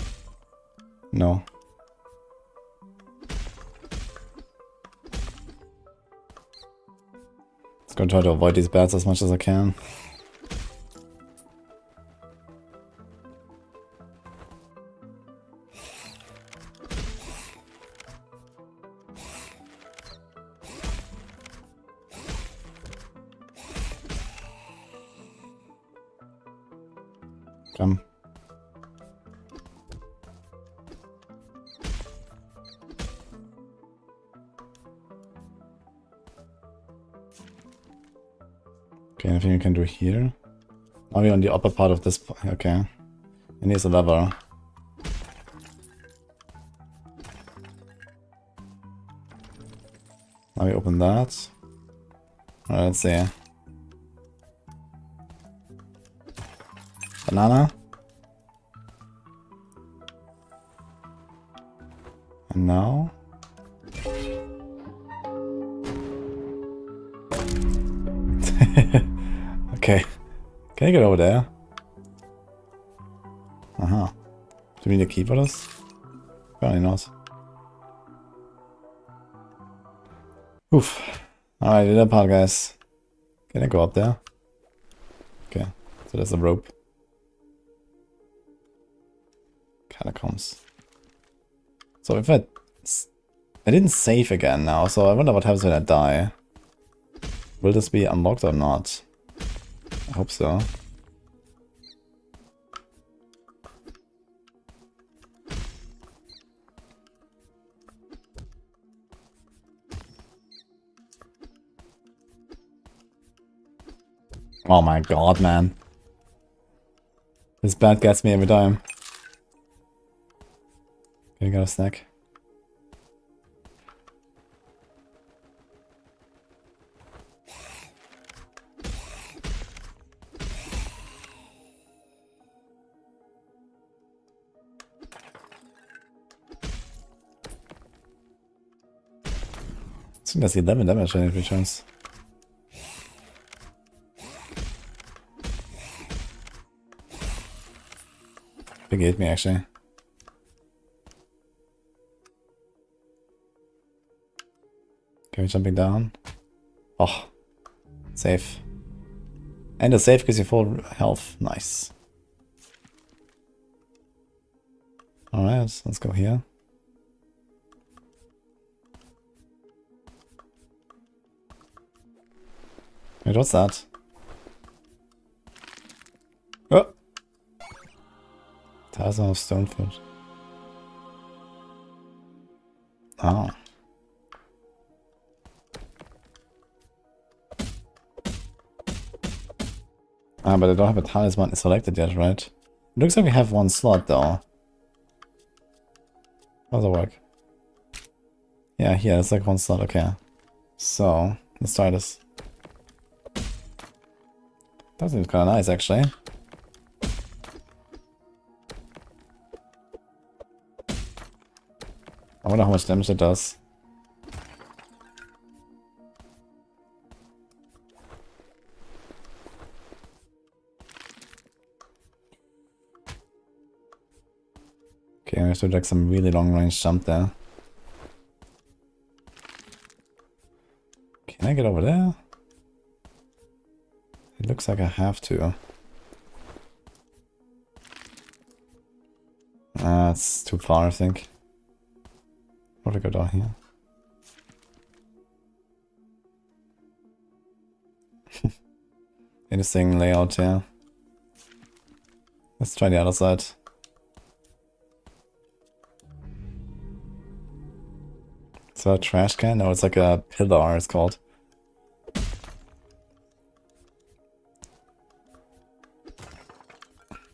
No. Gonna try to avoid these bats as much as I can. Come. Okay, anything you can do here? Are we on the upper part of this? Okay. And here's a lever. Now we open that. Alright, let's see. Banana. And now? Okay. Can I get over there? Uh-huh. Do we need a key for this? Apparently not. Oof. Alright, the part, guys. Can I go up there? Okay. So there's a rope. Catacombs. So if I didn't save again now, so I wonder what happens when I die. Will this be unlocked or not? I hope so. Oh my god, man. This bat gets me every time. Can I get a snack? I think that's 11 damage in every chance. Big hit me actually. Okay, we're jumping down. Oh, safe. And the save gives you full health. Nice. Alright, let's go here. Wait, what's that? Oh! Talisman of Stonefoot. Oh. Ah, but I don't have a talisman selected yet, right? It looks like we have one slot though. How does it work? Yeah, here, it's like one slot, okay. So, let's try this. That seems kinda nice, actually. I wonder how much damage it does. Okay, we have to do like some really long range jump there. Can I get over there? It looks like I have to. It's too far, I think. How do I go down here? Interesting layout here. Let's try the other side. Is that a trash can? No, it's like a pillar, it's called.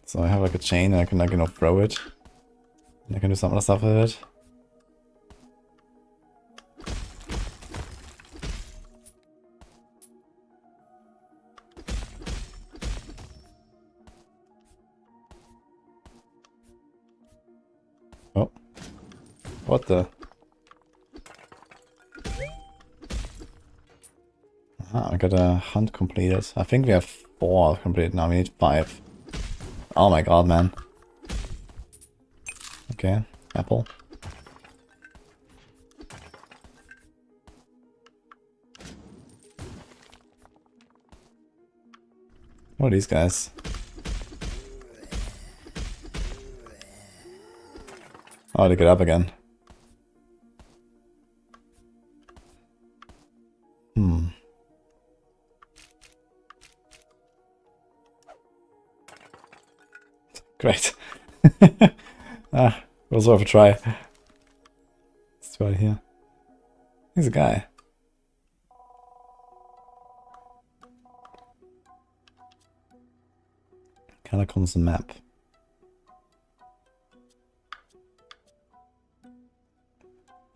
So I have like a chain and I can like, you know, throw it. And I can do some other stuff with it. Oh. What the? Ah, I got a hunt completed. I think we have 4 completed now, we need 5. Oh my god, man. Okay, apple. What are these guys? Oh, they get up again. Great. It was worth a try. Let's try it here. He's a guy. Catacombs map.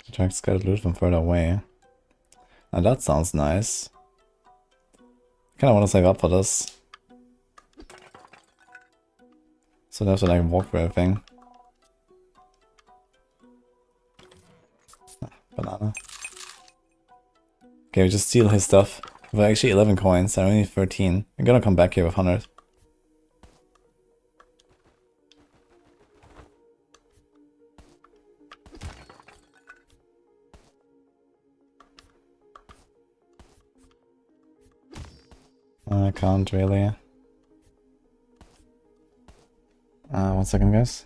Attract scattered loot from further away. Now that sounds nice. I kinda wanna save up for this. So there's like walk through everything. Ah, banana. Okay, we just steal his stuff. We have actually 11 coins, I only need 13. I'm gonna come back here with 100. I can't really. 1 second, guys.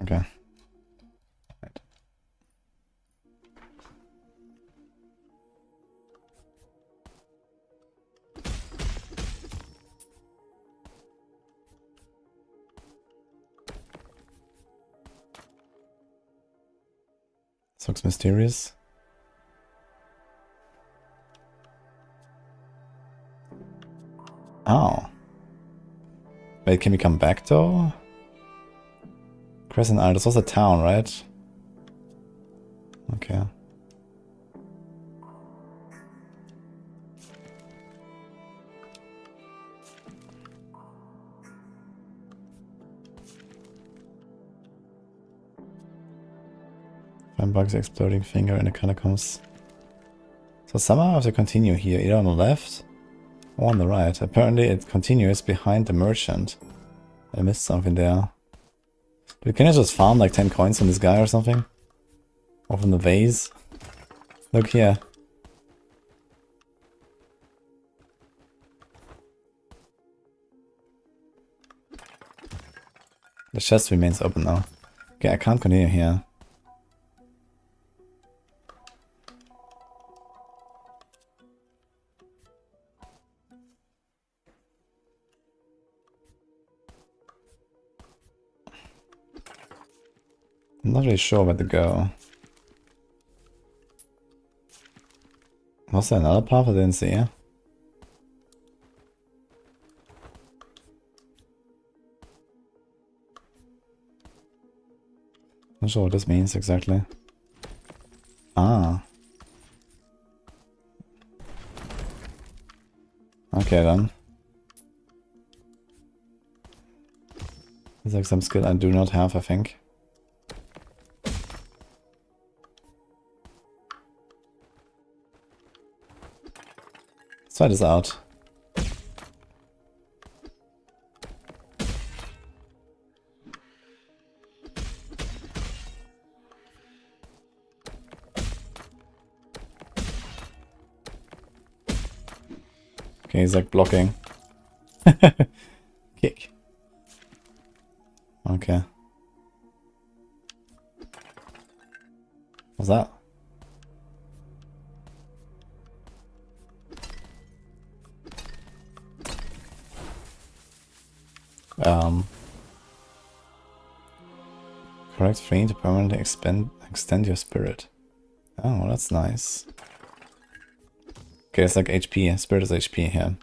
Okay. Right. This looks mysterious. Oh. Wait, can we come back though? Crescent Isle, this was a town, right? Okay. Find bugs, exploding finger in the catacombs. So somehow I have to continue here, either on the left or on the right. Apparently it continues behind the merchant. I missed something there. Dude, can I just farm like 10 coins from this guy or something? Or from the vase? Look here. The chest remains open now. Okay, I can't continue here. I'm not really sure where to go. Was there another path I didn't see? Not sure what this means exactly. Ah. Okay then. There's like some skill I do not have, I think. Let's try this out. Okay, he's like blocking. Kick. Okay. What's that? Correct free to permanently extend your spirit. Oh, that's nice. Okay, it's like HP. Spirit is HP here.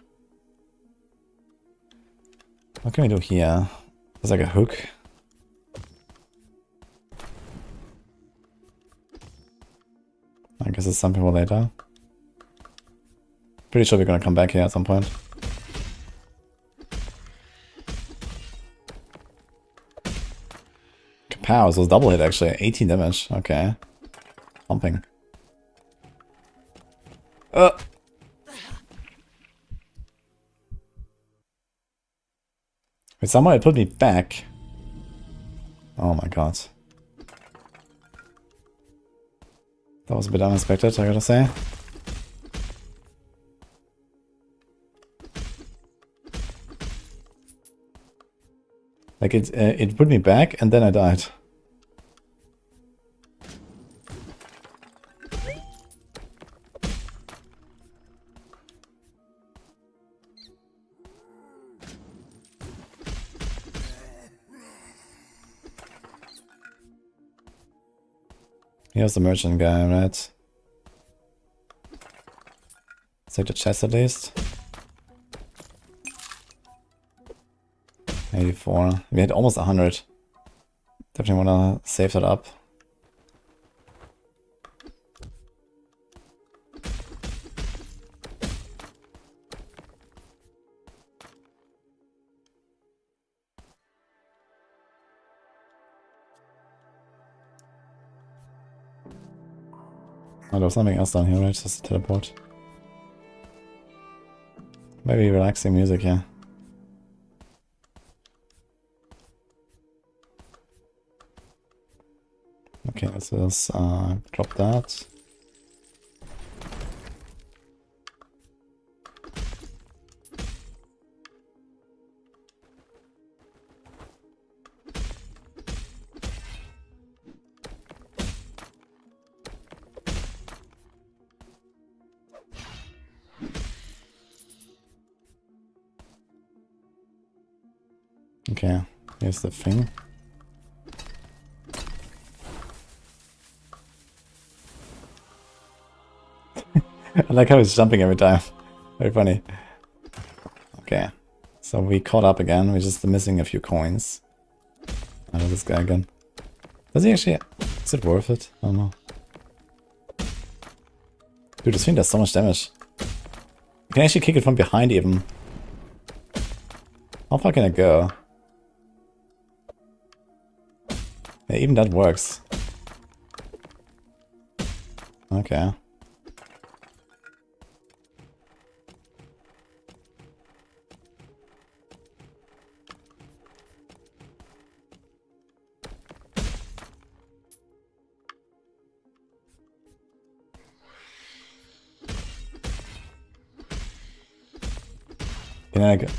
What can we do here? There's like a hook. I guess it's something for later. Pretty sure we're gonna come back here at some point. Kapow, so it's double hit actually. 18 damage. Okay. Pumping. Wait, somehow it put me back. Oh my god. That was a bit unexpected, I gotta say. Like it put me back and then I died. Here's the merchant guy, right? Let's take the chest at least. 84. We had almost 100. Definitely wanna save that up. Oh, there was something else down here, right? Just a teleport. Maybe relaxing music here. Okay, let's just drop that. Okay, here's the thing. I like how he's jumping every time. Very funny. Okay, so we caught up again. We're just missing a few coins. I know this guy again. Does he actually... Is it worth it? I don't know. Dude, this thing does so much damage. You can actually kick it from behind even. How far can I go? Yeah, even that works. Okay. Can I like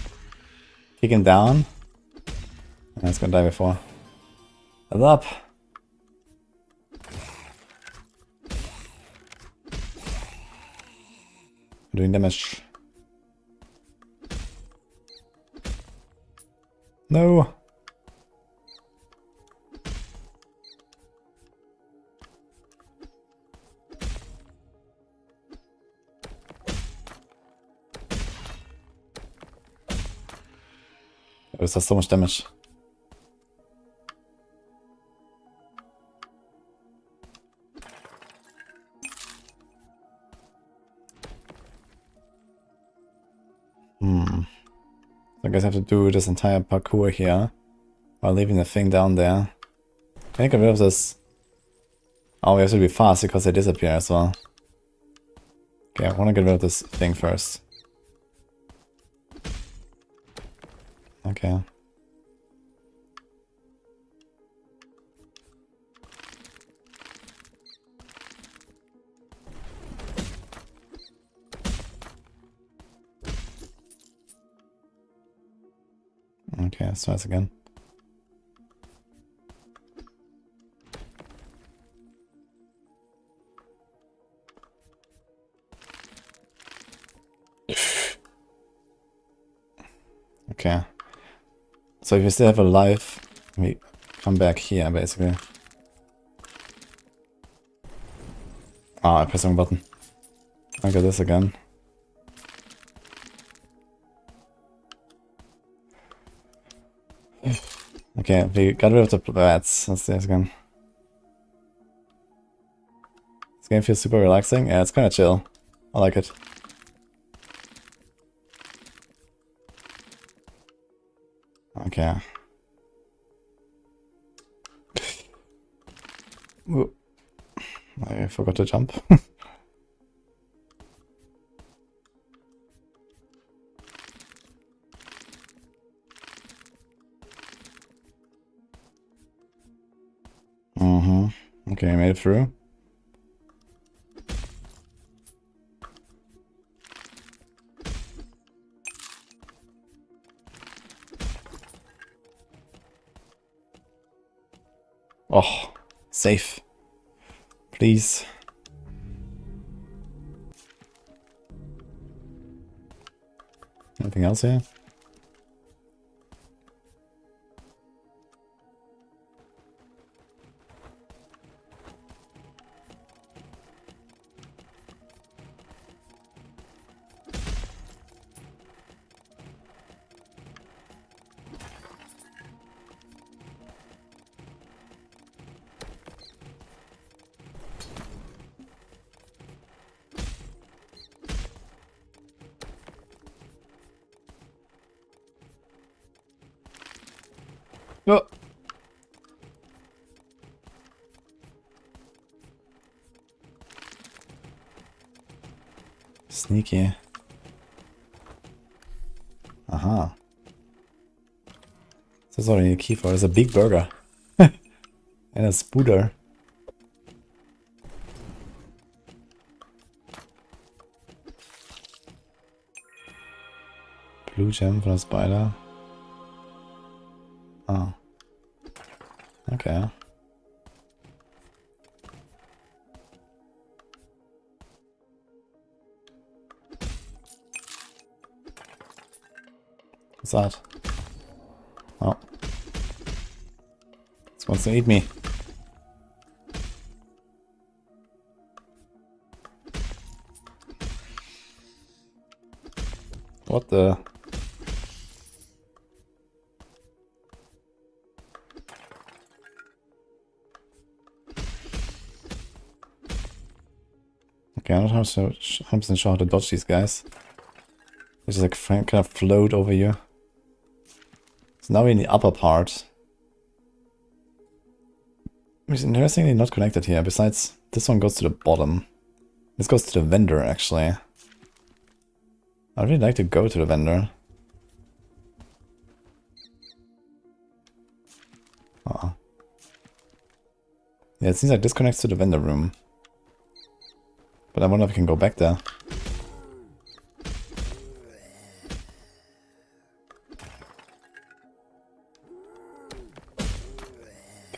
kick him down? And it's gonna die before. Heads up! Doing damage. No! This does so much damage. I guess I have to do this entire parkour here while leaving the thing down there. Can I get rid of this? Oh, we have to be fast because they disappear as well. Okay, I want to get rid of this thing first. Okay. Okay, let's try this again. Okay. So if you still have a life, we come back here basically. Ah, I pressed the wrong button. I got this again. Okay, we got rid of the bats. Let's do this again. This game feels super relaxing. Yeah, it's kind of chill. I like it. Okay. Ooh. I forgot to jump. Okay, I made it through. Oh, safe. Please. Anything else here? Oh. Sneaky. Aha. That's all I need a key for. It's a big burger. And a spooder. Blue gem for a spider. Oh. Okay. What's that? Oh. This wants to eat me. What the? Okay, I'm not 100% sure how to dodge these guys. They just like kind of float over you. So now we're in the upper part. Which is interestingly not connected here. Besides, this one goes to the bottom. This goes to the vendor, actually. I'd really like to go to the vendor. Uh-oh. Yeah, it seems like this connects to the vendor room. But I wonder if I can go back there.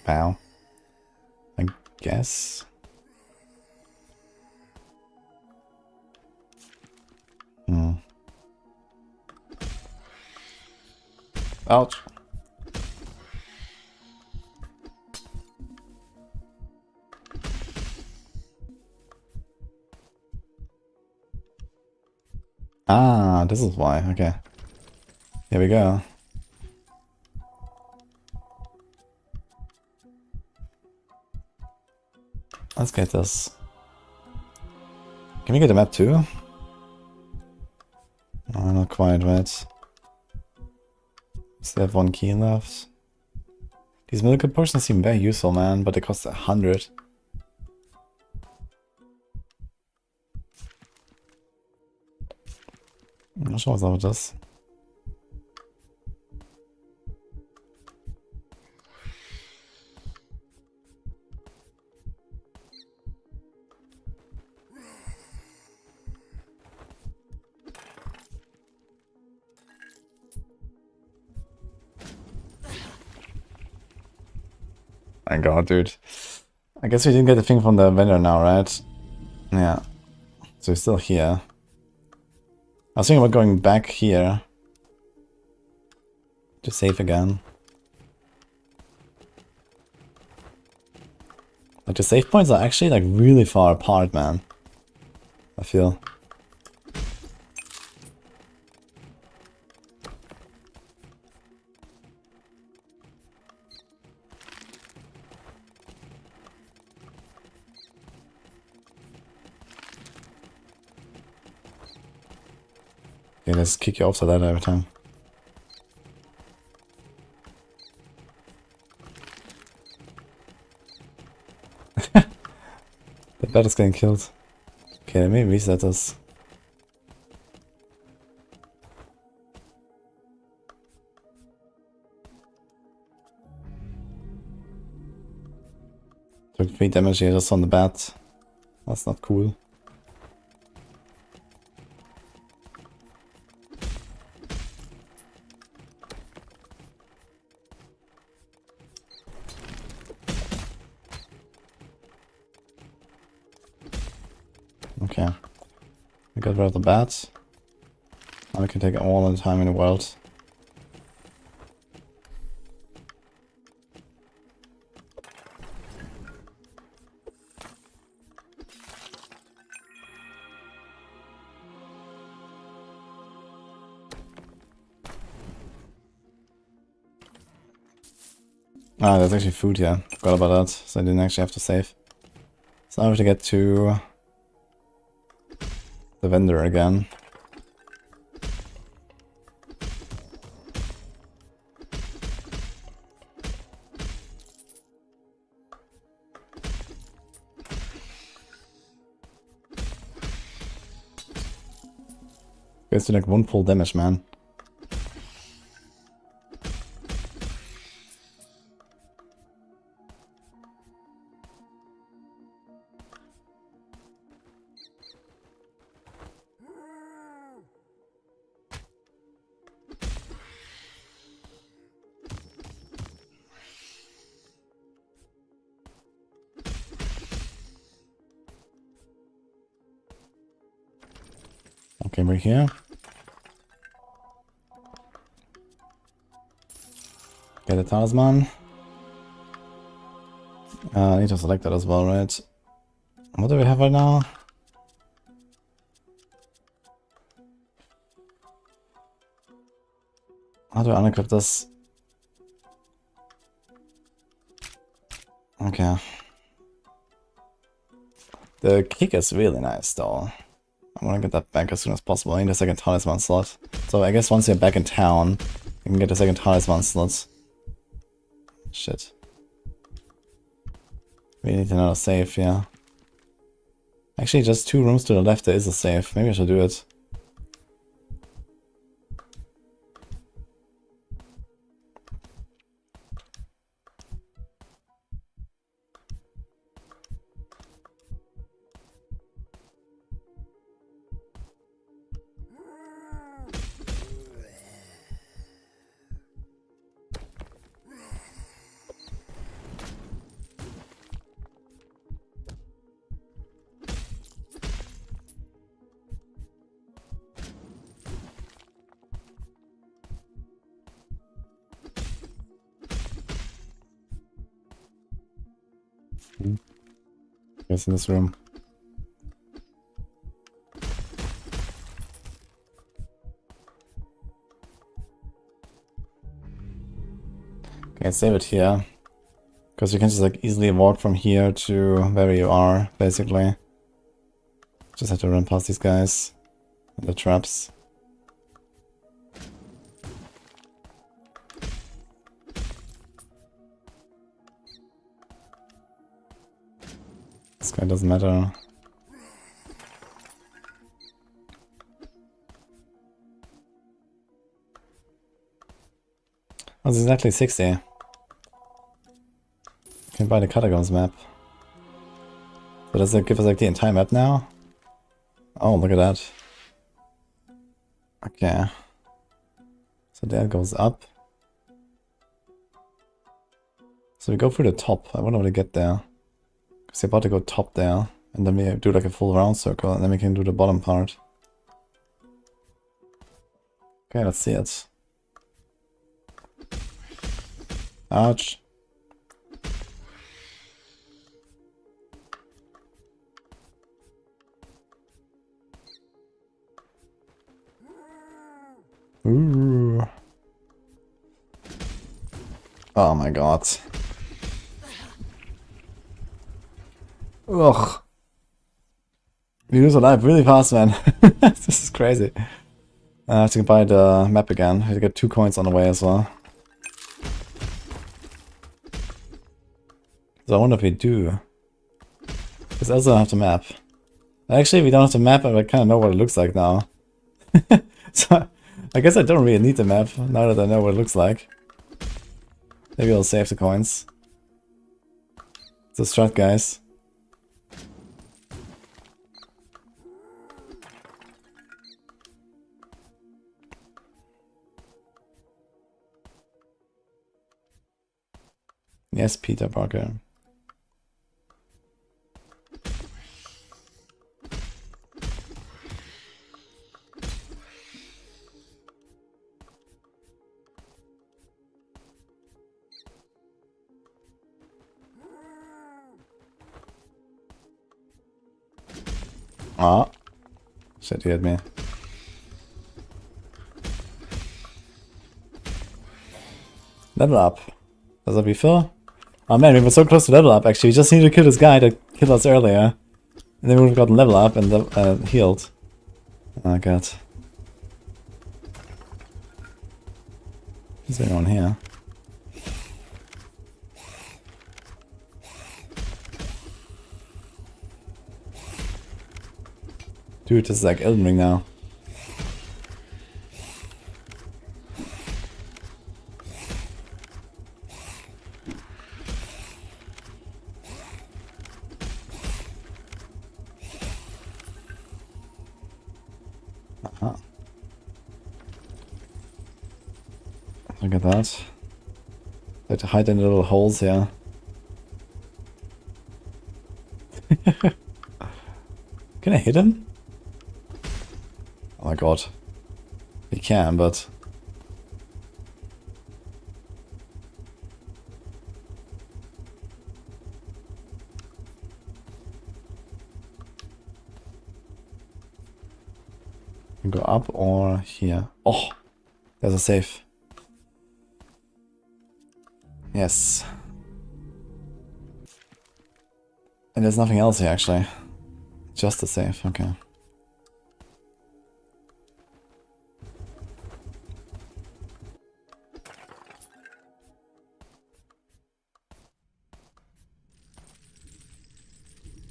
pow. I guess. Ouch. Ah, this is why. Okay. Here we go. Let's get this. Can we get the map too? Oh, not quite, right? Still have 1 key left. These medical potions seem very useful, man, but they cost 100. I'm not sure what's up with this. My god, dude. I guess we didn't get the thing from the vendor now, right? Yeah. So we're still here. I was thinking about going back here to save again. Like the save points are actually like really far apart, man. I feel. Okay, let's kick you off the ladder every time. The bat is getting killed. Okay, let me reset this. Took 3 damage here just on the bat. That's not cool. Okay. We got rid of the bat. Now we can take all the time in the world. Ah, there's actually food here. Forgot about that, so I didn't actually have to save. So now we have to get to the vendor again. Goes to like 1 full damage, man. Okay, we're here. Get a talisman. I need to select that as well, right? What do we have right now? How do I unequip this? Okay. The kick is really nice though. I want to get that back as soon as possible. I need a second talisman slot. So I guess once you're back in town, you can get a second talisman slot. Shit. We need another save, yeah. Actually, just 2 rooms to the left there is a save. Maybe I should do it. Guys in this room. Okay, save it here. Because you can just like easily walk from here to where you are, basically. Just have to run past these guys. And the traps. This guy doesn't matter. Oh, it's exactly 60. Can buy the Catacombs map. So does it give us like the entire map now? Oh, look at that. Okay. So that goes up. So we go through the top. I wonder how to get there. Because we're about to go top there. And then we do like a full round circle. And then we can do the bottom part. Okay, let's see it. Ouch. Ooh. Oh my god. Ugh. We lose our life really fast, man. This is crazy. I have to buy the map again. I have to get 2 coins on the way as well. So I wonder if we do. Because I also have the map. Actually, we don't have the map, and I kind of know what it looks like now. So I guess I don't really need the map now that I know what it looks like. Maybe I'll save the coins. It's a strat, guys. Yes, Peter Parker. Ah. Shit, he hit me. Level up. Does that refill? Oh man, we were so close to level up actually. We just needed to kill this guy that killed us earlier. And then we would have gotten level up and healed. Oh god. Is anyone here? Dude, this is like Elden Ring now. Look at that. I have to hide in the little holes here. Can I hit him? Oh my god. He can, but... You go up or here. Oh! There's a safe. Yes. And there's nothing else here actually. Just a safe, okay.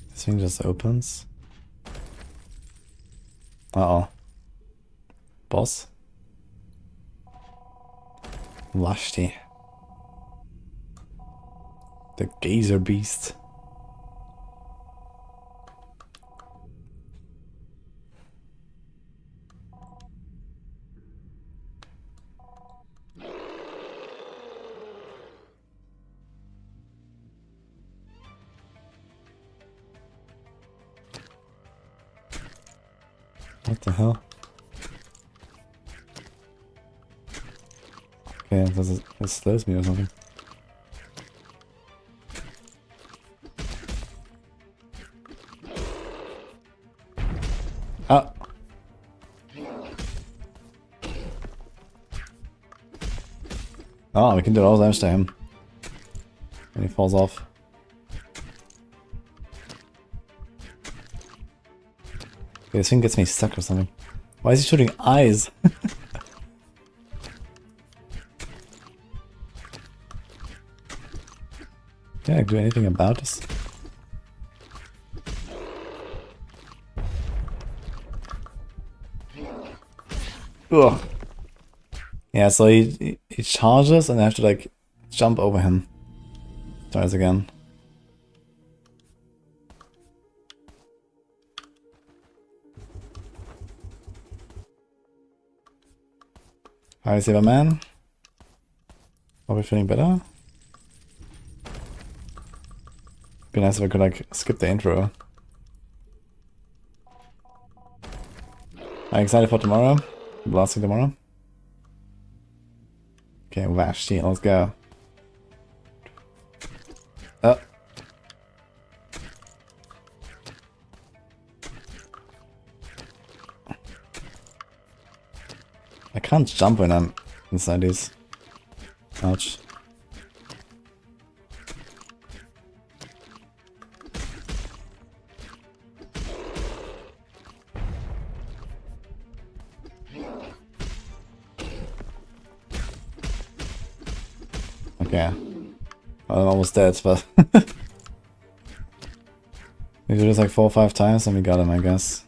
This thing just opens. Uh-oh. Boss? Lashti. The Gazer Beast. What the hell? Okay, it slows me or something. Oh, we can do all damage to him. And he falls off. Okay, this thing gets me stuck or something. Why is he shooting eyes? Can I do anything about this? Ugh. Yeah, so he charges and I have to like jump over him. Tries again. Hi, Saber Man. Are we feeling better? Be nice if I could like skip the intro. Are you excited for tomorrow? Blasting tomorrow? Okay, Vashti, let's go. Oh. I can't jump when I'm inside these. Ouch. Okay. Well, I'm almost dead, but... we do this like 4 or 5 times and we got him, I guess.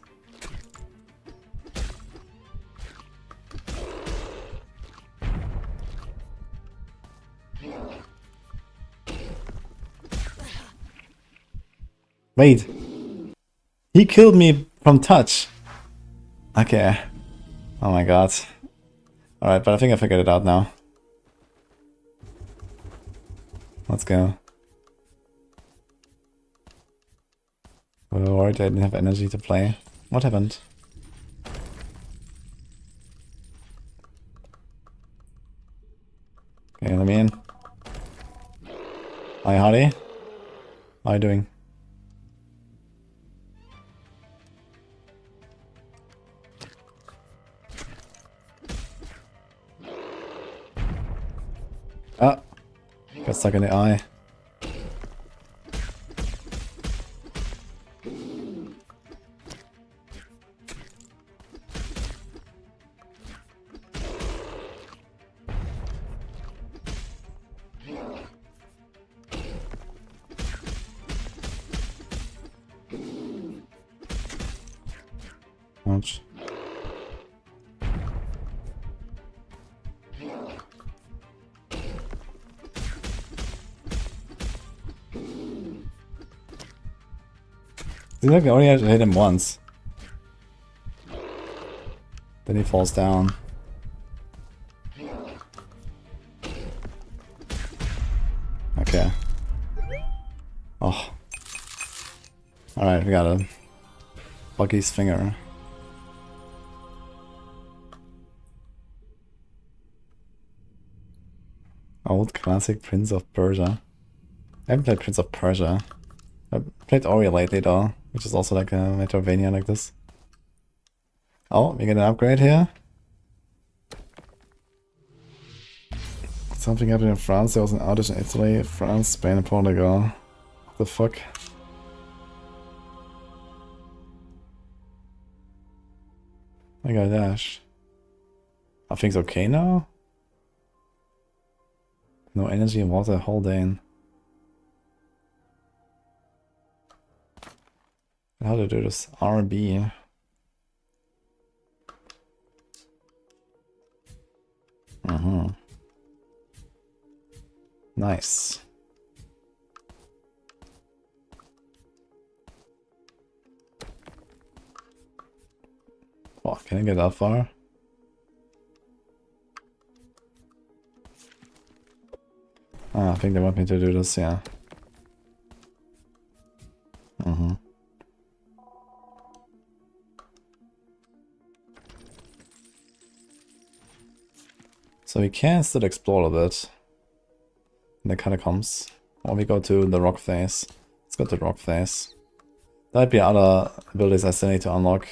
Wait! He killed me from touch! Okay. Oh my god. Alright, but I think I figured it out now. Let's go. I was worried I didn't have energy to play. What happened? Okay, let me in. Hi, Hardy. How are you doing? Ah! Got stuck in the eye. Ouch. Seems like I only have to hit him once. Then he falls down. Okay. Oh. Alright, we got a Buggy's finger. Old classic Prince of Persia. I haven't played Prince of Persia. I played Ori lately though, which is also like a Metroidvania like this. Oh, we get an upgrade here. Something happened in France, there was an outage in Italy, France, Spain and Portugal. What the fuck? I got a dash. Are things okay now? No energy and water whole day in. How to do this? RB. Nice. Oh, can I get that far? Ah, I think they want me to do this, yeah. So we can still explore a bit in the catacombs. Or we go to the rock phase. Let's go to the rock phase. There might be other abilities I still need to unlock.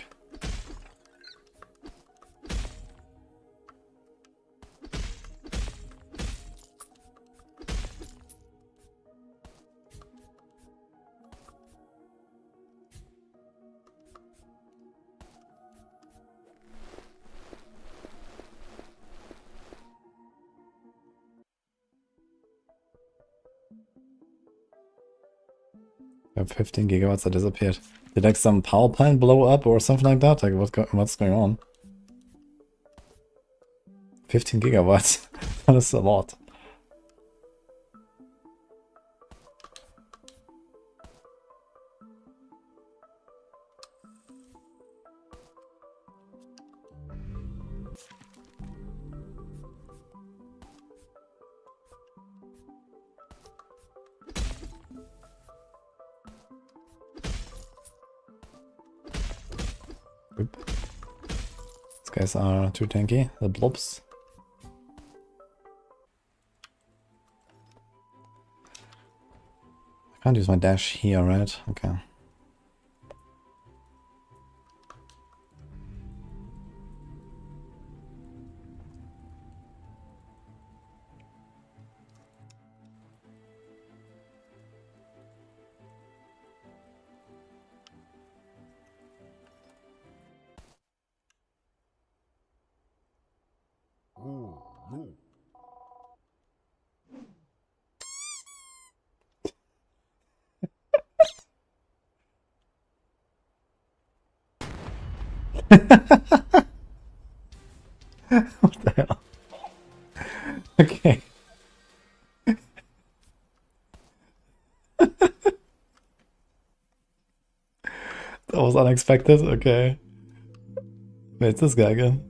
I have 15 gigawatts that disappeared. Did like some power plant blow up or something like that? Like what's going on? 15 gigawatts. That is a lot. Oop. These guys are too tanky, the blobs. I can't use my dash here, right? Okay. What the hell? Okay. That was unexpected, okay. Wait, it's this guy again.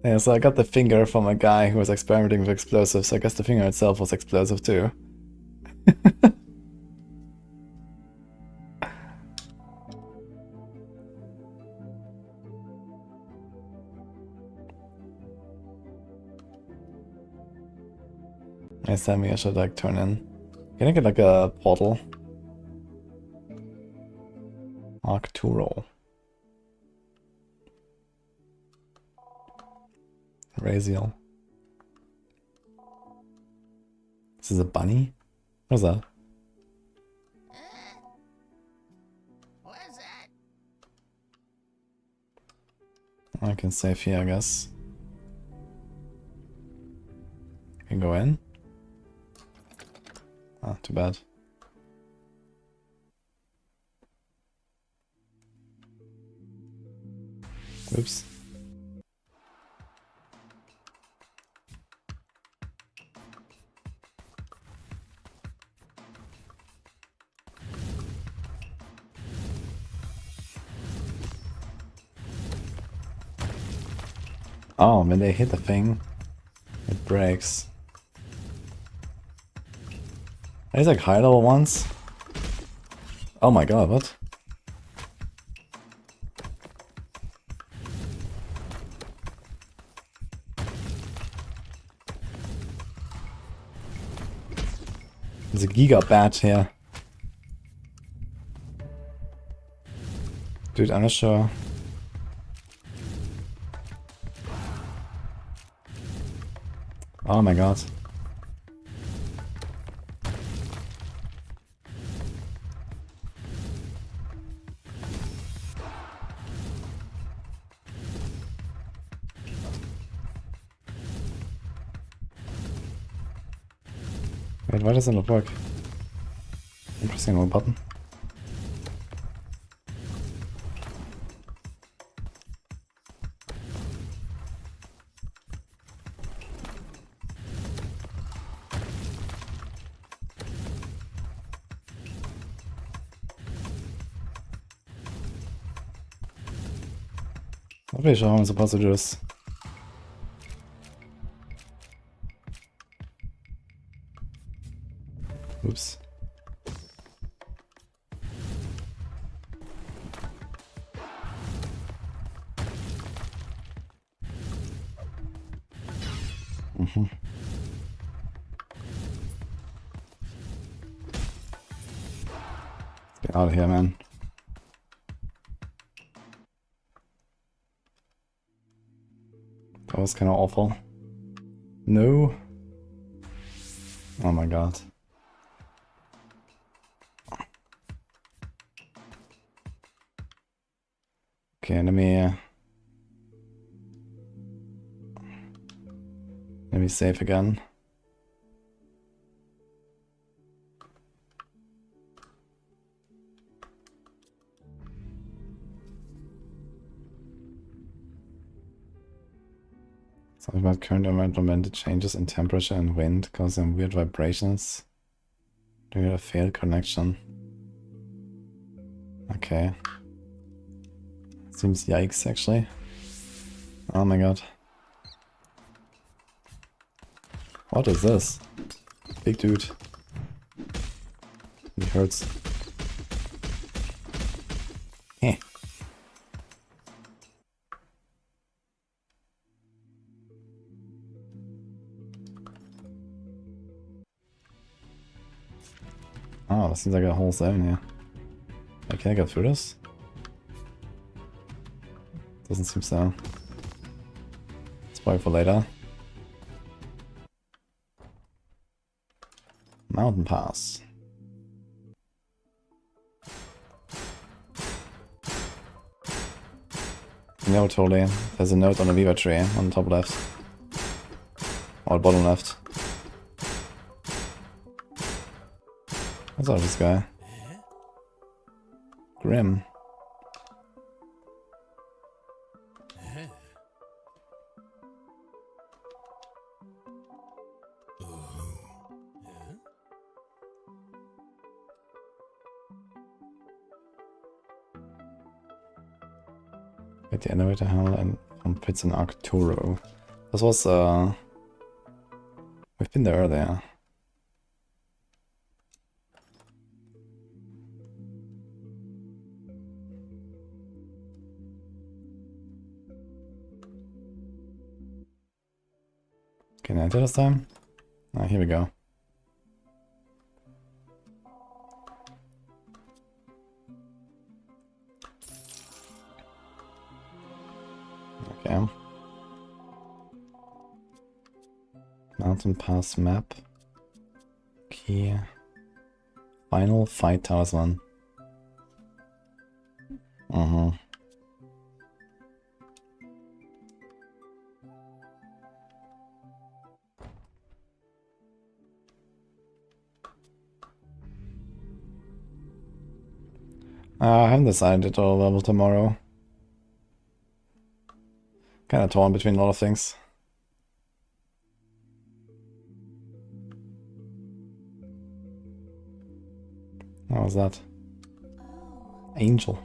Yeah, so I got the finger from a guy who was experimenting with explosives. I guess the finger itself was explosive too. Nice, Sammy, I should like turn in. Can I get like a portal? Arcturo. Raziel. This is a bunny? What's that? What's that? I can save here, I guess. Can go in? Ah, too bad. Oops. Oh, when they hit the thing, it breaks. Are these like high level ones? Oh my god, what? There's a giga bat here. Dude, I'm not sure. Oh my god. Wait, why does it not work? I'm pressing the wrong button. Not really sure how I'm supposed to do this. Oops. Get out of here, man. That was kind of awful. No. Oh my god. Okay, let me save again. Something about current environmental changes in temperature and wind causing weird vibrations. Do you have a failed connection? Okay. Seems yikes, actually. Oh my god. What is this? Big dude. It hurts. Heh. Oh, that seems like a whole zone here. Hey, can I get through this? Doesn't seem so. Let's wait for later. Mountain Pass. No, totally. There's a note on the Viva tree on the top left. Or bottom left. What's up, this guy? Grim. At the elevator hall and on Pits in Arcturo. This was we've been there earlier. Can I enter this time? Ah, here we go. Okay. Mountain Pass map. Key. Final fight talisman. I haven't decided to level tomorrow. Kind of torn between a lot of things. What was that? Angel.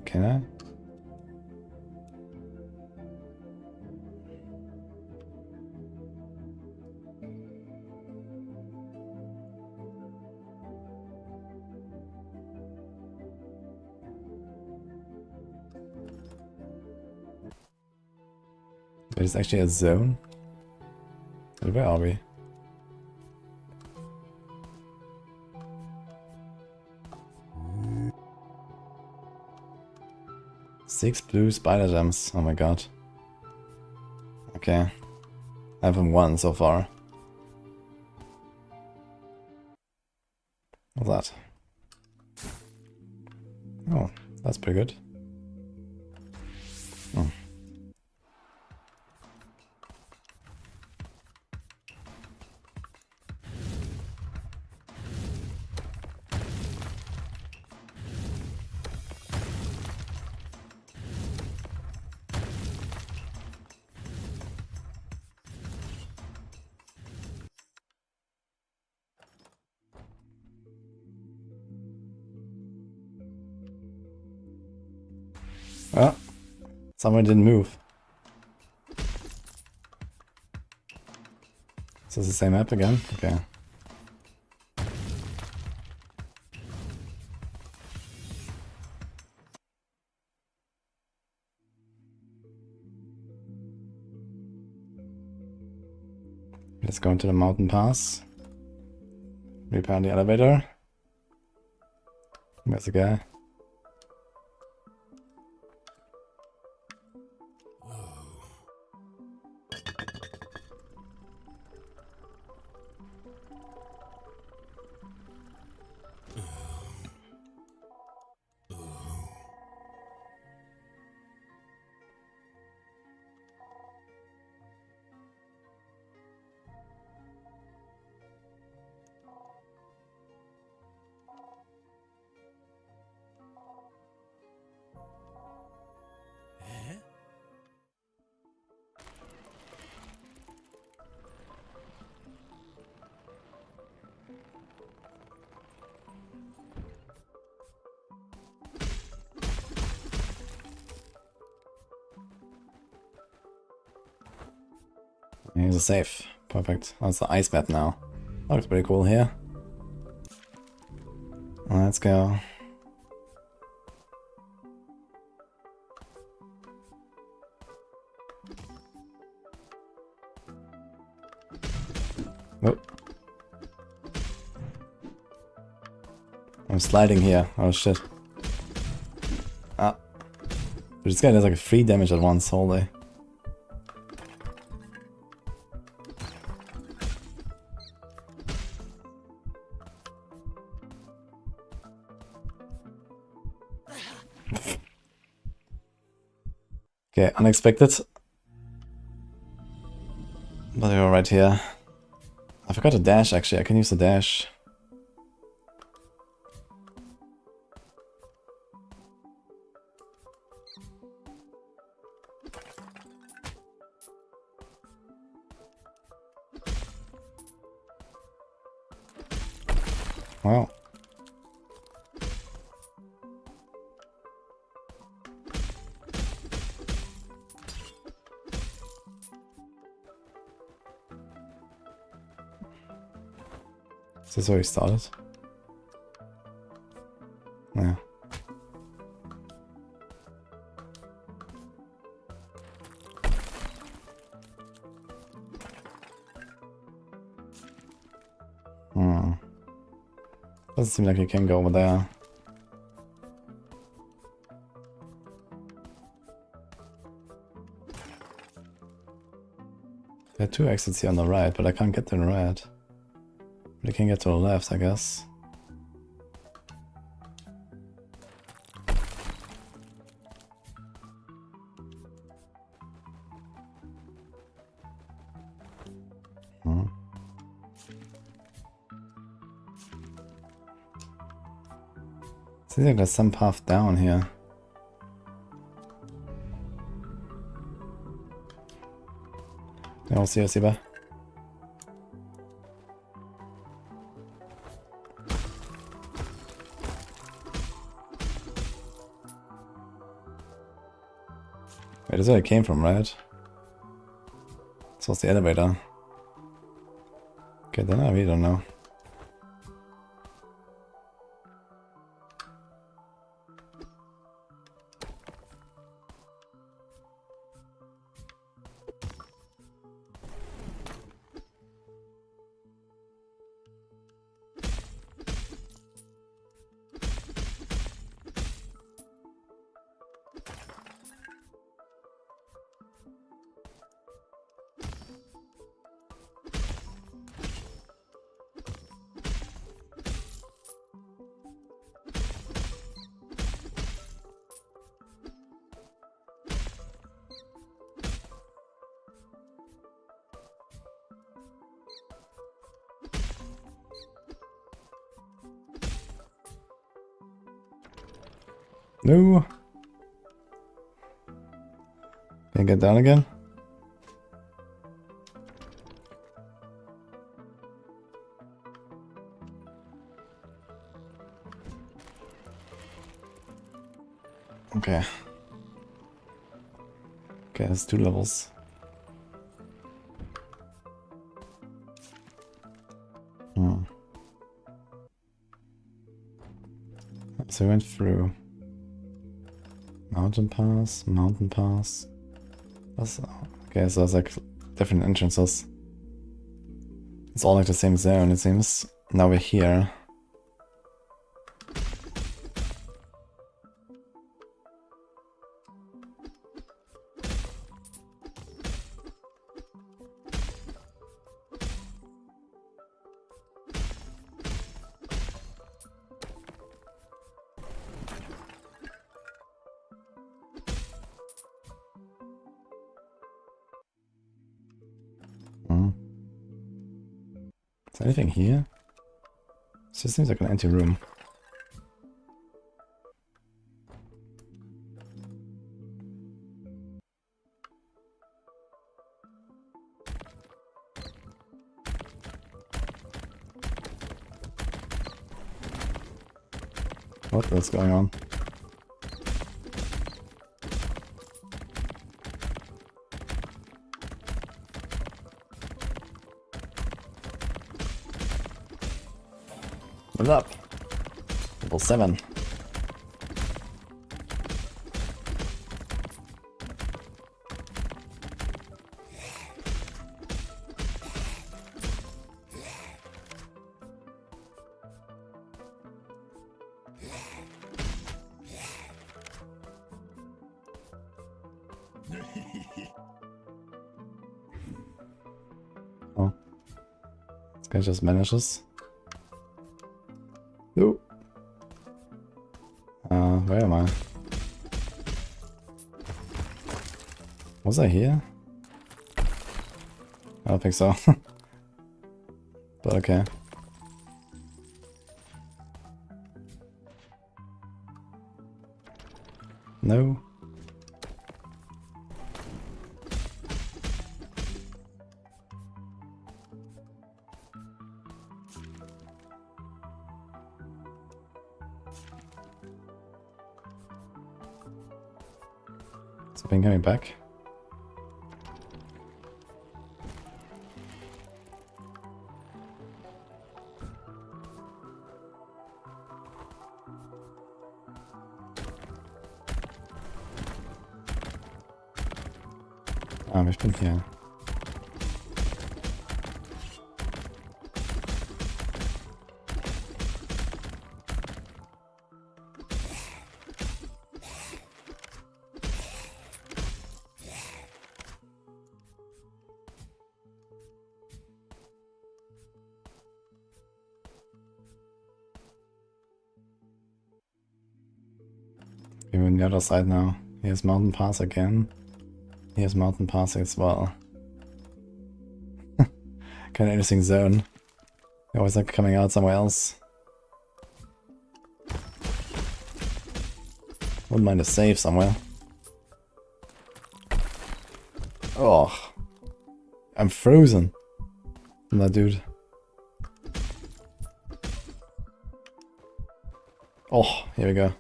Can I? There's actually a zone? Where are we? Six blue spider gems. Oh my god. Okay. I have one so far. What's that? Oh, that's pretty good. Oh. Oh, someone didn't move. Is this the same map again? Okay. Let's go into the mountain pass. Repair the elevator. There's the guy. Here's a safe. Perfect. That's the ice map now. That looks pretty cool here. Let's go. Oh. I'm sliding here. Oh shit. Ah. This guy does like 3 damage at once, holy. Okay, unexpected. But you're right here. I forgot to dash actually, I can use the dash. Wow. Is this where he started? Yeah. Doesn't seem like you can go over there. There are 2 exits here on the right, but I can't get to the right. But I can get to the left, I guess. Seems like there's some path down here. Yeah, we'll see you, Siba. Wait, this is where it came from, right? This was the elevator. Okay, then I really don't know. No. Can I get down again? Okay. Okay, that's 2 levels. So we went through mountain pass. That's, okay, so it's like different entrances. It's all like the same zone, it seems. Now we're here. Is there anything here? This just seems like an empty room. What is going on? Level up. Level 7. Oh. This guy just vanishes. No. Where am I? Was I here? I don't think so. But okay. No. Something coming back? Ah, ich bin hier. We're on the other side now. Here's Mountain Pass again. Here's Mountain Pass as well. Kind of interesting zone. They're always like coming out somewhere else. Wouldn't mind a save somewhere. Oh, I'm frozen from that dude. Oh, here we go.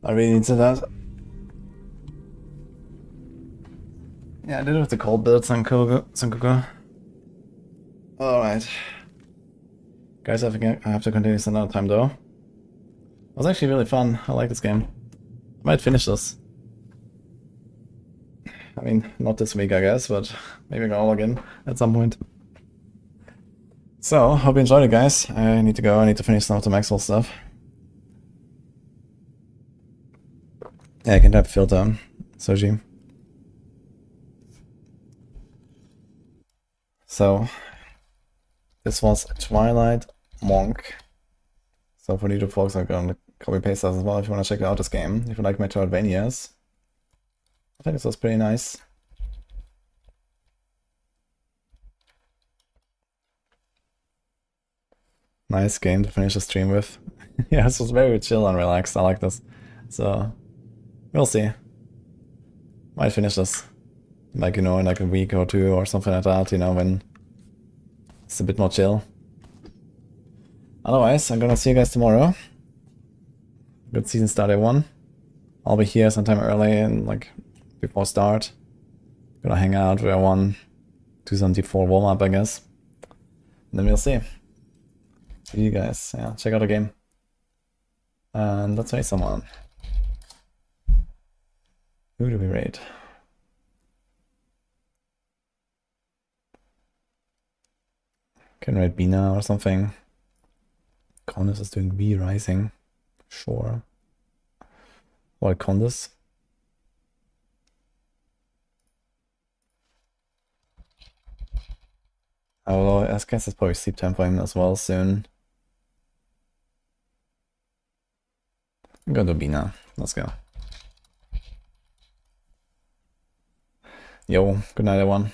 I really needed that. Yeah, I did it with the cold build, Sankuku. Alright. Guys, I think I have to continue some other time though. It was actually really fun. I like this game. I might finish this. I mean, not this week, I guess, but maybe I'll log in at some point. So, hope you enjoyed it, guys. I need to go. I need to finish some of the Maxwell stuff. Yeah, I can type filter, Soji. So, this was Twilight Monk. So for you folks, I'm gonna copy paste that as well if you want to check out this game. If you like Metroidvanias. I think this was pretty nice. Nice game to finish the stream with. Yeah, this was very chill and relaxed. I like this. So, we'll see. Might finish this. Like, you know, in like a week or two or something like that, you know, when it's a bit more chill. Otherwise, I'm gonna see you guys tomorrow. Good season start, everyone. I'll be here sometime early and like before start. Gonna hang out with everyone. 274 warm up, I guess. And then we'll see. See you guys. Yeah, check out the game. And let's raid someone. Who do we raid? Can raid Bina or something. Condis is doing V Rising. Sure. Or Condis. Although I guess it's probably sleep time for him as well soon. I'm gonna do Bina. Let's go. Yo, good night everyone.